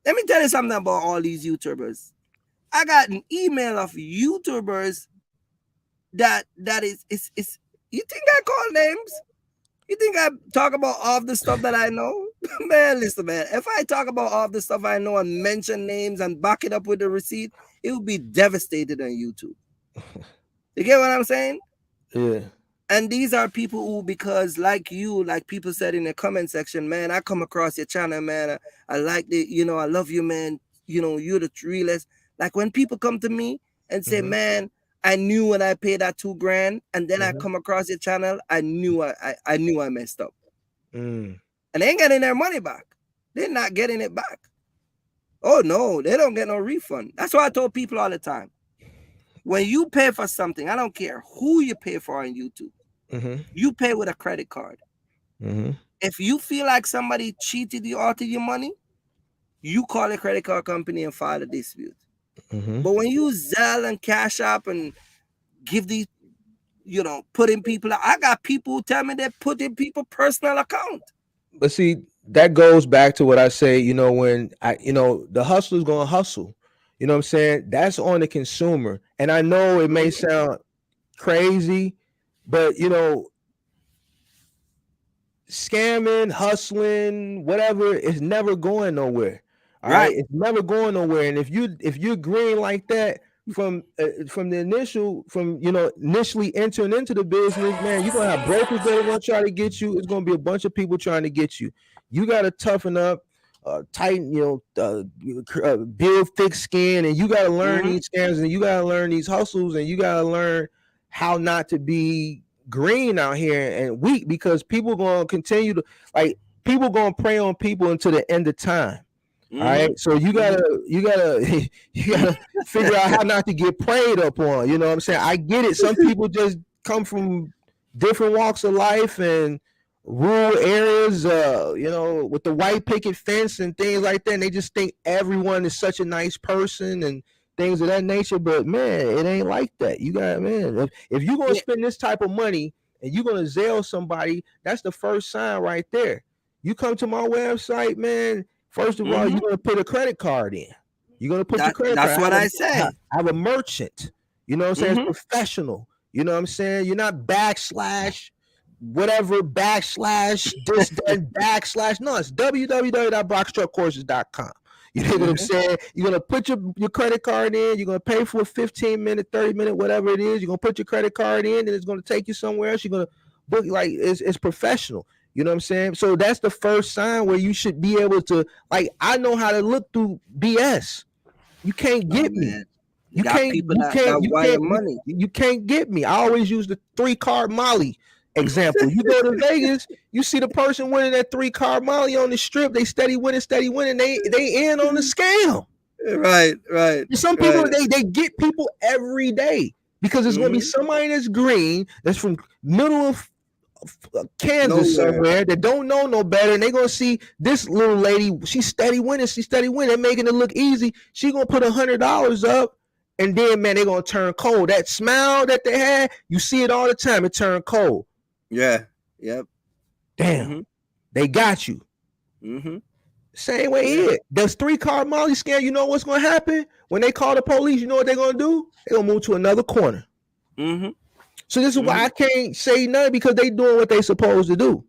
Let me tell you something about all these YouTubers. I got an email of YouTubers that is you think I call names? You think I talk about all the stuff that I know? Man, listen, man. If I talk about all the stuff I know and mention names and back it up with the receipt, it would be devastated on YouTube. You get what I'm saying? Yeah. And these are people who, because like people said in the comment section, man, I come across your channel, man. I like it, I love you, man. You're the realest. Like when people come to me and say, man, I knew when I paid that $2,000 and then I come across your channel, I knew I messed up. And they ain't getting their money back. They're not getting it back. Oh no, they don't get no refund. That's why I told people all the time. When you pay for something, I don't care who you pay for on YouTube. You pay with a credit card. If you feel like somebody cheated you out of your money, you call a credit card company and file a dispute. But when you Zelle and Cash App and give these, putting people, I got people who tell me they put in people's personal account. But see, that goes back to what I say, when the hustler's going to hustle. You know what I'm saying? That's on the consumer. And I know it may sound crazy, but scamming, hustling, whatever, is never going nowhere. All right, it's never going nowhere. And if you're green like that from initially entering into the business, man, you're gonna have brokers that are gonna try to get you. It's gonna be a bunch of people trying to get you. You gotta toughen up, tighten, build thick skin, and you gotta learn these scams, and you gotta learn these hustles, and you gotta learn how not to be green out here and weak, because people gonna continue to people gonna prey on people until the end of time. All right, so you gotta figure out how not to get preyed upon. You know what I'm saying? I get it. Some people just come from different walks of life and rural areas, with the white picket fence and things like that, and they just think everyone is such a nice person and things of that nature. But man, it ain't like that. You got, man, if you're gonna spend this type of money and you're gonna Zelle somebody, that's the first sign right there. You come to my website, man. First of all, you're going to put a credit card in. You're going to put your credit card. That's what I say. I have a merchant. You know what I'm saying? It's professional. You know what I'm saying? You're not whatever, this, that, no, it's www.boxtruckcourses.com. You know what I'm saying? You're going to put your credit card in. You're going to pay for a 15-minute, 30-minute, whatever it is. You're going to put your credit card in, and it's going to take you somewhere else. You're going to book, it's professional. You know what I'm saying? So that's the first sign where you should be able to, I know how to look through BS. You can't get me. You got people that wire money. You can't get me. I always use the 3-card Molly example. You go to Vegas, you see the person winning that 3-card Molly on the strip. They steady winning. They in on the scam. Right. Some people they get people every day because there's going to be somebody that's green, that's from middle of Kansas somewhere that don't know no better, and they're gonna see this little lady. She's steady winning. They're making it look easy. She gonna put $100 up, and then man, they're gonna turn cold. That smile that they had, you see it all the time. It turned cold. Yeah. Yep. Damn. They got you. Same way here. Does 3-card Molly scam? You know what's gonna happen when they call the police? You know what they're gonna do? They're gonna move to another corner. So this is why I can't say nothing, because they doing what they supposed to do.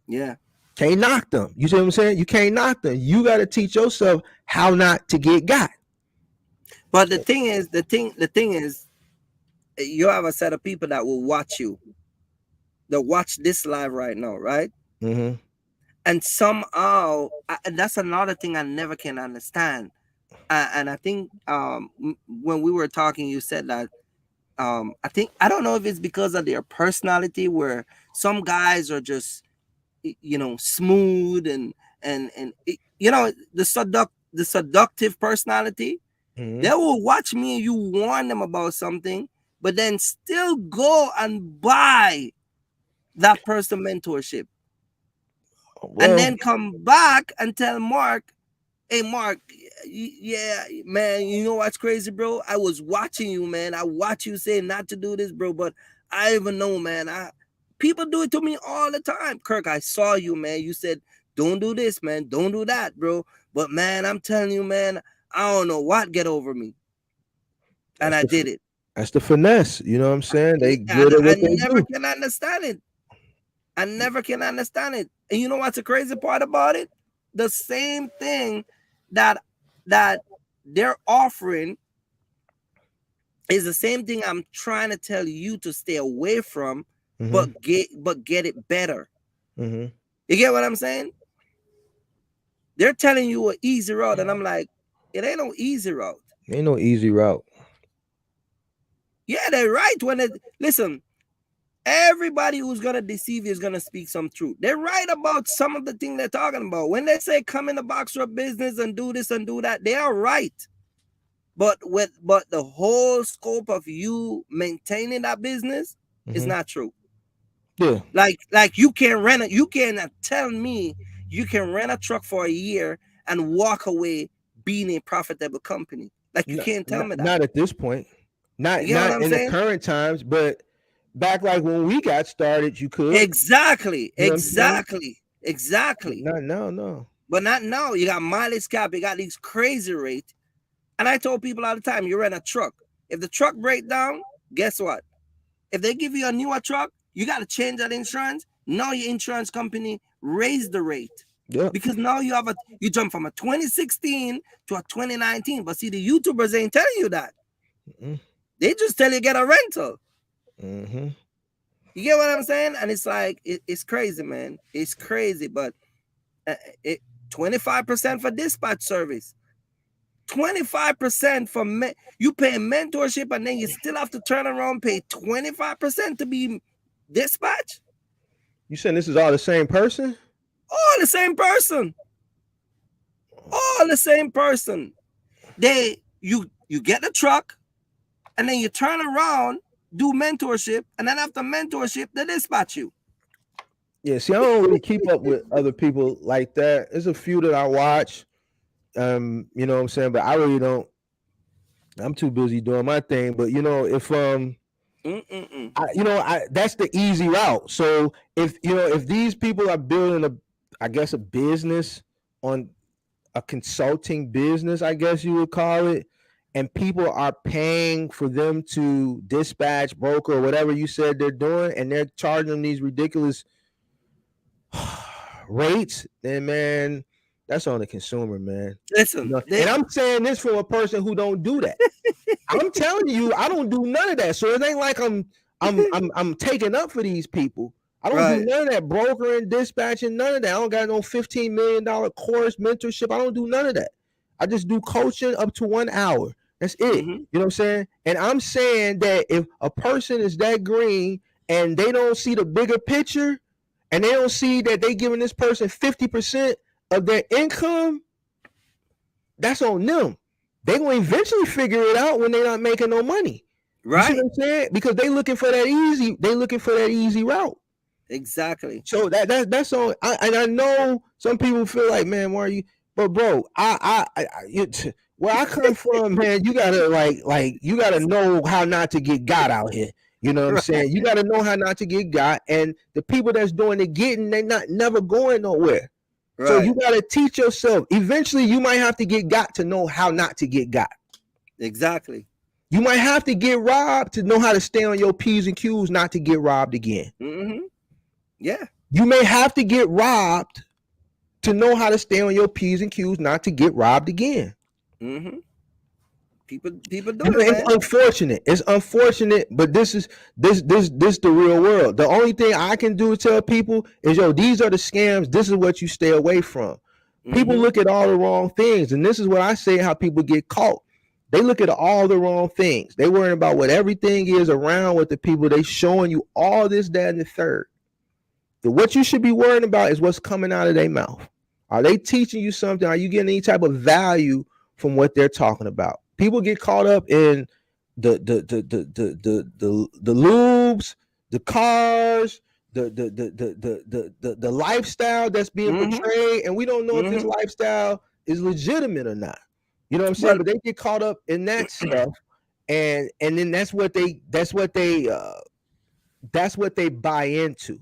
Yeah. Can't knock them. You see what I'm saying? You can't knock them. You got to teach yourself how not to get got. But the thing is, you have a set of people that will watch you. They'll watch this live right now, right? And somehow, and that's another thing I never can understand. And I think when we were talking, you said that I don't know if it's because of their personality, where some guys are just, smooth and the seductive personality. They will watch me and you warn them about something, but then still go and buy that person mentorship. And then come back and tell Mark, hey, Mark, yeah, man, you know what's crazy, bro? I was watching you, man. I watch you say not to do this, bro, but I even know, man. People do it to me all the time. Kirk, I saw you, man. You said, don't do this, man. Don't do that, bro. But, man, I'm telling you, man, I don't know what get over me. And I did it. That's the finesse. You know what I'm saying? They good at what they do. I never can understand it. I never can understand it. And you know what's the crazy part about it? The same thing that they're offering is the same thing I'm trying to tell you to stay away from, but get it better. You get what I'm saying? They're telling you an easy route, and I'm like, it ain't no easy route. Ain't no easy route. Yeah, they're right. Listen, everybody who's gonna deceive you is gonna speak some truth. They're right about some of the things they're talking about. When they say come in the box truck business and do this and do that, they are right. But the whole scope of you maintaining that business is not true. Yeah. Like you cannot tell me you can rent a truck for a year and walk away being a profitable company. Like you can't tell me that. Not at this point. Not in the current times, but back like when we got started, you could. Exactly. You know Exactly. No. But not now. You got mileage cap, you got these crazy rates. And I told people all the time, you rent a truck. If the truck breaks down, guess what? If they give you a newer truck, you got to change that insurance. Now your insurance company raised the rate. Yeah. Because now you jump from a 2016 to a 2019. But see, the YouTubers ain't telling you that. They just tell you get a rental. You get what I'm saying? And it's like, it's crazy, man. It's crazy. But 25% for dispatch service. 25% for you pay mentorship, and then you still have to turn around and pay 25% to be dispatch. You saying this is all the same person? All the same person. All the same person. You get the truck, and then you turn around, do mentorship, and then after mentorship, they dispatch you. Yeah, see, I don't really keep up with other people like that. There's a few that I watch. You know what I'm saying, but I really don't. I'm too busy doing my thing. But if that's the easy route. So if these people are building a business on a consulting business, I guess you would call it, and people are paying for them to dispatch, broker, or whatever you said they're doing, and they're charging them these ridiculous rates, then man, that's on the consumer, man. Listen, and I'm saying this from a person who don't do that. I'm telling you, I don't do none of that. So it ain't like I'm taking up for these people. I don't do none of that brokering, dispatching, none of that. I don't got no $15 million course mentorship. I don't do none of that. I just do coaching up to 1 hour. That's it. You know what I'm saying? And I'm saying that if a person is that green and they don't see the bigger picture and they don't see that they giving this person 50% of their income, that's on them. They gonna eventually figure it out when they're not making no money. You see what I'm saying? Because they looking for that easy route. Exactly. So that's all. I know some people feel like, man, why are you? But bro, where I come from, man, you gotta you gotta know how not to get got out here. You know what I'm saying? You gotta know how not to get got, and the people that's doing the getting, they not never going nowhere. Right. So you gotta teach yourself. Eventually, you might have to get got to know how not to get got. Exactly. You might have to get robbed to know how to stay on your P's and Q's, not to get robbed again. Yeah. You may have to get robbed to know how to stay on your P's and Q's, not to get robbed again. People do it. It's unfortunate. It's unfortunate, but this the real world. The only thing I can do to tell people is, yo, these are the scams. This is what you stay away from. People look at all the wrong things, and this is what I say: how people get caught. They look at all the wrong things. They worrying about what everything is around with the people. They showing you all this, that, and the third. What you should be worrying about is what's coming out of their mouth. Are they teaching you something? Are you getting any type of value from what they're talking about? People get caught up in the lubes, the cars, the lifestyle that's being portrayed, and we don't know if this lifestyle is legitimate or not. You know what I'm saying? But they get caught up in that stuff, and then that's what they buy into.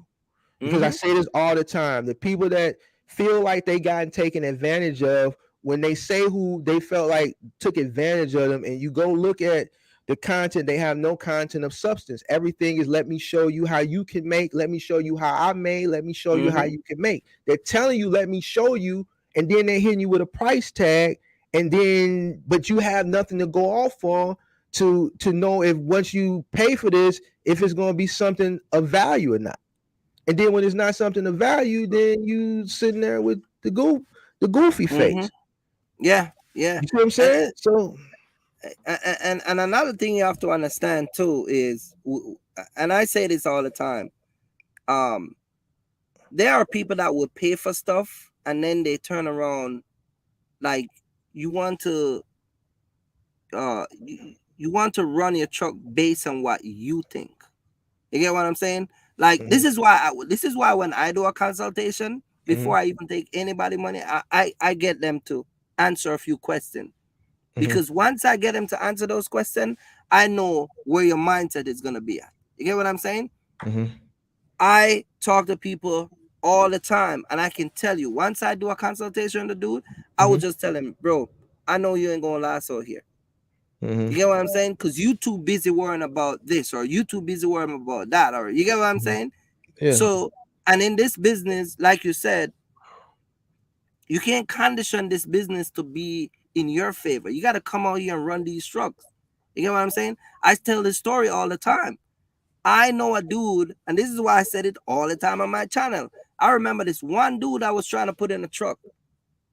Because I say this all the time. The people that feel like they gotten taken advantage of, when they say who they felt like took advantage of them, and you go look at the content, they have no content of substance. Everything is, let me show you how you can make, let me show you how I made, let me show you how you can make. They're telling you, let me show you, and then they're hitting you with a price tag, and then, but you have nothing to go off on to know if once you pay for this, if it's going to be something of value or not. And then when it's not something of value, then you sitting there with the goofy face. Yeah. You see what I'm saying? And another thing you have to understand too is, and I say this all the time, there are people that will pay for stuff and then they turn around like you want to run your truck based on what you think. You get what I'm saying? Like this is why when I do a consultation, before I even take anybody money, I get them to answer a few questions. Because once I get them to answer those questions, I know where your mindset is going to be at. You get what I'm saying? I talk to people all the time, and I can tell you, once I do a consultation with the dude, I will just tell him, bro, I know you ain't going to last out here. You get what I'm saying? Because you too busy worrying about this, or you too busy worrying about that, or you get what I'm saying? Yeah. So, and in this business, like you said, you can't condition this business to be in your favor. You got to come out here and run these trucks. You get what I'm saying? I tell this story all the time. I know a dude, and this is why I said it all the time on my channel. I remember this one dude I was trying to put in a truck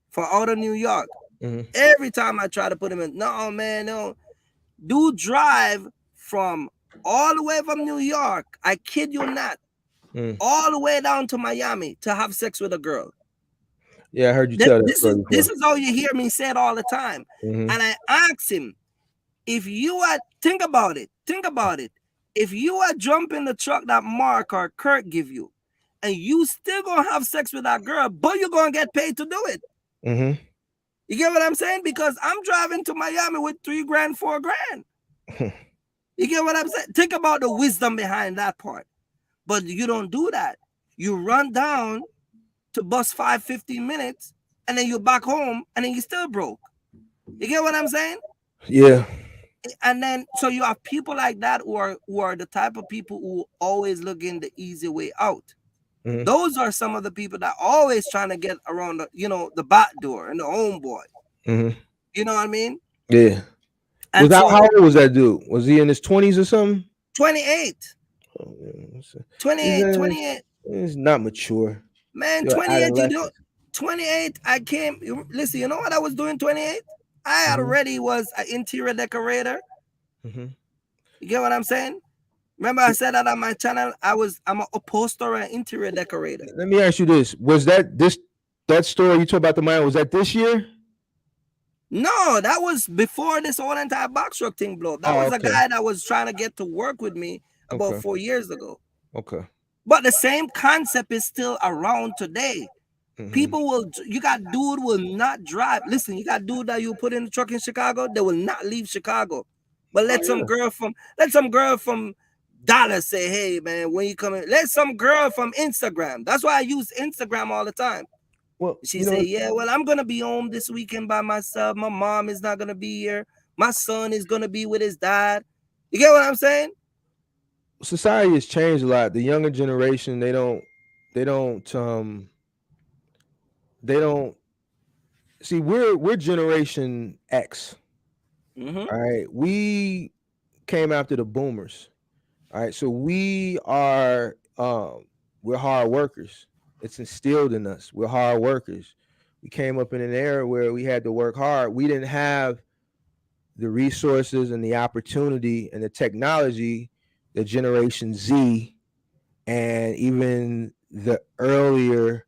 for out of New York. Every time I try to put him in, no, man, no. Dude drive from all the way from New York, I kid you not, all the way down to Miami to have sex with a girl. Yeah, I heard you tell that story before. This is how you hear me say it all the time. And I asked him, if you are, think about it. If you are jumping the truck that Mark or Kurt give you, and you still gonna have sex with that girl, but you're gonna get paid to do it. You get what I'm saying? Because I'm driving to Miami with $3 grand, $4 grand. You get what I'm saying? Think about the wisdom behind that part. But you don't do that. You run down to bus 5-15 minutes, and then you're back home, and then you're still broke. You get what I'm saying? Yeah. And then, so you have people like that who are the type of people who always looking the easy way out. Those are some of the people that are always trying to get around the back door and the homeboy. You know what I mean? Yeah. And how old was that dude? Was he in his 20s or something? 28. 28. He's not mature. Man, 28, 28, I came, listen, you know what I was doing 28? I Mhm. already was an interior decorator. Mhm. You get what I'm saying? Remember I said that on my channel? I'm an upholsterer and interior decorator. Let me ask you this: Was that story you talked about the mine? Was that this year? No, that was before this whole entire box truck thing blew up. That Oh, was a okay, guy that was trying to get to work with me about okay, 4 years ago. okay. But the same concept is still around today. Mhm. People will, you got dude will not drive. Listen, you got dude that you put in the truck in Chicago, they will not leave Chicago. But Oh yeah. let some girl from Dallas say, hey man, when you coming, let some girl from Instagram. That's why I use Instagram all the time. Well, She say, yeah, well, I'm gonna be home this weekend by myself. My mom is not gonna be here. My son is gonna be with his dad. You get what I'm saying? society has changed a lot. The younger generation, they don't, they don't see. We're Generation X. Mm-hmm. All right, we came after the boomers. All right, so we're hard workers. It's instilled in us. We're hard workers. We came up in an era where we had to work hard. We didn't have the resources and the opportunity and the technology that Generation Z and even the earlier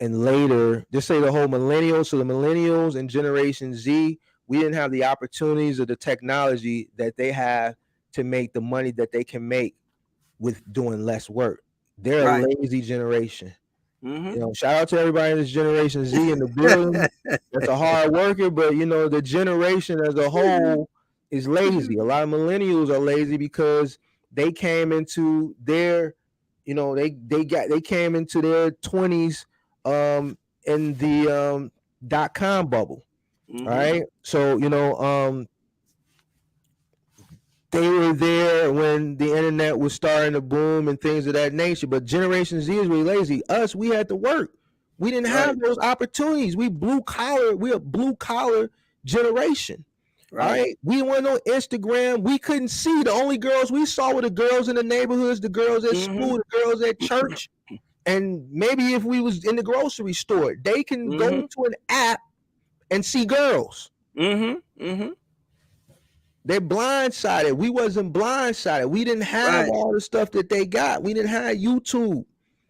and later, just say the whole millennials, so the millennials and Generation Z, we didn't have the opportunities or the technology that they have to make the money that they can make with doing less work. They're a Right. lazy generation. Mm-hmm. Shout out to everybody in this Generation Z in the building. That's a hard worker, but the generation as a whole is lazy. A lot of millennials are lazy because they came into their, they came into their 20s in the .com bubble. All Mm-hmm. right. So, they were there when the internet was starting to boom and things of that nature. But Generation Z is really lazy. Us, we had to work. We didn't Right. have those opportunities. We're a blue collar generation. All Right. right. We weren't on Instagram. We couldn't see. The only girls we saw were the girls in the neighborhoods, the girls at Mm-hmm. school, the girls at church. And maybe if we was in the grocery store, they can go Mm-hmm. to an app and see girls. Mm-hmm. Mm-hmm. They're blindsided. We wasn't blindsided. We didn't have Right. all the stuff that they got. We didn't have YouTube.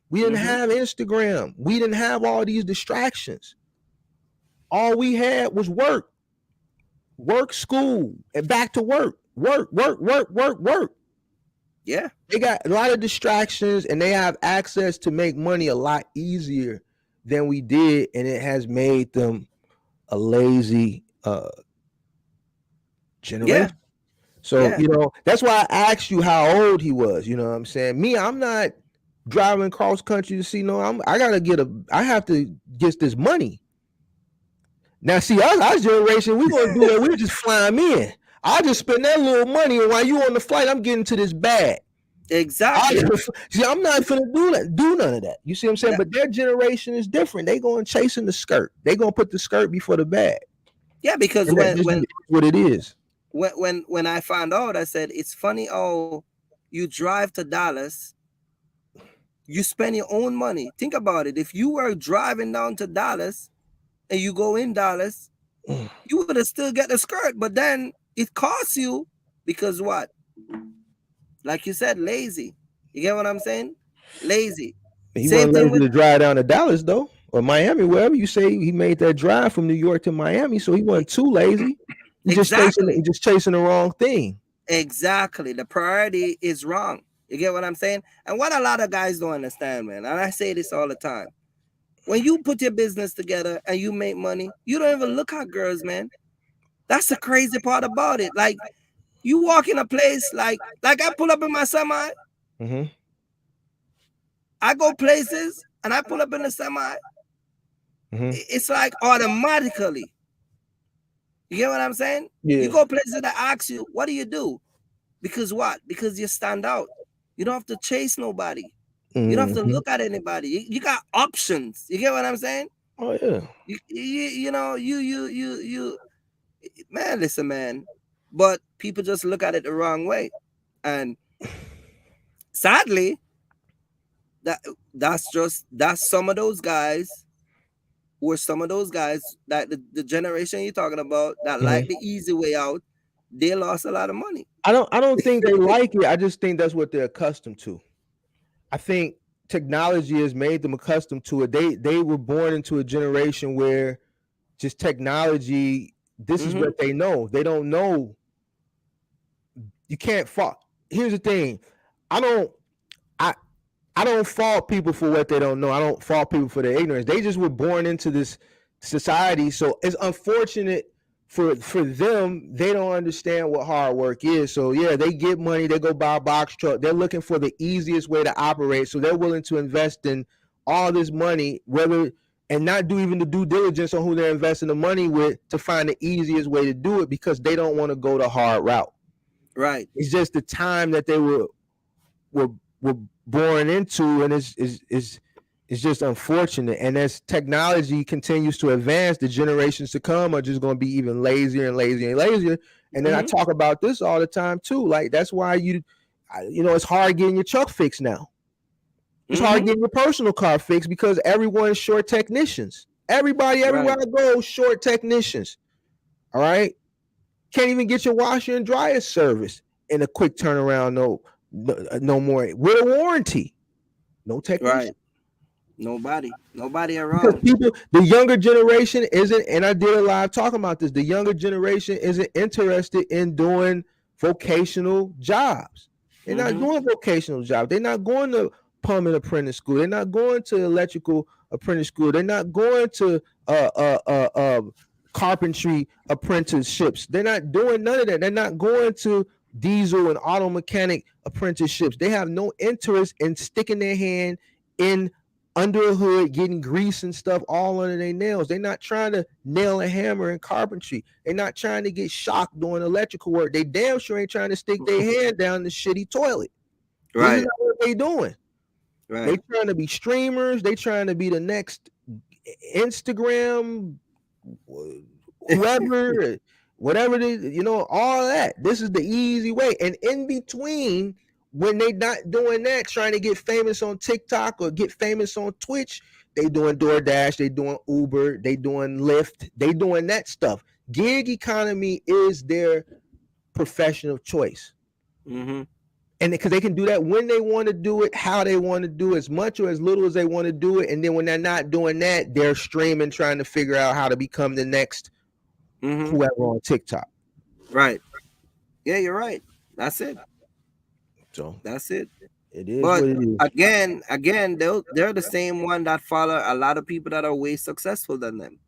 We didn't Mm-hmm. have Instagram. We didn't have all these distractions. All we had was work, work, school, and back to work. Work, work, work, work, work. Yeah. They got a lot of distractions and they have access to make money a lot easier than we did. And it has made them a lazy Yeah. generation. So, Yeah. that's why I asked you how old he was. You know what I'm saying? Me, I'm not driving cross country to see I have to get this money. Now, see, our generation, we're going to do that. We're just flying in. I'll just spend that little money, and while you on the flight, I'm getting to this bag. Exactly. See, I'm not finna do none of that. You see what I'm saying? That, But their generation is different. They going chasing the skirt. They going to put the skirt before the bag. yeah, because And that this is what it is. when I found out, I said it's funny how you drive to Dallas, you spend your own money. Think about it. If you were driving down to Dallas and you go in Dallas, you would have still get the skirt, but then it costs you because what? Like you said, lazy. You get what I'm saying? Lazy. He Same wasn't thing lazy with to drive down to Dallas though, or Miami, wherever you say he made that drive from New York to Miami. So he wasn't too lazy. He exactly. just chasing the wrong thing. Exactly. The priority is wrong. You get what I'm saying? And what a lot of guys don't understand, man, and I say this all the time. When you put your business together and you make money, you don't even look at girls, man. That's the crazy part about it. Like you walk in a place like I pull up in my semi, Mm-hmm. I go places and I pull up in the semi. Mm-hmm. It's like automatically. You get what I'm saying? You Yeah. go places that ask you, what do you do? Because what? Because you stand out. You don't have to chase nobody. You don't have to Mm-hmm. look at anybody. You got options. You get what I'm saying? Oh yeah. You man, listen, man. But people just look at it the wrong way. And sadly, that's some of those guys were some of those guys that the generation you're talking about that like Mhm. the easy way out, they lost a lot of money. I don't think they like it. I just think that's what they're accustomed to. I think technology has made them accustomed to it. They were born into a generation where just technology, this is Mm-hmm. what they know. They don't know. You can't fault. Here's the thing. I don't I I don't fault people for what they don't know. I don't fault people for their ignorance. They just were born into this society. So it's unfortunate for them. They don't understand what hard work is. So yeah, they get money. They go buy a box truck. They're looking for the easiest way to operate. So they're willing to invest in all this money, whether and not do even the due diligence on who they're investing the money with to find the easiest way to do it because they don't want to go the hard route. Right. It's just the time that they were were born into, and it's just unfortunate. And as technology continues to advance, the generations to come are just going to be even lazier and lazier and lazier. And then I Mm-hmm. talk about this all the time too. Like that's why it's hard getting your truck fixed now. It's hard Mm-hmm. getting your personal car fixed because everyone's short technicians. Everybody, everywhere Right. I go, short technicians. All right, can't even get your washer and dryer service in a quick turnaround. No more with a warranty. No technician. Right. Nobody Because around. people, the younger generation isn't, and I did a live talking about this. The younger generation isn't interested in doing vocational jobs. They're not Mm-hmm. doing vocational jobs. They're not going to plumbing apprentice school. They're not going to electrical apprentice school. They're not going to carpentry apprenticeships. They're not doing none of that. They're not going to diesel and auto mechanic apprenticeships. They have no interest in sticking their hand in under a hood, getting grease and stuff all under their nails. They're not trying to nail a hammer in carpentry. They're not trying to get shocked doing electrical work. They damn sure ain't trying to stick their hand down the shitty toilet. This is Right. not what they doing. They Right. trying to be streamers. They trying to be the next Instagram, whoever, whatever they, all that. This is the easy way. And in between, when they not doing that, trying to get famous on TikTok or get famous on Twitch, they doing DoorDash, they doing Uber, they doing Lyft, they doing that stuff. Gig economy is their profession of choice. Mm-hmm. And because they can do that when they want to do it, how they want to do it, as much or as little as they want to do it. And then when they're not doing that, they're streaming, trying to figure out how to become the next Mm-hmm. whoever on TikTok. Right. Yeah, you're right. That's it. So That's it. it is But what it is. again, they're the same one that follow a lot of people that are way successful than them.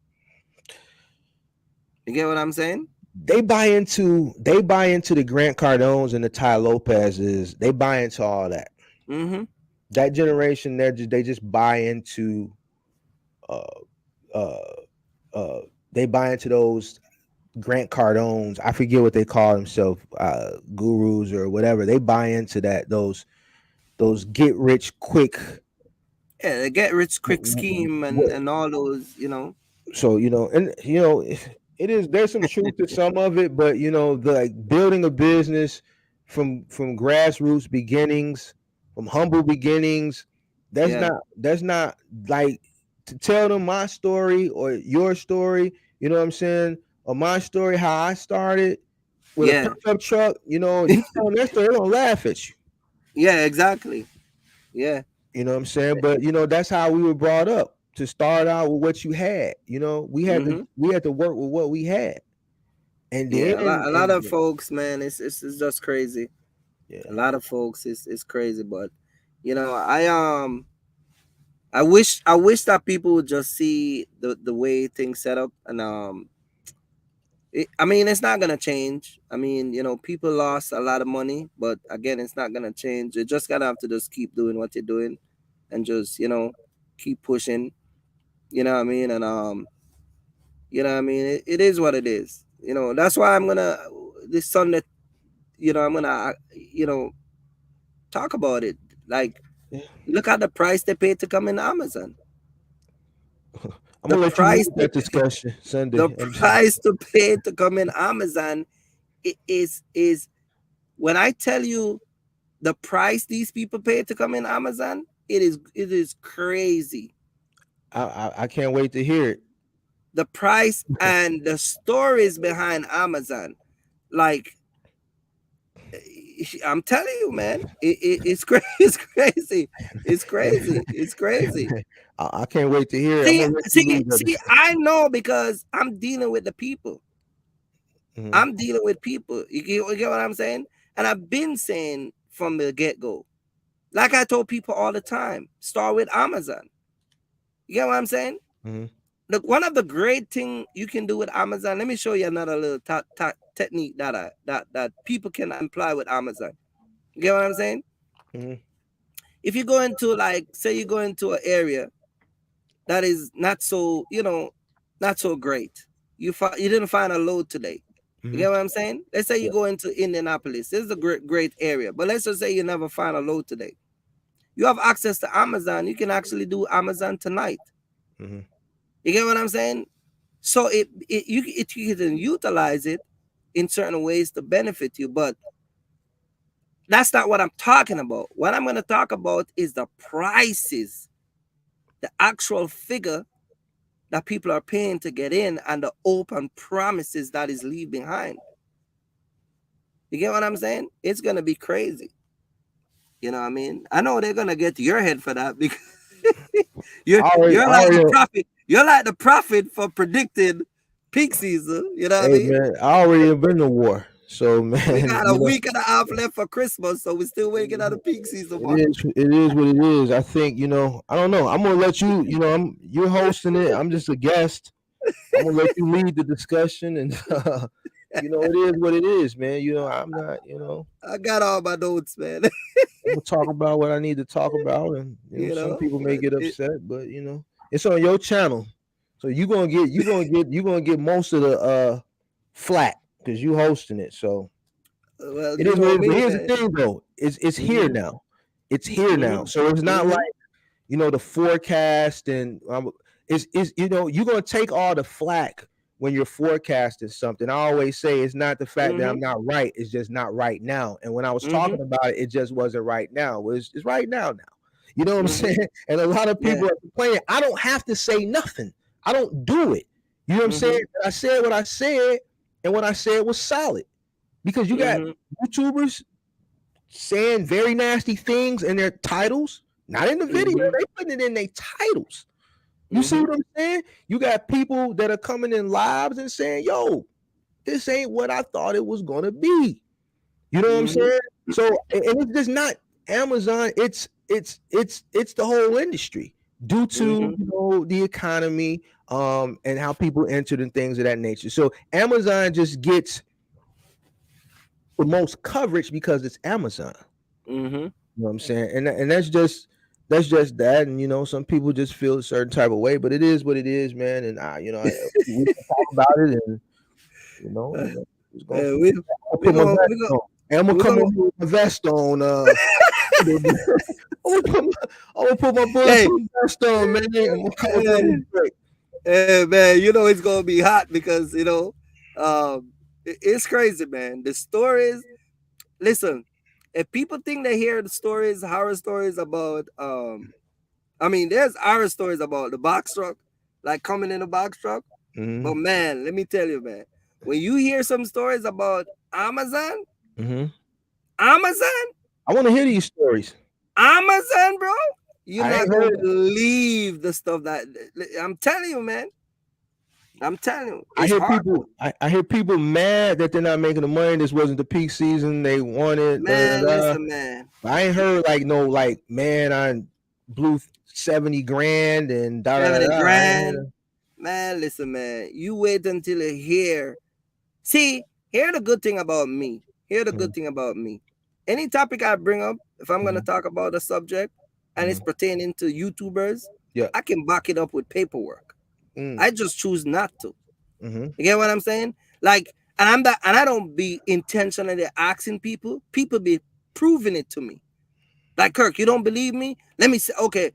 You get what I'm saying? They buy into the Grant Cardones and the Ty Lopez's. They buy into all that. Mm-hmm. That generation, they just buy into uh uh they buy into those Grant Cardones. I forget what they call themselves, gurus or whatever. They buy into that. Those get rich quick. Yeah, the get rich quick scheme and all those, So and it is, there's some truth to some of it, but the like building a business from grassroots beginnings, from humble beginnings, that's Yeah. not like to tell them my story or your story, you know what I'm saying, or my story how I started with a Yeah. pickup truck. You tell them that story, they're gonna laugh at you. Yeah, exactly. Yeah. You know what I'm saying? But that's how we were brought up, to start out with what you had. We had to Mm-hmm. we had to work with what we had. And then Yeah, a lot of folks, man, it's just crazy. A yeah. lot of folks is crazy, but I wish that people would just see the way things set up, and I mean, it's not gonna change. I mean, people lost a lot of money, but again, it's not gonna change. You just gotta have to just keep doing what you're doing, and just keep pushing. You know what I mean? And it is what it is. That's why I'm gonna this Sunday. I'm gonna talk about it. Like, Yeah. look at the price they paid to come in Amazon. I'm The gonna let you price lead to that discussion the Sunday. price to pay to come in Amazon is when I tell you the price these people pay to come in Amazon, it is crazy. I can't wait to hear it. The price and the stories behind Amazon. Like, I'm telling you, man, it's crazy. It's crazy. It's crazy. It's crazy. I can't wait to hear it. I'm See, gonna let you see, lead see. us. I know because I'm dealing with the people. Mhm, I'm dealing with people. You get what I'm saying? And I've been saying from the get go, like I told people all the time, start with Amazon. You get what I'm saying? mhm, Look, one of the great thing you can do with Amazon. Let me show you another little technique that people can apply with Amazon. You get what I'm saying? mhm, If you go into, like, say you go into an area that is not so, not so great. You didn't find a load today. You mhm. get what I'm saying? Let's say you Yeah. go into Indianapolis. This is a great area, but let's just say you never find a load today. You have access to Amazon. You can actually do Amazon tonight. Mhm, You get what I'm saying? So you can utilize it in certain ways to benefit you, but that's not what I'm talking about. What I'm going to talk about is the prices, the actual figure that people are paying to get in, and the open promises that is leave behind. You get what I'm saying? It's gonna be crazy. You know what I mean? I know they're gonna get to your head for that because you're I you're like the already, prophet. You're like the prophet for predicting peak season. You know what I hey mean? man, I already have been to war. So We man, got a week and a half left for Christmas, so we're still waiting on the peak season it mark. is what it is. I think, I don't know. I'm gonna let you, you're hosting it. I'm just a guest. I'm gonna let you lead the discussion, and it is what it is, man. I'm not, I got all my notes, man. I'm gonna talk about what I need to talk about, and some people may But get upset, but it's on your channel, so you gonna get most of the flat because you hosting it. So well, it you is what know it is. But me, here's the man. thing, though. It's here Mhm. now. It's here now. Mhm. So it's not like Mhm. the forecast and is you're gonna take all the flack when you're forecasting something. I always say it's not the fact that I'm Mhm. not right, it's just not right now. And when I was Mhm. talking about it, it just wasn't right now. It's right now. You know what I'm Mhm. saying? And a lot of Yeah. people are complaining. I don't have to say nothing. I don't do it. You know what I'm saying? Mhm. I said what I said, and what I said was solid. Because you got Mhm. YouTubers saying very nasty things in their titles, not in the video. Mhm. They putting it in their titles. You see Mhm. what I'm saying? You got people that are coming in lives and saying, "Yo, this ain't what I thought it was gonna be." You know what I'm Mhm. saying? So, and it's just not Amazon. It's the whole industry due to Mhm. the economy, and how people entered and things of that nature. So Amazon just gets the most coverage because it's Amazon. Mhm. You know what I'm saying? And that's just that. And some people just feel a certain type of way, but it is what it is, man. And we can talk about it, and it's gonna Uh, put, we I'll we put my gonna vest we gonna on. And I'm gonna we come gonna over with my vest on. I'm gonna put my hey, bulletproof vest on, man. I'm gonna come up on hey, the break. hey, man, you know it's gonna be hot because it's crazy, man. The stories. Listen, if people think they hear the stories, horror stories about I mean, there's horror stories about the box truck, like coming in a box truck. Mm-hmm. But man, let me tell you, man, when you hear some stories about Amazon, Mm-hmm. Amazon, I want to hear these stories. Amazon, bro, you're I not ain't gonna heard. believe the stuff that I'm telling you, man. I'm telling you, I it's hear hard, people. I hear people mad that they're not making the money. This wasn't the peak season they wanted. Da, da, man. da. Listen, man, I ain't heard like no like man I blew 70 grand and da da da. 70 I ain't heard grand, man. Listen, man, you wait until you hear. See, here the good thing about me. Here the that. good thing about me. Any topic I bring up, if I'm gonna Mhm, talk about a subject and it's mhm. pertaining to YouTubers, Yeah. I can back it up with paperwork. Mm, I just choose not to. mhm, You get what I'm saying? Like, and I don't be intentionally asking people. People be proving it to me. Like, Kirk, you don't believe me? Let me say, okay,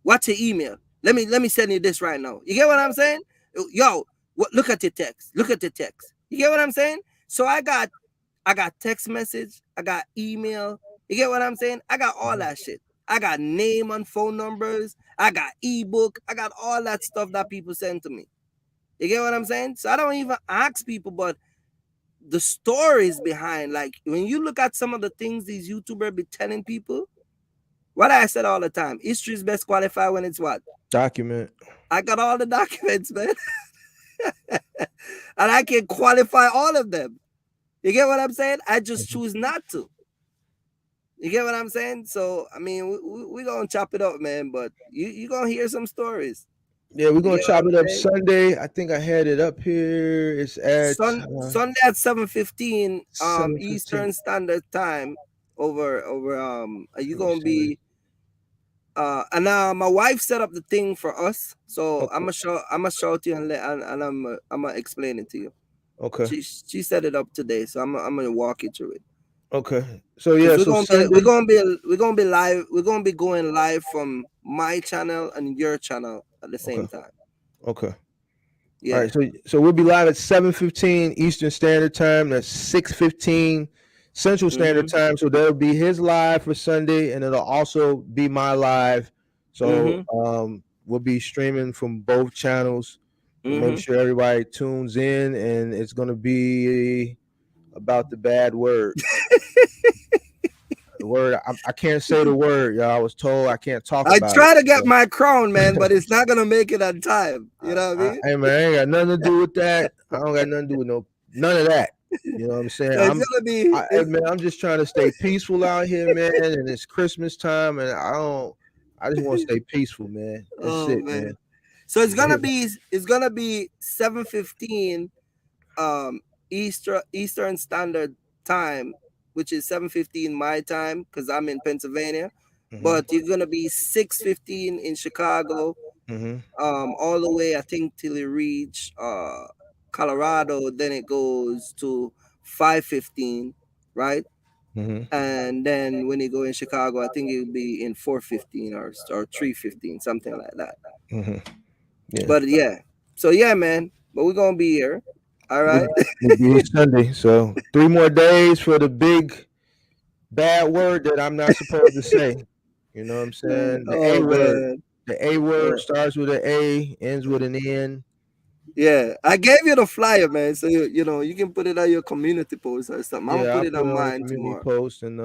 what's your email? Let me send you this right now. You get what I'm saying? Yo, look at your text. Look at the text. You get what I'm saying? So I got text message. I got email. You get what I'm saying? I got all mhm, that shit. I got name and phone numbers. I got ebook. I got all that stuff that people send to me. You get what I'm saying? So I don't even ask people, but the stories behind, like when you look at some of the things these YouTubers be telling people, what I said all the time, history is best qualified when it's what? Document. I got all the documents, man. And I can qualify all of them. You get what I'm saying? I just choose not to. You get what I'm saying? So, I mean, we're going to chop it up, man, but you going to hear some stories. Yeah, we're You gonna get what chop I'm it up saying? Sunday. I think I had it up here. It's at Sunday at 7:15 7:15. Eastern Standard Time over you Let me going to see. be and my wife set up the thing for us. So Okay. I'm gonna show it to you and I'm gonna explain it to you. Okay. She set it up today, so I'm gonna walk you through it. Okay. So Because yeah, so Sunday. we're gonna be live. We're gonna be going live from my channel and your channel at the Okay. same time. Okay. All Yeah. right. So we'll be live at 7:15 Eastern Standard Time. That's 6:15 Central Standard Mm-hmm. Time. So that'll be his live for Sunday, and it'll also be my live. So Mm-hmm. we'll be streaming from both channels. So make Mm-hmm. sure everybody tunes in, and it's gonna be about the bad word. The word I can't say the word, y'all. I was told I can't talk I about it. try to get So, my crown, man, but it's not gonna make it on time. You know what I mean? hey man, I ain't got nothing to do with that. I don't got nothing to do with none of that. You know what I'm saying? So it's gonna be Hey man, I'm just trying to stay peaceful out here, man. And it's Christmas time, and I just want to stay peaceful, man. That's oh it, man. man. So it's gonna be 7:15 um Eastern Standard Time, which is 7:15 my time because I'm in Pennsylvania. Mhm. But you're gonna be 6:15 in Chicago, Mhm. all the way I think till you reach Colorado. Then it goes to 5:15, right? Mhm. And then when you go in Chicago, I think it'll be in 4:15 or 3:15, something like that. Mhm. Yeah. But yeah, so yeah, man. But we're gonna be here. All We'll, right. we'll be here Sunday. So 3 more days for the big bad word that I'm not supposed to say. You know what I'm saying? The A Oh word. man. The A word starts with an A, ends with an N. Yeah, I gave you the flyer, man. So you know you can put it on your community post or something. I'm gonna Yeah, put I'll it put on it on the mine community tomorrow. post and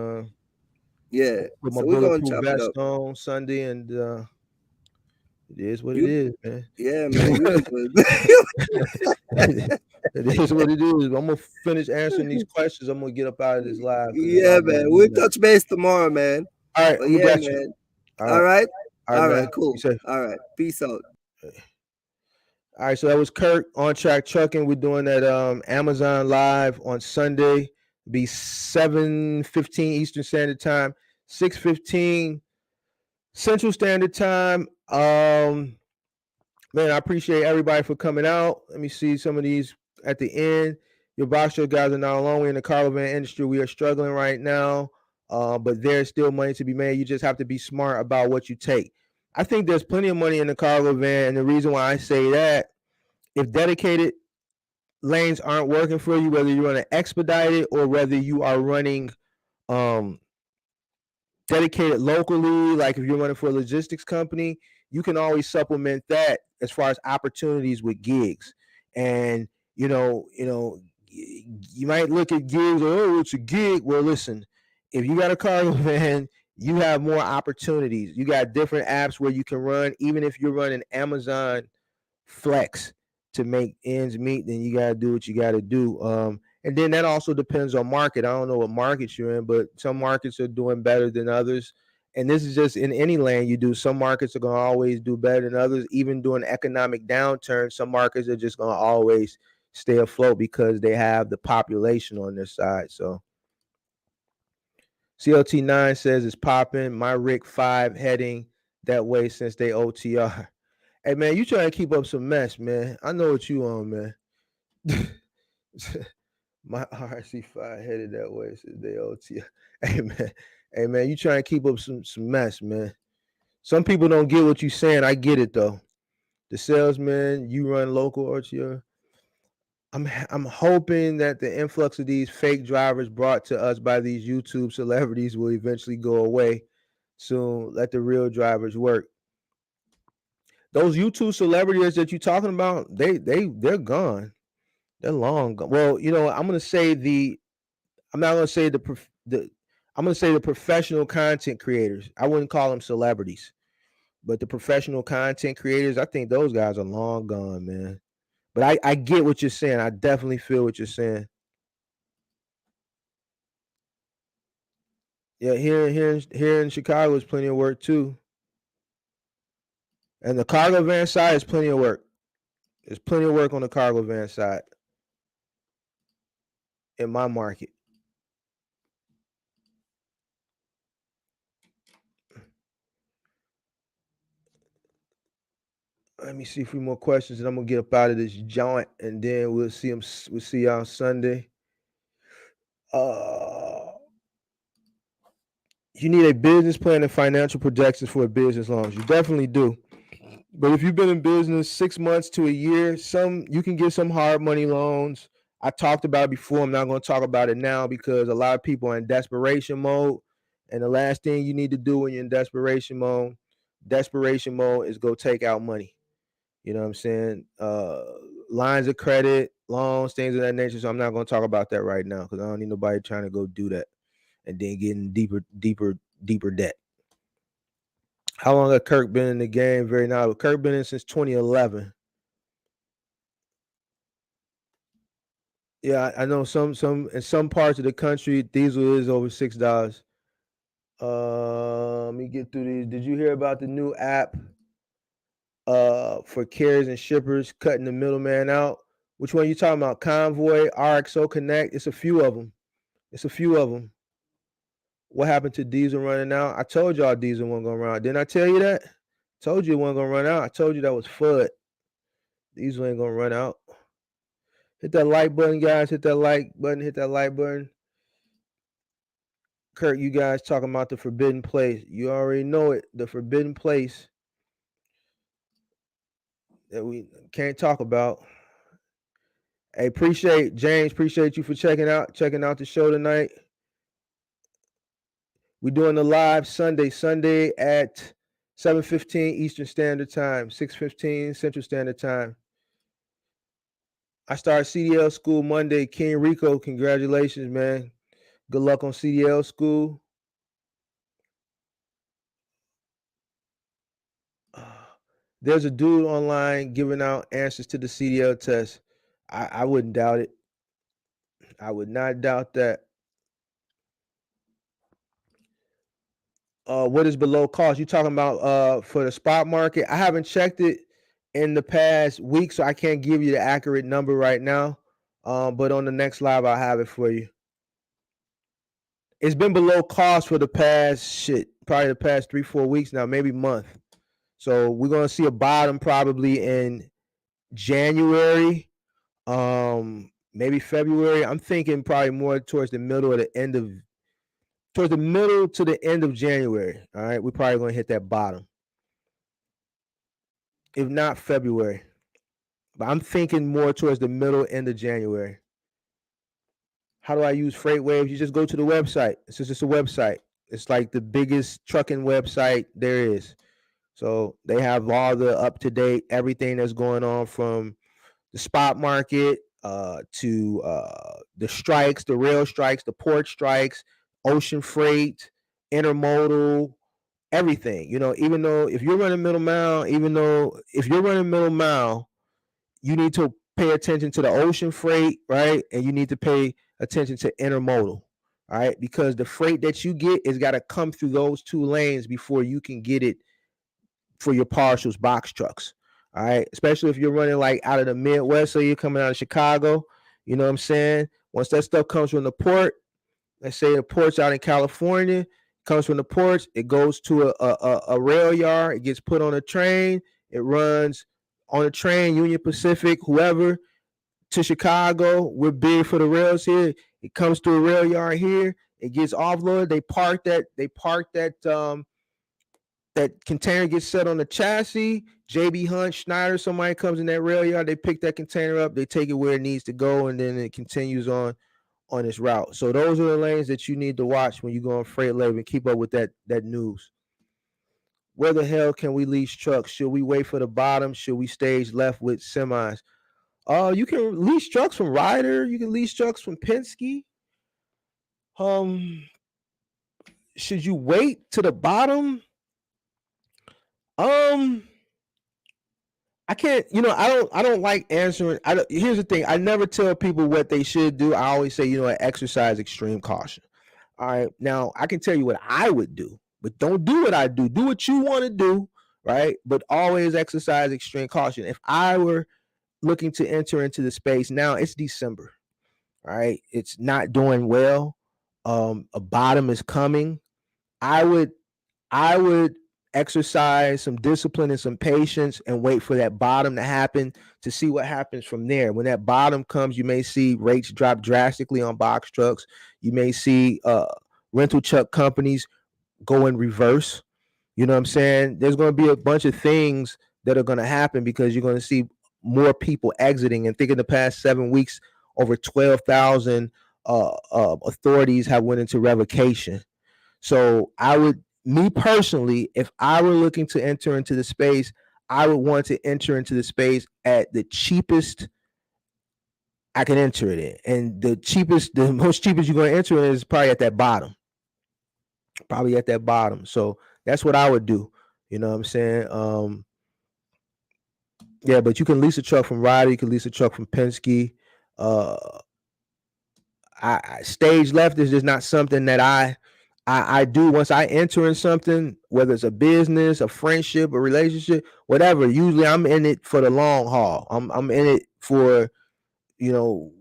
Yeah. put my So we're gonna bulletproof chop it vest up. on Sunday, and it is what it You is, man. yeah, man. You be good. It is what it is. I'm gonna finish answering these questions. I'm gonna get up out of this live because it's yeah, almost man. We'll midnight. touch base tomorrow, man. All right, But we yeah, got you. man. All All right, right. all right, All man. right. Be Cool. safe. All right. Peace out. All right, so that was Kurt on track trucking. We're doing that Amazon live on Sunday. Be 7:15 Eastern Standard Time, 6:15 Central Standard Time. Man, I appreciate everybody for coming out. Let me see some of these at the end. Your box show guys are not alone. We're in the caravan industry. We are struggling right now, but there's still money to be made. You just have to be smart about what you take. I think there's plenty of money in the caravan, and the reason why I say that, if dedicated lanes aren't working for you, whether you're running expedited or whether you are running um, dedicated locally, like if you're running for a logistics company, you can always supplement that as far as opportunities with gigs. And you might look at gigs, oh, it's a gig. Well, listen, if you got a cargo van, you have more opportunities. You got different apps where you can run, even if you're running Amazon Flex to make ends meet, then you got to do what you got to do. And then that also depends on market. I don't know what markets you're in, but some markets are doing better than others. And this is just in any lane you do. Some markets are going to always do better than others. Even during economic downturn, some markets are just going to always stay afloat because they have the population on their side. So CLT9 says it's popping. My Rick 5 heading that way since they OTR. Hey man, you trying to keep up some mess, man. I know what you on, man. My RC5 headed that way since they OT. Hey man, you trying to keep up some mess, man. Some people don't get what you saying. I get it though. The salesman, you run local OTR. I'm hoping that the influx of these fake drivers brought to us by these YouTube celebrities will eventually go away soon. Let the real drivers work. Those YouTube celebrities that you're talking about, they're gone. They're long gone. Well, I'm gonna say I'm not gonna say I'm gonna say the professional content creators. I wouldn't call them celebrities, but the professional content creators, I think those guys are long gone, man. But I get what you're saying. I definitely feel what you're saying. Yeah, here in Chicago is plenty of work too. And the cargo van side is plenty of work. There's plenty of work on the cargo van side in my market. Let me see a few more questions, and I'm gonna get up out of this joint, and then we'll see them. We'll see y'all Sunday. You need a business plan and financial projections for a business loans. You definitely do. But if you've been in business 6 months to a year, you can get some hard money loans. I talked about it before. I'm not going to talk about it now because a lot of people are in desperation mode. And the last thing you need to do when you're in desperation mode is go take out money. You know what I'm saying? Lines of credit, loans, things of that nature. So I'm not going to talk about that right now because I don't need nobody trying to go do that and then getting deeper debt. How long has Kirk been in the game? Very now. Kirk been in since 2011. Yeah, I know some in some parts of the country, diesel is over $6. Let me get through these. Did you hear about the new app for carriers and shippers cutting the middleman out? Which one you talking about? Convoy, RXO Connect? It's a few of them. What happened to diesel running out? I told y'all diesel wasn't gonna run out. Didn't I tell you that? Told you it wasn't gonna run out. I told you that was FUD. Diesel ain't gonna run out. Hit that like button, guys. Hit that like button. Kurt, you guys talking about the forbidden place. You already know it. The forbidden place that we can't talk about. Hey, James, appreciate you for checking out the show tonight. We're doing the live Sunday at 7:15 Eastern Standard Time, 6:15 Central Standard Time. I started CDL school Monday. King Rico, congratulations, man. Good luck on CDL school. There's a dude online giving out answers to the CDL test. I wouldn't doubt it. I would not doubt that. What is below cost? You talking about for the spot market? I haven't checked it in the past week, so I can't give you the accurate number right now. But on the next live, I'll have it for you. It's been below cost for the past probably the past 3-4 weeks now, maybe month. So we're gonna see a bottom probably in January, maybe February. I'm thinking probably more towards the middle to the end of January. All right, we're probably gonna hit that bottom, if not February. But I'm thinking more towards the middle end of January. How do I use Freight Waves? You just go to the website. It's just a website. It's like the biggest trucking website there is. So they have all the up-to-date everything that's going on from the spot market to the strikes, the rail strikes, the port strikes, ocean freight, intermodal, everything. Even though if you're running middle mile, you need to pay attention to the ocean freight, right? And you need to pay attention to intermodal, all right? Because the freight that you get is got to come through those two lanes before you can get it for your partials box trucks. All right. Especially if you're running like out of the Midwest, so you're coming out of Chicago. You know what I'm saying? Once that stuff comes from the port, let's say the port's out in California, comes from the ports, it goes to a rail yard, it gets put on a train, it runs on a train, Union Pacific, whoever, to Chicago. We're big for the rails here. It comes to a rail yard here, it gets offloaded. They park that that container gets set on the chassis. JB Hunt, Schneider, somebody comes in that rail yard, they pick that container up, they take it where it needs to go, and then it continues on its route. So those are the lanes that you need to watch when you go on Freight Label and keep up with that news. Where the hell can we lease trucks? Should we wait for the bottom? Should we stage left with semis? You can lease trucks from Ryder. You can lease trucks from Penske. Should you wait to the bottom? I can't. I don't like answering. Here's the thing. I never tell people what they should do. I always say, exercise extreme caution. All right. Now I can tell you what I would do, but don't do what I do. Do what you want to do, right? But always exercise extreme caution. If I were looking to enter into the space now, it's December, right? It's not doing well. A bottom is coming. I would exercise some discipline and some patience and wait for that bottom to happen to see what happens from there. When that bottom comes, you may see rates drop drastically on box trucks. You may see rental truck companies go in reverse. You know what I'm saying? There's going to be a bunch of things that are going to happen because you're going to see more people exiting. And think in the past 7 weeks, over 12,000 authorities have went into revocation. So me personally, if I were looking to enter into the space, I would want to enter into the space at the cheapest I can enter it in. And the most cheapest you're going to enter in is probably at that bottom. So that's what I would do. You know what I'm saying? Yeah, but you can lease a truck from Ryder. You can lease a truck from Penske. I stage left is just not something that I do. Once I enter in something, whether it's a business, a friendship, a relationship, whatever. Usually, I'm in it for the long haul. I'm in it for, I'm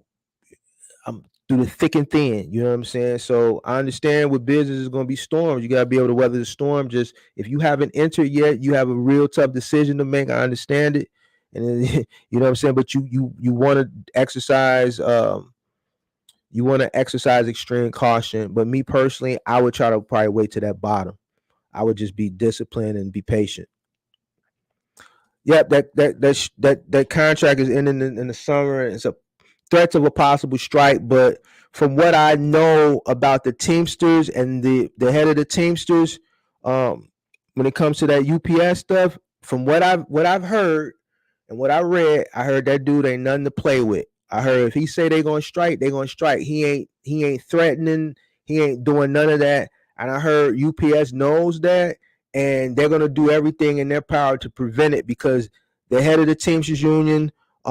through the thick and thin. You know what I'm saying? So I understand with business is going to be storms. You got to be able to weather the storm. Just if you haven't entered yet, you have a real tough decision to make. I understand it, and then, you know what I'm saying. But you want to exercise. You want to exercise extreme caution. But me personally, I would try to probably wait to that bottom. I would just be disciplined and be patient. Yep, that contract is ending in the summer. It's a threats of a possible strike, but from what I know about the Teamsters and the head of the Teamsters, when it comes to that UPS stuff, from what I've heard and what I read, I heard that dude ain't nothing to play with. I heard if he say they gonna strike, they gonna strike. He ain't threatening. He ain't doing none of that. And I heard UPS knows that, and they're gonna do everything in their power to prevent it because the head of the Teamsters Union,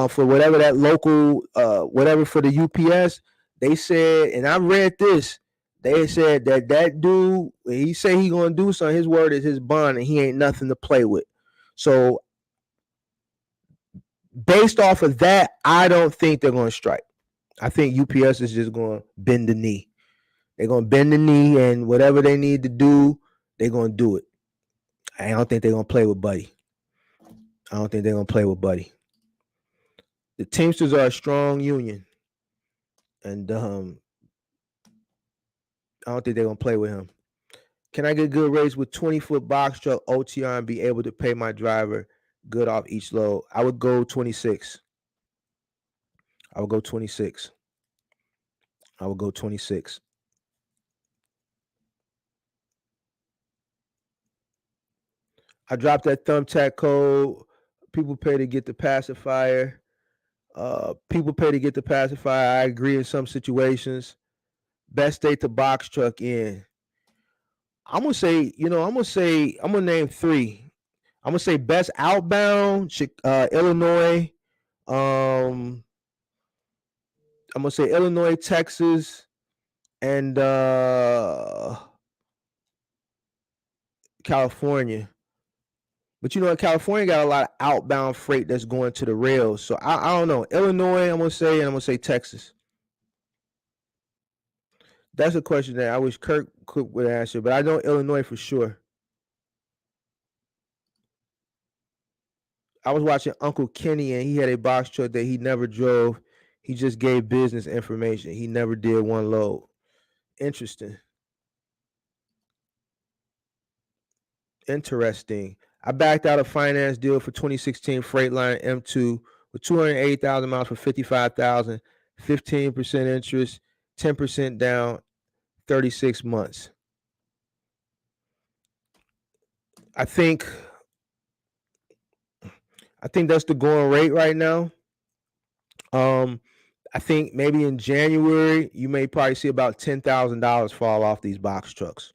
for whatever that local, whatever for the UPS, they said, and I read this, they said that dude, he say he gonna do something. His word is his bond, and he ain't nothing to play with. So based off of that, I don't think they're gonna strike. I think UPS is just gonna bend the knee. They're gonna bend the knee, and whatever they need to do, they're gonna do it. I don't think they're gonna play with Buddy. The Teamsters are a strong union, and I don't think they're gonna play with him. Can I get good rates with 20-foot box truck OTR and be able to pay my driver good off each load? I would go 26. I would go 26. I dropped that thumbtack code. People pay to get the pacifier. I agree in some situations. Best state to box truck in. I'm gonna name three. I'm gonna say best outbound, Illinois. I'm gonna say Illinois, Texas, and California. But California got a lot of outbound freight that's going to the rails. So I don't know. Illinois, I'm gonna say Texas. That's a question that I wish Kirk would answer, but I know Illinois for sure. I was watching Uncle Kenny, and he had a box truck that he never drove. He just gave business information. He never did one load. Interesting. I backed out a finance deal for 2016 Freightliner M2 with 280,000 miles for 55,000, 15% interest, 10% down, 36 months. I think that's the going rate right now. I think maybe in January you may probably see about $10,000 fall off these box trucks.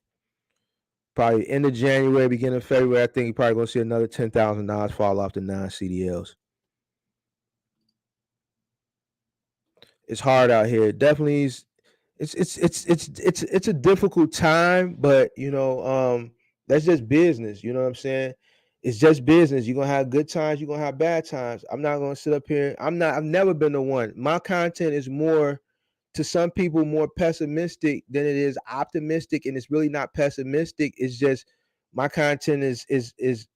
Probably end of January, beginning of February, I think you're probably gonna see another $10,000 fall off the non-CDLs. It's hard out here. Definitely, it's a difficult time, but that's just business. You know what I'm saying? It's just business. You're gonna have good times. You're gonna have bad times. I'm not gonna sit up here. I've never been the one. My content is more, to some people, more pessimistic than it is optimistic, and it's really not pessimistic. It's just my content is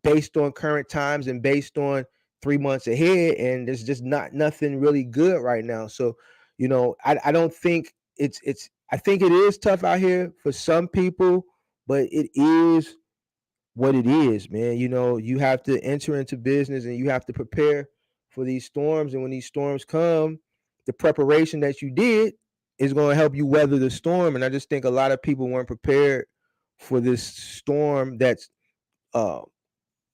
based on current times and based on 3 months ahead, and there's just nothing really good right now. So, I don't think it's I think it is tough out here for some people, but it is what it is, man. You have to enter into business and you have to prepare for these storms. And when these storms come, the preparation that you did is going to help you weather the storm. And I just think a lot of people weren't prepared for this storm uh,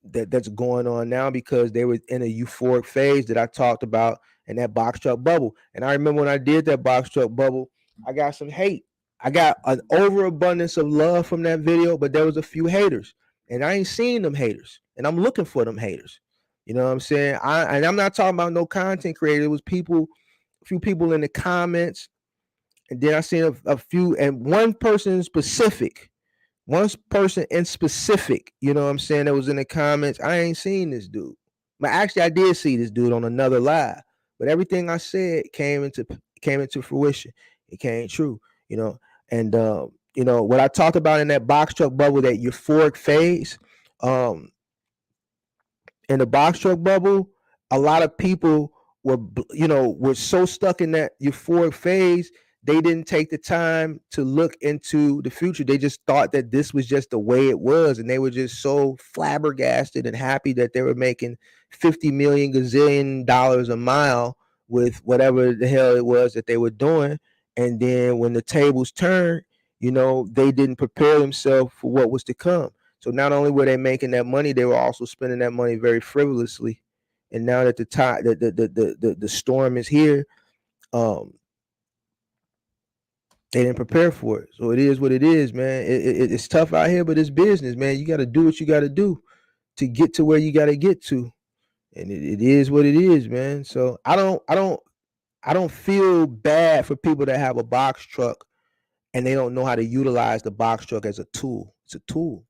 that's going on now, because they were in a euphoric phase that I talked about in that box truck bubble. And I remember when I did that box truck bubble, I got some hate. I got an overabundance of love from that video, but there was a few haters, and I ain't seen them haters, and I'm looking for them haters. You know what I'm saying? I'm not talking about no content creator. It was a few people in the comments, and then I seen a few, and one person in specific, you know what I'm saying, that was in the comments. I ain't seen this dude. But actually, I did see this dude on another live. But everything I said came into fruition. It came true, And what I talked about in that box truck bubble, that euphoric phase, in the box truck bubble, a lot of people were so stuck in that euphoric phase, they didn't take the time to look into the future. They just thought that this was just the way it was, and they were just so flabbergasted and happy that they were making 50 million gazillion dollars a mile with whatever the hell it was that they were doing. And then when the tables turned, they didn't prepare themselves for what was to come. So not only were they making that money, they were also spending that money very frivolously. And now that the storm is here, they didn't prepare for it. So it is what it is, man. It's tough out here, but it's business, man. You got to do what you got to do to get to where you got to get to, and it is what it is, man. So I don't feel bad for people that have a box truck and they don't know how to utilize the box truck as a tool. It's a tool.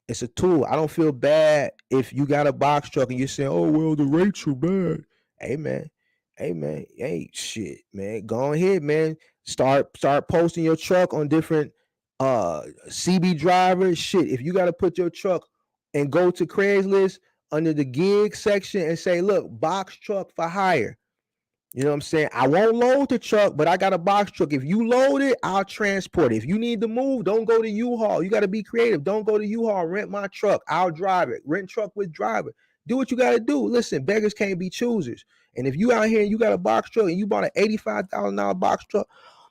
It's a tool. I don't feel bad if you got a box truck and you're saying, "Oh well, the rates are bad." Hey man, hey shit, man. Go ahead, man. Start posting your truck on different CB drivers. Shit, if you got to put your truck and go to Craigslist under the gig section and say, "Look, box truck for hire." You know what I'm saying? I won't load the truck, but I got a box truck. If you load it, I'll transport it. If you need to move, don't go to U-Haul. You got to be creative. Don't go to U-Haul. Rent my truck. I'll drive it. Rent truck with driver. Do what you got to do. Listen, beggars can't be choosers. And if you out here and you got a box truck and you bought an $85,000 box truck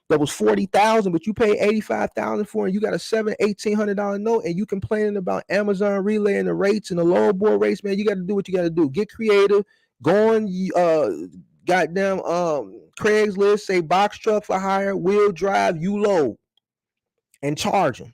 that was $40,000, but you paid $85,000 for it, and you got a $1,800 note, and you complaining about Amazon relaying the rates and the low board rates, man, you got to do what you got to do. Get creative. Go on goddamn Craigslist, say box truck for hire, wheel drive, you load, and charge them.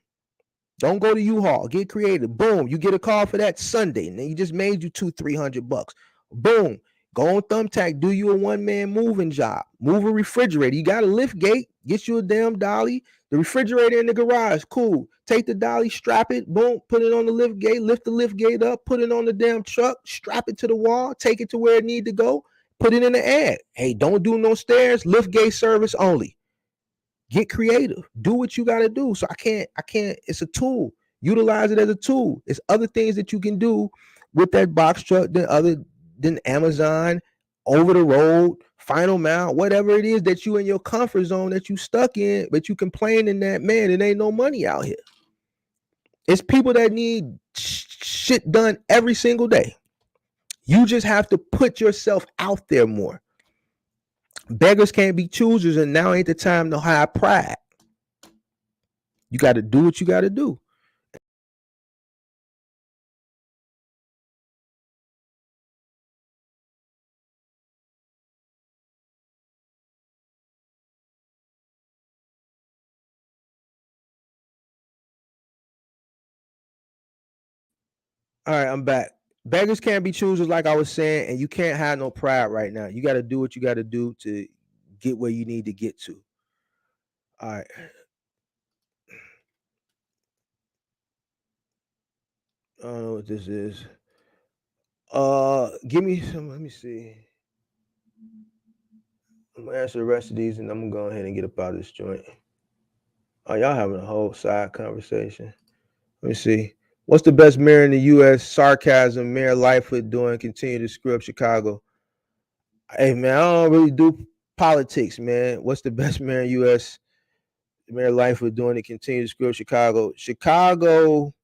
Don't go to U-Haul. Get creative. Boom, you get a call for that Sunday, and then you just made you $200-$300. Boom, go on Thumbtack, do you a one-man moving job. Move a refrigerator. You got a lift gate. Get you a damn dolly. The refrigerator in the garage, cool. Take the dolly, strap it, boom, put it on the lift gate, lift the lift gate up, put it on the damn truck, strap it to the wall, take it to where it need to go. Put it in the ad. Hey, don't do no stairs. Lift gate service only. Get creative. Do what you got to do. So I can't. It's a tool. Utilize it as a tool. It's other things that you can do with that box truck than Amazon, over the road, final mile, whatever it is that you in your comfort zone that you stuck in, but you complaining that, man, it ain't no money out here. It's people that need shit done every single day. You just have to put yourself out there more. Beggars can't be choosers, and now ain't the time to hide pride. You got to do what you got to do. All right, I'm back. Beggars can't be choosers, like I was saying, and you can't have no pride right now. You got to do what you got to do to get where you need to get to. All right. I don't know what this is. Give me some. Let me see. I'm gonna answer the rest of these, and I'm gonna go ahead and get up out of this joint. Oh, y'all having a whole side conversation. Let me see. What's the best mayor in the U.S.? Sarcasm. Mayor Lightfoot doing. Continue to screw up Chicago. Hey man, I don't really do politics, man. What's the best mayor in U.S.? Mayor Lightfoot doing to continue to screw up Chicago. Chicago.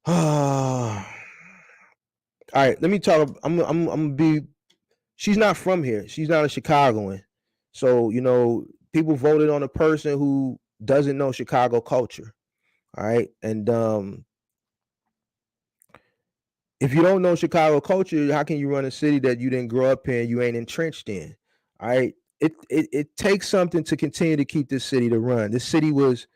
All right, let me talk. I'm gonna be. She's not from here. She's not a Chicagoan. So people voted on a person who doesn't know Chicago culture. All right, and if you don't know Chicago culture, how can you run a city that you didn't grow up in, you ain't entrenched in? All right. It takes something to continue to keep this city to run. This city was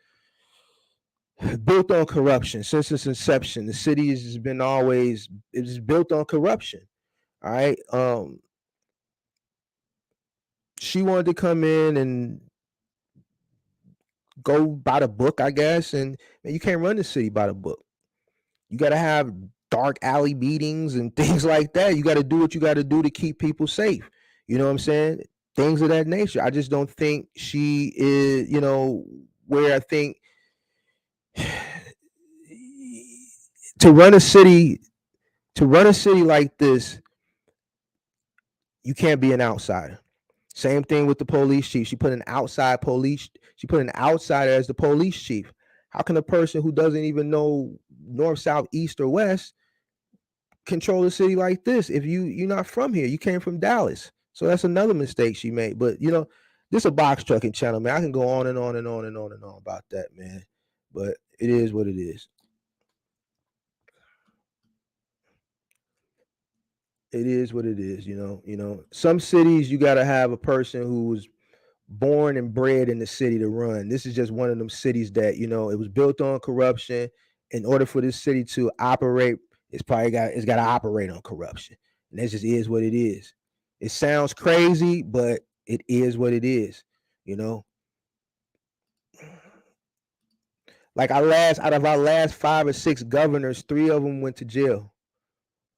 built on corruption since its inception. The city has been always it is built on corruption. All right. She wanted to come in and go by the book, I guess, and you can't run the city by the book. You got to have dark alley meetings and things like that. You got to do what you got to do to keep people safe. You know what I'm saying? Things of that nature. I just don't think she is, where I think to run a city like this, you can't be an outsider. Same thing with the police chief. She put an outsider as the police chief. How can a person who doesn't even know north, south, east, or west control a city like this if you're not from here? You came from Dallas. So that's another mistake she made. But this is a box trucking channel, man. I can go on and on and on and on and on about that, man. But it is what it is. It is what it is, Some cities you gotta have a person who was born and bred in the city to run. This is just one of them cities that, it was built on corruption. In order for this city to operate, it's got to operate on corruption. And that just is what it is. It sounds crazy, but it is what it is, you know. Like out of our last 5 or 6 governors, 3 of them went to jail.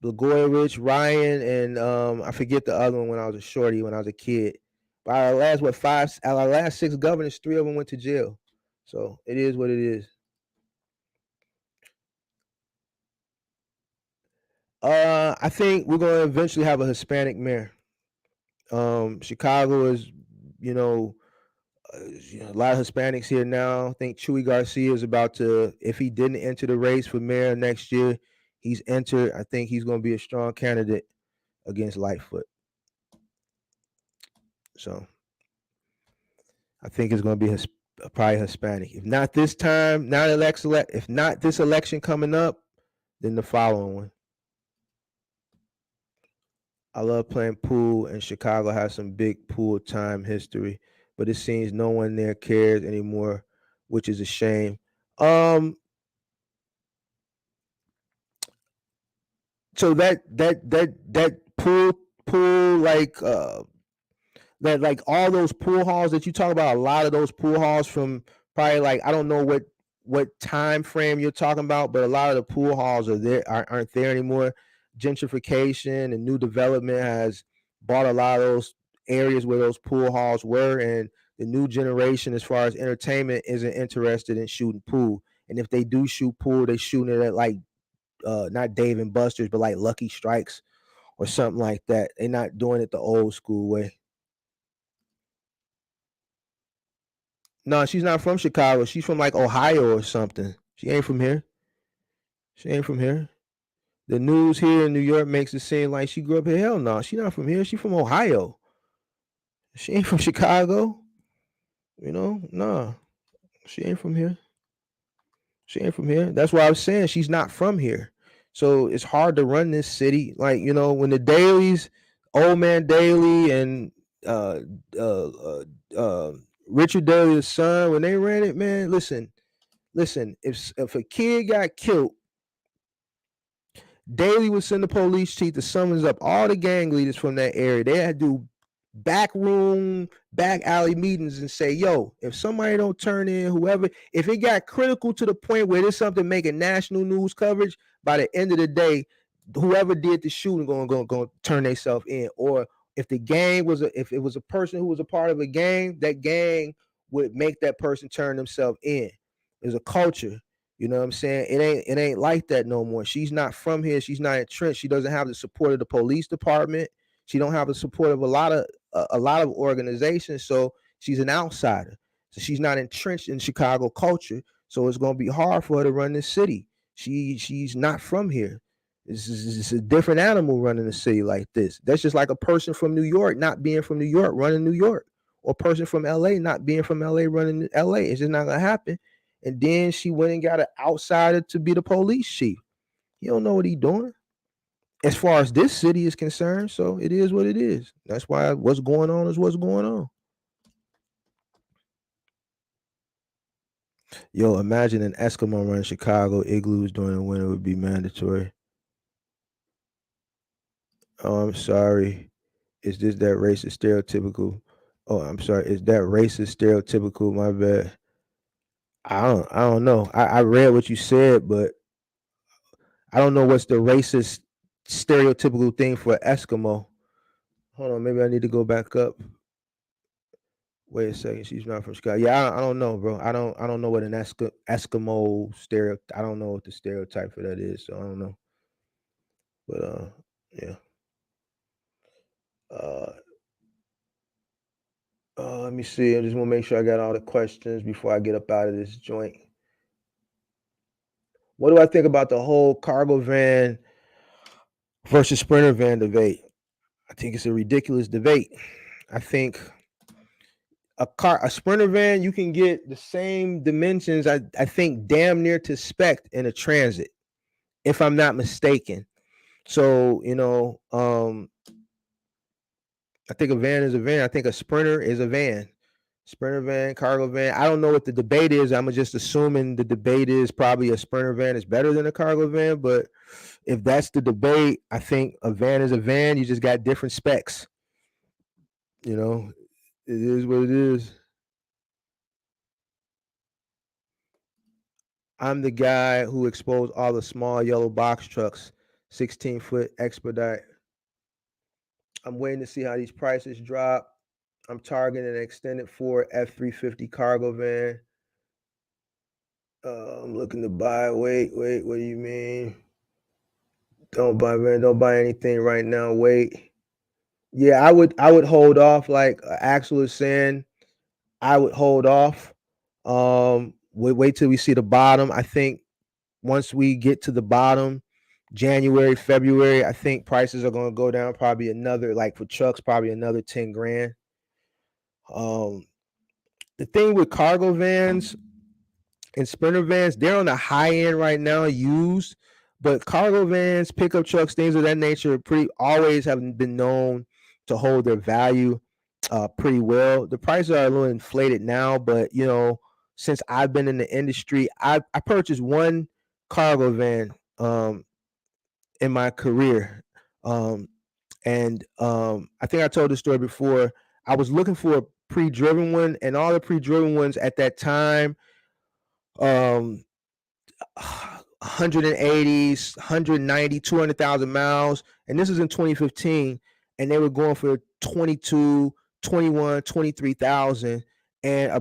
Blagojevich, Ryan, and I forget the other one when I was a shorty, when I was a kid. But our last 6 governors, 3 of them went to jail. So it is what it is. I think we're going to eventually have a Hispanic mayor. Chicago is, a lot of Hispanics here now. I think Chuy Garcia is about to, if he didn't enter the race for mayor next year, he's entered. I think he's going to be a strong candidate against Lightfoot. So I think it's going to be probably Hispanic. If not this time, if not this election coming up, then the following one. I love playing pool, and Chicago has some big pool time history, but it seems no one there cares anymore, which is a shame. So that pool like all those pool halls that you talk about, a lot of those pool halls from probably like I don't know what time frame you're talking about, but a lot of the pool halls aren't there anymore. Gentrification and new development has bought a lot of those areas where those pool halls were, and the new generation, as far as entertainment, isn't interested in shooting pool. And if they do shoot pool, they shooting it at like not Dave and Buster's, but like Lucky Strikes or something like that. They're not doing it the old school way. No, she's not from Chicago. She's from like Ohio or something. She ain't from here. She ain't from here. The news here in New York makes it seem like she grew up here. Hell no, she's not from here. She's from Ohio. She ain't from Chicago. Nah. She ain't from here. She ain't from here. That's why I was saying she's not from here. So it's hard to run this city. Like, when the Dailies, Old Man Daily and uh uh uh, uh Richard Daley's son, when they ran it, man, listen, if a kid got killed Daily would send the police chief to summons up all the gang leaders from that area. They had to do back room, back alley meetings and say, yo, if somebody don't turn in, whoever, if it got critical to the point where there's something making national news coverage, by the end of the day, whoever did the shooting going to turn themselves in. Or if the gang was if it was a person who was a part of a gang, that gang would make that person turn themselves in. There's a culture. You know what I'm saying? It ain't like that no more. She's not from here. She's not entrenched. She doesn't have the support of the police department. She don't have the support of a lot of organizations. So she's an outsider. So she's not entrenched in Chicago culture. So it's gonna be hard for her to run this city. She's not from here. It's a different animal running a city like this. That's just like a person from New York not being from New York running New York, or a person from LA not being from LA running LA. It's just not gonna happen. And then she went and got an outsider to be the police chief. He don't know what he doing as far as this city is concerned. So it is what it is. That's why what's going on is what's going on. Yo, imagine an Eskimo run Chicago igloos during the winter would be mandatory. Oh, I'm sorry. Is this that racist stereotypical? Oh, I'm sorry. Is that racist stereotypical? My bad. I don't know. I read what you said, but I don't know what's the racist stereotypical thing for Eskimo. Hold on, maybe I need to go back up. Wait a second, she's not from Chicago. Yeah, I don't know, bro. I don't know what an Eskimo I don't know what the stereotype for that is, so I don't know. But yeah. Uh, let me see. I just want to make sure I got all the questions before I get up out of this joint. What do I think about the whole cargo van versus sprinter van debate? I think it's a ridiculous debate. I think a sprinter van, you can get the same dimensions, I think damn near to spec in a transit, if I'm not mistaken. So, I think a van is a van. I think a sprinter is a van. Sprinter van, cargo van. I don't know what the debate is. I'm just assuming the debate is probably a sprinter van is better than a cargo van. But if that's the debate, I think a van is a van. You just got different specs. You know, it is what it is. I'm the guy who exposed all the small yellow box trucks, 16-foot expedite. I'm waiting to see how these prices drop. I'm targeting an extended 4 F350 cargo van. I'm looking to buy. Wait. What do you mean? Don't buy, man. Don't buy anything right now. Wait. Yeah, I would hold off. Like Axel is saying, I would hold off. Wait till we see the bottom. I think once we get to the bottom, January, February, I think prices are going to go down probably another, like for trucks, probably another 10 grand. The thing with cargo vans and sprinter vans, they're on the high end right now, used, but cargo vans, pickup trucks, things of that nature, pretty always have been known to hold their value pretty well. The prices are a little inflated now, but since I've been in the industry, I purchased one cargo van in my career. And I think I told this story before. I was looking for a pre-driven one, and all the pre-driven ones at that time, 180s, 190, 200,000 miles, and this is in 2015, and they were going for 22, 21, 23,000. And I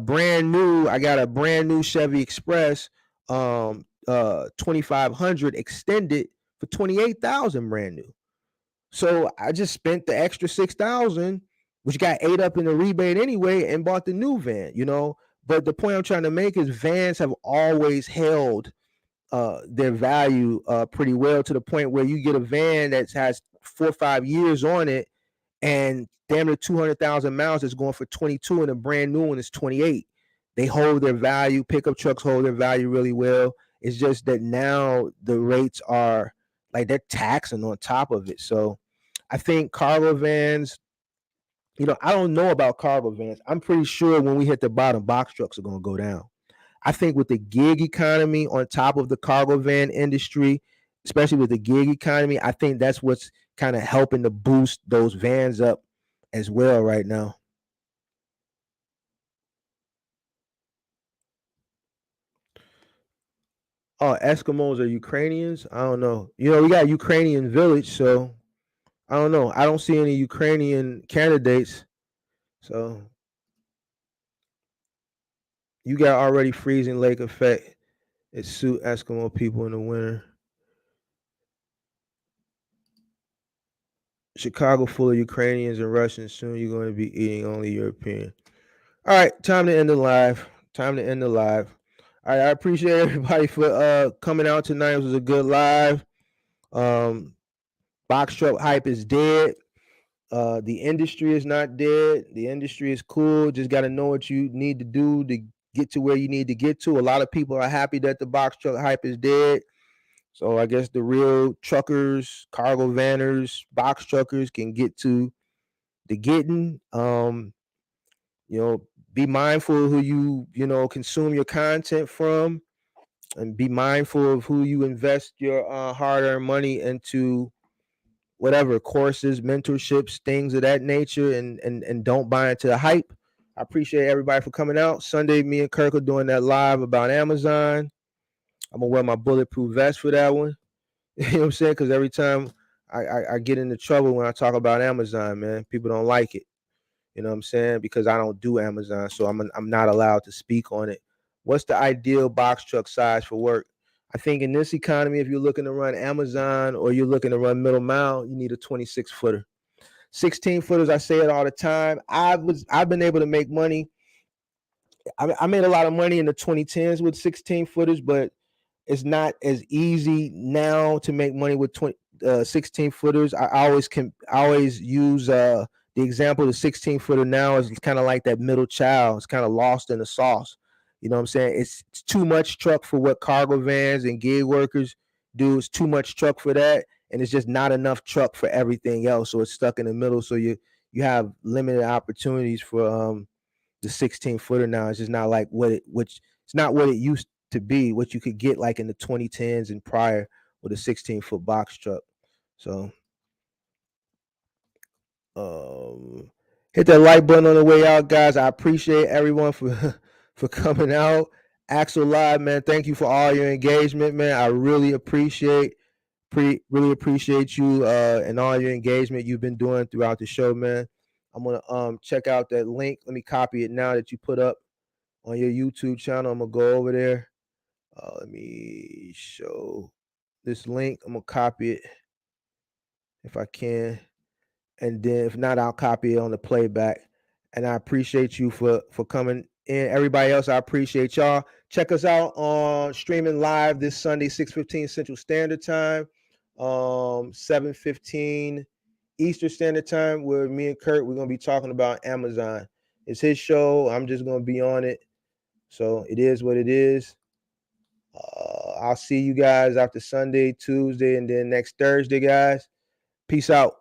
got a brand new Chevy Express 2500 extended for 28,000 brand new. So I just spent the extra 6,000, which got ate up in the rebate anyway, and bought the new van. But the point I'm trying to make is vans have always held their value pretty well, to the point where you get a van that has 4 or 5 years on it, and damn near 200,000 miles is going for 22, and a brand new one is 28. They hold their value. Pickup trucks hold their value really well. It's just that now the rates are like they're taxing on top of it. So I think cargo vans, I don't know about cargo vans. I'm pretty sure when we hit the bottom, box trucks are going to go down. I think with the gig economy on top of the cargo van industry, especially with the gig economy, I think that's what's kind of helping to boost those vans up as well right now. Oh, Eskimos are Ukrainians? I don't know. We got Ukrainian village, so I don't know. I don't see any Ukrainian candidates. So you got already freezing lake effect. It suit Eskimo people in the winter. Chicago full of Ukrainians and Russians. Soon you're going to be eating only European. All right, time to end the live. Time to end the live. All right, I appreciate everybody for coming out tonight. It was a good live. Box truck hype is dead. The industry is not dead. The industry is cool. Just got to know what you need to do to get to where you need to get to. A lot of people are happy that the box truck hype is dead. So I guess the real truckers, cargo vanners, box truckers can get to the getting. Be mindful of who you consume your content from, and be mindful of who you invest your hard-earned money into, whatever courses, mentorships, things of that nature, and don't buy into the hype. I appreciate everybody for coming out. Sunday, me and Kirk are doing that live about Amazon. I'm gonna wear my bulletproof vest for that one. You know what I'm saying? Because every time I get into trouble when I talk about Amazon, man, people don't like it. You know what I'm saying? Because I don't do Amazon, so I'm not allowed to speak on it. What's the ideal box truck size for work? I think in this economy, if you're looking to run Amazon or you're looking to run middle mile, you need a 26 footer. 16 footers, I say it all the time. I've been able to make money. I made a lot of money in the 2010s with 16 footers, but it's not as easy now to make money with 16 footers. I always use the example of the 16 footer now is kind of like that middle child. It's kind of lost in the sauce. You know what I'm saying? It's too much truck for what cargo vans and gig workers do. It's too much truck for that, and it's just not enough truck for everything else. So it's stuck in the middle. So you have limited opportunities for the 16 footer now. It's just not like it's not what it used to be, what you could get like in the 2010s and prior with a 16-foot box truck. So hit that like button on the way out, guys. I appreciate everyone for for coming out. Axel Live, man, thank you for all your engagement, man. I really appreciate you and all your engagement you've been doing throughout the show, man. I'm gonna check out that link. Let me copy it now that you put up on your YouTube channel. I'm gonna go over there. Let me show this link. I'm gonna copy it if I can, and then if not, I'll copy it on the playback. And I appreciate you for coming in. Everybody else, I appreciate y'all. Check us out on streaming live this Sunday, 6:15 Central Standard Time, 7:15 Eastern Standard Time, where me and Kurt, we're gonna be talking about Amazon. It's his show. I'm just gonna be on it. So it is what it is. I'll see you guys after Sunday, Tuesday, and then next Thursday, guys. Peace out.